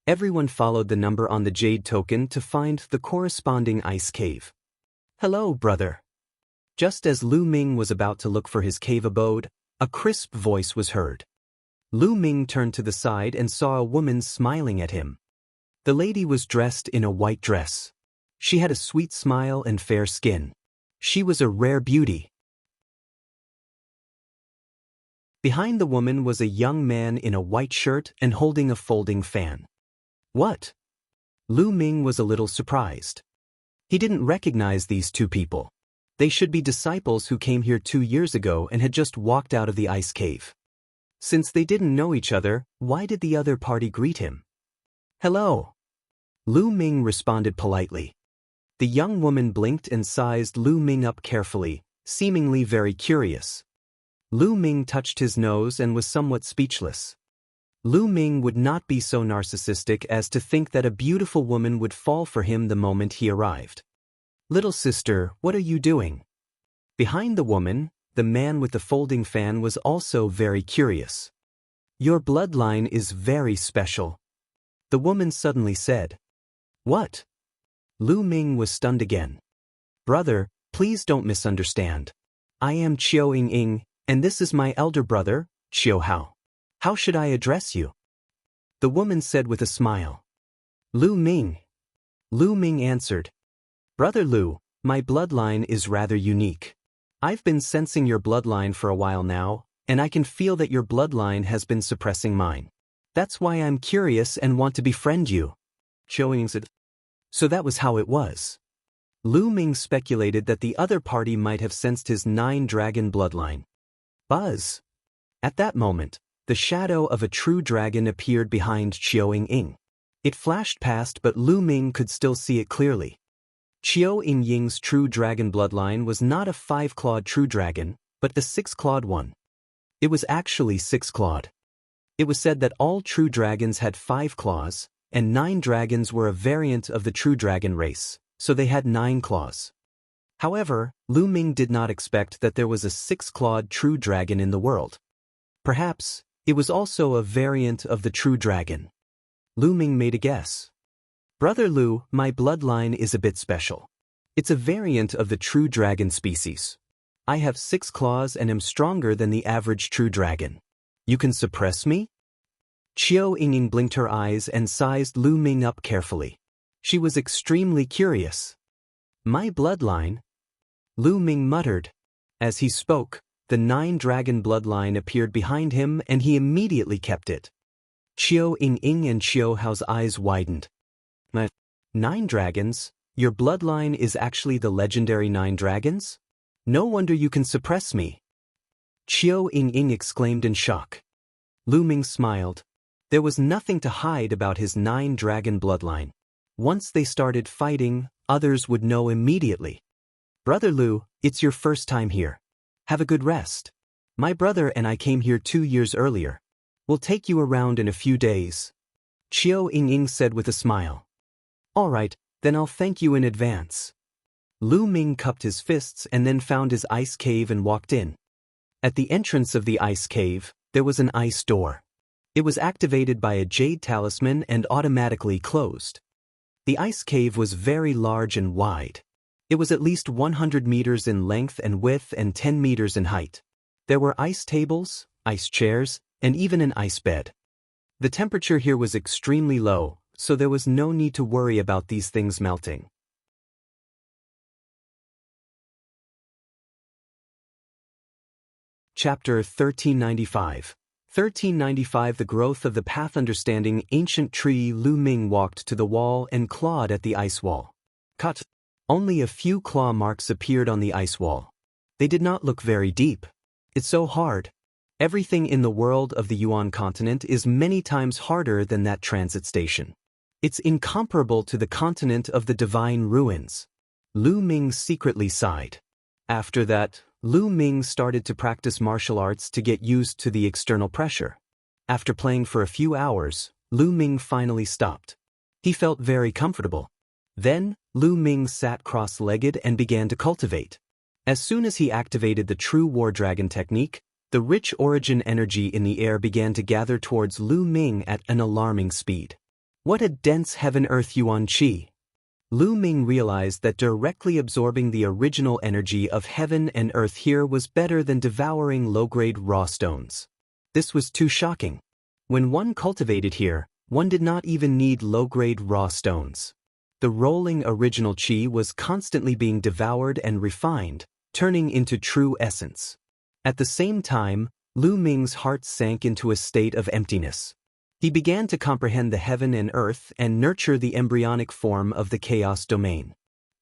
Everyone followed the number on the jade token to find the corresponding ice cave. Hello, brother. Just as Lu Ming was about to look for his cave abode, a crisp voice was heard. Lu Ming turned to the side and saw a woman smiling at him. The lady was dressed in a white dress. She had a sweet smile and fair skin. She was a rare beauty. Behind the woman was a young man in a white shirt and holding a folding fan. What? Lu Ming was a little surprised. He didn't recognize these two people. They should be disciples who came here 2 years ago and had just walked out of the ice cave. Since they didn't know each other, why did the other party greet him? Hello. Lu Ming responded politely. The young woman blinked and sized Lu Ming up carefully, seemingly very curious. Lu Ming touched his nose and was somewhat speechless. Lu Ming would not be so narcissistic as to think that a beautiful woman would fall for him the moment he arrived. Little sister, what are you doing? Behind the woman, the man with the folding fan was also very curious. Your bloodline is very special. The woman suddenly said. What? Lu Ming was stunned again. Brother, please don't misunderstand. I am Qiu Ying, and this is my elder brother, Qiu Hao. How should I address you? The woman said with a smile. Lu Ming. Lu Ming answered. Brother Lu, my bloodline is rather unique. I've been sensing your bloodline for a while now, and I can feel that your bloodline has been suppressing mine. That's why I'm curious and want to befriend you. Qiu Ying said. So that was how it was. Lu Ming speculated that the other party might have sensed his 9-dragon bloodline. Buzz. At that moment, the shadow of a true dragon appeared behind Qiu Ying. It flashed past, but Lu Ming could still see it clearly. Qiu Ying's true dragon bloodline was not a 5-clawed true dragon, but the 6-clawed one. It was actually 6-clawed. It was said that all true dragons had 5 claws, and 9 dragons were a variant of the true dragon race, so they had 9 claws. However, Lu Ming did not expect that there was a 6-clawed true dragon in the world. Perhaps, it was also a variant of the true dragon. Lu Ming made a guess. Brother Lu, my bloodline is a bit special. It's a variant of the true dragon species. I have 6 claws and am stronger than the average true dragon. You can suppress me? Qiu Yingying blinked her eyes and sized Lu Ming up carefully. She was extremely curious. My bloodline? Lu Ming muttered. As he spoke, the 9-dragon bloodline appeared behind him and he immediately kept it. Qiu Yingying and Qiu Hao's eyes widened. 9 dragons? Your bloodline is actually the legendary 9 dragons? No wonder you can suppress me. Qiu Yingying exclaimed in shock. Lu Ming smiled. There was nothing to hide about his 9-dragon bloodline. Once they started fighting, others would know immediately. Brother Lu, it's your first time here. Have a good rest. My brother and I came here 2 years earlier. We'll take you around in a few days. Qiu Yingying said with a smile. All right, then I'll thank you in advance. Lu Ming cupped his fists and then found his ice cave and walked in. At the entrance of the ice cave, there was an ice door. It was activated by a jade talisman and automatically closed. The ice cave was very large and wide. It was at least 100 meters in length and width and 10 meters in height. There were ice tables, ice chairs, and even an ice bed. The temperature here was extremely low, so there was no need to worry about these things melting. Chapter 1395. 1395 The growth of the path. Understanding ancient tree. Lu Ming walked to the wall and clawed at the ice wall. Cut. Only a few claw marks appeared on the ice wall. They did not look very deep. It's so hard. Everything in the world of the Yuan continent is many times harder than that transit station. It's incomparable to the continent of the divine ruins. Lu Ming secretly sighed. After that, Lu Ming started to practice martial arts to get used to the external pressure. After playing for a few hours, Lu Ming finally stopped. He felt very comfortable. Then, Lu Ming sat cross-legged and began to cultivate. As soon as he activated the true war dragon technique, the rich origin energy in the air began to gather towards Lu Ming at an alarming speed. What a dense heaven-earth yuan qi! Lu Ming realized that directly absorbing the original energy of heaven and earth here was better than devouring low-grade raw stones. This was too shocking. When one cultivated here, one did not even need low-grade raw stones. The rolling original qi was constantly being devoured and refined, turning into true essence. At the same time, Lu Ming's heart sank into a state of emptiness. He began to comprehend the heaven and earth and nurture the embryonic form of the chaos domain.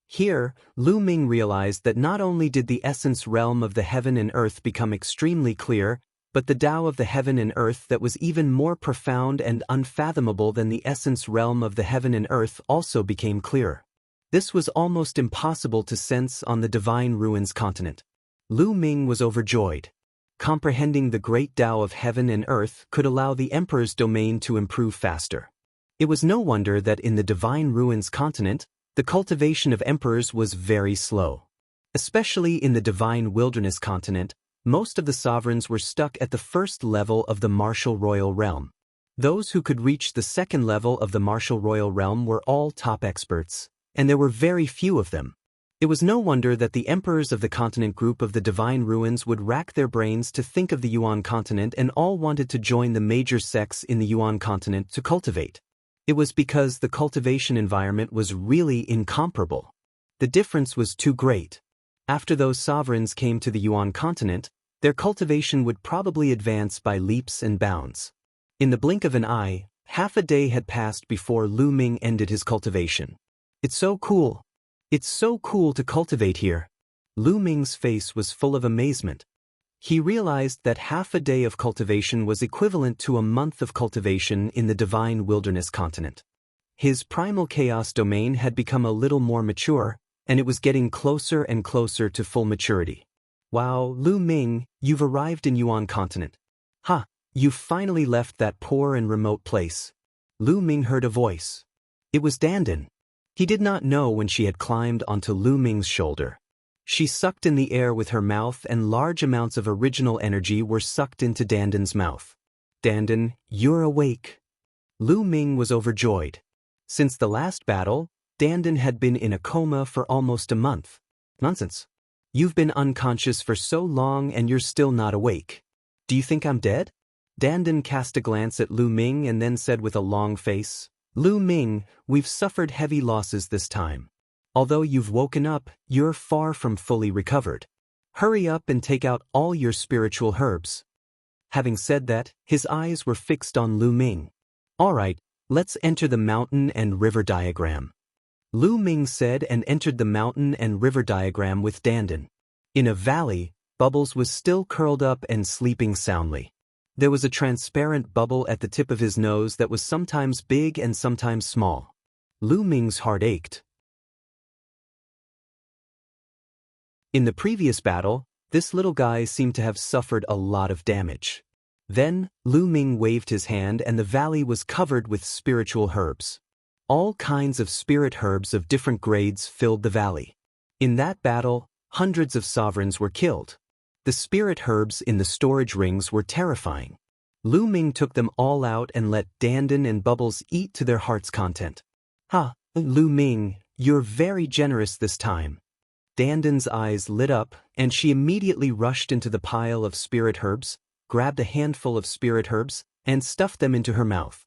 Here, Lu Ming realized that not only did the essence realm of the heaven and earth become extremely clear, but the Tao of the heaven and earth that was even more profound and unfathomable than the essence realm of the heaven and earth also became clearer. This was almost impossible to sense on the divine ruins continent. Lu Ming was overjoyed. Comprehending the great Tao of heaven and earth could allow the emperor's domain to improve faster. It was no wonder that in the divine ruins continent, the cultivation of emperors was very slow. Especially in the divine wilderness continent, most of the sovereigns were stuck at the first level of the martial royal realm. Those who could reach the second level of the martial royal realm were all top experts, and there were very few of them. It was no wonder that the emperors of the continent group of the divine ruins would rack their brains to think of the Yuan continent and all wanted to join the major sects in the Yuan continent to cultivate. It was because the cultivation environment was really incomparable. The difference was too great. After those sovereigns came to the Yuan continent, their cultivation would probably advance by leaps and bounds. In the blink of an eye, half a day had passed before Lu Ming ended his cultivation. It's so cool. It's so cool to cultivate here. Lu Ming's face was full of amazement. He realized that half a day of cultivation was equivalent to a month of cultivation in the divine wilderness continent. His primal chaos domain had become a little more mature, and it was getting closer and closer to full maturity. Wow, Lu Ming, you've arrived in Yuan continent. Ha, you've finally left that poor and remote place. Lu Ming heard a voice. It was Dandan. He did not know when she had climbed onto Lu Ming's shoulder. She sucked in the air with her mouth and large amounts of original energy were sucked into Dandan's mouth. Dandan, you're awake. Lu Ming was overjoyed. Since the last battle, Dandan had been in a coma for almost a month. Nonsense. You've been unconscious for so long and you're still not awake. Do you think I'm dead? Dandan cast a glance at Lu Ming and then said with a long face, Lu Ming, we've suffered heavy losses this time. Although you've woken up, you're far from fully recovered. Hurry up and take out all your spiritual herbs. Having said that, his eyes were fixed on Lu Ming. All right, let's enter the mountain and river diagram. Lu Ming said and entered the mountain and river diagram with Dandan. In a valley, Bubbles was still curled up and sleeping soundly. There was a transparent bubble at the tip of his nose that was sometimes big and sometimes small. Lu Ming's heart ached. In the previous battle, this little guy seemed to have suffered a lot of damage. Then, Lu Ming waved his hand and the valley was covered with spiritual herbs. All kinds of spirit herbs of different grades filled the valley. In that battle, hundreds of sovereigns were killed. The spirit herbs in the storage rings were terrifying. Lu Ming took them all out and let Dandan and Bubbles eat to their heart's content. Ha, Lu Ming, you're very generous this time. Dandan's eyes lit up, and she immediately rushed into the pile of spirit herbs, grabbed a handful of spirit herbs, and stuffed them into her mouth.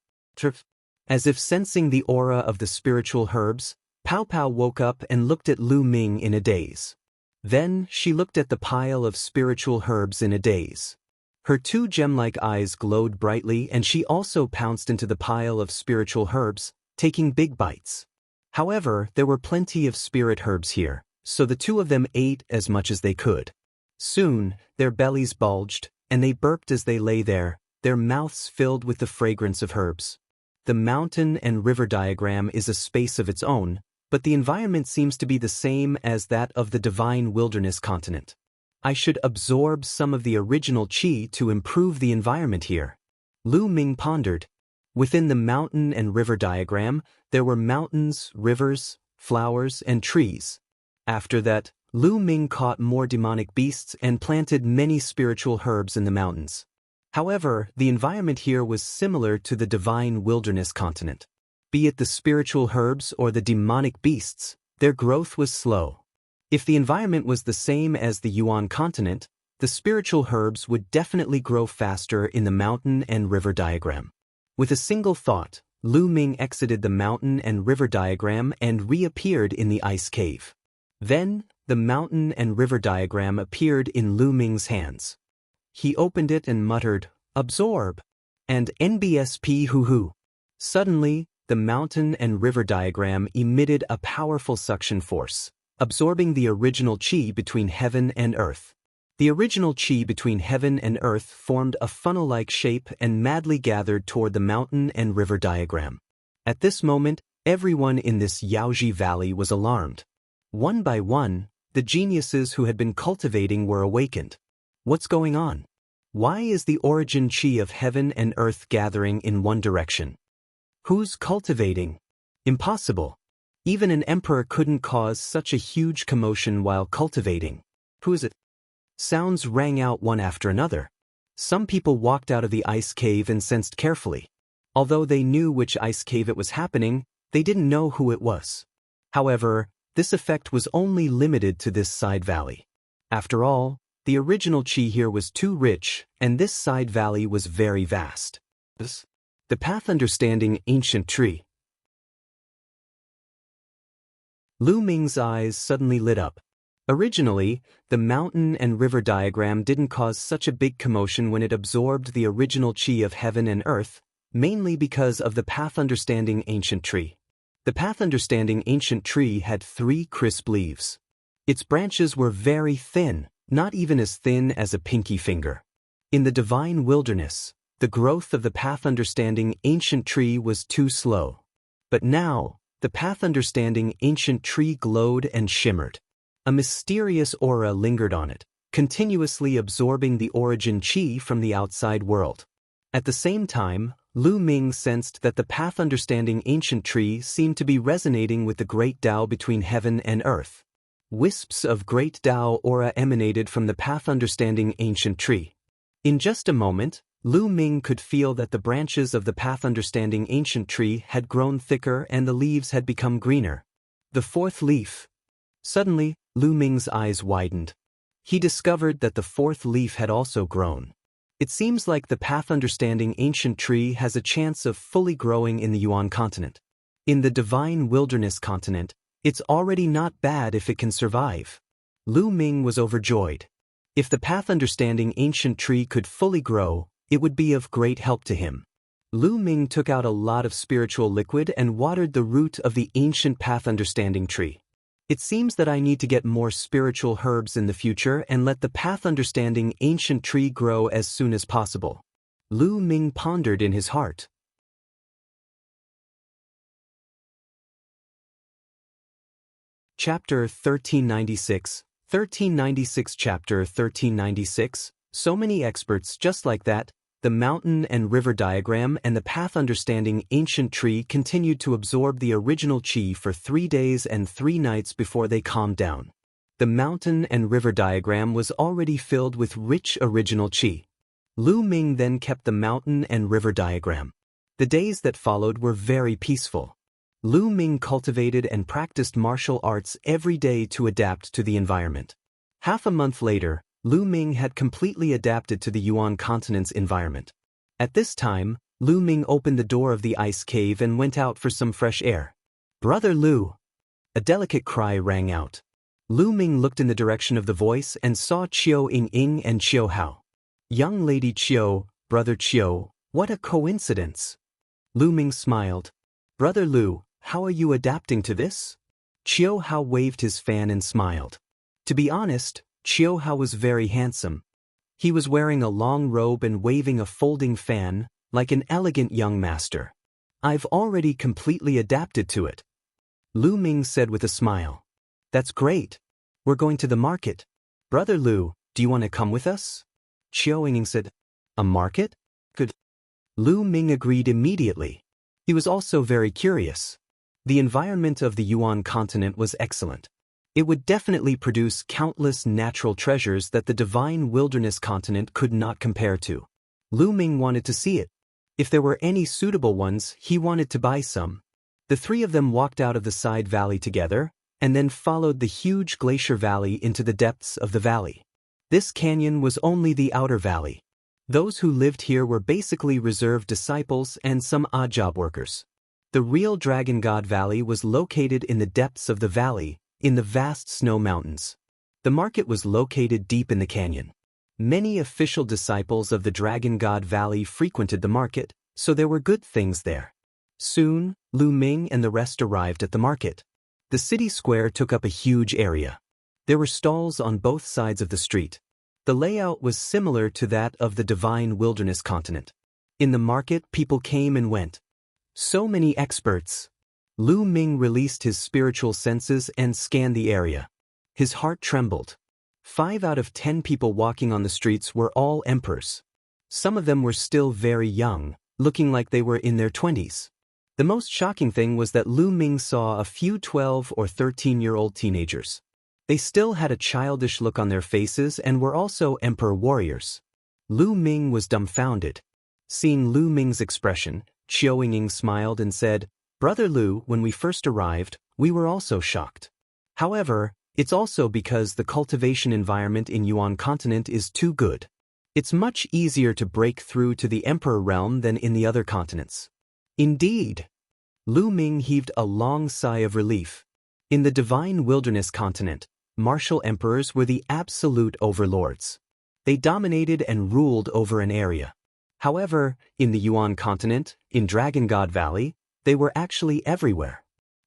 As if sensing the aura of the spiritual herbs, Pow Pow woke up and looked at Lu Ming in a daze. Then she looked at the pile of spiritual herbs in a daze. Her two gem-like eyes glowed brightly and she also pounced into the pile of spiritual herbs, taking big bites. However, there were plenty of spirit herbs here, so the two of them ate as much as they could. Soon, their bellies bulged, and they burped as they lay there, their mouths filled with the fragrance of herbs. The mountain and river diagram is a space of its own, but the environment seems to be the same as that of the divine wilderness continent. I should absorb some of the original qi to improve the environment here. Lu Ming pondered. Within the mountain and river diagram, there were mountains, rivers, flowers, and trees. After that, Lu Ming caught more demonic beasts and planted many spiritual herbs in the mountains. However, the environment here was similar to the divine wilderness continent. Be it the spiritual herbs or the demonic beasts, their growth was slow. If the environment was the same as the Yuan continent, the spiritual herbs would definitely grow faster in the mountain and river diagram. With a single thought, Lu Ming exited the mountain and river diagram and reappeared in the ice cave. Then, the mountain and river diagram appeared in Lu Ming's hands. He opened it and muttered, "Absorb," and NBSP hoo-hoo. Suddenly, the mountain and river diagram emitted a powerful suction force, absorbing the original qi between heaven and earth. The original qi between heaven and earth formed a funnel-like shape and madly gathered toward the mountain and river diagram. At this moment, everyone in this Yaoji Valley was alarmed. One by one, the geniuses who had been cultivating were awakened. What's going on? Why is the origin qi of heaven and earth gathering in one direction? Who's cultivating? Impossible. Even an emperor couldn't cause such a huge commotion while cultivating. Who is it? Sounds rang out one after another. Some people walked out of the ice cave and sensed carefully. Although they knew which ice cave it was happening, they didn't know who it was. However, this effect was only limited to this side valley. After all, the original qi here was too rich, and this side valley was very vast. The path understanding ancient tree. Lu Ming's eyes suddenly lit up. Originally, the mountain and river diagram didn't cause such a big commotion when it absorbed the original qi of heaven and earth, mainly because of the path understanding ancient tree. The path understanding ancient tree had 3 crisp leaves. Its branches were very thin, not even as thin as a pinky finger. In the divine wilderness, the growth of the path understanding ancient tree was too slow. But now, the path understanding ancient tree glowed and shimmered. A mysterious aura lingered on it, continuously absorbing the origin qi from the outside world. At the same time, Lu Ming sensed that the path understanding ancient tree seemed to be resonating with the great Tao between heaven and earth. Wisps of great Tao aura emanated from the path understanding ancient tree. In just a moment, Lu Ming could feel that the branches of the path understanding ancient tree had grown thicker and the leaves had become greener. The fourth leaf. Suddenly, Lu Ming's eyes widened. He discovered that the fourth leaf had also grown. It seems like the path understanding ancient tree has a chance of fully growing in the Yuan continent. In the divine wilderness continent, it's already not bad if it can survive. Lu Ming was overjoyed. If the path understanding ancient tree could fully grow, it would be of great help to him. Lu Ming took out a lot of spiritual liquid and watered the root of the ancient path understanding tree. It seems that I need to get more spiritual herbs in the future and let the path understanding ancient tree grow as soon as possible. Lu Ming pondered in his heart. Chapter 1396, 1396 Chapter 1396, so many experts just like that. The mountain and river diagram and the path understanding ancient tree continued to absorb the original qi for 3 days and 3 nights before they calmed down. The mountain and river diagram was already filled with rich original qi. Lu Ming then kept the mountain and river diagram. The days that followed were very peaceful. Lu Ming cultivated and practiced martial arts every day to adapt to the environment. Half a month later, Lu Ming had completely adapted to the Yuan continent's environment. At this time, Lu Ming opened the door of the ice cave and went out for some fresh air. "Brother Lu!" A delicate cry rang out. Lu Ming looked in the direction of the voice and saw Qiu Ying and Qiu Hao. "Young lady Qiu, brother Qiu, what a coincidence!" Lu Ming smiled. "Brother Lu, how are you adapting to this?" Qiu Hao waved his fan and smiled. To be honest, Qiu Hao was very handsome. He was wearing a long robe and waving a folding fan, like an elegant young master. "I've already completely adapted to it," Lu Ming said with a smile. "That's great. We're going to the market. Brother Lu, do you want to come with us?" Qiu Ying said. "A market? Good." Lu Ming agreed immediately. He was also very curious. The environment of the Yuan continent was excellent. It would definitely produce countless natural treasures that the divine wilderness continent could not compare to. Lu Ming wanted to see it. If there were any suitable ones, he wanted to buy some. The three of them walked out of the side valley together, and then followed the huge glacier valley into the depths of the valley. This canyon was only the outer valley. Those who lived here were basically reserved disciples and some odd job workers. The real Dragon God Valley was located in the depths of the valley, in the vast snow mountains. The market was located deep in the canyon. Many official disciples of the Dragon God Valley frequented the market, so there were good things there. Soon, Lu Ming and the rest arrived at the market. The city square took up a huge area. There were stalls on both sides of the street. The layout was similar to that of the divine wilderness continent. In the market, people came and went. So many experts. Lu Ming released his spiritual senses and scanned the area. His heart trembled. 5 out of 10 people walking on the streets were all emperors. Some of them were still very young, looking like they were in their 20s. The most shocking thing was that Lu Ming saw a few 12 or 13-year-old teenagers. They still had a childish look on their faces and were also emperor warriors. Lu Ming was dumbfounded. Seeing Lu Ming's expression, Qiu Ying smiled and said, "Brother Lu, when we first arrived, we were also shocked. However, it's also because the cultivation environment in Yuan continent is too good. It's much easier to break through to the emperor realm than in the other continents." Indeed. Lu Ming heaved a long sigh of relief. In the divine wilderness continent, martial emperors were the absolute overlords. They dominated and ruled over an area. However, in the Yuan continent, in Dragon God Valley, they were actually everywhere.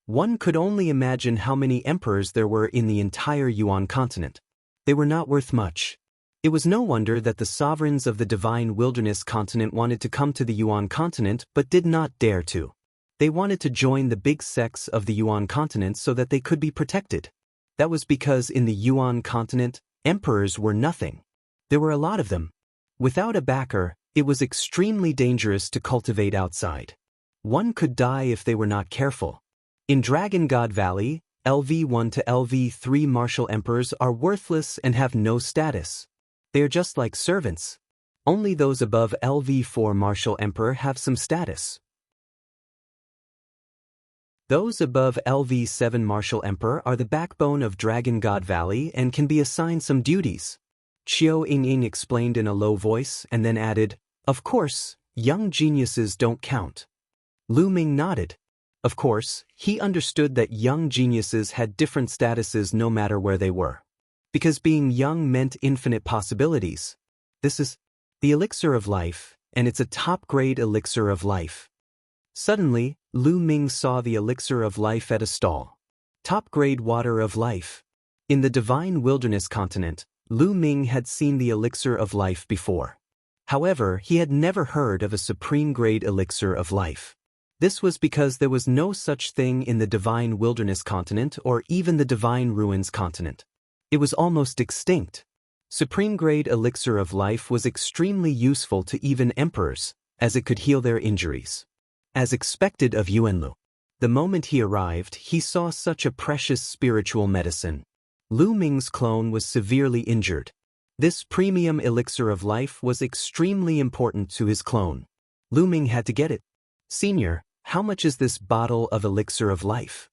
One could only imagine how many emperors there were in the entire Yuan continent. They were not worth much. It was no wonder that the sovereigns of the divine wilderness continent wanted to come to the Yuan continent but did not dare to. They wanted to join the big sects of the Yuan continent so that they could be protected. That was because in the Yuan continent, Emperors were nothing. There were a lot of them. Without a backer, it was extremely dangerous to cultivate outside. One could die if they were not careful. In Dragon God Valley, LV1 to LV3 martial emperors are worthless and have no status. They are just like servants. Only those above LV4 martial emperor have some status. Those above LV7 martial emperor are the backbone of Dragon God Valley and can be assigned some duties. Qiu Yingying explained in a low voice and then added, "Of course, young geniuses don't count." Lu Ming nodded. Of course, he understood that young geniuses had different statuses no matter where they were. Because being young meant infinite possibilities. This is the elixir of life, and it's a top-grade elixir of life. Suddenly, Lu Ming saw the elixir of life at a stall. Top-grade water of life. In the Divine Wilderness continent, Lu Ming had seen the elixir of life before. However, he had never heard of a supreme-grade elixir of life. This was because there was no such thing in the Divine Wilderness continent or even the Divine Ruins continent. It was almost extinct. Supreme-grade elixir of life was extremely useful to even emperors, as it could heal their injuries. As expected of Yuanlu. The moment he arrived, he saw such a precious spiritual medicine. Lu Ming's clone was severely injured. This premium elixir of life was extremely important to his clone. Lu Ming had to get it. "Senior, how much is this bottle of elixir of life?"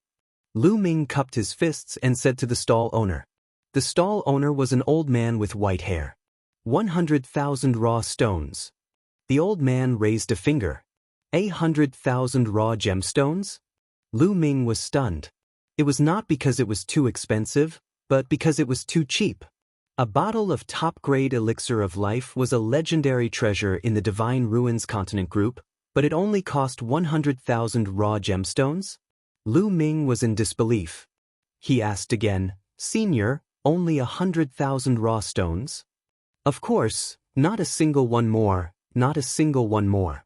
Lu Ming cupped his fists and said to the stall owner. The stall owner was an old man with white hair. 100,000 raw stones. The old man raised a finger. 100,000 raw gemstones? Lu Ming was stunned. It was not because it was too expensive, but because it was too cheap. A bottle of top-grade elixir of life was a legendary treasure in the Divine Ruins continent group, but it only cost 100,000 raw gemstones? Lu Ming was in disbelief. He asked again, "Senior, only 100,000 raw stones?" "Of course, not a single one more, not a single one more."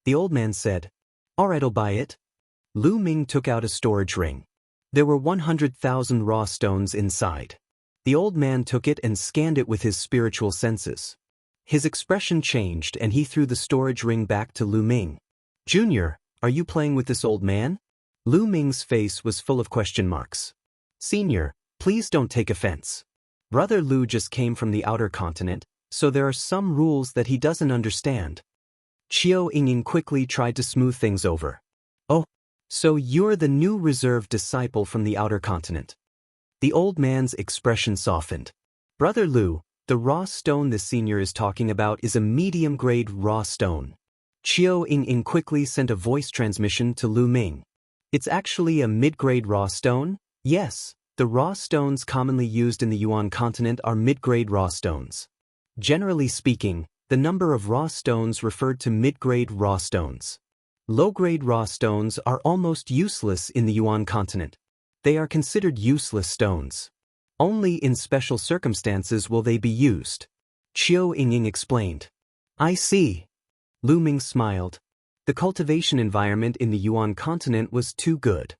The old man said, "Alright, I'll buy it." Lu Ming took out a storage ring. There were 100,000 raw stones inside. The old man took it and scanned it with his spiritual senses. His expression changed and he threw the storage ring back to Lu Ming. "Junior, are you playing with this old man?" Lu Ming's face was full of question marks. "Senior, please don't take offense. Brother Lu just came from the outer continent, so there are some rules that he doesn't understand." Qiu Yingying quickly tried to smooth things over. "Oh, so you're the new reserve disciple from the outer continent." The old man's expression softened. "Brother Lu, the raw stone the senior is talking about is a medium-grade raw stone." Qiu Yingying quickly sent a voice transmission to Lu Ming. "It's actually a mid-grade raw stone? Yes, the raw stones commonly used in the Yuan continent are mid-grade raw stones. Generally speaking, the number of raw stones referred to mid-grade raw stones. Low-grade raw stones are almost useless in the Yuan continent. They are considered useless stones. Only in special circumstances will they be used." Qiu Yingying explained. "I see." Lu Ming smiled. The cultivation environment in the Yuan continent was too good.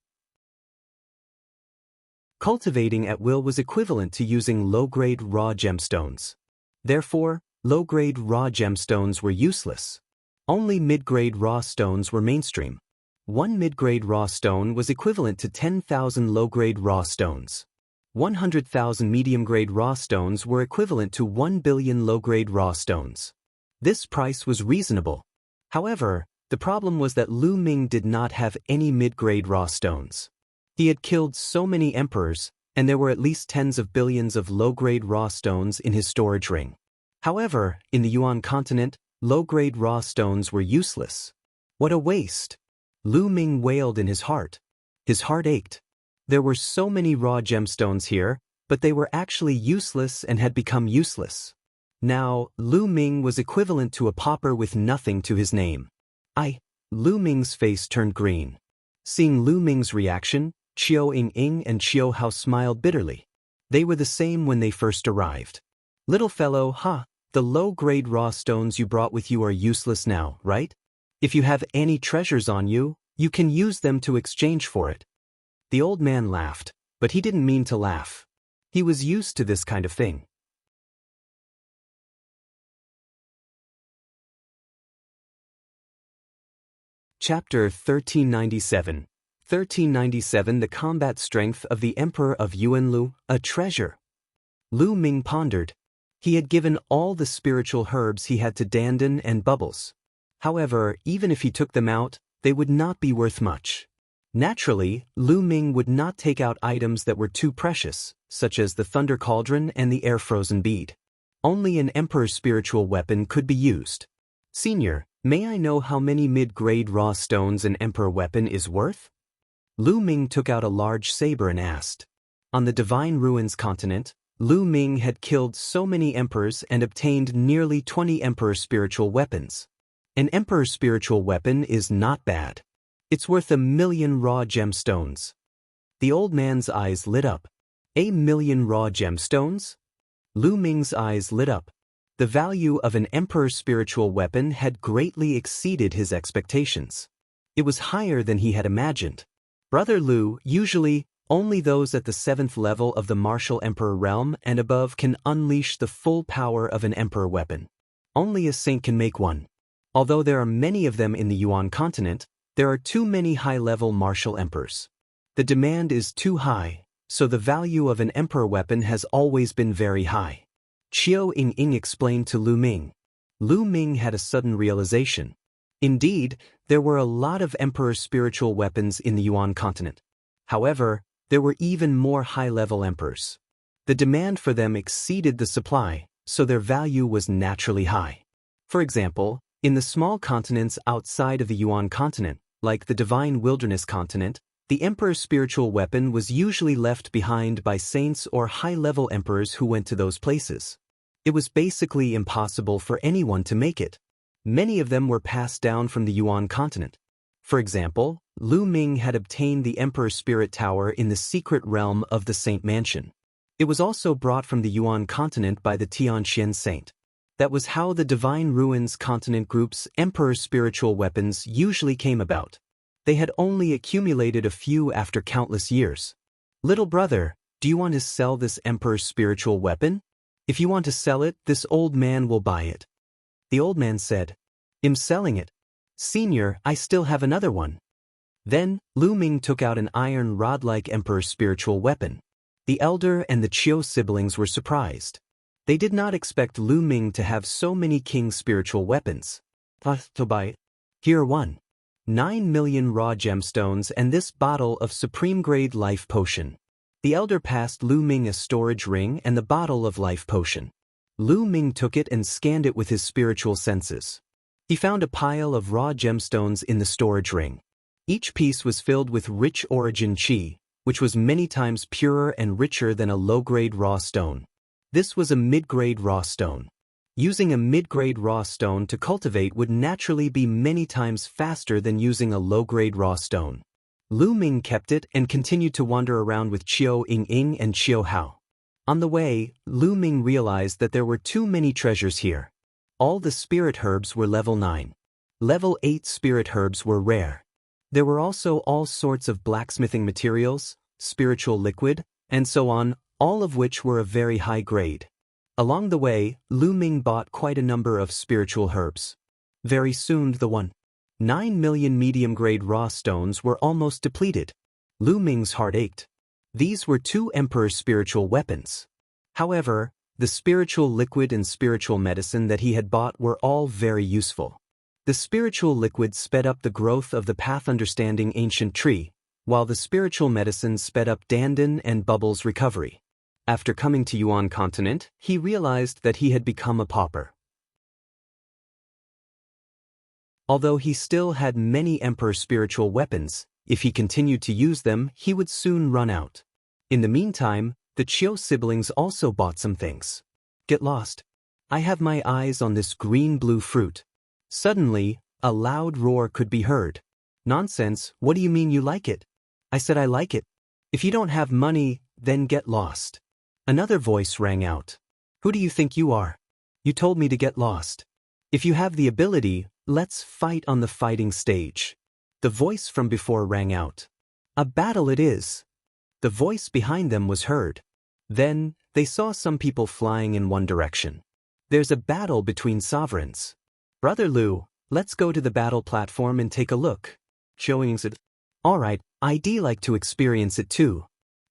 Cultivating at will was equivalent to using low-grade raw gemstones. Therefore, low-grade raw gemstones were useless. Only mid-grade raw stones were mainstream. One mid-grade raw stone was equivalent to 10,000 low-grade raw stones. 100,000 medium-grade raw stones were equivalent to 1 billion low-grade raw stones. This price was reasonable. However, the problem was that Lu Ming did not have any mid-grade raw stones. He had killed so many emperors, and there were at least tens of billions of low-grade raw stones in his storage ring. However, in the Yuan continent, low-grade raw stones were useless. What a waste! Lu Ming wailed in his heart. His heart ached. There were so many raw gemstones here, but they were actually useless and had become useless. Now, Lu Ming was equivalent to a pauper with nothing to his name. Lu Ming's face turned green. Seeing Lu Ming's reaction, Qiu Yingying and Qiu Hao smiled bitterly. They were the same when they first arrived. "Little fellow, the low-grade raw stones you brought with you are useless now, right? If you have any treasures on you, you can use them to exchange for it." The old man laughed, but he didn't mean to laugh. He was used to this kind of thing. Chapter 1397. 1397 The Combat Strength of the Emperor of Yuanlu, a Treasure. Lu Ming pondered. He had given all the spiritual herbs he had to Dandan and Bubbles. However, even if he took them out, they would not be worth much. Naturally, Lu Ming would not take out items that were too precious, such as the Thunder Cauldron and the Air-Frozen Bead. Only an Emperor's spiritual weapon could be used. Senior, may I know how many mid-grade raw stones an Emperor weapon is worth? Lu Ming took out a large saber and asked. On the Divine Ruins continent, Lu Ming had killed so many emperors and obtained nearly 20 Emperor spiritual weapons. An Emperor spiritual weapon is not bad. It's worth 1,000,000 raw gemstones. The old man's eyes lit up. 1,000,000 raw gemstones? Lu Ming's eyes lit up. The value of an Emperor spiritual weapon had greatly exceeded his expectations. It was higher than he had imagined. Brother Lu, usually, only those at the 7th level of the martial Emperor realm and above can unleash the full power of an Emperor weapon. Only a saint can make one. Although there are many of them in the Yuan continent, there are too many high-level martial emperors. The demand is too high, so the value of an Emperor weapon has always been very high. Qiu Ying explained to Lu Ming. Lu Ming had a sudden realization. Indeed, there were a lot of Emperor spiritual weapons in the Yuan continent. However, there were even more high-level emperors. The demand for them exceeded the supply, so their value was naturally high. For example, in the small continents outside of the Yuan continent, like the Divine Wilderness continent, the Emperor's spiritual weapon was usually left behind by saints or high-level emperors who went to those places. It was basically impossible for anyone to make it. Many of them were passed down from the Yuan continent. For example, Lu Ming had obtained the Emperor's Spirit Tower in the secret realm of the Saint Mansion. It was also brought from the Yuan continent by the Tianxian Saint. That was how the Divine Ruins continent group's Emperor's spiritual weapons usually came about. They had only accumulated a few after countless years. Little brother, do you want to sell this Emperor's spiritual weapon? If you want to sell it, this old man will buy it. The old man said, I'm selling it. Senior, I still have another one. Then, Lu Ming took out an iron rod-like Emperor's spiritual weapon. The elder and the Qiu siblings were surprised. They did not expect Lu Ming to have so many king's spiritual weapons. To buy. Here one. 9,000,000 raw gemstones and this bottle of supreme-grade life potion. The elder passed Lu Ming a storage ring and the bottle of life potion. Lu Ming took it and scanned it with his spiritual senses. He found a pile of raw gemstones in the storage ring. Each piece was filled with rich origin qi, which was many times purer and richer than a low-grade raw stone. This was a mid-grade raw stone. Using a mid-grade raw stone to cultivate would naturally be many times faster than using a low-grade raw stone. Lu Ming kept it and continued to wander around with Qiu Ying and Qiu Hao. On the way, Lu Ming realized that there were too many treasures here. All the spirit herbs were level 9. Level 8 spirit herbs were rare. There were also all sorts of blacksmithing materials, spiritual liquid, and so on, all of which were of very high grade. Along the way, Lu Ming bought quite a number of spiritual herbs. Very soon the 1.9 million medium-grade raw stones were almost depleted. Lu Ming's heart ached. These were 2 Emperor's spiritual weapons. However, the spiritual liquid and spiritual medicine that he had bought were all very useful. The spiritual liquid sped up the growth of the path understanding ancient tree, while the spiritual medicine sped up Dandan and Bubbles' recovery. After coming to Yuan continent, he realized that he had become a pauper. Although he still had many Emperor spiritual weapons, if he continued to use them, he would soon run out. In the meantime, the Qiu siblings also bought some things. Get lost. I have my eyes on this green-blue fruit. Suddenly, a loud roar could be heard. Nonsense, what do you mean you like it? I said I like it. If you don't have money, then get lost. Another voice rang out. Who do you think you are? You told me to get lost. If you have the ability, let's fight on the fighting stage. The voice from before rang out. A battle it is. The voice behind them was heard. Then, they saw some people flying in one direction. There's a battle between sovereigns. Brother Lu, let's go to the battle platform and take a look. Showing it. Alright, I'd like to experience it too.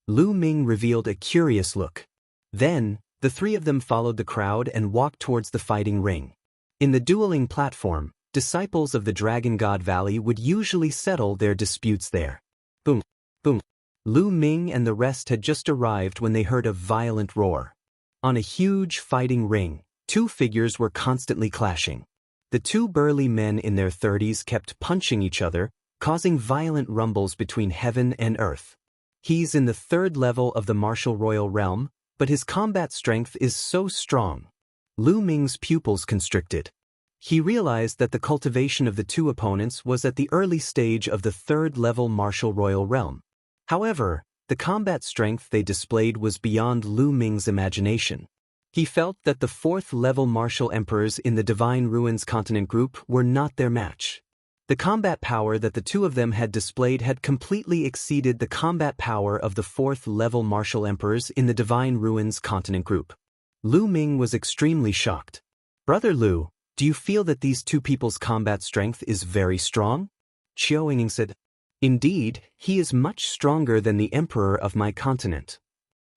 Lu Ming revealed a curious look. Then, the three of them followed the crowd and walked towards the fighting ring. In the dueling platform, disciples of the Dragon God Valley would usually settle their disputes there. Boom, boom. Lu Ming and the rest had just arrived when they heard a violent roar. On a huge fighting ring, two figures were constantly clashing. The two burly men in their 30s kept punching each other, causing violent rumbles between heaven and earth. He's in the 3rd level of the martial royal realm, but his combat strength is so strong. Lu Ming's pupils constricted. He realized that the cultivation of the two opponents was at the early stage of the 3rd level martial royal realm. However, the combat strength they displayed was beyond Lu Ming's imagination. He felt that the 4th level martial emperors in the Divine Ruins continent group were not their match. The combat power that the two of them had displayed had completely exceeded the combat power of the 4th level martial emperors in the Divine Ruins continent group. Lu Ming was extremely shocked. Brother Lu, do you feel that these two people's combat strength is very strong? Qiao Ying said. Indeed, he is much stronger than the emperor of my continent.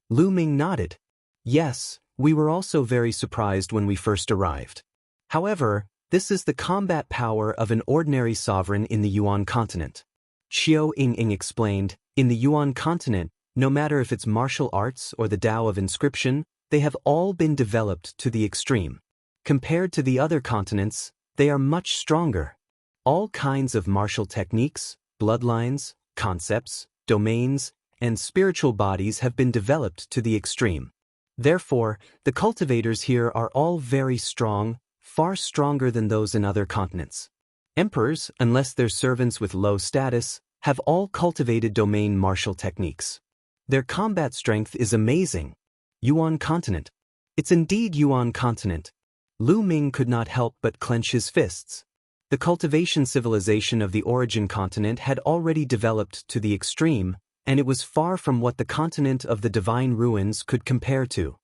Lu Ming nodded. Yes, we were also very surprised when we first arrived. However, this is the combat power of an ordinary sovereign in the Yuan continent. Qiao Ying explained, in the Yuan continent, no matter if it's martial arts or the Tao of inscription, they have all been developed to the extreme. Compared to the other continents, they are much stronger. All kinds of martial techniques, bloodlines, concepts, domains, and spiritual bodies have been developed to the extreme. Therefore, the cultivators here are all very strong, far stronger than those in other continents. Emperors, unless they're servants with low status, have all cultivated domain martial techniques. Their combat strength is amazing. Yuan continent. It's indeed Yuan continent. Lu Ming could not help but clench his fists. The cultivation civilization of the origin continent had already developed to the extreme, and it was far from what the continent of the Divine Ruins could compare to.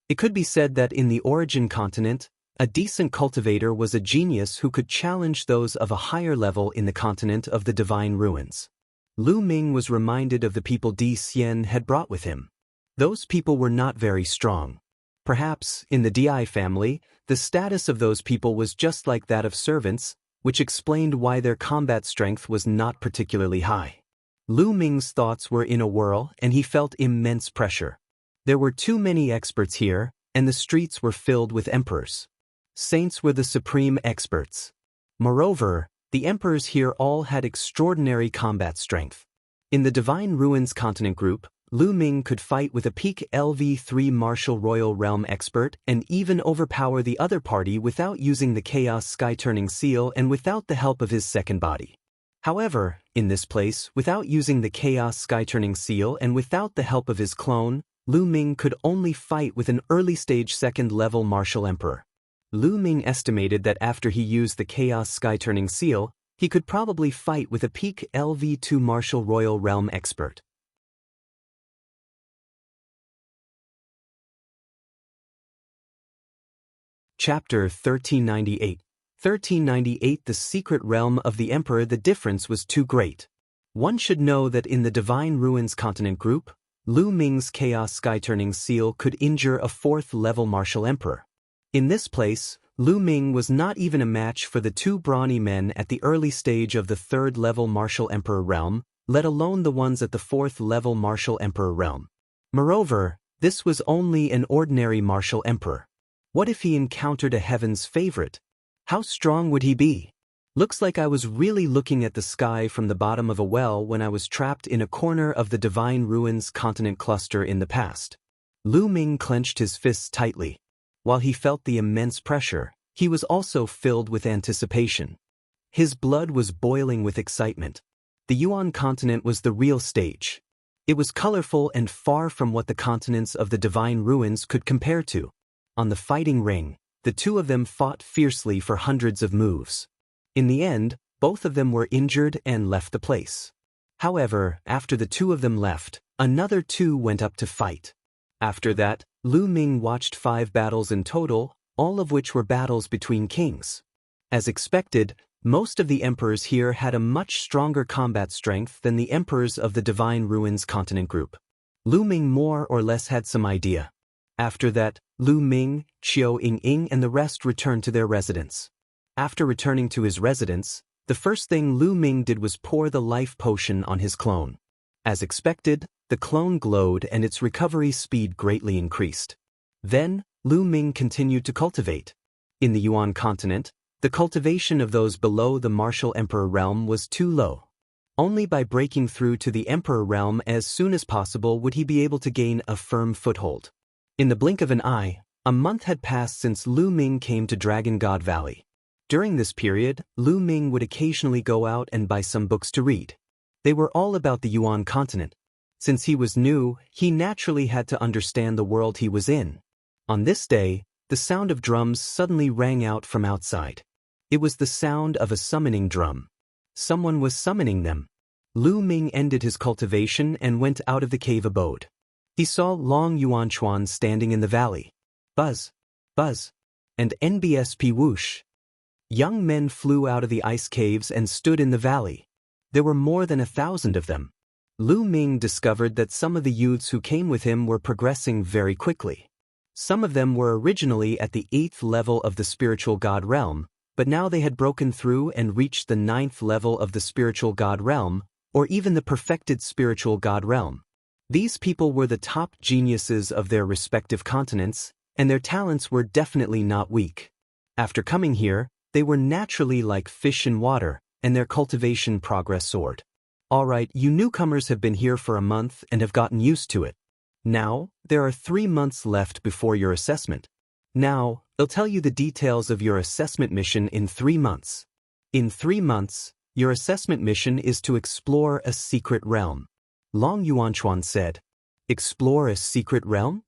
It could be said that in the origin continent, a decent cultivator was a genius who could challenge those of a higher level in the continent of the Divine Ruins. Lu Ming was reminded of the people Di Xian had brought with him. Those people were not very strong. Perhaps, in the Di family, the status of those people was just like that of servants, which explained why their combat strength was not particularly high. Lu Ming's thoughts were in a whirl and he felt immense pressure. There were too many experts here, and the streets were filled with emperors. Saints were the supreme experts. Moreover, the emperors here all had extraordinary combat strength. In the Divine Ruins continent group, Lu Ming could fight with a peak LV3 martial royal realm expert and even overpower the other party without using the chaos sky-turning seal and without the help of his second body. However, in this place, without using the chaos sky-turning seal and without the help of his clone, Lu Ming could only fight with an early-stage 2nd level martial emperor. Lu Ming estimated that after he used the chaos sky-turning seal, he could probably fight with a peak LV2 martial royal realm expert. Chapter 1398. 1398 The Secret Realm of the Emperor. The difference was too great. One should know that in the Divine Ruins continent group, Lu Ming's Chaos Sky-Turning Seal could injure a 4th level martial emperor. In this place, Lu Ming was not even a match for the two brawny men at the early stage of the 3rd level martial emperor realm, let alone the ones at the 4th level martial emperor realm. Moreover, this was only an ordinary martial emperor. What if he encountered a heaven's favorite? How strong would he be? Looks like I was really looking at the sky from the bottom of a well when I was trapped in a corner of the Divine Ruins continent cluster in the past. Lu Ming clenched his fists tightly. While he felt the immense pressure, he was also filled with anticipation. His blood was boiling with excitement. The Yuan continent was the real stage. It was colorful and far from what the continents of the Divine Ruins could compare to. On the fighting ring, the two of them fought fiercely for hundreds of moves. In the end, both of them were injured and left the place. However, after the two of them left, another two went up to fight. After that, Lu Ming watched 5 battles in total, all of which were battles between kings. As expected, most of the emperors here had a much stronger combat strength than the emperors of the Divine Ruins continent group. Lu Ming more or less had some idea. After that, Lu Ming, Qiu Ying and the rest returned to their residence. After returning to his residence, the first thing Lu Ming did was pour the life potion on his clone. As expected, the clone glowed and its recovery speed greatly increased. Then, Lu Ming continued to cultivate. In the Yuan continent, the cultivation of those below the martial emperor realm was too low. Only by breaking through to the emperor realm as soon as possible would he be able to gain a firm foothold. In the blink of an eye, a month had passed since Lu Ming came to Dragon God Valley. During this period, Lu Ming would occasionally go out and buy some books to read. They were all about the Yuan continent. Since he was new, he naturally had to understand the world he was in. On this day, the sound of drums suddenly rang out from outside. It was the sound of a summoning drum. Someone was summoning them. Lu Ming ended his cultivation and went out of the cave abode. He saw Long Yuanchuan standing in the valley. Buzz, buzz, and NBSP whoosh. Young men flew out of the ice caves and stood in the valley. There were more than 1,000 of them. Lu Ming discovered that some of the youths who came with him were progressing very quickly. Some of them were originally at the 8th level of the spiritual god realm, but now they had broken through and reached the 9th level of the spiritual god realm, or even the perfected spiritual god realm. These people were the top geniuses of their respective continents, and their talents were definitely not weak. After coming here, they were naturally like fish in water, and their cultivation progress soared. Alright, you newcomers have been here for a month and have gotten used to it. Now, there are 3 months left before your assessment. Now, I'll tell you the details of your assessment mission in 3 months. In 3 months, your assessment mission is to explore a secret realm. Long Yuanchuan said. Explore a secret realm?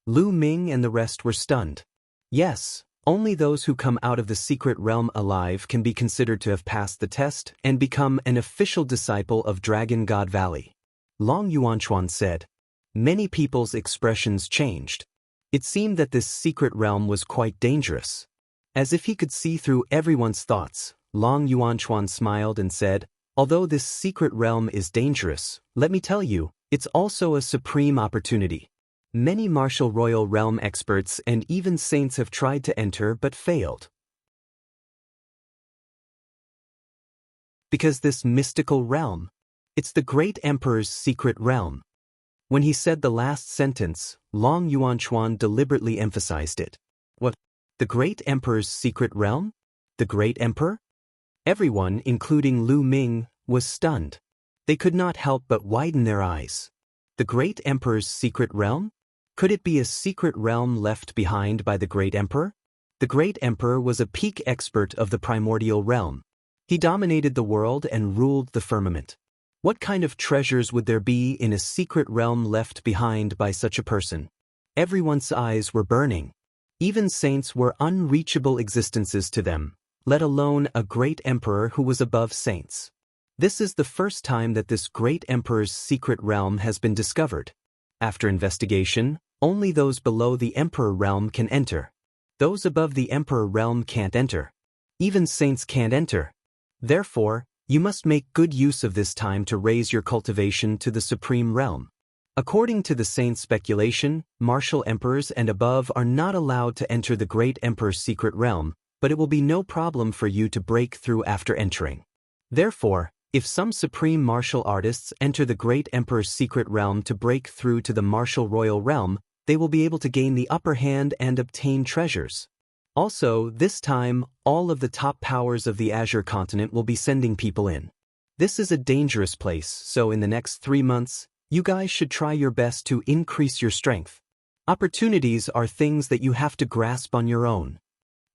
Lu Ming and the rest were stunned. Yes, only those who come out of the secret realm alive can be considered to have passed the test and become an official disciple of Dragon God Valley. Long Yuanchuan said. Many people's expressions changed. It seemed that this secret realm was quite dangerous. As if he could see through everyone's thoughts, Long Yuanchuan smiled and said, although this secret realm is dangerous, let me tell you, it's also a supreme opportunity. Many martial royal realm experts and even saints have tried to enter but failed. Because this mystical realm, it's the great emperor's secret realm. When he said the last sentence, Long Yuanchuan deliberately emphasized it. What? The great emperor's secret realm? The great emperor? Everyone, including Lu Ming, was stunned. They could not help but widen their eyes. The great emperor's secret realm? Could it be a secret realm left behind by the great emperor? The great emperor was a peak expert of the primordial realm. He dominated the world and ruled the firmament. What kind of treasures would there be in a secret realm left behind by such a person? Everyone's eyes were burning. Even saints were unreachable existences to them, let alone a great emperor who was above saints. This is the first time that this great emperor's secret realm has been discovered. After investigation, only those below the emperor realm can enter. Those above the emperor realm can't enter. Even saints can't enter. Therefore, you must make good use of this time to raise your cultivation to the supreme realm. According to the saints' speculation, martial emperors and above are not allowed to enter the great emperor's secret realm, but it will be no problem for you to break through after entering. Therefore, if some supreme martial artists enter the great emperor's secret realm to break through to the martial royal realm, they will be able to gain the upper hand and obtain treasures. Also, this time, all of the top powers of the Azure continent will be sending people in. This is a dangerous place, so in the next 3 months, you guys should try your best to increase your strength. Opportunities are things that you have to grasp on your own.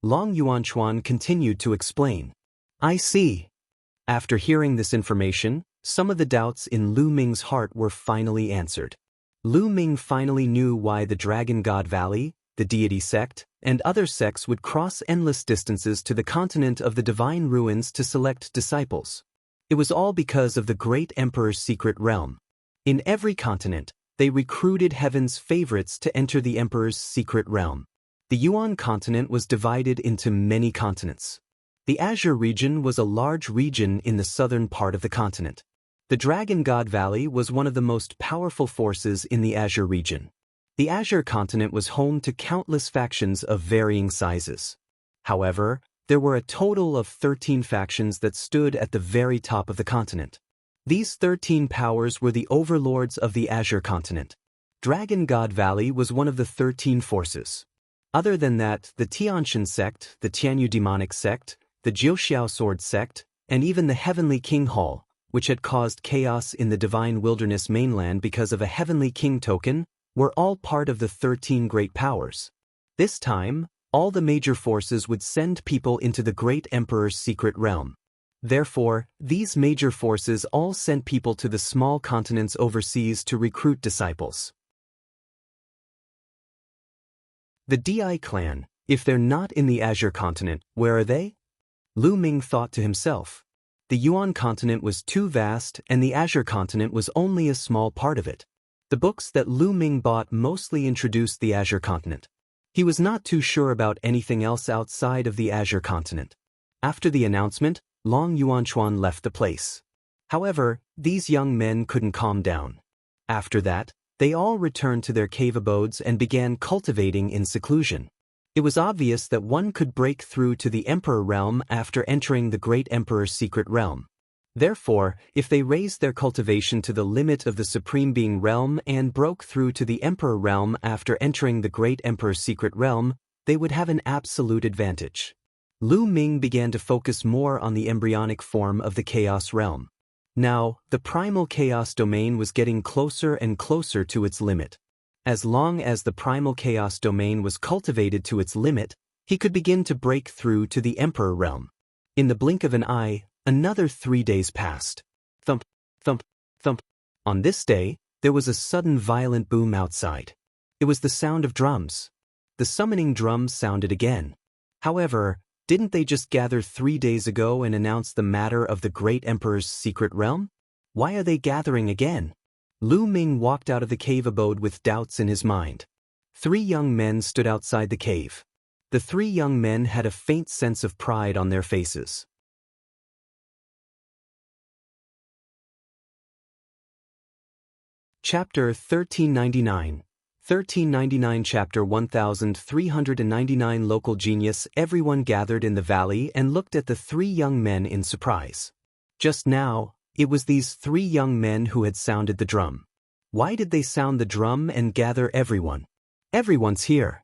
Long Yuanchuan continued to explain. I see. After hearing this information, some of the doubts in Lu Ming's heart were finally answered. Lu Ming finally knew why the Dragon God Valley, the deity sect, and other sects would cross endless distances to the continent of the Divine Ruins to select disciples. It was all because of the great emperor's secret realm. In every continent, they recruited heaven's favorites to enter the emperor's secret realm. The Yuan continent was divided into many continents. The Azure region was a large region in the southern part of the continent. The Dragon God Valley was one of the most powerful forces in the Azure region. The Azure continent was home to countless factions of varying sizes. However, there were a total of 13 factions that stood at the very top of the continent. These 13 powers were the overlords of the Azure continent. Dragon God Valley was one of the 13 forces. Other than that, the Tianxian sect, the Tianyu demonic sect, the Jiuxiao sword sect, and even the Heavenly King Hall, which had caused chaos in the Divine Wilderness mainland because of a Heavenly King token, were all part of the 13 great powers. This time, all the major forces would send people into the Great Emperor's secret realm. Therefore, these major forces all sent people to the small continents overseas to recruit disciples. The Di clan, if they're not in the Azure continent, where are they? Lu Ming thought to himself. The Yuan continent was too vast and the Azure continent was only a small part of it. The books that Lu Ming bought mostly introduced the Azure continent. He was not too sure about anything else outside of the Azure continent. After the announcement, Long Yuanchuan left the place. However, these young men couldn't calm down. After that, they all returned to their cave abodes and began cultivating in seclusion. It was obvious that one could break through to the Emperor realm after entering the Great Emperor's secret realm. Therefore, if they raised their cultivation to the limit of the Supreme Being realm and broke through to the Emperor realm after entering the Great Emperor's secret realm, they would have an absolute advantage. Lu Ming began to focus more on the embryonic form of the Chaos realm. Now, the primal Chaos domain was getting closer and closer to its limit. As long as the primal Chaos domain was cultivated to its limit, he could begin to break through to the Emperor realm. In the blink of an eye, another 3 days passed. Thump, thump, thump. On this day, there was a sudden violent boom outside. It was the sound of drums. The summoning drums sounded again. However, didn't they just gather 3 days ago and announce the matter of the Great Emperor's secret realm? Why are they gathering again? Lu Ming walked out of the cave abode with doubts in his mind. 3 young men stood outside the cave. The 3 young men had a faint sense of pride on their faces. Chapter 1399. 1399 Chapter 1399 Local Genius. Everyone gathered in the valley and looked at the 3 young men in surprise. Just now, it was these 3 young men who had sounded the drum. Why did they sound the drum and gather everyone? Everyone's here.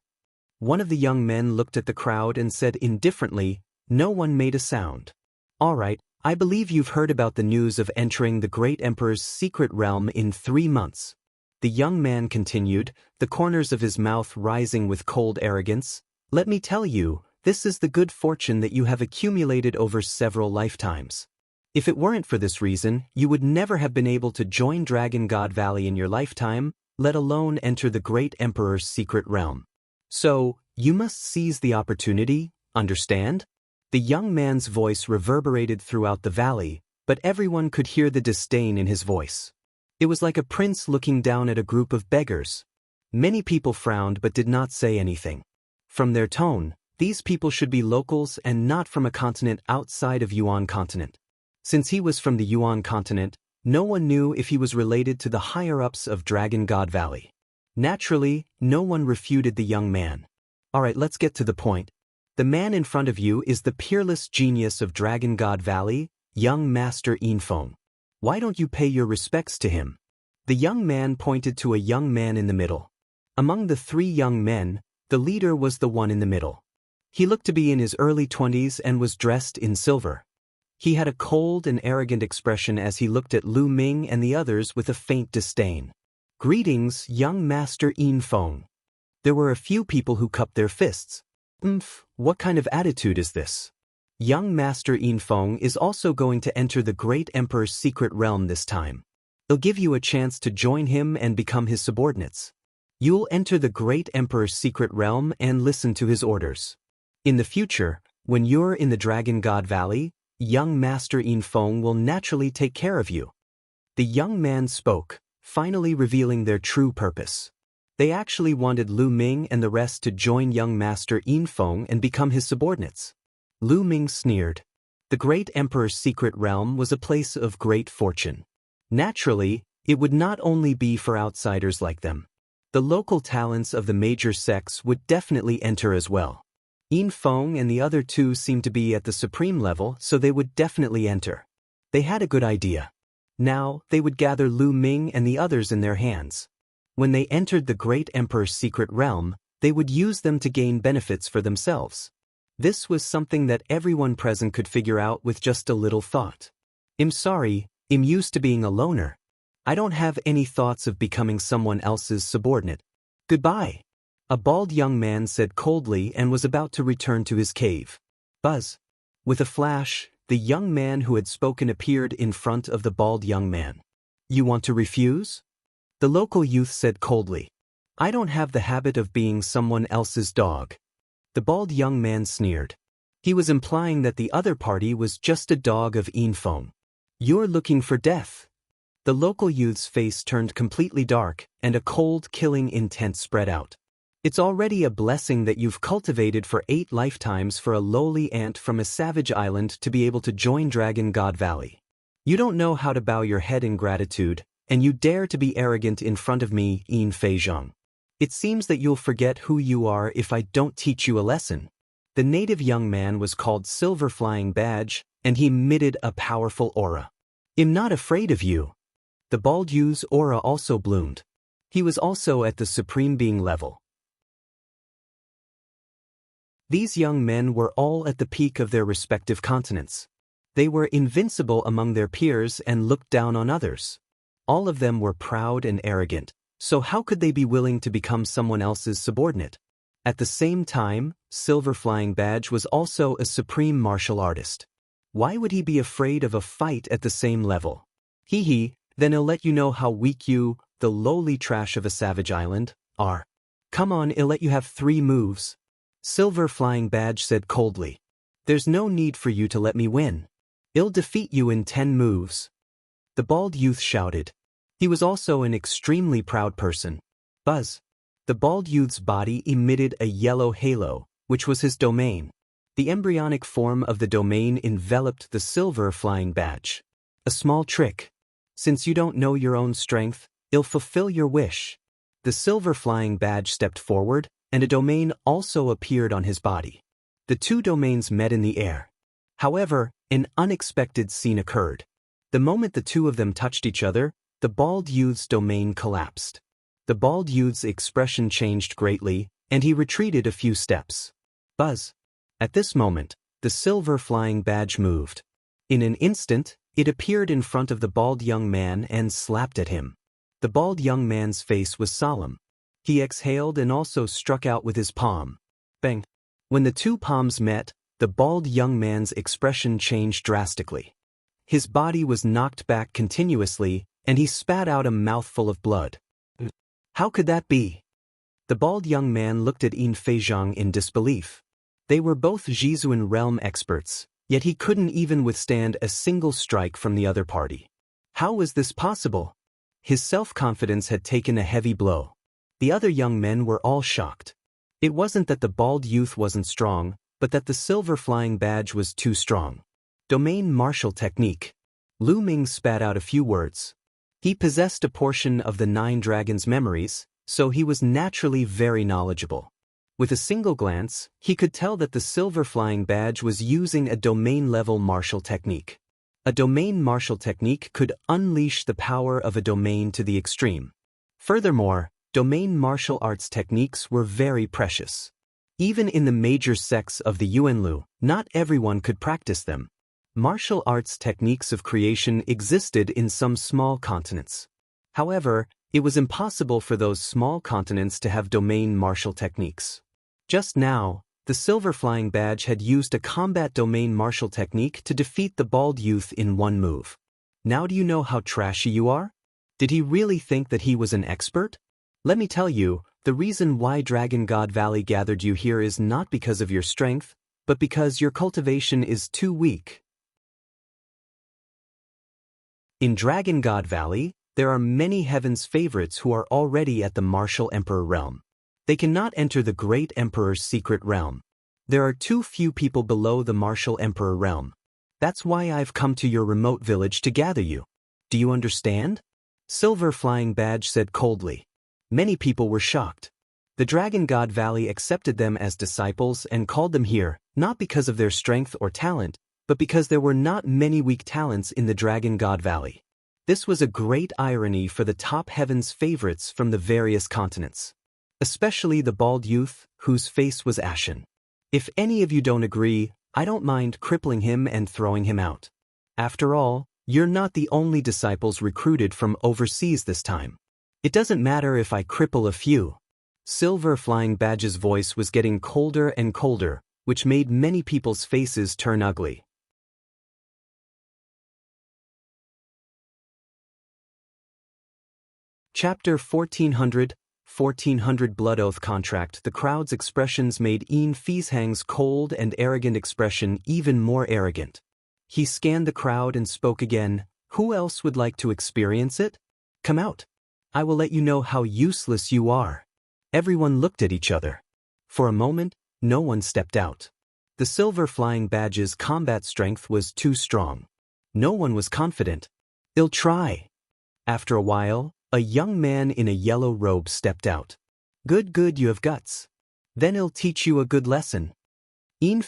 One of the young men looked at the crowd and said indifferently, "No one made a sound." "All right, I believe you've heard about the news of entering the Great Emperor's secret realm in 3 months. The young man continued, the corners of his mouth rising with cold arrogance. "Let me tell you, this is the good fortune that you have accumulated over several lifetimes. If it weren't for this reason, you would never have been able to join Dragon God Valley in your lifetime, let alone enter the Great Emperor's secret realm. So, you must seize the opportunity, understand?" The young man's voice reverberated throughout the valley, but everyone could hear the disdain in his voice. It was like a prince looking down at a group of beggars. Many people frowned but did not say anything. From their tone, these people should be locals and not from a continent outside of Yuan continent. Since he was from the Yuan continent, no one knew if he was related to the higher-ups of Dragon God Valley. Naturally, no one refuted the young man. "All right, let's get to the point. The man in front of you is the peerless genius of Dragon God Valley, young Master Yinfeng. Why don't you pay your respects to him?" The young man pointed to a young man in the middle. Among the 3 young men, the leader was the one in the middle. He looked to be in his early 20s and was dressed in silver. He had a cold and arrogant expression as he looked at Lu Ming and the others with a faint disdain. "Greetings, young Master Yinfeng." There were a few people who cupped their fists. What kind of attitude is this? Young Master Yinfeng is also going to enter the Great Emperor's secret realm this time. He'll give you a chance to join him and become his subordinates. You'll enter the Great Emperor's secret realm and listen to his orders. In the future, when you're in the Dragon God Valley, young Master Yinfeng will naturally take care of you. The young man spoke, finally revealing their true purpose. They actually wanted Lu Ming and the rest to join young master Yin Feng and become his subordinates. Lu Ming sneered. The great emperor's secret realm was a place of great fortune. Naturally, it would not only be for outsiders like them. The local talents of the major sects would definitely enter as well. Yin Feng and the other two seemed to be at the supreme level, so they would definitely enter. They had a good idea. Now, they would gather Lu Ming and the others in their hands. When they entered the great emperor's secret realm, they would use them to gain benefits for themselves. This was something that everyone present could figure out with just a little thought. I'm sorry, I'm used to being a loner. I don't have any thoughts of becoming someone else's subordinate. Goodbye. A bald young man said coldly and was about to return to his cave. Buzz. With a flash, the young man who had spoken appeared in front of the bald young man. You want to refuse? The local youth said coldly. I don't have the habit of being someone else's dog. The bald young man sneered. He was implying that the other party was just a dog of Yin Feng. You're looking for death. The local youth's face turned completely dark, and a cold, killing intent spread out. It's already a blessing that you've cultivated for 8 lifetimes for a lowly ant from a savage island to be able to join Dragon God Valley. You don't know how to bow your head in gratitude, and you dare to be arrogant in front of me, Yin Feizhong. It seems that you'll forget who you are if I don't teach you a lesson. The native young man was called Silver Flying Badge, and he emitted a powerful aura. I'm not afraid of you. The bald youth's aura also bloomed. He was also at the supreme being level. These young men were all at the peak of their respective continents. They were invincible among their peers and looked down on others. All of them were proud and arrogant, so how could they be willing to become someone else's subordinate? At the same time, Silver Flying Badge was also a supreme martial artist. Why would he be afraid of a fight at the same level? Hee, then I'll let you know how weak you, the lowly trash of a savage island, are. Come on, I'll let you have 3 moves. Silver Flying Badge said coldly. There's no need for you to let me win. I'll defeat you in 10 moves. The bald youth shouted. He was also an extremely proud person. Buzz. The bald youth's body emitted a yellow halo, which was his domain. The embryonic form of the domain enveloped the Silver Flying Badge. A small trick. Since you don't know your own strength, I'll fulfill your wish. The Silver Flying Badge stepped forward, and a domain also appeared on his body. The 2 domains met in the air. However, an unexpected scene occurred. The moment the 2 of them touched each other, the bald youth's domain collapsed. The bald youth's expression changed greatly, and he retreated a few steps. Buzz. At this moment, the Silver Flying Badge moved. In an instant, it appeared in front of the bald young man and slapped at him. The bald young man's face was solemn. He exhaled and also struck out with his palm. Bang! When the 2 palms met, the bald young man's expression changed drastically. His body was knocked back continuously, and he spat out a mouthful of blood. How could that be? The bald young man looked at Yin Feizhong in disbelief. They were both Jizuan realm experts, yet he couldn't even withstand a single strike from the other party. How was this possible? His self-confidence had taken a heavy blow. The other young men were all shocked. It wasn't that the bald youth wasn't strong, but that the Silver Flying Badge was too strong. Domain martial technique. Lu Ming spat out a few words. He possessed a portion of the 9 dragons' memories, so he was naturally very knowledgeable. With a single glance, he could tell that the Silver Flying Badge was using a domain-level martial technique. A domain martial technique could unleash the power of a domain to the extreme. Furthermore, domain martial arts techniques were very precious. Even in the major sects of the Yuanlu, not everyone could practice them. Martial arts techniques of creation existed in some small continents. However, it was impossible for those small continents to have domain martial techniques. Just now, the Silver Flying Badge had used a combat domain martial technique to defeat the bald youth in 1 move. Now do you know how trashy you are? Did he really think that he was an expert? Let me tell you, the reason why Dragon God Valley gathered you here is not because of your strength, but because your cultivation is too weak. In Dragon God Valley, There are many heaven's favorites who are already at the martial emperor realm. They cannot enter the great emperor's secret realm. There are too few people below the martial emperor realm. That's why I've come to your remote village to gather you. Do you understand? Silver Flying Badge said coldly. Many people were shocked. The Dragon God Valley accepted them as disciples and called them here, not because of their strength or talent, but because there were not many weak talents in the Dragon God Valley. This was a great irony for the top heaven's favorites from the various continents. Especially the bald youth, whose face was ashen. If any of you don't agree, I don't mind crippling him and throwing him out. After all, you're not the only disciples recruited from overseas this time. It doesn't matter if I cripple a few. Silver Flying Badge's voice was getting colder and colder, which made many people's faces turn ugly. Chapter 1400 Blood Oath Contract. The crowd's expressions made Xianxia's cold and arrogant expression even more arrogant. He scanned the crowd and spoke again. Who else would like to experience it? Come out. I will let you know how useless you are. Everyone looked at each other. For a moment, no one stepped out. The Silver Flying Badge's combat strength was too strong. No one was confident. They'll try. After a while, a young man in a yellow robe stepped out. Good, you have guts. Then he'll teach you a good lesson. Yin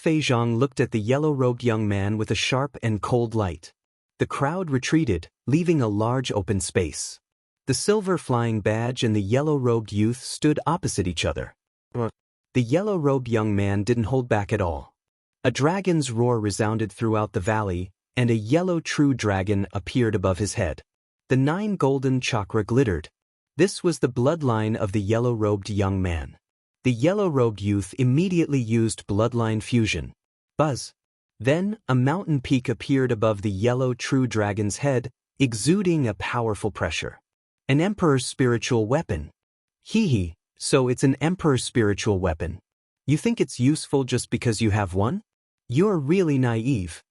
looked at the yellow-robed young man with a sharp and cold light. The crowd retreated, leaving a large open space. The Silver Flying Badge and the yellow-robed youth stood opposite each other. The yellow-robed young man didn't hold back at all. A dragon's roar resounded throughout the valley, and a yellow true dragon appeared above his head. The 9 golden chakra glittered. This was the bloodline of the yellow-robed young man. The yellow-robed youth immediately used bloodline fusion. Buzz. Then, a mountain peak appeared above the yellow true dragon's head, exuding a powerful pressure. An emperor's spiritual weapon. Hee, so it's an emperor's spiritual weapon. You think it's useful just because you have one? You're really naive.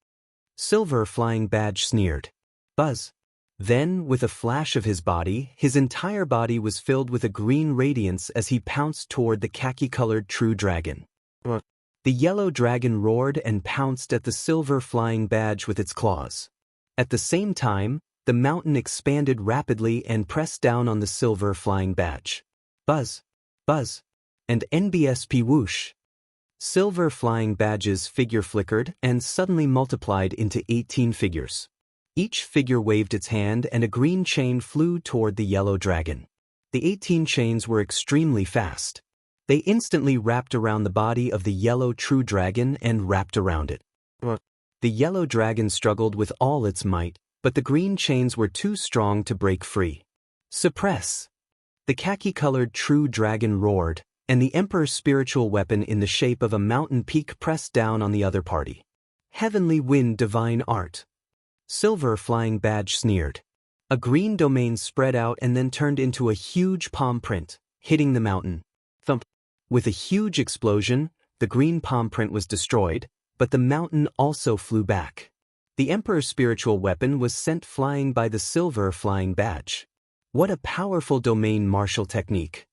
Silver Flying Badge sneered. Buzz. Then, with a flash of his body, his entire body was filled with a green radiance as he pounced toward the khaki-colored true dragon. The yellow dragon roared and pounced at the Silver Flying Badge with its claws. At the same time, the mountain expanded rapidly and pressed down on the Silver Flying Badge. Buzz, and NBSP whoosh. Silver Flying Badge's figure flickered and suddenly multiplied into 18 figures. Each figure waved its hand and a green chain flew toward the yellow dragon. The 18 chains were extremely fast. They instantly wrapped around the body of the yellow true dragon and wrapped around it. The yellow dragon struggled with all its might, but the green chains were too strong to break free. Suppress! The khaki-colored true dragon roared, and the emperor's spiritual weapon in the shape of a mountain peak pressed down on the other party. Heavenly Wind Divine Art. Silver Flying Badge sneered. A green domain spread out and then turned into a huge palm print, hitting the mountain. Thump. With a huge explosion, the green palm print was destroyed, but the mountain also flew back. The Emperor's spiritual weapon was sent flying by the Silver Flying Badge. What a powerful domain martial technique.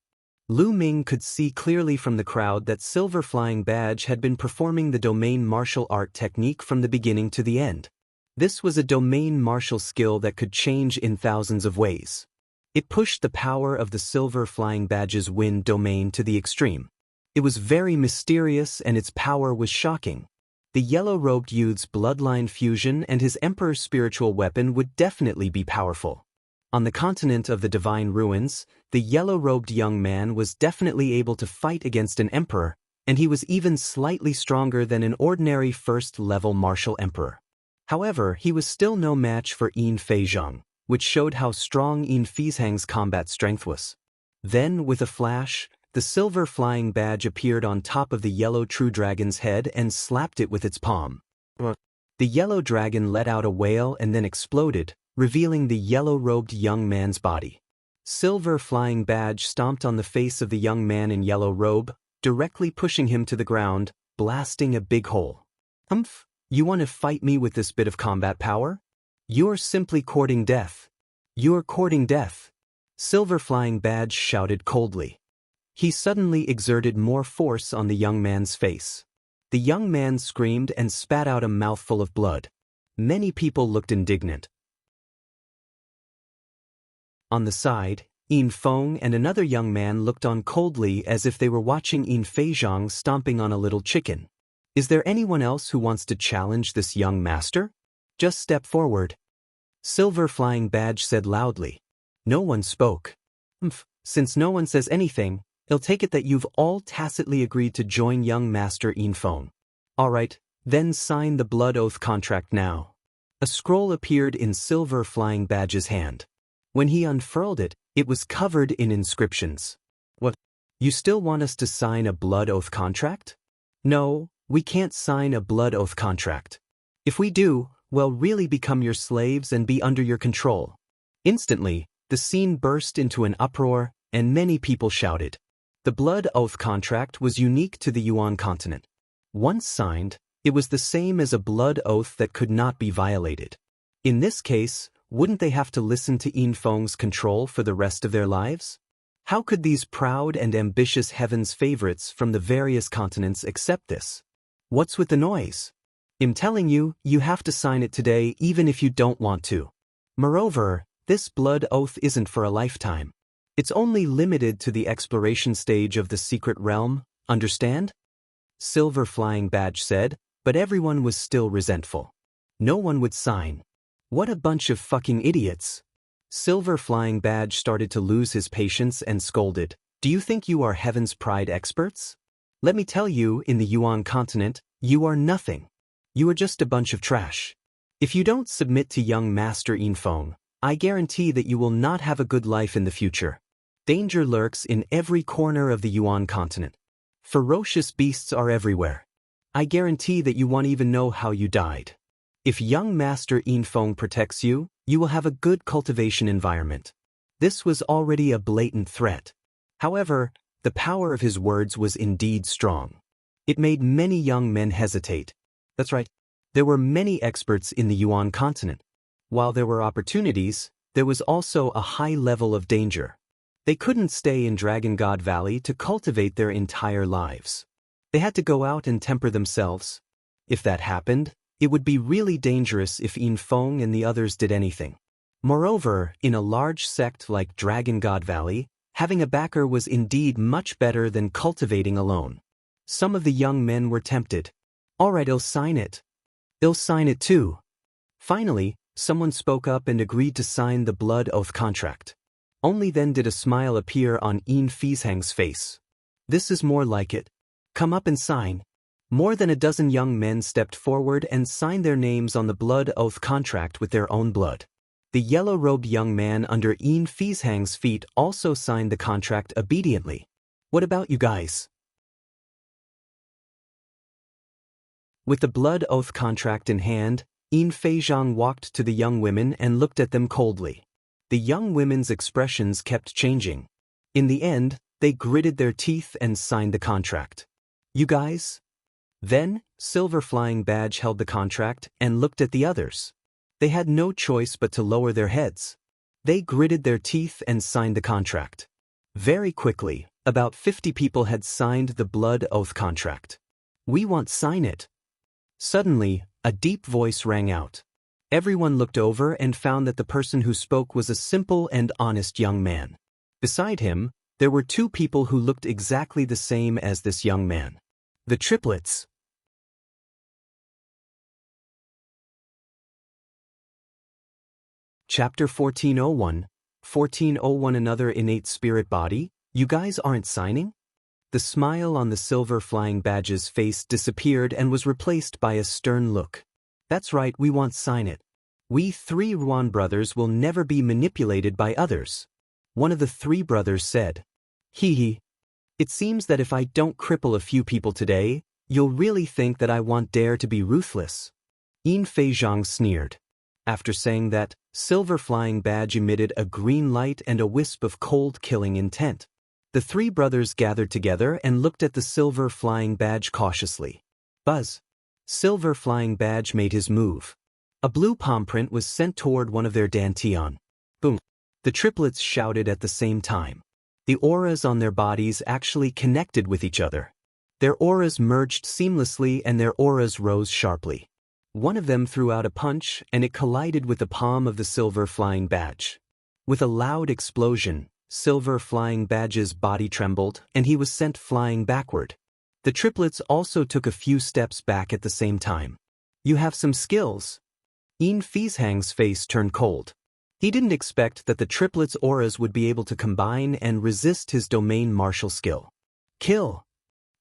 Lu Ming could see clearly from the crowd that Silver Flying Badge had been performing the domain martial art technique from the beginning to the end. This was a domain martial skill that could change in thousands of ways. It pushed the power of the Silver Flying Badge's wind domain to the extreme. It was very mysterious and its power was shocking. The yellow-robed youth's bloodline fusion and his Emperor's spiritual weapon would definitely be powerful. On the continent of the Divine Ruins, the yellow-robed young man was definitely able to fight against an emperor, and he was even slightly stronger than an ordinary first-level martial emperor. However, he was still no match for Yin Feizhang, which showed how strong Yin Feizhang's combat strength was. Then, with a flash, the Silver Flying Badge appeared on top of the yellow true dragon's head and slapped it with its palm. The yellow dragon let out a wail and then exploded, revealing the yellow-robed young man's body. Silver Flying Badge stomped on the face of the young man in yellow robe, directly pushing him to the ground, blasting a big hole. Humph, you want to fight me with this bit of combat power? You're simply courting death. You're courting death. Silver Flying Badge shouted coldly. He suddenly exerted more force on the young man's face. The young man screamed and spat out a mouthful of blood. Many people looked indignant. On the side, Yin Feng and another young man looked on coldly as if they were watching Yin Feizhang stomping on a little chicken. Is there anyone else who wants to challenge this young master? Just step forward. Silver Flying Badge said loudly. No one spoke. Since no one says anything, I'll take it that you've all tacitly agreed to join young master Yin Feng. All right, then sign the blood oath contract now. A scroll appeared in Silver Flying Badge's hand. When he unfurled it, it was covered in inscriptions. What? You still want us to sign a blood oath contract? No, we can't sign a blood oath contract. If we do, we'll really become your slaves and be under your control. Instantly, the scene burst into an uproar, and many people shouted. The blood oath contract was unique to the Yuan continent. Once signed, it was the same as a blood oath that could not be violated. In this case, wouldn't they have to listen to Yin Feng's control for the rest of their lives? How could these proud and ambitious heaven's favorites from the various continents accept this? What's with the noise? I'm telling you, you have to sign it today even if you don't want to. Moreover, this blood oath isn't for a lifetime. It's only limited to the exploration stage of the secret realm, understand? Silver Flying Badge said, but everyone was still resentful. No one would sign. What a bunch of fucking idiots. Silver Flying Badge started to lose his patience and scolded. Do you think you are Heaven's Pride experts? Let me tell you, in the Yuan continent, you are nothing. You are just a bunch of trash. If you don't submit to young Master Yin Feng, I guarantee that you will not have a good life in the future. Danger lurks in every corner of the Yuan continent. Ferocious beasts are everywhere. I guarantee that you won't even know how you died. If young Master Yin Feng protects you, you will have a good cultivation environment. This was already a blatant threat. However, the power of his words was indeed strong. It made many young men hesitate. That's right. There were many experts in the Yuan continent. While there were opportunities, there was also a high level of danger. They couldn't stay in Dragon God Valley to cultivate their entire lives. They had to go out and temper themselves. If that happened, it would be really dangerous if Yin Feng and the others did anything. Moreover, in a large sect like Dragon God Valley, having a backer was indeed much better than cultivating alone. Some of the young men were tempted. All right, I'll sign it. I'll sign it too. Finally, someone spoke up and agreed to sign the blood oath contract. Only then did a smile appear on Yin Feizhang's face. This is more like it. Come up and sign. More than a dozen young men stepped forward and signed their names on the blood oath contract with their own blood. The yellow-robed young man under Yin Feizhang's feet also signed the contract obediently. What about you guys? With the blood oath contract in hand, Yin Feizhang walked to the young women and looked at them coldly. The young women's expressions kept changing. In the end, they gritted their teeth and signed the contract. You guys? Then, Silver Flying Badge held the contract and looked at the others. They had no choice but to lower their heads. They gritted their teeth and signed the contract. Very quickly, about 50 people had signed the blood oath contract. We won't sign it. Suddenly, a deep voice rang out. Everyone looked over and found that the person who spoke was a simple and honest young man. Beside him, there were two people who looked exactly the same as this young man. The triplets. Chapter 1401. 1401 Another innate spirit body? You guys aren't signing? The smile on the Silver Flying Badge's face disappeared and was replaced by a stern look. That's right, we won't sign it. We three Ruan brothers will never be manipulated by others. One of the three brothers said. Hee hee. It seems that if I don't cripple a few people today, you'll really think that I won't dare to be ruthless. Yin Feizhang sneered. After saying that, Silver Flying Badge emitted a green light and a wisp of cold killing intent. The three brothers gathered together and looked at the Silver Flying Badge cautiously. Buzz. Silver Flying Badge made his move. A blue palm print was sent toward one of their dantian. Boom. The triplets shouted at the same time. The auras on their bodies actually connected with each other. Their auras merged seamlessly and their auras rose sharply. One of them threw out a punch and it collided with the palm of the silver flying badge. With a loud explosion, Silver Flying Badge's body trembled and he was sent flying backward. The triplets also took a few steps back at the same time. You have some skills. Xianxia's face turned cold. He didn't expect that the triplets' auras would be able to combine and resist his domain martial skill. Kill!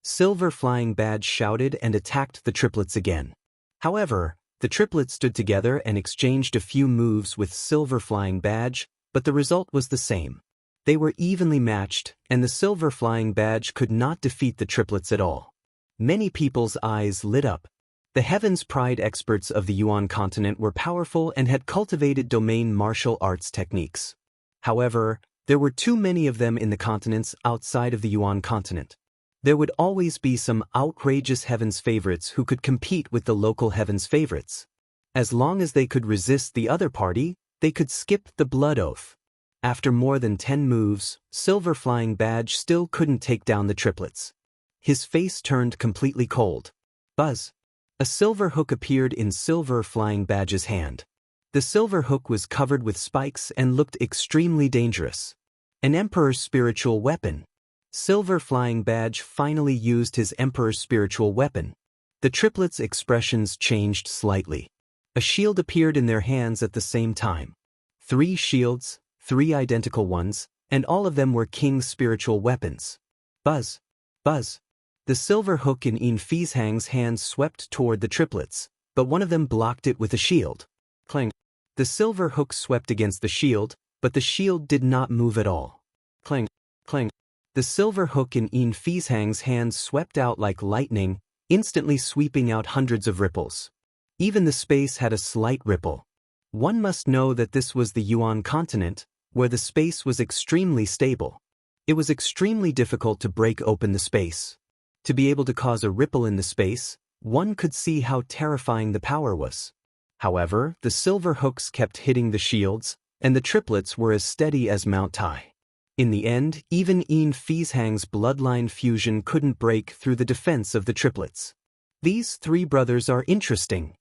Silver Flying Badge shouted and attacked the triplets again. However, the triplets stood together and exchanged a few moves with Silver Flying Badge, but the result was the same. They were evenly matched, and the Silver Flying Badge could not defeat the triplets at all. Many people's eyes lit up. The Heaven's Pride experts of the Yuan continent were powerful and had cultivated domain martial arts techniques. However, there were too many of them in the continents outside of the Yuan continent. There would always be some outrageous Heaven's favorites who could compete with the local Heaven's favorites. As long as they could resist the other party, they could skip the blood oath. After more than 10 moves, Silver Flying Badge still couldn't take down the triplets. His face turned completely cold. Buzz! A silver hook appeared in Silver Flying Badge's hand. The silver hook was covered with spikes and looked extremely dangerous. An Emperor's spiritual weapon. Silver Flying Badge finally used his Emperor's spiritual weapon. The triplets' expressions changed slightly. A shield appeared in their hands at the same time. 3 shields, 3 identical ones, and all of them were King's spiritual weapons. Buzz! Buzz! The silver hook in Xianxia's hands swept toward the triplets, but one of them blocked it with a shield. Clang! The silver hook swept against the shield, but the shield did not move at all. Clang! Clang! The silver hook in Xianxia's hands swept out like lightning, instantly sweeping out hundreds of ripples. Even the space had a slight ripple. One must know that this was the Yuan continent, where the space was extremely stable. It was extremely difficult to break open the space. To be able to cause a ripple in the space, one could see how terrifying the power was. However, the silver hooks kept hitting the shields, and the triplets were as steady as Mount Tai. In the end, even Xianxia's bloodline fusion couldn't break through the defense of the triplets. These 3 brothers are interesting.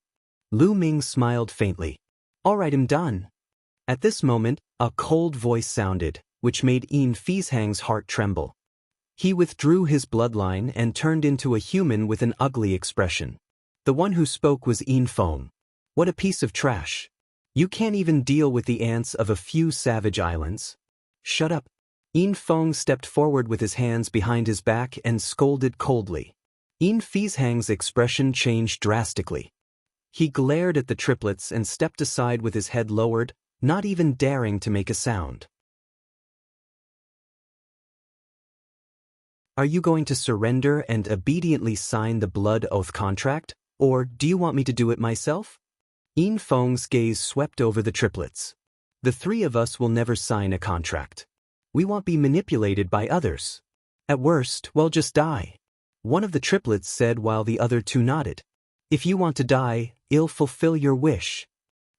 Lu Ming smiled faintly. All right, I'm done. At this moment, a cold voice sounded, which made Xianxia's heart tremble. He withdrew his bloodline and turned into a human with an ugly expression. The one who spoke was Feng. What a piece of trash. You can't even deal with the ants of a few savage islands. Shut up. Feng stepped forward with his hands behind his back and scolded coldly. Xianxia's expression changed drastically. He glared at the triplets and stepped aside with his head lowered, not even daring to make a sound. Are you going to surrender and obediently sign the blood oath contract, or do you want me to do it myself? Feng's gaze swept over the triplets. The 3 of us will never sign a contract. We won't be manipulated by others. At worst, we'll just die. One of the triplets said while the other 2 nodded. If you want to die, I'll fulfill your wish.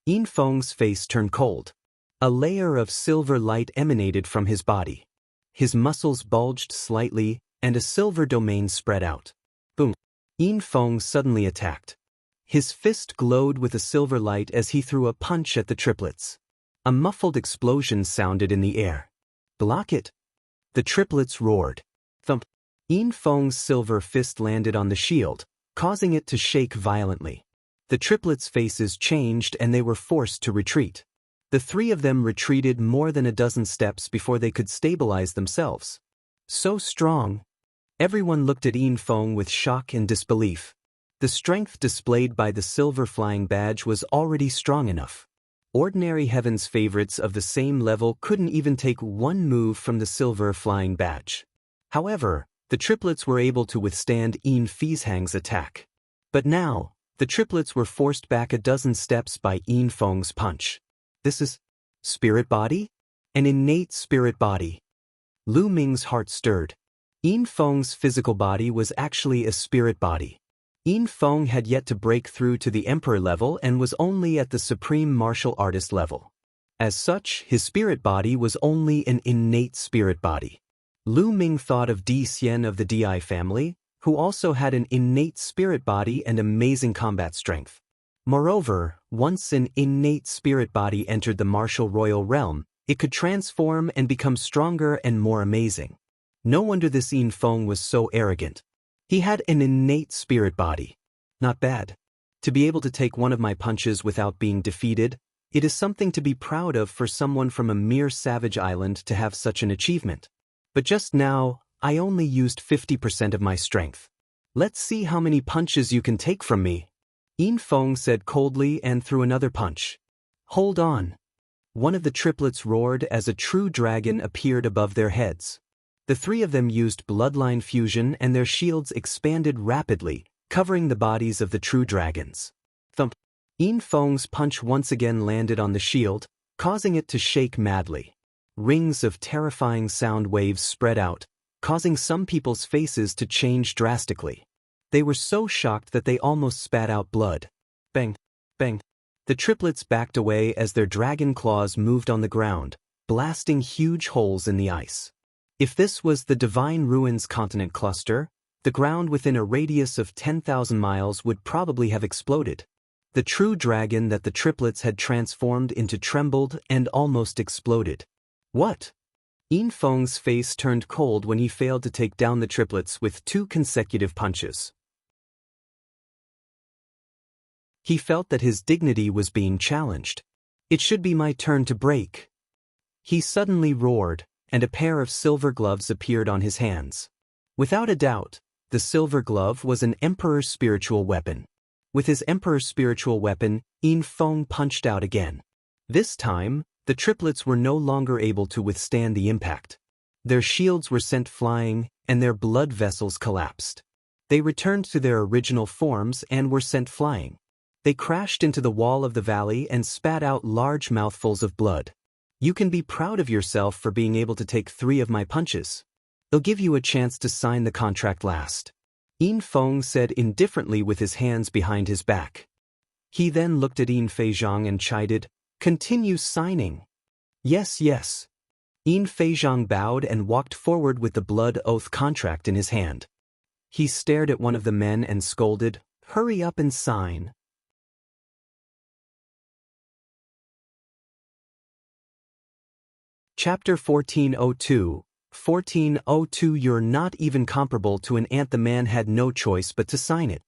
Feng's face turned cold. A layer of silver light emanated from his body. His muscles bulged slightly, and a silver domain spread out. Boom! Feng suddenly attacked. His fist glowed with a silver light as he threw a punch at the triplets. A muffled explosion sounded in the air. Block it! The triplets roared. Thump! Feng's silver fist landed on the shield, causing it to shake violently. The triplets' faces changed and they were forced to retreat. The 3 of them retreated more than a dozen steps before they could stabilize themselves. So strong! Everyone looked at Feng with shock and disbelief. The strength displayed by the Silver Flying Badge was already strong enough. Ordinary Heaven's favorites of the same level couldn't even take 1 move from the Silver Flying Badge. However, the triplets were able to withstand Xianxia's attack. But now, the triplets were forced back a dozen steps by Feng's punch. This is spirit body? An innate spirit body. Lu Ming's heart stirred. Feng's physical body was actually a spirit body. Feng had yet to break through to the emperor level and was only at the supreme martial artist level. As such, his spirit body was only an innate spirit body. Lu Ming thought of Di Xian of the Di family, who also had an innate spirit body and amazing combat strength. Moreover, once an innate spirit body entered the martial royal realm, it could transform and become stronger and more amazing. No wonder this Yin Feng was so arrogant. He had an innate spirit body. Not bad. To be able to take one of my punches without being defeated, it is something to be proud of for someone from a mere savage island to have such an achievement. But just now, I only used 50% of my strength. Let's see how many punches you can take from me. Yin Feng said coldly and threw another punch. Hold on. One of the triplets roared as a true dragon appeared above their heads. The three of them used bloodline fusion and their shields expanded rapidly, covering the bodies of the true dragons. Thump. Yin Feng's punch once again landed on the shield, causing it to shake madly. Rings of terrifying sound waves spread out, causing some people's faces to change drastically. They were so shocked that they almost spat out blood. Bang, bang. The triplets backed away as their dragon claws moved on the ground, blasting huge holes in the ice. If this was the Divine Ruins continent cluster, the ground within a radius of 10,000 miles would probably have exploded. The true dragon that the triplets had transformed into trembled and almost exploded. What? Yin Feng's face turned cold when he failed to take down the triplets with 2 consecutive punches. He felt that his dignity was being challenged. It should be my turn to break. He suddenly roared, and a pair of silver gloves appeared on his hands. Without a doubt, the silver glove was an Emperor's spiritual weapon. With his Emperor's spiritual weapon, Yin Feng punched out again. This time, the triplets were no longer able to withstand the impact. Their shields were sent flying, and their blood vessels collapsed. They returned to their original forms and were sent flying. They crashed into the wall of the valley and spat out large mouthfuls of blood. You can be proud of yourself for being able to take 3 of my punches. I'll give you a chance to sign the contract last. Yin Feng said indifferently with his hands behind his back. He then looked at Yin Feizhang and chided, "Continue signing." Yes, yes. Yin Feizhang bowed and walked forward with the blood oath contract in his hand. He stared at one of the men and scolded, "Hurry up and sign." Chapter 1402. 1402. You're not even comparable to an ant. The man had no choice but to sign it.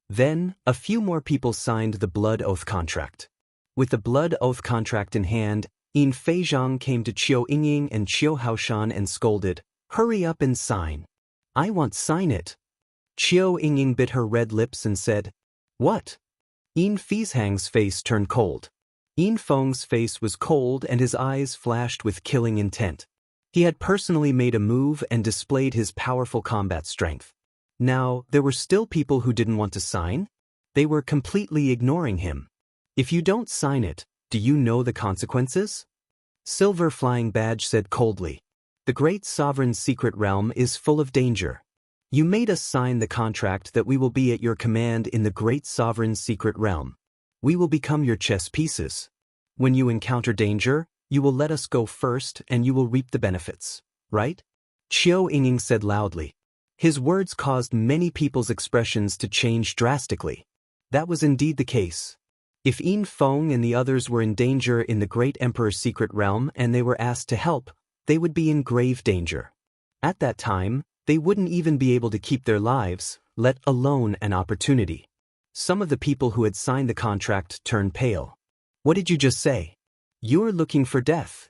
Then, a few more people signed the blood oath contract. With the blood oath contract in hand, Yin Feizhang came to Qiu Yingying and Qiu Haoshan and scolded, "Hurry up and sign. I want sign it." Qiu Yingying bit her red lips and said, "What?" Yin Feizhang's face turned cold. Yin Feng's face was cold and his eyes flashed with killing intent. He had personally made a move and displayed his powerful combat strength. Now, there were still people who didn't want to sign. They were completely ignoring him. If you don't sign it, do you know the consequences? Silver Flying Badge said coldly. The great sovereign's secret realm is full of danger. You made us sign the contract that we will be at your command in the great sovereign's secret realm. We will become your chess pieces. When you encounter danger, you will let us go first and you will reap the benefits, right? Qiu Yingying said loudly. His words caused many people's expressions to change drastically. That was indeed the case. If Yin Feng and the others were in danger in the great emperor's secret realm and they were asked to help, they would be in grave danger. At that time, they wouldn't even be able to keep their lives, let alone an opportunity. Some of the people who had signed the contract turned pale. What did you just say? You're looking for death.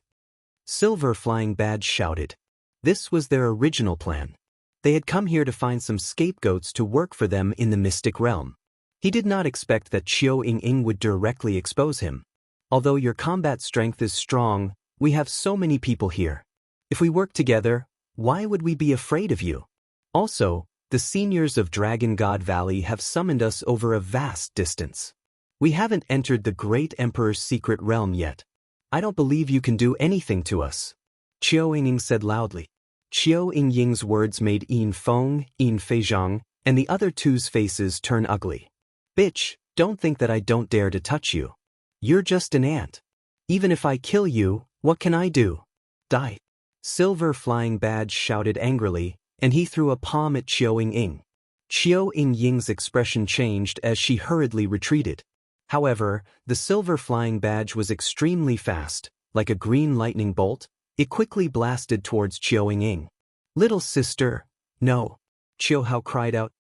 Silver Flying Badge shouted. This was their original plan. They had come here to find some scapegoats to work for them in the mystic realm. He did not expect that Qiu Yingying would directly expose him. Although your combat strength is strong, we have so many people here. If we work together, why would we be afraid of you? Also, the seniors of Dragon God Valley have summoned us over a vast distance. We haven't entered the great emperor's secret realm yet. I don't believe you can do anything to us. Qiu Yingying said loudly. Qiu Yingying's words made Yin Feng, Yin Feizhang, and the other two's faces turn ugly. Bitch, don't think that I don't dare to touch you. You're just an ant. Even if I kill you, what can I do? Die. Silver Flying Badge shouted angrily, and he threw a palm at Qiao Ying. Qiao Ying's expression changed as she hurriedly retreated. However, the Silver Flying Badge was extremely fast. Like a green lightning bolt, it quickly blasted towards Qiao Ying. Little sister, no. Qiao Hao cried out.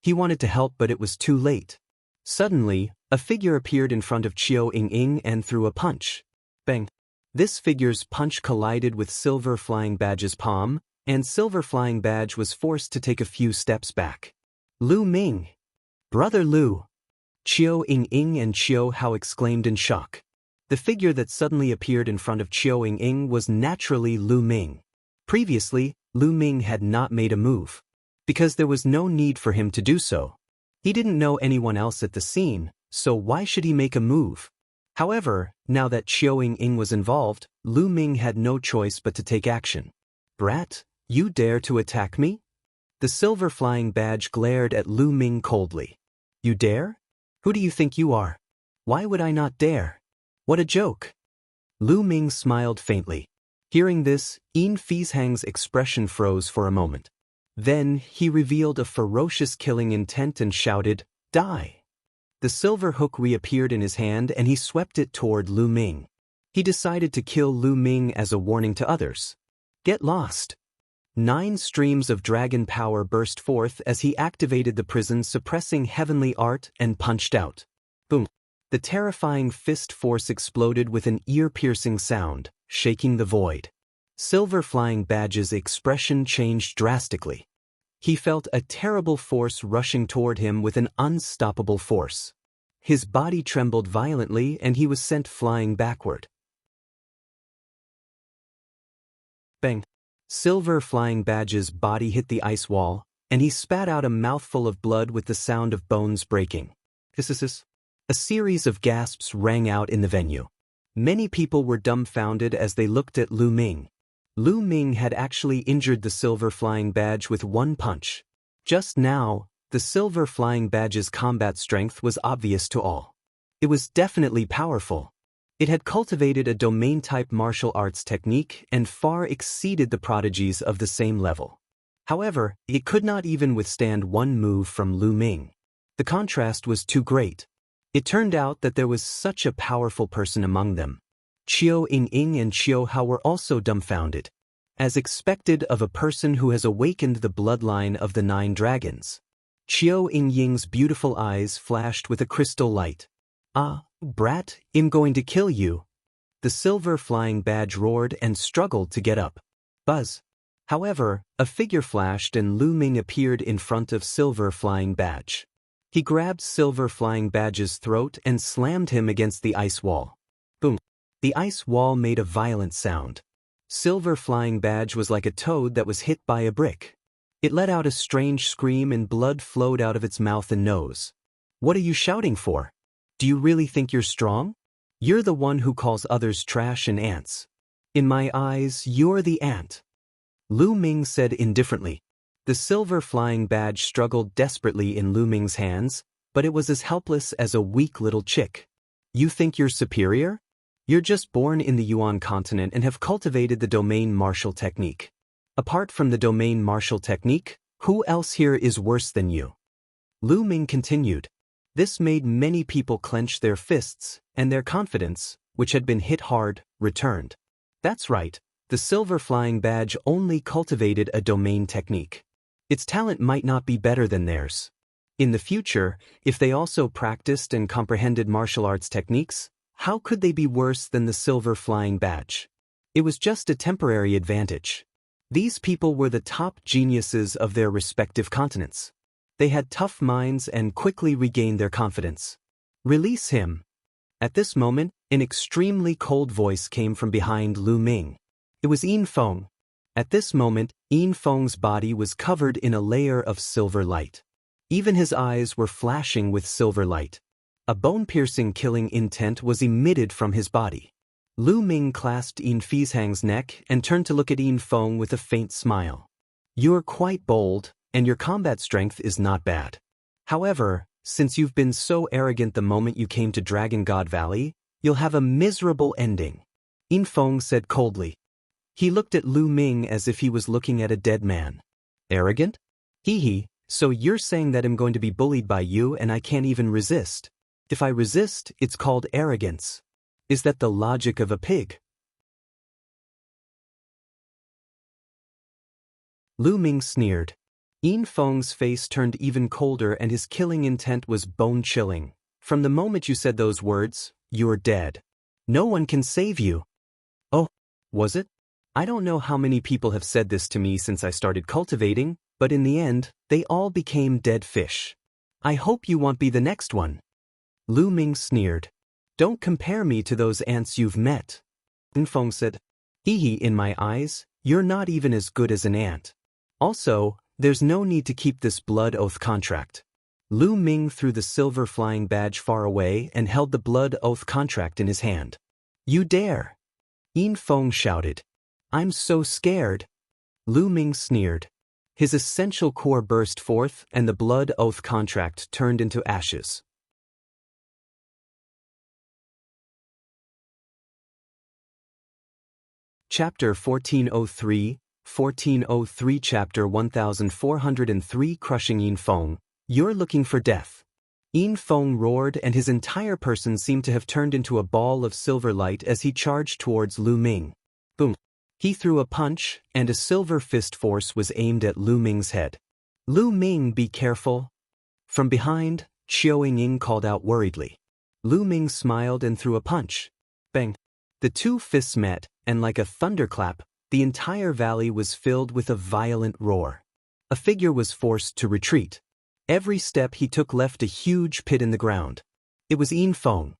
He wanted to help, but it was too late. Suddenly, a figure appeared in front of Qiao Ying and threw a punch. Bang! This figure's punch collided with Silver Flying Badge's palm, and Silver Flying Badge was forced to take a few steps back. Lu Ming! Brother Lu! Qiao Ying and Qiao Hao exclaimed in shock. The figure that suddenly appeared in front of Qiao Ying was naturally Lu Ming. Previously, Lu Ming had not made a move, because there was no need for him to do so. He didn't know anyone else at the scene, so why should he make a move? However, now that Qiao Ying was involved, Lu Ming had no choice but to take action. Brat, you dare to attack me? The Silver Flying Badge glared at Lu Ming coldly. You dare? Who do you think you are? Why would I not dare? What a joke! Lu Ming smiled faintly. Hearing this, Yin Fizhang's expression froze for a moment. Then, he revealed a ferocious killing intent and shouted, Die! The silver hook reappeared in his hand and he swept it toward Lu Ming. He decided to kill Lu Ming as a warning to others. Get lost! 9 streams of dragon power burst forth as he activated the prison suppressing heavenly art and punched out. Boom! The terrifying fist force exploded with an ear-piercing sound, shaking the void. Silver Flying Badge's expression changed drastically. He felt a terrible force rushing toward him with an unstoppable force. His body trembled violently and he was sent flying backward. Bang! Silver Flying Badge's body hit the ice wall, and he spat out a mouthful of blood with the sound of bones breaking. Hiss. A series of gasps rang out in the venue. Many people were dumbfounded as they looked at Lu Ming. Lu Ming had actually injured the Silver Flying Badge with one punch. Just now, the Silver Flying Badge's combat strength was obvious to all. It was definitely powerful. It had cultivated a domain-type martial arts technique and far exceeded the prodigies of the same level. However, it could not even withstand one move from Lu Ming. The contrast was too great. It turned out that there was such a powerful person among them. Qiao Ying and Qiao Hao were also dumbfounded, as expected of a person who has awakened the bloodline of the 9 dragons. Qiao Ying's beautiful eyes flashed with a crystal light. Ah, brat, I'm going to kill you. The Silver Flying Badge roared and struggled to get up. Buzz. However, a figure flashed and Lu Ming appeared in front of Silver Flying Badge. He grabbed Silver Flying Badge's throat and slammed him against the ice wall. Boom! The ice wall made a violent sound. Silver Flying Badge was like a toad that was hit by a brick. It let out a strange scream and blood flowed out of its mouth and nose. What are you shouting for? Do you really think you're strong? You're the one who calls others trash and ants. In my eyes, you're the ant. Lu Ming said indifferently. The Silver Flying Badge struggled desperately in Lu Ming's hands, but it was as helpless as a weak little chick. You think you're superior? You're just born in the Yuan continent and have cultivated the domain martial technique. Apart from the domain martial technique, who else here is worse than you? Lu Ming continued. This made many people clench their fists, and their confidence, which had been hit hard, returned. That's right, the Silver Flying Badge only cultivated a domain technique. Its talent might not be better than theirs. In the future, if they also practiced and comprehended martial arts techniques, how could they be worse than the Silver Flying Badge? It was just a temporary advantage. These people were the top geniuses of their respective continents. They had tough minds and quickly regained their confidence. Release him. At this moment, an extremely cold voice came from behind Lu Ming. It was Yin Feng. At this moment, Yin Feng's body was covered in a layer of silver light. Even his eyes were flashing with silver light. A bone-piercing killing intent was emitted from his body. Lu Ming clasped Yin Fizhang's neck and turned to look at Yin Feng with a faint smile. You're quite bold, and your combat strength is not bad. However, since you've been so arrogant the moment you came to Dragon God Valley, You'll have a miserable ending, Yin Feng said coldly. He looked at Lu Ming as if he was looking at a dead man. Arrogant? Hee, so you're saying that I'm going to be bullied by you and I can't even resist? If I resist, it's called arrogance. Is that the logic of a pig? Lu Ming sneered. Yin Feng's face turned even colder and his killing intent was bone-chilling. From the moment you said those words, you're dead. No one can save you. Oh, was it? I don't know how many people have said this to me since I started cultivating, but in the end, they all became dead fish. I hope you won't be the next one. Lu Ming sneered. Don't compare me to those ants you've met. Yin Feng said. In my eyes, you're not even as good as an ant. Also, there's no need to keep this blood oath contract. Lu Ming threw the silver flying badge far away and held the blood oath contract in his hand. You dare! Yin Feng shouted. I'm so scared. Lu Ming sneered. His essential core burst forth and the blood oath contract turned into ashes. Chapter 1403 Chapter 1403 Crushing Yin Feng. You're looking for death. Yin Feng roared and his entire person seemed to have turned into a ball of silver light as he charged towards Lu Ming. Boom. He threw a punch, and a silver fist force was aimed at Lu Ming's head. Lu Ming, be careful. From behind, Qiao Ying called out worriedly. Lu Ming smiled and threw a punch. Bang. The two fists met, and like a thunderclap, the entire valley was filled with a violent roar. A figure was forced to retreat. Every step he took left a huge pit in the ground. It was Yin Feng.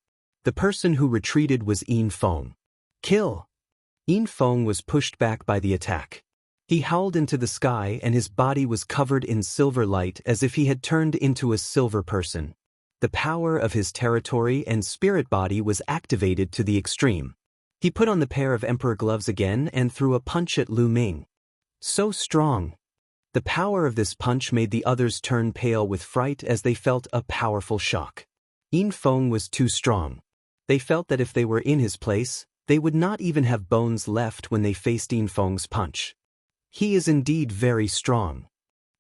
The person who retreated was Yin Feng. Kill! Yin Feng was pushed back by the attack. He howled into the sky and his body was covered in silver light as if he had turned into a silver person. The power of his territory and spirit body was activated to the extreme. He put on the pair of emperor gloves again and threw a punch at Lu Ming. So strong. The power of this punch made the others turn pale with fright as they felt a powerful shock. Yin Feng was too strong. They felt that if they were in his place, they would not even have bones left when they faced Yin Feng's punch. He is indeed very strong.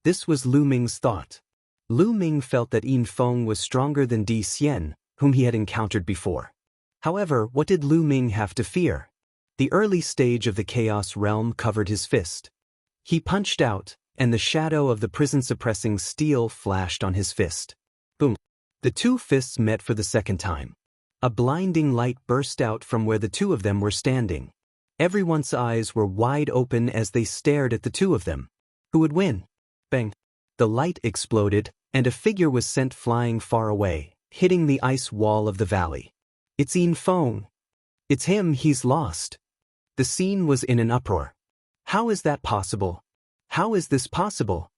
This was Lu Ming's thought. Lu Ming felt that Yin Feng was stronger than Di Xian, whom he had encountered before. However, what did Lu Ming have to fear? The early stage of the Chaos Realm covered his fist. He punched out, and the shadow of the prison-suppressing steel flashed on his fist. Boom. The two fists met for the second time. A blinding light burst out from where the two of them were standing. Everyone's eyes were wide open as they stared at the two of them. Who would win? Bang. The light exploded, and a figure was sent flying far away, hitting the ice wall of the valley. It's Yin Feng. It's him, he's lost. The scene was in an uproar. How is that possible? How is this possible?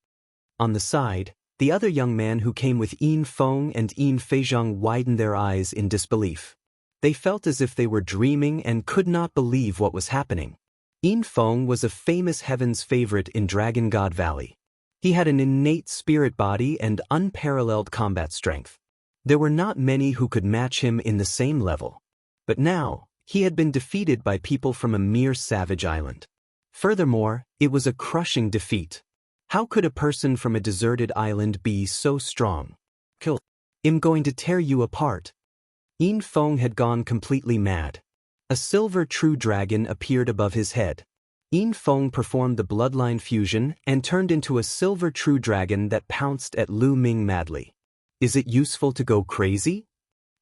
On the side, the other young man who came with Yin Feng and Yin Feizhong widened their eyes in disbelief. They felt as if they were dreaming and could not believe what was happening. Yin Feng was a famous heaven's favorite in Dragon God Valley. He had an innate spirit body and unparalleled combat strength. There were not many who could match him in the same level. But now, he had been defeated by people from a mere savage island. Furthermore, it was a crushing defeat. How could a person from a deserted island be so strong? Kill. I'm going to tear you apart. Yin Feng had gone completely mad. A silver true dragon appeared above his head. Yin Feng performed the bloodline fusion and turned into a silver true dragon that pounced at Lu Ming madly. Is it useful to go crazy?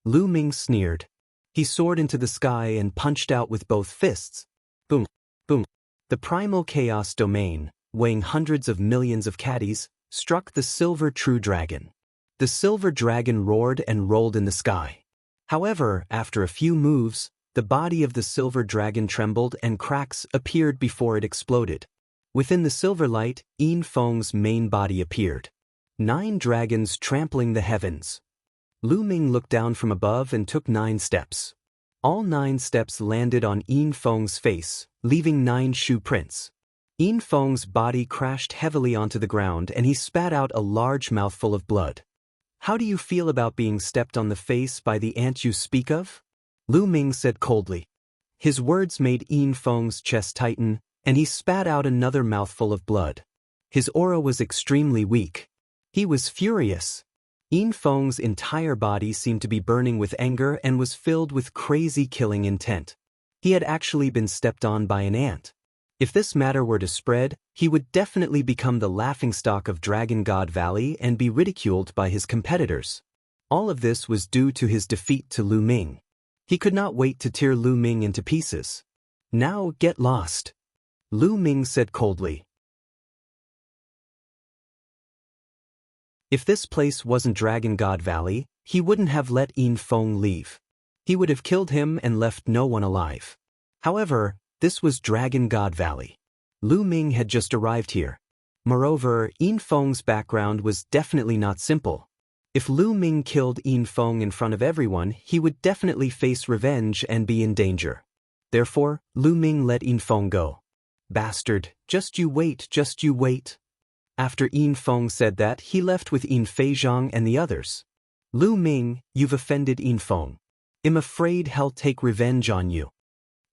Lu Ming sneered. He soared into the sky and punched out with both fists. Boom, boom. The primal chaos domain, weighing hundreds of millions of caddies, struck the silver true dragon. The silver dragon roared and rolled in the sky. However, after a few moves, the body of the silver dragon trembled and cracks appeared before it exploded. Within the silver light, Yin Feng's main body appeared. 9 dragons trampling the heavens. Lu Ming looked down from above and took 9 steps. All 9 steps landed on Yin Feng's face, leaving 9 shoe prints. Yin Feng's body crashed heavily onto the ground and he spat out a large mouthful of blood. How do you feel about being stepped on the face by the ant you speak of? Lu Ming said coldly. His words made Yin Feng's chest tighten, and he spat out another mouthful of blood. His aura was extremely weak. He was furious. Yin Feng's entire body seemed to be burning with anger and was filled with crazy killing intent. He had actually been stepped on by an ant. If this matter were to spread, he would definitely become the laughingstock of Dragon God Valley and be ridiculed by his competitors. All of this was due to his defeat to Lu Ming. He could not wait to tear Lu Ming into pieces. Now get lost, Lu Ming said coldly. If this place wasn't Dragon God Valley, he wouldn't have let Yin Feng leave. He would have killed him and left no one alive. However, this was Dragon God Valley. Lu Ming had just arrived here. Moreover, Yin Feng's background was definitely not simple. If Lu Ming killed Yin Feng in front of everyone, he would definitely face revenge and be in danger. Therefore, Lu Ming let Yin Feng go. Bastard, just you wait, just you wait. After Yin Feng said that, he left with Yin Feizhang and the others. Lu Ming, you've offended Yin Feng. I'm afraid he'll take revenge on you.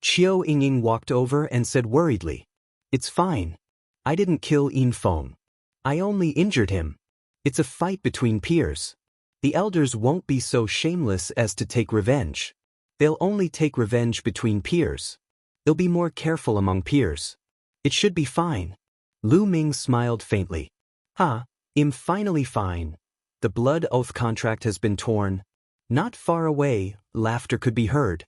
Qiu Yingying walked over and said worriedly. It's fine. I didn't kill Yin Feng. I only injured him. It's a fight between peers. The elders won't be so shameless as to take revenge. They'll only take revenge between peers. They'll be more careful among peers. It should be fine. Lu Ming smiled faintly. I'm finally fine. The blood oath contract has been torn. Not far away, laughter could be heard.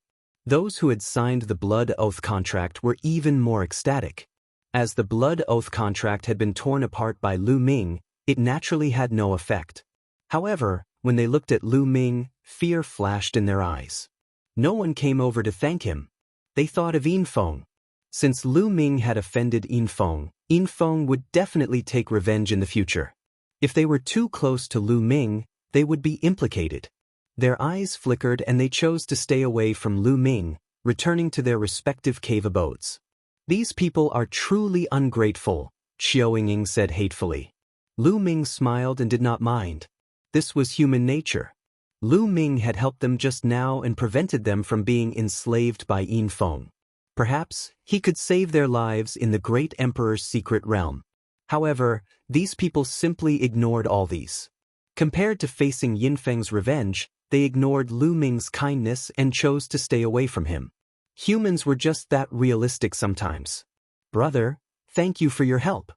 Those who had signed the blood oath contract were even more ecstatic. As the blood oath contract had been torn apart by Lu Ming, it naturally had no effect. However, when they looked at Lu Ming, fear flashed in their eyes. No one came over to thank him. They thought of Yin Feng. Since Lu Ming had offended Yin Feng would definitely take revenge in the future. If they were too close to Lu Ming, they would be implicated. Their eyes flickered and they chose to stay away from Lu Ming, returning to their respective cave abodes. These people are truly ungrateful, Qiu Yingying said hatefully. Lu Ming smiled and did not mind. This was human nature. Lu Ming had helped them just now and prevented them from being enslaved by Yin Feng. Perhaps he could save their lives in the great emperor's secret realm. However, these people simply ignored all these. Compared to facing Yin Feng's revenge, they ignored Lu Ming's kindness and chose to stay away from him. Humans were just that realistic sometimes. Brother, thank you for your help.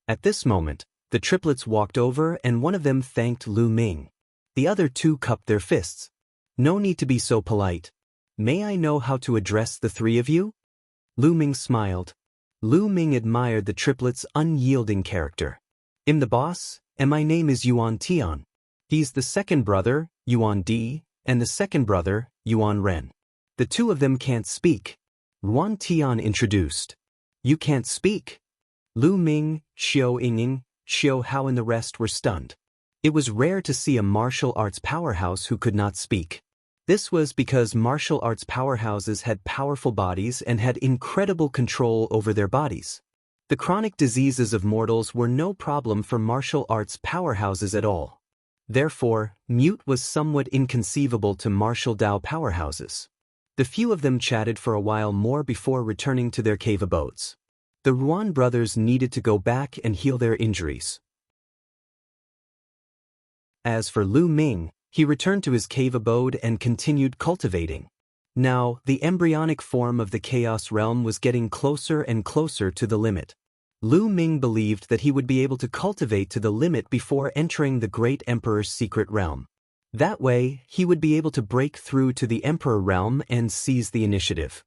At this moment, the triplets walked over and one of them thanked Lu Ming. The other two cupped their fists. No need to be so polite. May I know how to address the three of you? Lu Ming smiled. Lu Ming admired the triplets' unyielding character. I'm the boss, and my name is Yuan Tian. He's the second brother, Yuan Di, and the second brother, Yuan Ren. The two of them can't speak. Yuan Tian introduced. You can't speak? Lu Ming, Qiu Yingying, Xiu Hao and the rest were stunned. It was rare to see a martial arts powerhouse who could not speak. This was because martial arts powerhouses had powerful bodies and had incredible control over their bodies. The chronic diseases of mortals were no problem for martial arts powerhouses at all. Therefore, mute was somewhat inconceivable to martial Dao powerhouses. The few of them chatted for a while more before returning to their cave abodes. The Ruan brothers needed to go back and heal their injuries. As for Lu Ming, he returned to his cave abode and continued cultivating. Now, the embryonic form of the Chaos Realm was getting closer and closer to the limit. Lu Ming believed that he would be able to cultivate to the limit before entering the Great Emperor's secret realm. That way, he would be able to break through to the Emperor realm and seize the initiative.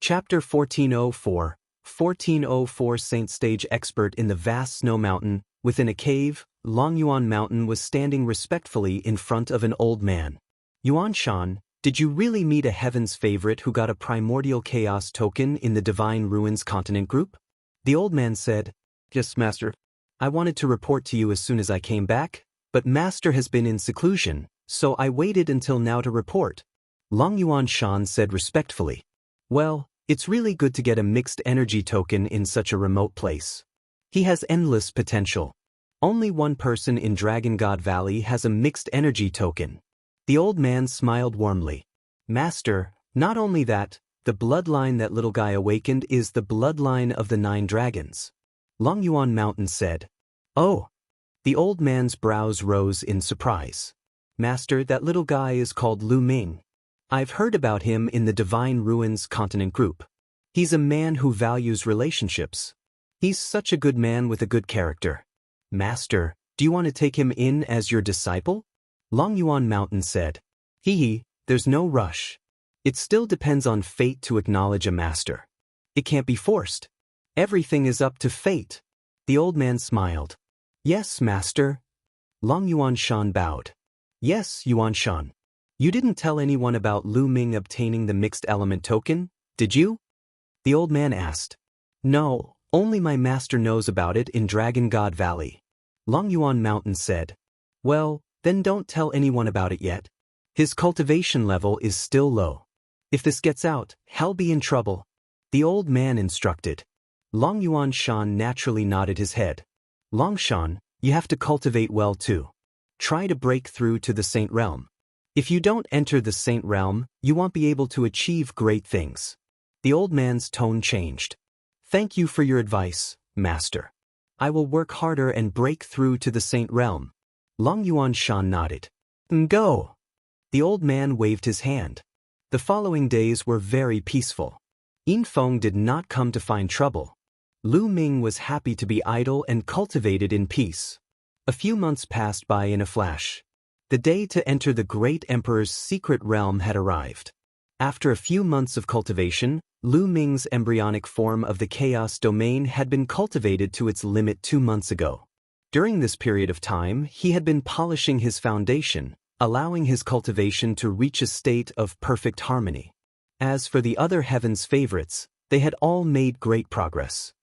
Chapter 1404. 1404 Saint Stage expert in the vast snow mountain, within a cave, Longyuan Mountain was standing respectfully in front of an old man. Yuan Shan, did you really meet a heaven's favorite who got a primordial chaos token in the Divine Ruins Continent group? The old man said, Yes, Master. I wanted to report to you as soon as I came back, but Master has been in seclusion, so I waited until now to report. Longyuan Shan said respectfully. Well, it's really good to get a mixed energy token in such a remote place. He has endless potential. Only one person in Dragon God Valley has a mixed energy token. The old man smiled warmly. Master, not only that, the bloodline that little guy awakened is the bloodline of the 9 dragons. Longyuan Mountain said. Oh. The old man's brows rose in surprise. Master, that little guy is called Lu Ming. I've heard about him in the Divine Ruins Continent group. He's a man who values relationships. He's such a good man with a good character. Master, do you want to take him in as your disciple? Longyuan Mountain said. There's no rush. It still depends on fate to acknowledge a master. It can't be forced. Everything is up to fate. The old man smiled. Yes, master. Longyuan Shan bowed. Yes, Yuan Shan. You didn't tell anyone about Lu Ming obtaining the mixed element token, did you? The old man asked. No, only my master knows about it in Dragon God Valley. Longyuan Mountain said. Well, then don't tell anyone about it yet. His cultivation level is still low. If this gets out, he'll be in trouble. The old man instructed. Longyuan Shan naturally nodded his head. Longshan, you have to cultivate well too. Try to break through to the Saint Realm. If you don't enter the Saint Realm, you won't be able to achieve great things. The old man's tone changed. Thank you for your advice, master. I will work harder and break through to the Saint Realm. Longyuan Shan nodded. Go. The old man waved his hand. The following days were very peaceful. Yin Feng did not come to find trouble. Lu Ming was happy to be idle and cultivated in peace. A few months passed by in a flash. The day to enter the great emperor's secret realm had arrived. After a few months of cultivation, Lu Ming's embryonic form of the chaos domain had been cultivated to its limit 2 months ago. During this period of time, he had been polishing his foundation, allowing his cultivation to reach a state of perfect harmony. As for the other heaven's favorites, they had all made great progress.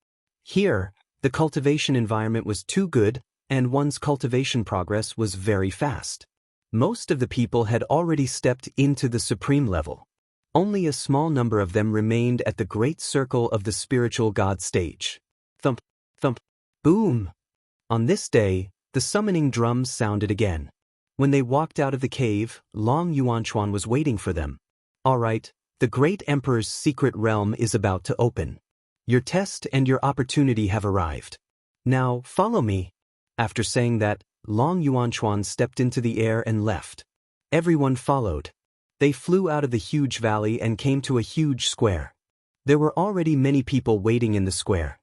Here, the cultivation environment was too good, and one's cultivation progress was very fast. Most of the people had already stepped into the supreme level. Only a small number of them remained at the great circle of the spiritual god stage. Thump, thump, boom! On this day, the summoning drums sounded again. When they walked out of the cave, Long Yuanchuan was waiting for them. All right, the great emperor's secret realm is about to open. Your test and your opportunity have arrived. Now, follow me. After saying that, Long Yuanchuan stepped into the air and left. Everyone followed. They flew out of the huge valley and came to a huge square. There were already many people waiting in the square.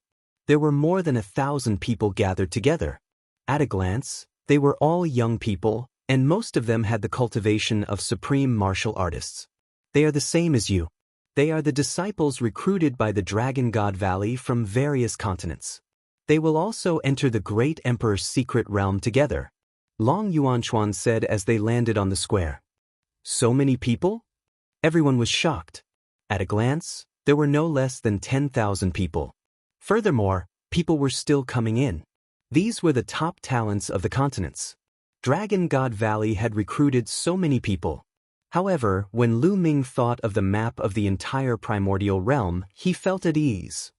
There were more than 1,000 people gathered together. At a glance, they were all young people, and most of them had the cultivation of supreme martial artists. They are the same as you. They are the disciples recruited by the Dragon God Valley from various continents. They will also enter the great emperor's secret realm together, Long Yuanchuan said as they landed on the square. So many people? Everyone was shocked. At a glance, there were no less than 10,000 people. Furthermore, people were still coming in. These were the top talents of the continents. Dragon God Valley had recruited so many people. However, when Lu Ming thought of the map of the entire primordial realm, he felt at ease.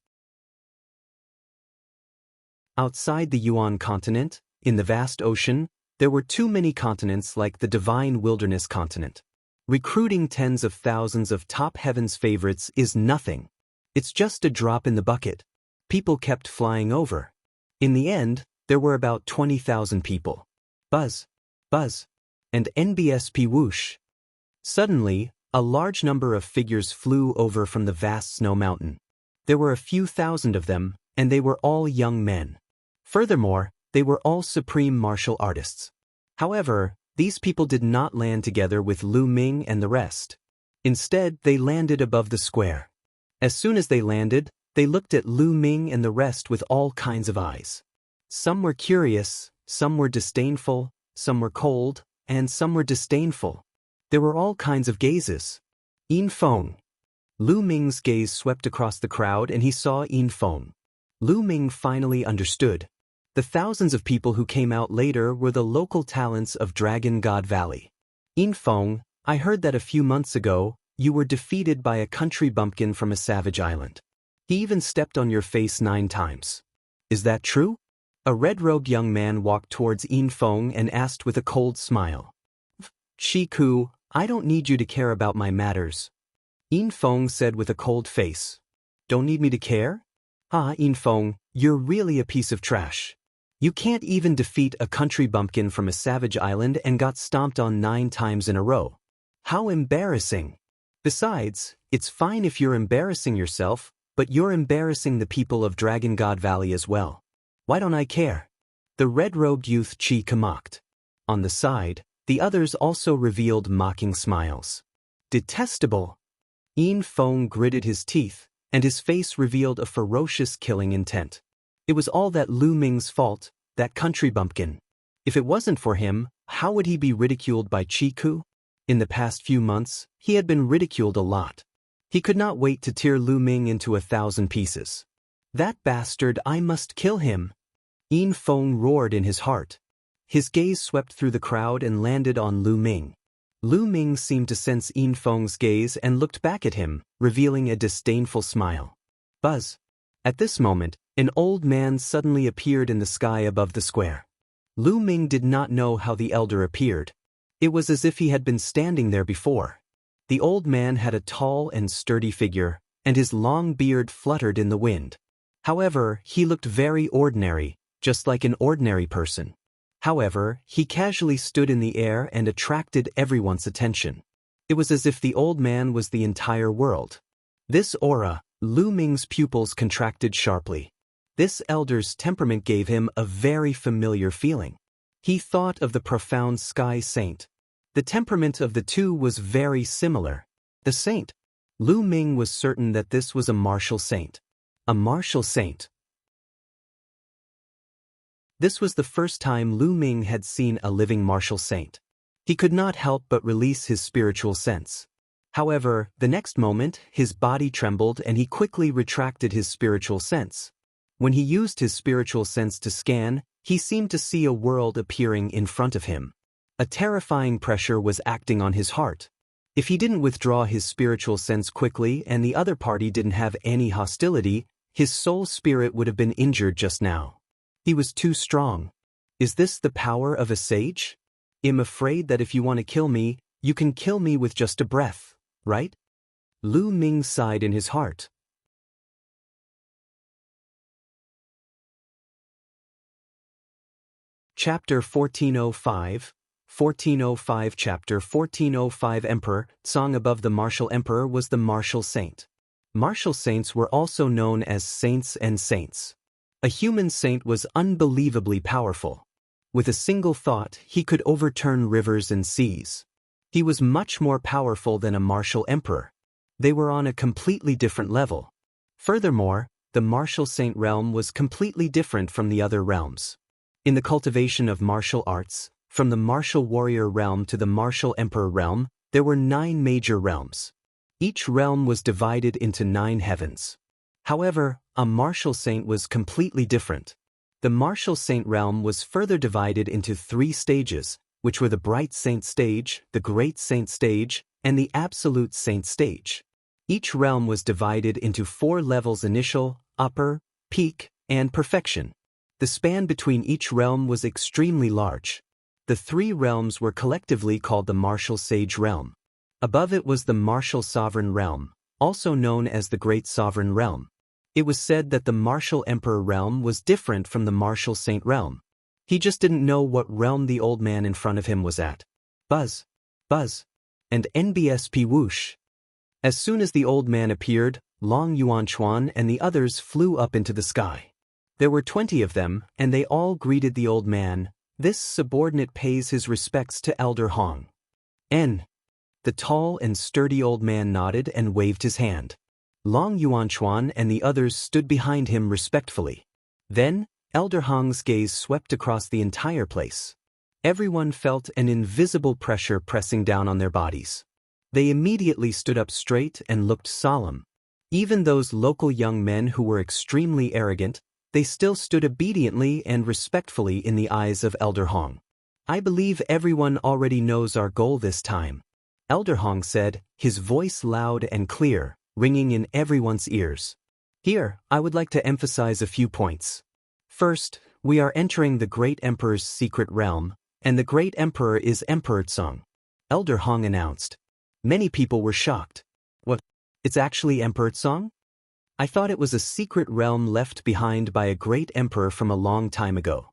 Outside the Yuan continent, in the vast ocean, there were too many continents like the Divine Wilderness continent. Recruiting tens of thousands of top heaven's favorites is nothing. It's just a drop in the bucket. People kept flying over. In the end, there were about 20,000 people. Buzz, buzz, and NBSP whoosh. Suddenly, a large number of figures flew over from the vast snow mountain. There were a few thousand of them, and they were all young men. Furthermore, they were all supreme martial artists. However, these people did not land together with Lu Ming and the rest. Instead, they landed above the square. As soon as they landed, they looked at Lu Ming and the rest with all kinds of eyes. Some were curious, some were disdainful, some were cold, and some were disdainful. There were all kinds of gazes. Yin Feng. Lu Ming's gaze swept across the crowd and he saw Yin Feng. Lu Ming finally understood. The thousands of people who came out later were the local talents of Dragon God Valley. Yin Feng, I heard that a few months ago, you were defeated by a country bumpkin from a savage island. He even stepped on your face 9 times. Is that true? A red-robed young man walked towards Yin Feng and asked with a cold smile. Shiku, I don't need you to care about my matters. Yin Feng said with a cold face. Don't need me to care? Ah, Yin Feng, you're really a piece of trash. You can't even defeat a country bumpkin from a savage island and got stomped on 9 times in a row. How embarrassing. Besides, it's fine if you're embarrassing yourself, but you're embarrassing the people of Dragon God Valley as well. Why don't I care? The red-robed youth Chi mocked. On the side, the others also revealed mocking smiles. Detestable. Yin Feng gritted his teeth, and his face revealed a ferocious killing intent. It was all that Lu Ming's fault, that country bumpkin. If it wasn't for him, how would he be ridiculed by Chiku? In the past few months, he had been ridiculed a lot. He could not wait to tear Lu Ming into 1,000 pieces. That bastard, I must kill him. Yin Feng roared in his heart. His gaze swept through the crowd and landed on Lu Ming. Lu Ming seemed to sense Yin Feng's gaze and looked back at him, revealing a disdainful smile. Buzz. At this moment, an old man suddenly appeared in the sky above the square. Lu Ming did not know how the elder appeared. It was as if he had been standing there before. The old man had a tall and sturdy figure, and his long beard fluttered in the wind. However, he looked very ordinary, just like an ordinary person. However, he casually stood in the air and attracted everyone's attention. It was as if the old man was the entire world. This aura, Lu Ming's pupils contracted sharply. This elder's temperament gave him a very familiar feeling. He thought of the profound sky saint. The temperament of the two was very similar. The saint. Lu Ming was certain that this was a martial saint. A martial saint. This was the first time Lu Ming had seen a living martial saint. He could not help but release his spiritual sense. However, the next moment, his body trembled and he quickly retracted his spiritual sense. When he used his spiritual sense to scan, he seemed to see a world appearing in front of him. A terrifying pressure was acting on his heart. If he didn't withdraw his spiritual sense quickly and the other party didn't have any hostility, his soul spirit would have been injured just now. He was too strong. Is this the power of a sage? I'm afraid that if you want to kill me, you can kill me with just a breath, right? Lu Ming sighed in his heart. Chapter 1405, 1405 Chapter 1405 Emperor, Song above the martial emperor was the martial saint. Martial saints were also known as saints and saints. A human saint was unbelievably powerful. With a single thought, he could overturn rivers and seas. He was much more powerful than a martial emperor. They were on a completely different level. Furthermore, the martial saint realm was completely different from the other realms. In the cultivation of martial arts, from the martial warrior realm to the martial emperor realm, there were 9 major realms. Each realm was divided into 9 heavens. However, a martial saint was completely different. The martial saint realm was further divided into 3 stages, which were the bright saint stage, the great saint stage, and the absolute saint stage. Each realm was divided into 4 levels: initial, upper, peak, and perfection. The span between each realm was extremely large. The 3 realms were collectively called the martial sage realm. Above it was the martial sovereign realm, also known as the great sovereign realm. It was said that the martial emperor realm was different from the martial saint realm. He just didn't know what realm the old man in front of him was at. Buzz, buzz, and NBSP whoosh. As soon as the old man appeared, Long Yuanchuan and the others flew up into the sky. There were 20 of them, and they all greeted the old man. This subordinate pays his respects to Elder Hong. N. The tall and sturdy old man nodded and waved his hand. Long Yuanchuan and the others stood behind him respectfully. Then, Elder Hong's gaze swept across the entire place. Everyone felt an invisible pressure pressing down on their bodies. They immediately stood up straight and looked solemn. Even those local young men who were extremely arrogant, they still stood obediently and respectfully in the eyes of Elder Hong. I believe everyone already knows our goal this time, Elder Hong said, his voice loud and clear, ringing in everyone's ears. Here, I would like to emphasize a few points. First, we are entering the Great Emperor's secret realm, and the Great Emperor is Emperor Tsong," Elder Hong announced. Many people were shocked. "What? It's actually Emperor Tsong? I thought it was a secret realm left behind by a great emperor from a long time ago.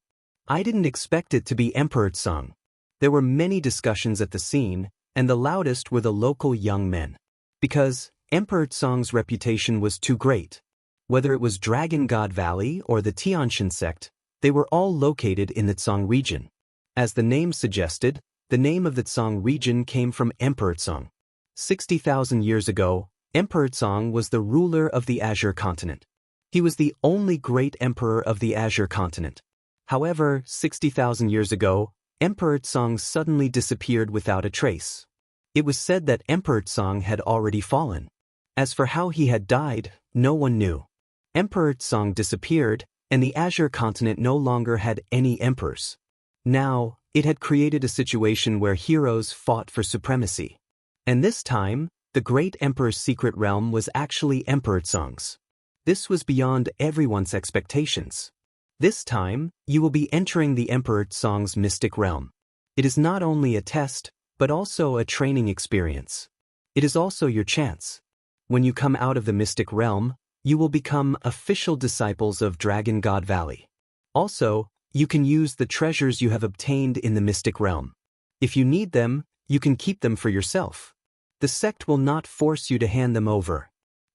I didn't expect it to be Emperor Tsong." There were many discussions at the scene, and the loudest were the local young men. Because Emperor Tsong's reputation was too great. Whether it was Dragon God Valley or the Tianshan sect, they were all located in the Tsong region. As the name suggested, the name of the Tsong region came from Emperor Tsong. 60,000 years ago, Emperor Tsong was the ruler of the Azure continent. He was the only great emperor of the Azure continent. However, 60,000 years ago, Emperor Tsong suddenly disappeared without a trace. It was said that Emperor Tsong had already fallen. As for how he had died, no one knew. Emperor Tsong disappeared, and the Azure continent no longer had any emperors. Now, it had created a situation where heroes fought for supremacy. And this time, the great emperor's secret realm was actually Emperor Tsong's. This was beyond everyone's expectations. This time, you will be entering the Emperor Tsong's mystic realm. It is not only a test, but also a training experience. It is also your chance. When you come out of the mystic realm, you will become official disciples of Dragon God Valley. Also, you can use the treasures you have obtained in the mystic realm. If you need them, you can keep them for yourself. The sect will not force you to hand them over.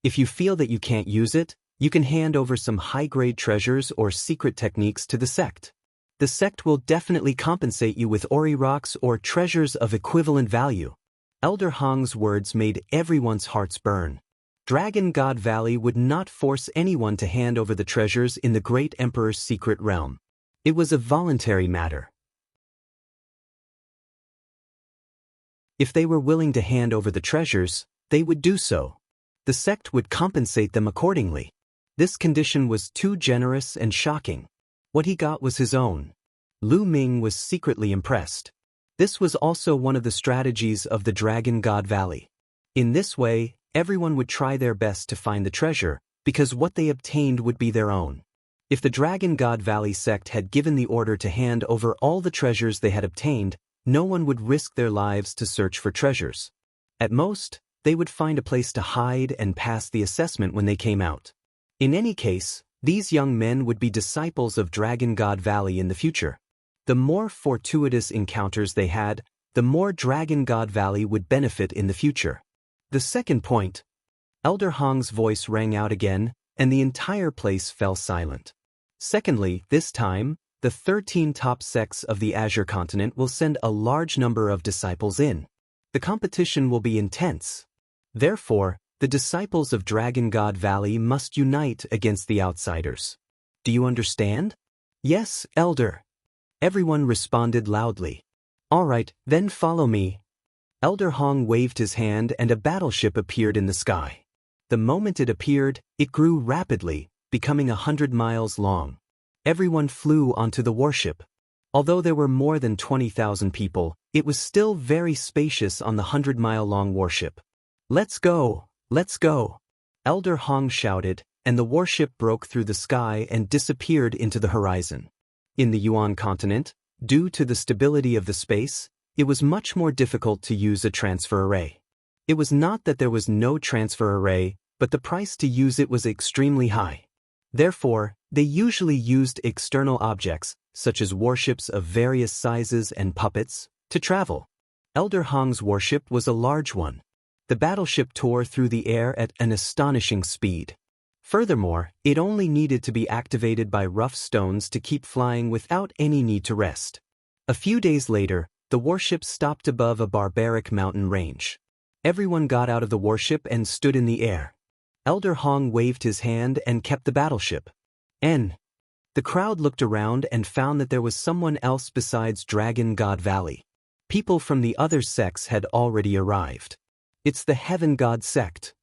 If you feel that you can't use it, you can hand over some high-grade treasures or secret techniques to the sect. The sect will definitely compensate you with ori rocks or treasures of equivalent value. Elder Hong's words made everyone's hearts burn. Dragon God Valley would not force anyone to hand over the treasures in the Great Emperor's secret realm. It was a voluntary matter. If they were willing to hand over the treasures, they would do so. The sect would compensate them accordingly. This condition was too generous and shocking. What he got was his own. Lu Ming was secretly impressed. This was also one of the strategies of the Dragon God Valley. In this way, everyone would try their best to find the treasure, because what they obtained would be their own. If the Dragon God Valley sect had given the order to hand over all the treasures they had obtained, no one would risk their lives to search for treasures. At most, they would find a place to hide and pass the assessment when they came out. In any case, these young men would be disciples of Dragon God Valley in the future. The more fortuitous encounters they had, the more Dragon God Valley would benefit in the future. The second point. Elder Hong's voice rang out again, and the entire place fell silent. Secondly, this time, the 13 top sects of the Azure continent will send a large number of disciples in. The competition will be intense. Therefore, the disciples of Dragon God Valley must unite against the outsiders. Do you understand? Yes, Elder. Everyone responded loudly. All right, then follow me. Elder Hong waved his hand and a battleship appeared in the sky. The moment it appeared, it grew rapidly, becoming 100 miles long. Everyone flew onto the warship. Although there were more than 20,000 people, it was still very spacious on the 100-mile-long warship. Let's go! Let's go! Elder Hong shouted, and the warship broke through the sky and disappeared into the horizon. In the Yuan continent, due to the stability of the space, it was much more difficult to use a transfer array. It was not that there was no transfer array, but the price to use it was extremely high. Therefore, they usually used external objects, such as warships of various sizes and puppets, to travel. Elder Hong's warship was a large one. The battleship tore through the air at an astonishing speed. Furthermore, it only needed to be activated by rough stones to keep flying without any need to rest. A few days later, the warship stopped above a barbaric mountain range. Everyone got out of the warship and stood in the air. Elder Hong waved his hand and kept the battleship. The crowd looked around and found that there was someone else besides Dragon God Valley. People from the other sects had already arrived. It's the Heaven God sect.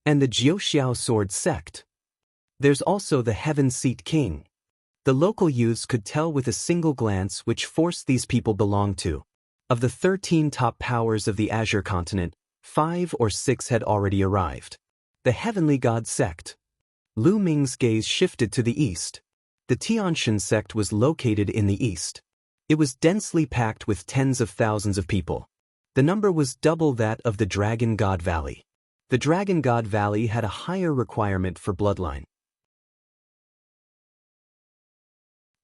And the Jiuxiao Sword sect. There's also the Heaven Seat King. The local youths could tell with a single glance which force these people belonged to. Of the 13 top powers of the Azure continent, 5 or 6 had already arrived. The Heavenly God sect. Lu Ming's gaze shifted to the east. The Tianxian sect was located in the east. It was densely packed with tens of thousands of people. The number was double that of the Dragon God Valley. The Dragon God Valley had a higher requirement for bloodline.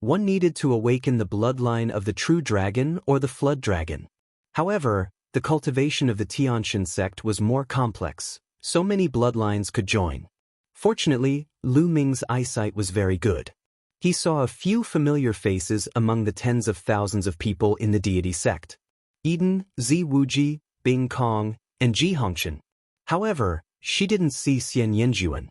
One needed to awaken the bloodline of the true dragon or the flood dragon. However, the cultivation of the Tianxian sect was more complex. So many bloodlines could join. Fortunately, Lu Ming's eyesight was very good. He saw a few familiar faces among the tens of thousands of people in the deity sect. Eden, Zi Wuji, Bing Kong, and Ji Hongqian. However, she didn't see Xian Yanjuan.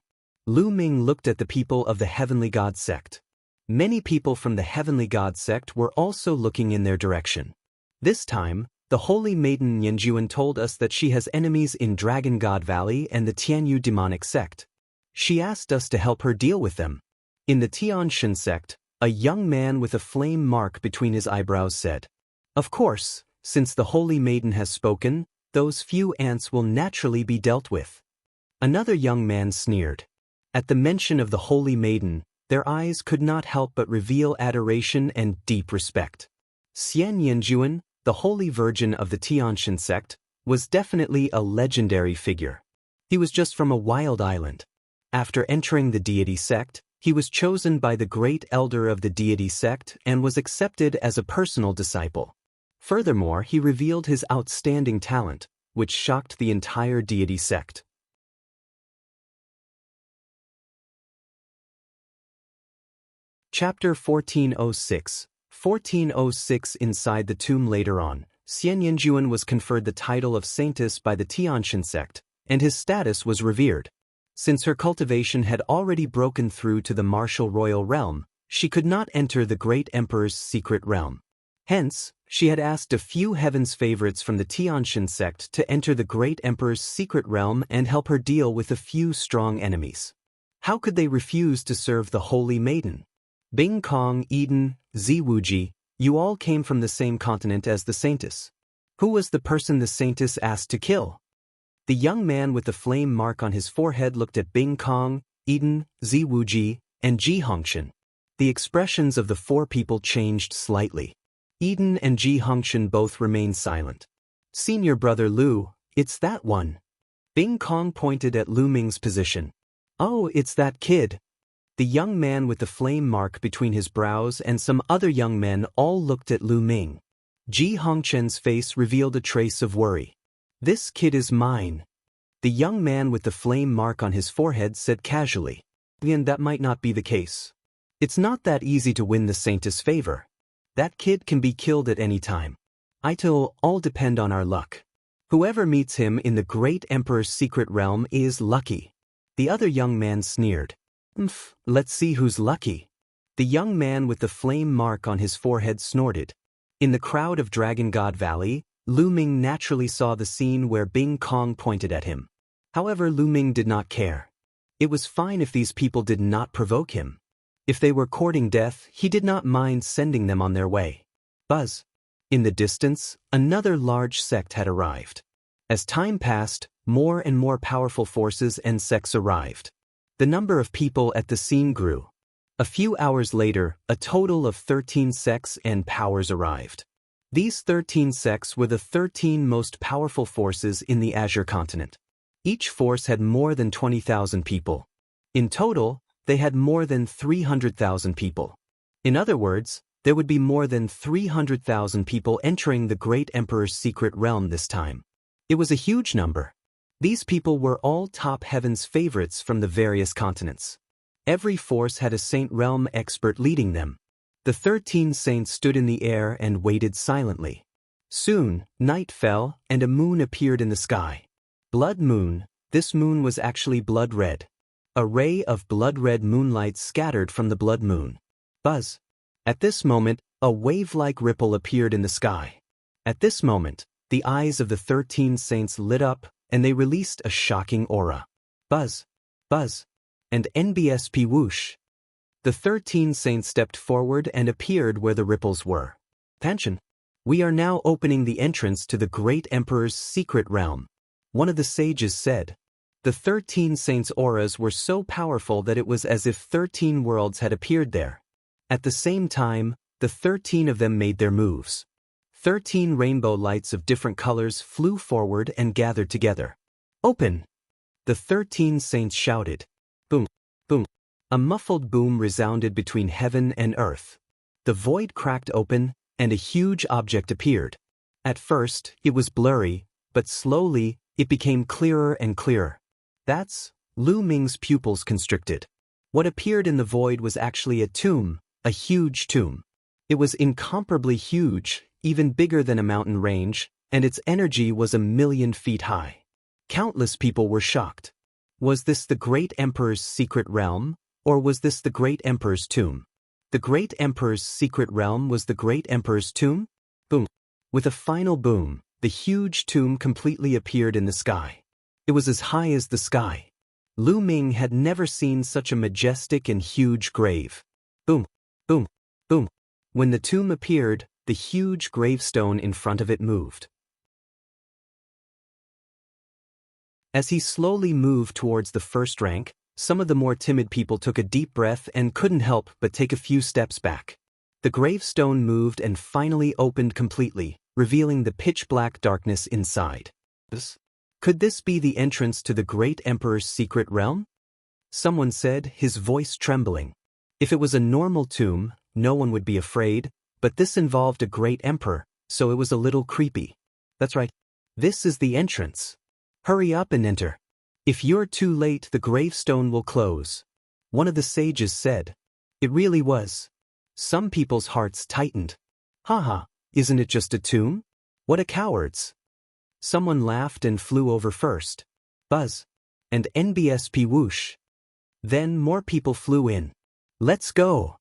Lu Ming looked at the people of the Heavenly God sect. Many people from the Heavenly God sect were also looking in their direction. This time, the Holy Maiden Yanjuan told us that she has enemies in Dragon God Valley and the Tianyu demonic sect. She asked us to help her deal with them. In the Tianxian sect, a young man with a flame mark between his eyebrows said, "Of course, since the Holy Maiden has spoken, those few ants will naturally be dealt with." Another young man sneered. At the mention of the Holy Maiden, their eyes could not help but reveal adoration and deep respect. Xian Yanjuan, the Holy Virgin of the Tianxian sect, was definitely a legendary figure. He was just from a wild island. After entering the deity sect, he was chosen by the great elder of the deity sect and was accepted as a personal disciple. Furthermore, he revealed his outstanding talent, which shocked the entire deity sect. Chapter 1406. 1406. Inside the tomb later on, Xian Yanjuan was conferred the title of Saintess by the Tianxian sect, and his status was revered. Since her cultivation had already broken through to the martial royal realm, she could not enter the great emperor's secret realm. Hence, she had asked a few heaven's favorites from the Tianxian sect to enter the great emperor's secret realm and help her deal with a few strong enemies. How could they refuse to serve the Holy Maiden? Bing Kong, Eden, Zi Wuji, you all came from the same continent as the Saintess. Who was the person the Saintess asked to kill? The young man with the flame mark on his forehead looked at Bing Kong, Eden, Zi Wuji, and Ji Hongqian. The expressions of the four people changed slightly. Eden and Ji Hongqian both remained silent. Senior brother Lu, it's that one. Bing Kong pointed at Lu Ming's position. Oh, it's that kid. The young man with the flame mark between his brows and some other young men all looked at Lu Ming. Ji Hongqian's face revealed a trace of worry. This kid is mine. The young man with the flame mark on his forehead said casually. And that might not be the case. It's not that easy to win the Saintess' favor. That kid can be killed at any time. It'll all depend on our luck. Whoever meets him in the great emperor's secret realm is lucky. The other young man sneered. Let's see who's lucky. The young man with the flame mark on his forehead snorted. In the crowd of Dragon God Valley, Lu Ming naturally saw the scene where Bing Kong pointed at him. However, Lu Ming did not care. It was fine if these people did not provoke him. If they were courting death, he did not mind sending them on their way. Buzz. In the distance, another large sect had arrived. As time passed, more and more powerful forces and sects arrived. The number of people at the scene grew. A few hours later, a total of 13 sects and powers arrived. These 13 sects were the 13 most powerful forces in the Azure continent. Each force had more than 20,000 people. In total, they had more than 300,000 people. In other words, there would be more than 300,000 people entering the great emperor's secret realm this time. It was a huge number. These people were all top heaven's favorites from the various continents. Every force had a saint realm expert leading them. The 13 saints stood in the air and waited silently. Soon, night fell and a moon appeared in the sky. Blood moon. This moon was actually blood red. A ray of blood red moonlight scattered from the blood moon. Buzz. At this moment, a wave-like ripple appeared in the sky. At this moment, the eyes of the 13 saints lit up, and they released a shocking aura. Buzz, buzz, and NBSP whoosh. The 13 saints stepped forward and appeared where the ripples were. Attention! We are now opening the entrance to the great emperor's secret realm. One of the sages said. The 13 saints' auras were so powerful that it was as if 13 worlds had appeared there. At the same time, the 13 of them made their moves. 13 rainbow lights of different colors flew forward and gathered together. Open! The 13 saints shouted. Boom, boom. A muffled boom resounded between heaven and earth. The void cracked open, and a huge object appeared. At first, it was blurry, but slowly, it became clearer and clearer. That's Lu Ming's pupils constricted. What appeared in the void was actually a tomb, a huge tomb. It was incomparably huge, even bigger than a mountain range, and its energy was 1,000,000 feet high. Countless people were shocked. Was this the great emperor's secret realm, or was this the great emperor's tomb? The great emperor's secret realm was the great emperor's tomb? Boom. With a final boom, the huge tomb completely appeared in the sky. It was as high as the sky. Lu Ming had never seen such a majestic and huge grave. Boom, boom, boom. When the tomb appeared, the huge gravestone in front of it moved. As he slowly moved towards the first rank, some of the more timid people took a deep breath and couldn't help but take a few steps back. The gravestone moved and finally opened completely, revealing the pitch-black darkness inside. Could this be the entrance to the great emperor's secret realm? Someone said, his voice trembling. If it was a normal tomb, no one would be afraid, but this involved a great emperor, so it was a little creepy. That's right. This is the entrance. Hurry up and enter. If you're too late, the gravestone will close. One of the sages said. It really was. Some people's hearts tightened. Haha, isn't it just a tomb? What a cowards. Someone laughed and flew over first. Buzz. And NBSP whoosh. Then more people flew in. Let's go.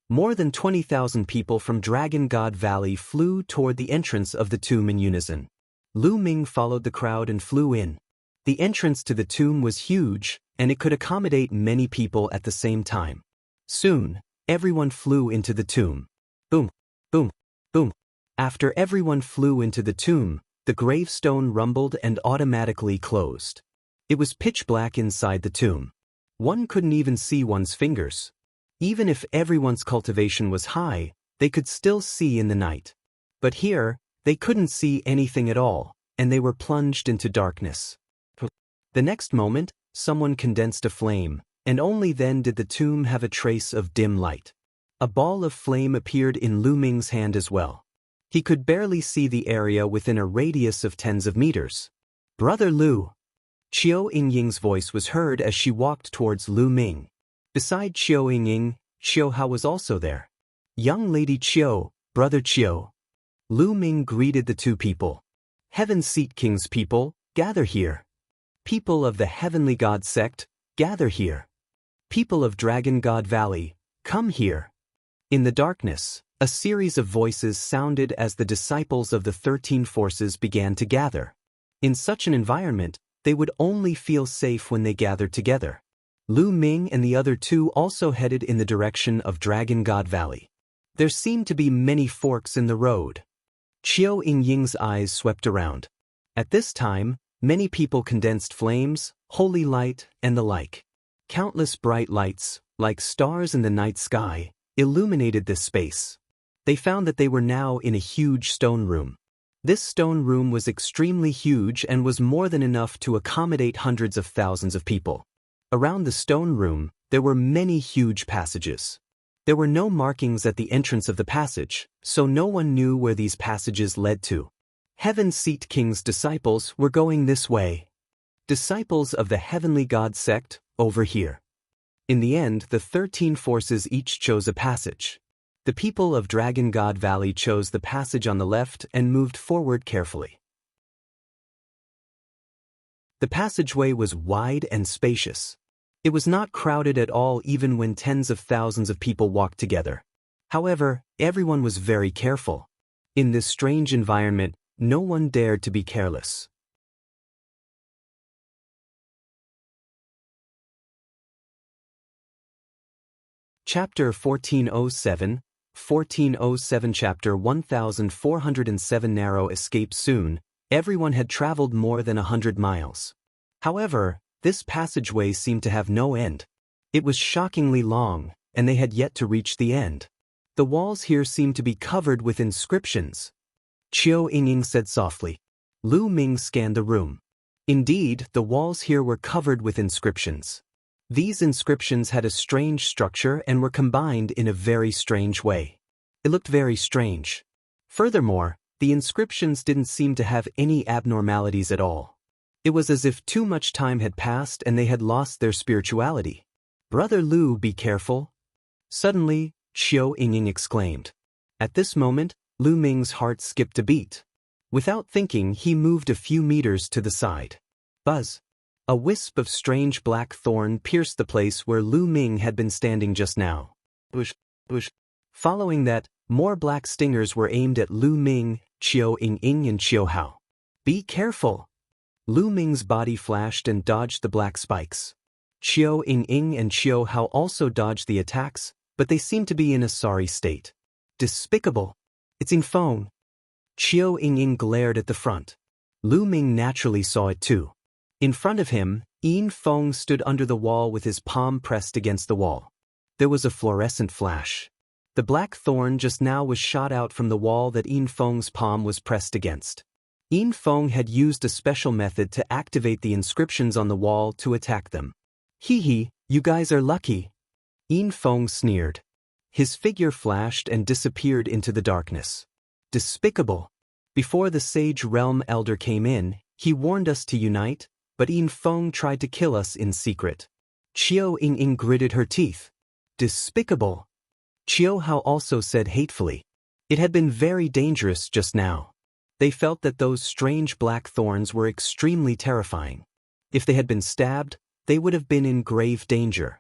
More than 20,000 people from Dragon God Valley flew toward the entrance of the tomb in unison. Lu Ming followed the crowd and flew in. The entrance to the tomb was huge, and it could accommodate many people at the same time. Soon, everyone flew into the tomb. Boom, boom, boom. After everyone flew into the tomb, the gravestone rumbled and automatically closed. It was pitch black inside the tomb. One couldn't even see one's fingers. Even if everyone's cultivation was high, they could still see in the night. But here, they couldn't see anything at all, and they were plunged into darkness. The next moment, someone condensed a flame, and only then did the tomb have a trace of dim light. A ball of flame appeared in Lu Ming's hand as well. He could barely see the area within a radius of tens of meters. Brother Lu. Qiu Yingying's voice was heard as she walked towards Lu Ming. Beside Qiu Yingying, Qiu Hao was also there. Young Lady Qiu, Brother Qiu. Lu Ming greeted the two people. Heaven Seat King's people, gather here. People of the Heavenly God sect, gather here. People of Dragon God Valley, come here. In the darkness, a series of voices sounded as the disciples of the 13 forces began to gather. In such an environment, they would only feel safe when they gathered together. Lu Ming and the other two also headed in the direction of Dragon God Valley. There seemed to be many forks in the road. Qiu Yingying's eyes swept around. At this time, many people condensed flames, holy light, and the like. Countless bright lights, like stars in the night sky, illuminated this space. They found that they were now in a huge stone room. This stone room was extremely huge and was more than enough to accommodate hundreds of thousands of people. Around the stone room, there were many huge passages. There were no markings at the entrance of the passage, so no one knew where these passages led to. Heaven Seat King's disciples were going this way. Disciples of the Heavenly God sect, over here. In the end, the 13 forces each chose a passage. The people of Dragon God Valley chose the passage on the left and moved forward carefully. The passageway was wide and spacious. It was not crowded at all even when tens of thousands of people walked together. However, everyone was very careful. In this strange environment, no one dared to be careless. Chapter 1407, 1407 Chapter 1407 Narrow escape. Soon, everyone had traveled more than 100 miles. However, this passageway seemed to have no end. It was shockingly long, and they had yet to reach the end. The walls here seem to be covered with inscriptions. Qiu Yingying said softly. Lu Ming scanned the room. Indeed, the walls here were covered with inscriptions. These inscriptions had a strange structure and were combined in a very strange way. It looked very strange. Furthermore, the inscriptions didn't seem to have any abnormalities at all. It was as if too much time had passed and they had lost their spirituality. Brother Lu, be careful. Suddenly, Qiu Yingying exclaimed. At this moment, Lu Ming's heart skipped a beat. Without thinking, he moved a few meters to the side. Buzz! A wisp of strange black thorn pierced the place where Lu Ming had been standing just now. Bush, bush. Following that, more black stingers were aimed at Lu Ming, Qiu Yingying and Qiu Hao. Be careful! Lu Ming's body flashed and dodged the black spikes. Qiu Yingying and Qiu Hao also dodged the attacks, but they seemed to be in a sorry state. Despicable! It's Yingfeng. Qiu Yingying glared at the front. Lu Ming naturally saw it too. In front of him, Yingfeng stood under the wall with his palm pressed against the wall. There was a fluorescent flash. The black thorn just now was shot out from the wall that Yingfeng's palm was pressed against. Yingfeng had used a special method to activate the inscriptions on the wall to attack them. Hee hee, you guys are lucky. Yingfeng sneered. His figure flashed and disappeared into the darkness. Despicable! Before the Sage Realm Elder came in, he warned us to unite, but Yingfeng tried to kill us in secret. Qiu Yingying gritted her teeth. Despicable! Qiu Hao also said hatefully. It had been very dangerous just now. They felt that those strange black thorns were extremely terrifying. If they had been stabbed, they would have been in grave danger.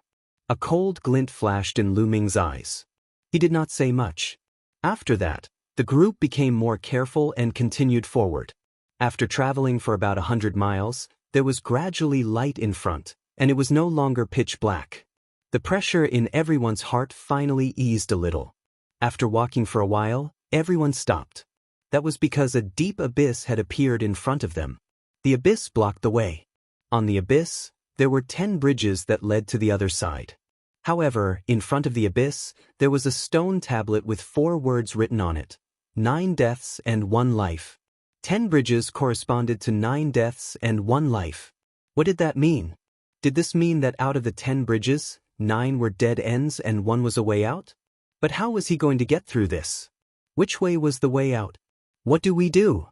A cold glint flashed in Lu Ming's eyes. He did not say much. After that, the group became more careful and continued forward. After traveling for about 100 miles, there was gradually light in front, and it was no longer pitch black. The pressure in everyone's heart finally eased a little. After walking for a while, everyone stopped. That was because a deep abyss had appeared in front of them. The abyss blocked the way. On the abyss, there were 10 bridges that led to the other side. However, in front of the abyss, there was a stone tablet with 4 words written on it. 9 deaths and 1 life. 10 bridges corresponded to 9 deaths and 1 life. What did that mean? Did this mean that out of the 10 bridges, 9 were dead ends and 1 was a way out? But how was he going to get through this? Which way was the way out? What do we do?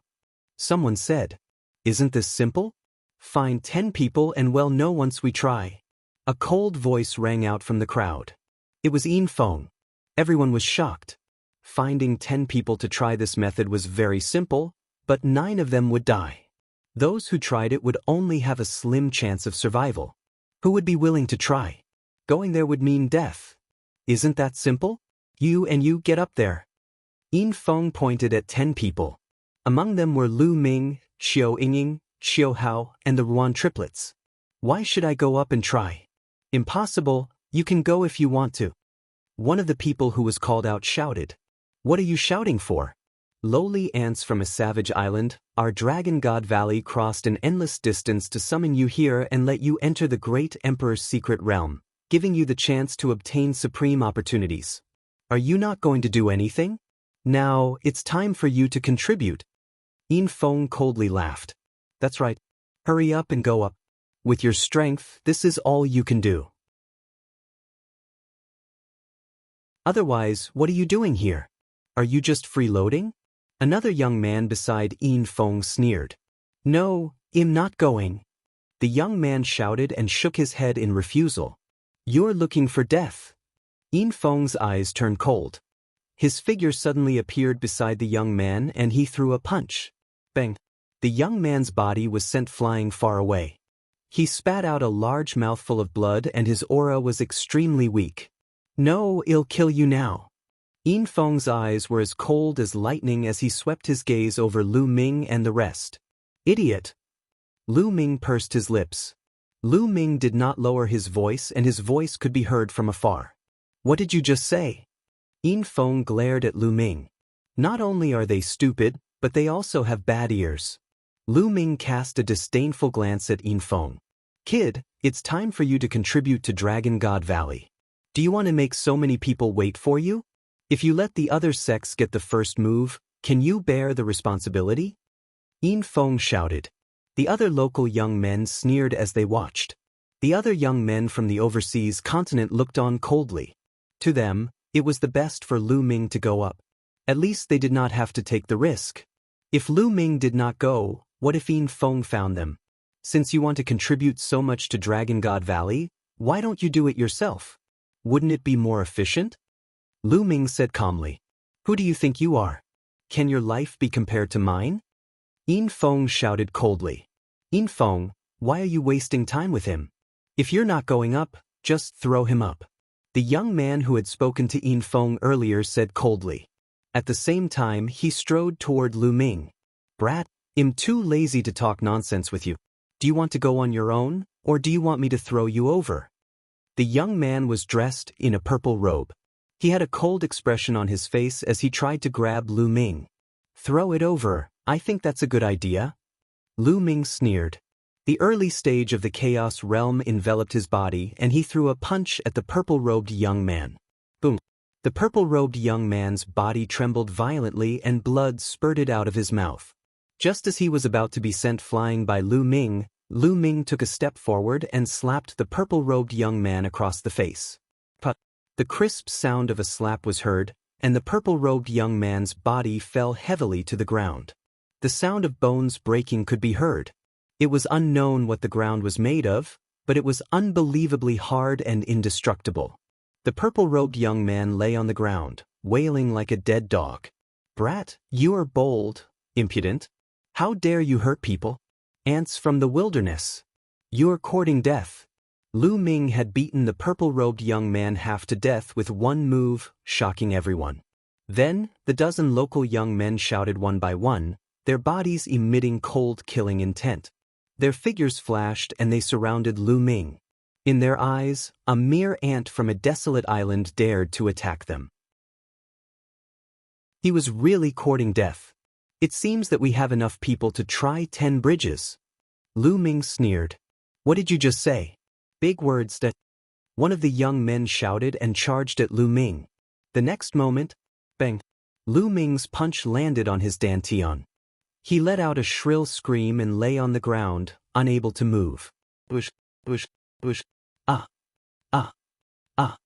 Someone said. Isn't this simple? Find 10 people and we'll know once we try. A cold voice rang out from the crowd. It was Yingfeng. Everyone was shocked. Finding 10 people to try this method was very simple, but 9 of them would die. Those who tried it would only have a slim chance of survival. Who would be willing to try? Going there would mean death. Isn't that simple? You and you get up there. Yingfeng pointed at 10 people. Among them were Lu Ming, Qiu Yingying, Qiu Hao, and the Ruan triplets. Why should I go up and try? Impossible, you can go if you want to. One of the people who was called out shouted. What are you shouting for? Lowly ants from a savage island, our Dragon God Valley crossed an endless distance to summon you here and let you enter the great Emperor's secret realm, giving you the chance to obtain supreme opportunities. Are you not going to do anything? Now, it's time for you to contribute. Yingfeng coldly laughed. That's right. Hurry up and go up. With your strength, this is all you can do. Otherwise, what are you doing here? Are you just freeloading? Another young man beside Yingfeng sneered. No, I'm not going. The young man shouted and shook his head in refusal. You're looking for death. Yingfeng's eyes turned cold. His figure suddenly appeared beside the young man and he threw a punch. Bang! The young man's body was sent flying far away. He spat out a large mouthful of blood and his aura was extremely weak. No, I'll kill you now. Yingfeng's eyes were as cold as lightning as he swept his gaze over Lu Ming and the rest. Idiot! Lu Ming pursed his lips. Lu Ming did not lower his voice and his voice could be heard from afar. What did you just say? Yingfeng glared at Lu Ming. Not only are they stupid, but they also have bad ears. Lu Ming cast a disdainful glance at Yingfeng. Kid, it's time for you to contribute to Dragon God Valley. Do you want to make so many people wait for you? If you let the other sex get the first move, can you bear the responsibility? Yin Feng shouted. The other local young men sneered as they watched. The other young men from the overseas continent looked on coldly. To them, it was the best for Lu Ming to go up. At least they did not have to take the risk. If Lu Ming did not go, what if Yin Feng found them? Since you want to contribute so much to Dragon God Valley, why don't you do it yourself? Wouldn't it be more efficient? Lu Ming said calmly. Who do you think you are? Can your life be compared to mine? Yin Feng shouted coldly. Yin Feng, why are you wasting time with him? If you're not going up, just throw him up. The young man who had spoken to Yin Feng earlier said coldly. At the same time, he strode toward Lu Ming. Brat, I'm too lazy to talk nonsense with you. Do you want to go on your own, or do you want me to throw you over? The young man was dressed in a purple robe. He had a cold expression on his face as he tried to grab Lu Ming. Throw it over, I think that's a good idea. Lu Ming sneered. The early stage of the chaos realm enveloped his body and he threw a punch at the purple-robed young man. Boom. The purple-robed young man's body trembled violently and blood spurted out of his mouth. Just as he was about to be sent flying by Lu Ming took a step forward and slapped the purple-robed young man across the face. Put. The crisp sound of a slap was heard, and the purple-robed young man's body fell heavily to the ground. The sound of bones breaking could be heard. It was unknown what the ground was made of, but it was unbelievably hard and indestructible. The purple-robed young man lay on the ground, wailing like a dead dog. Brat, you are bold, impudent. How dare you hurt people? Ants from the wilderness. You're courting death. Lu Ming had beaten the purple-robed young man half to death with one move, shocking everyone. Then, the dozen local young men shouted one by one, their bodies emitting cold killing intent. Their figures flashed and they surrounded Lu Ming. In their eyes, a mere ant from a desolate island dared to attack them. He was really courting death. It seems that we have enough people to try 10 bridges. Lu Ming sneered. What did you just say? Big words that... One of the young men shouted and charged at Lu Ming. The next moment, bang, Lu Ming's punch landed on his dantian. He let out a shrill scream and lay on the ground, unable to move. Bush, bush, bush, ah, ah, ah.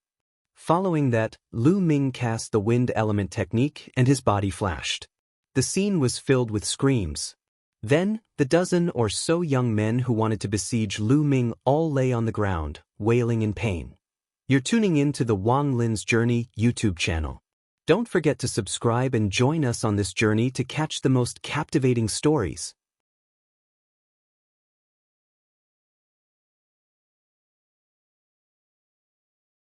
Following that, Lu Ming cast the wind element technique and his body flashed. The scene was filled with screams. Then, the dozen or so young men who wanted to besiege Lu Ming all lay on the ground, wailing in pain. You're tuning in to the Wang Lin's Journey YouTube channel. Don't forget to subscribe and join us on this journey to catch the most captivating stories.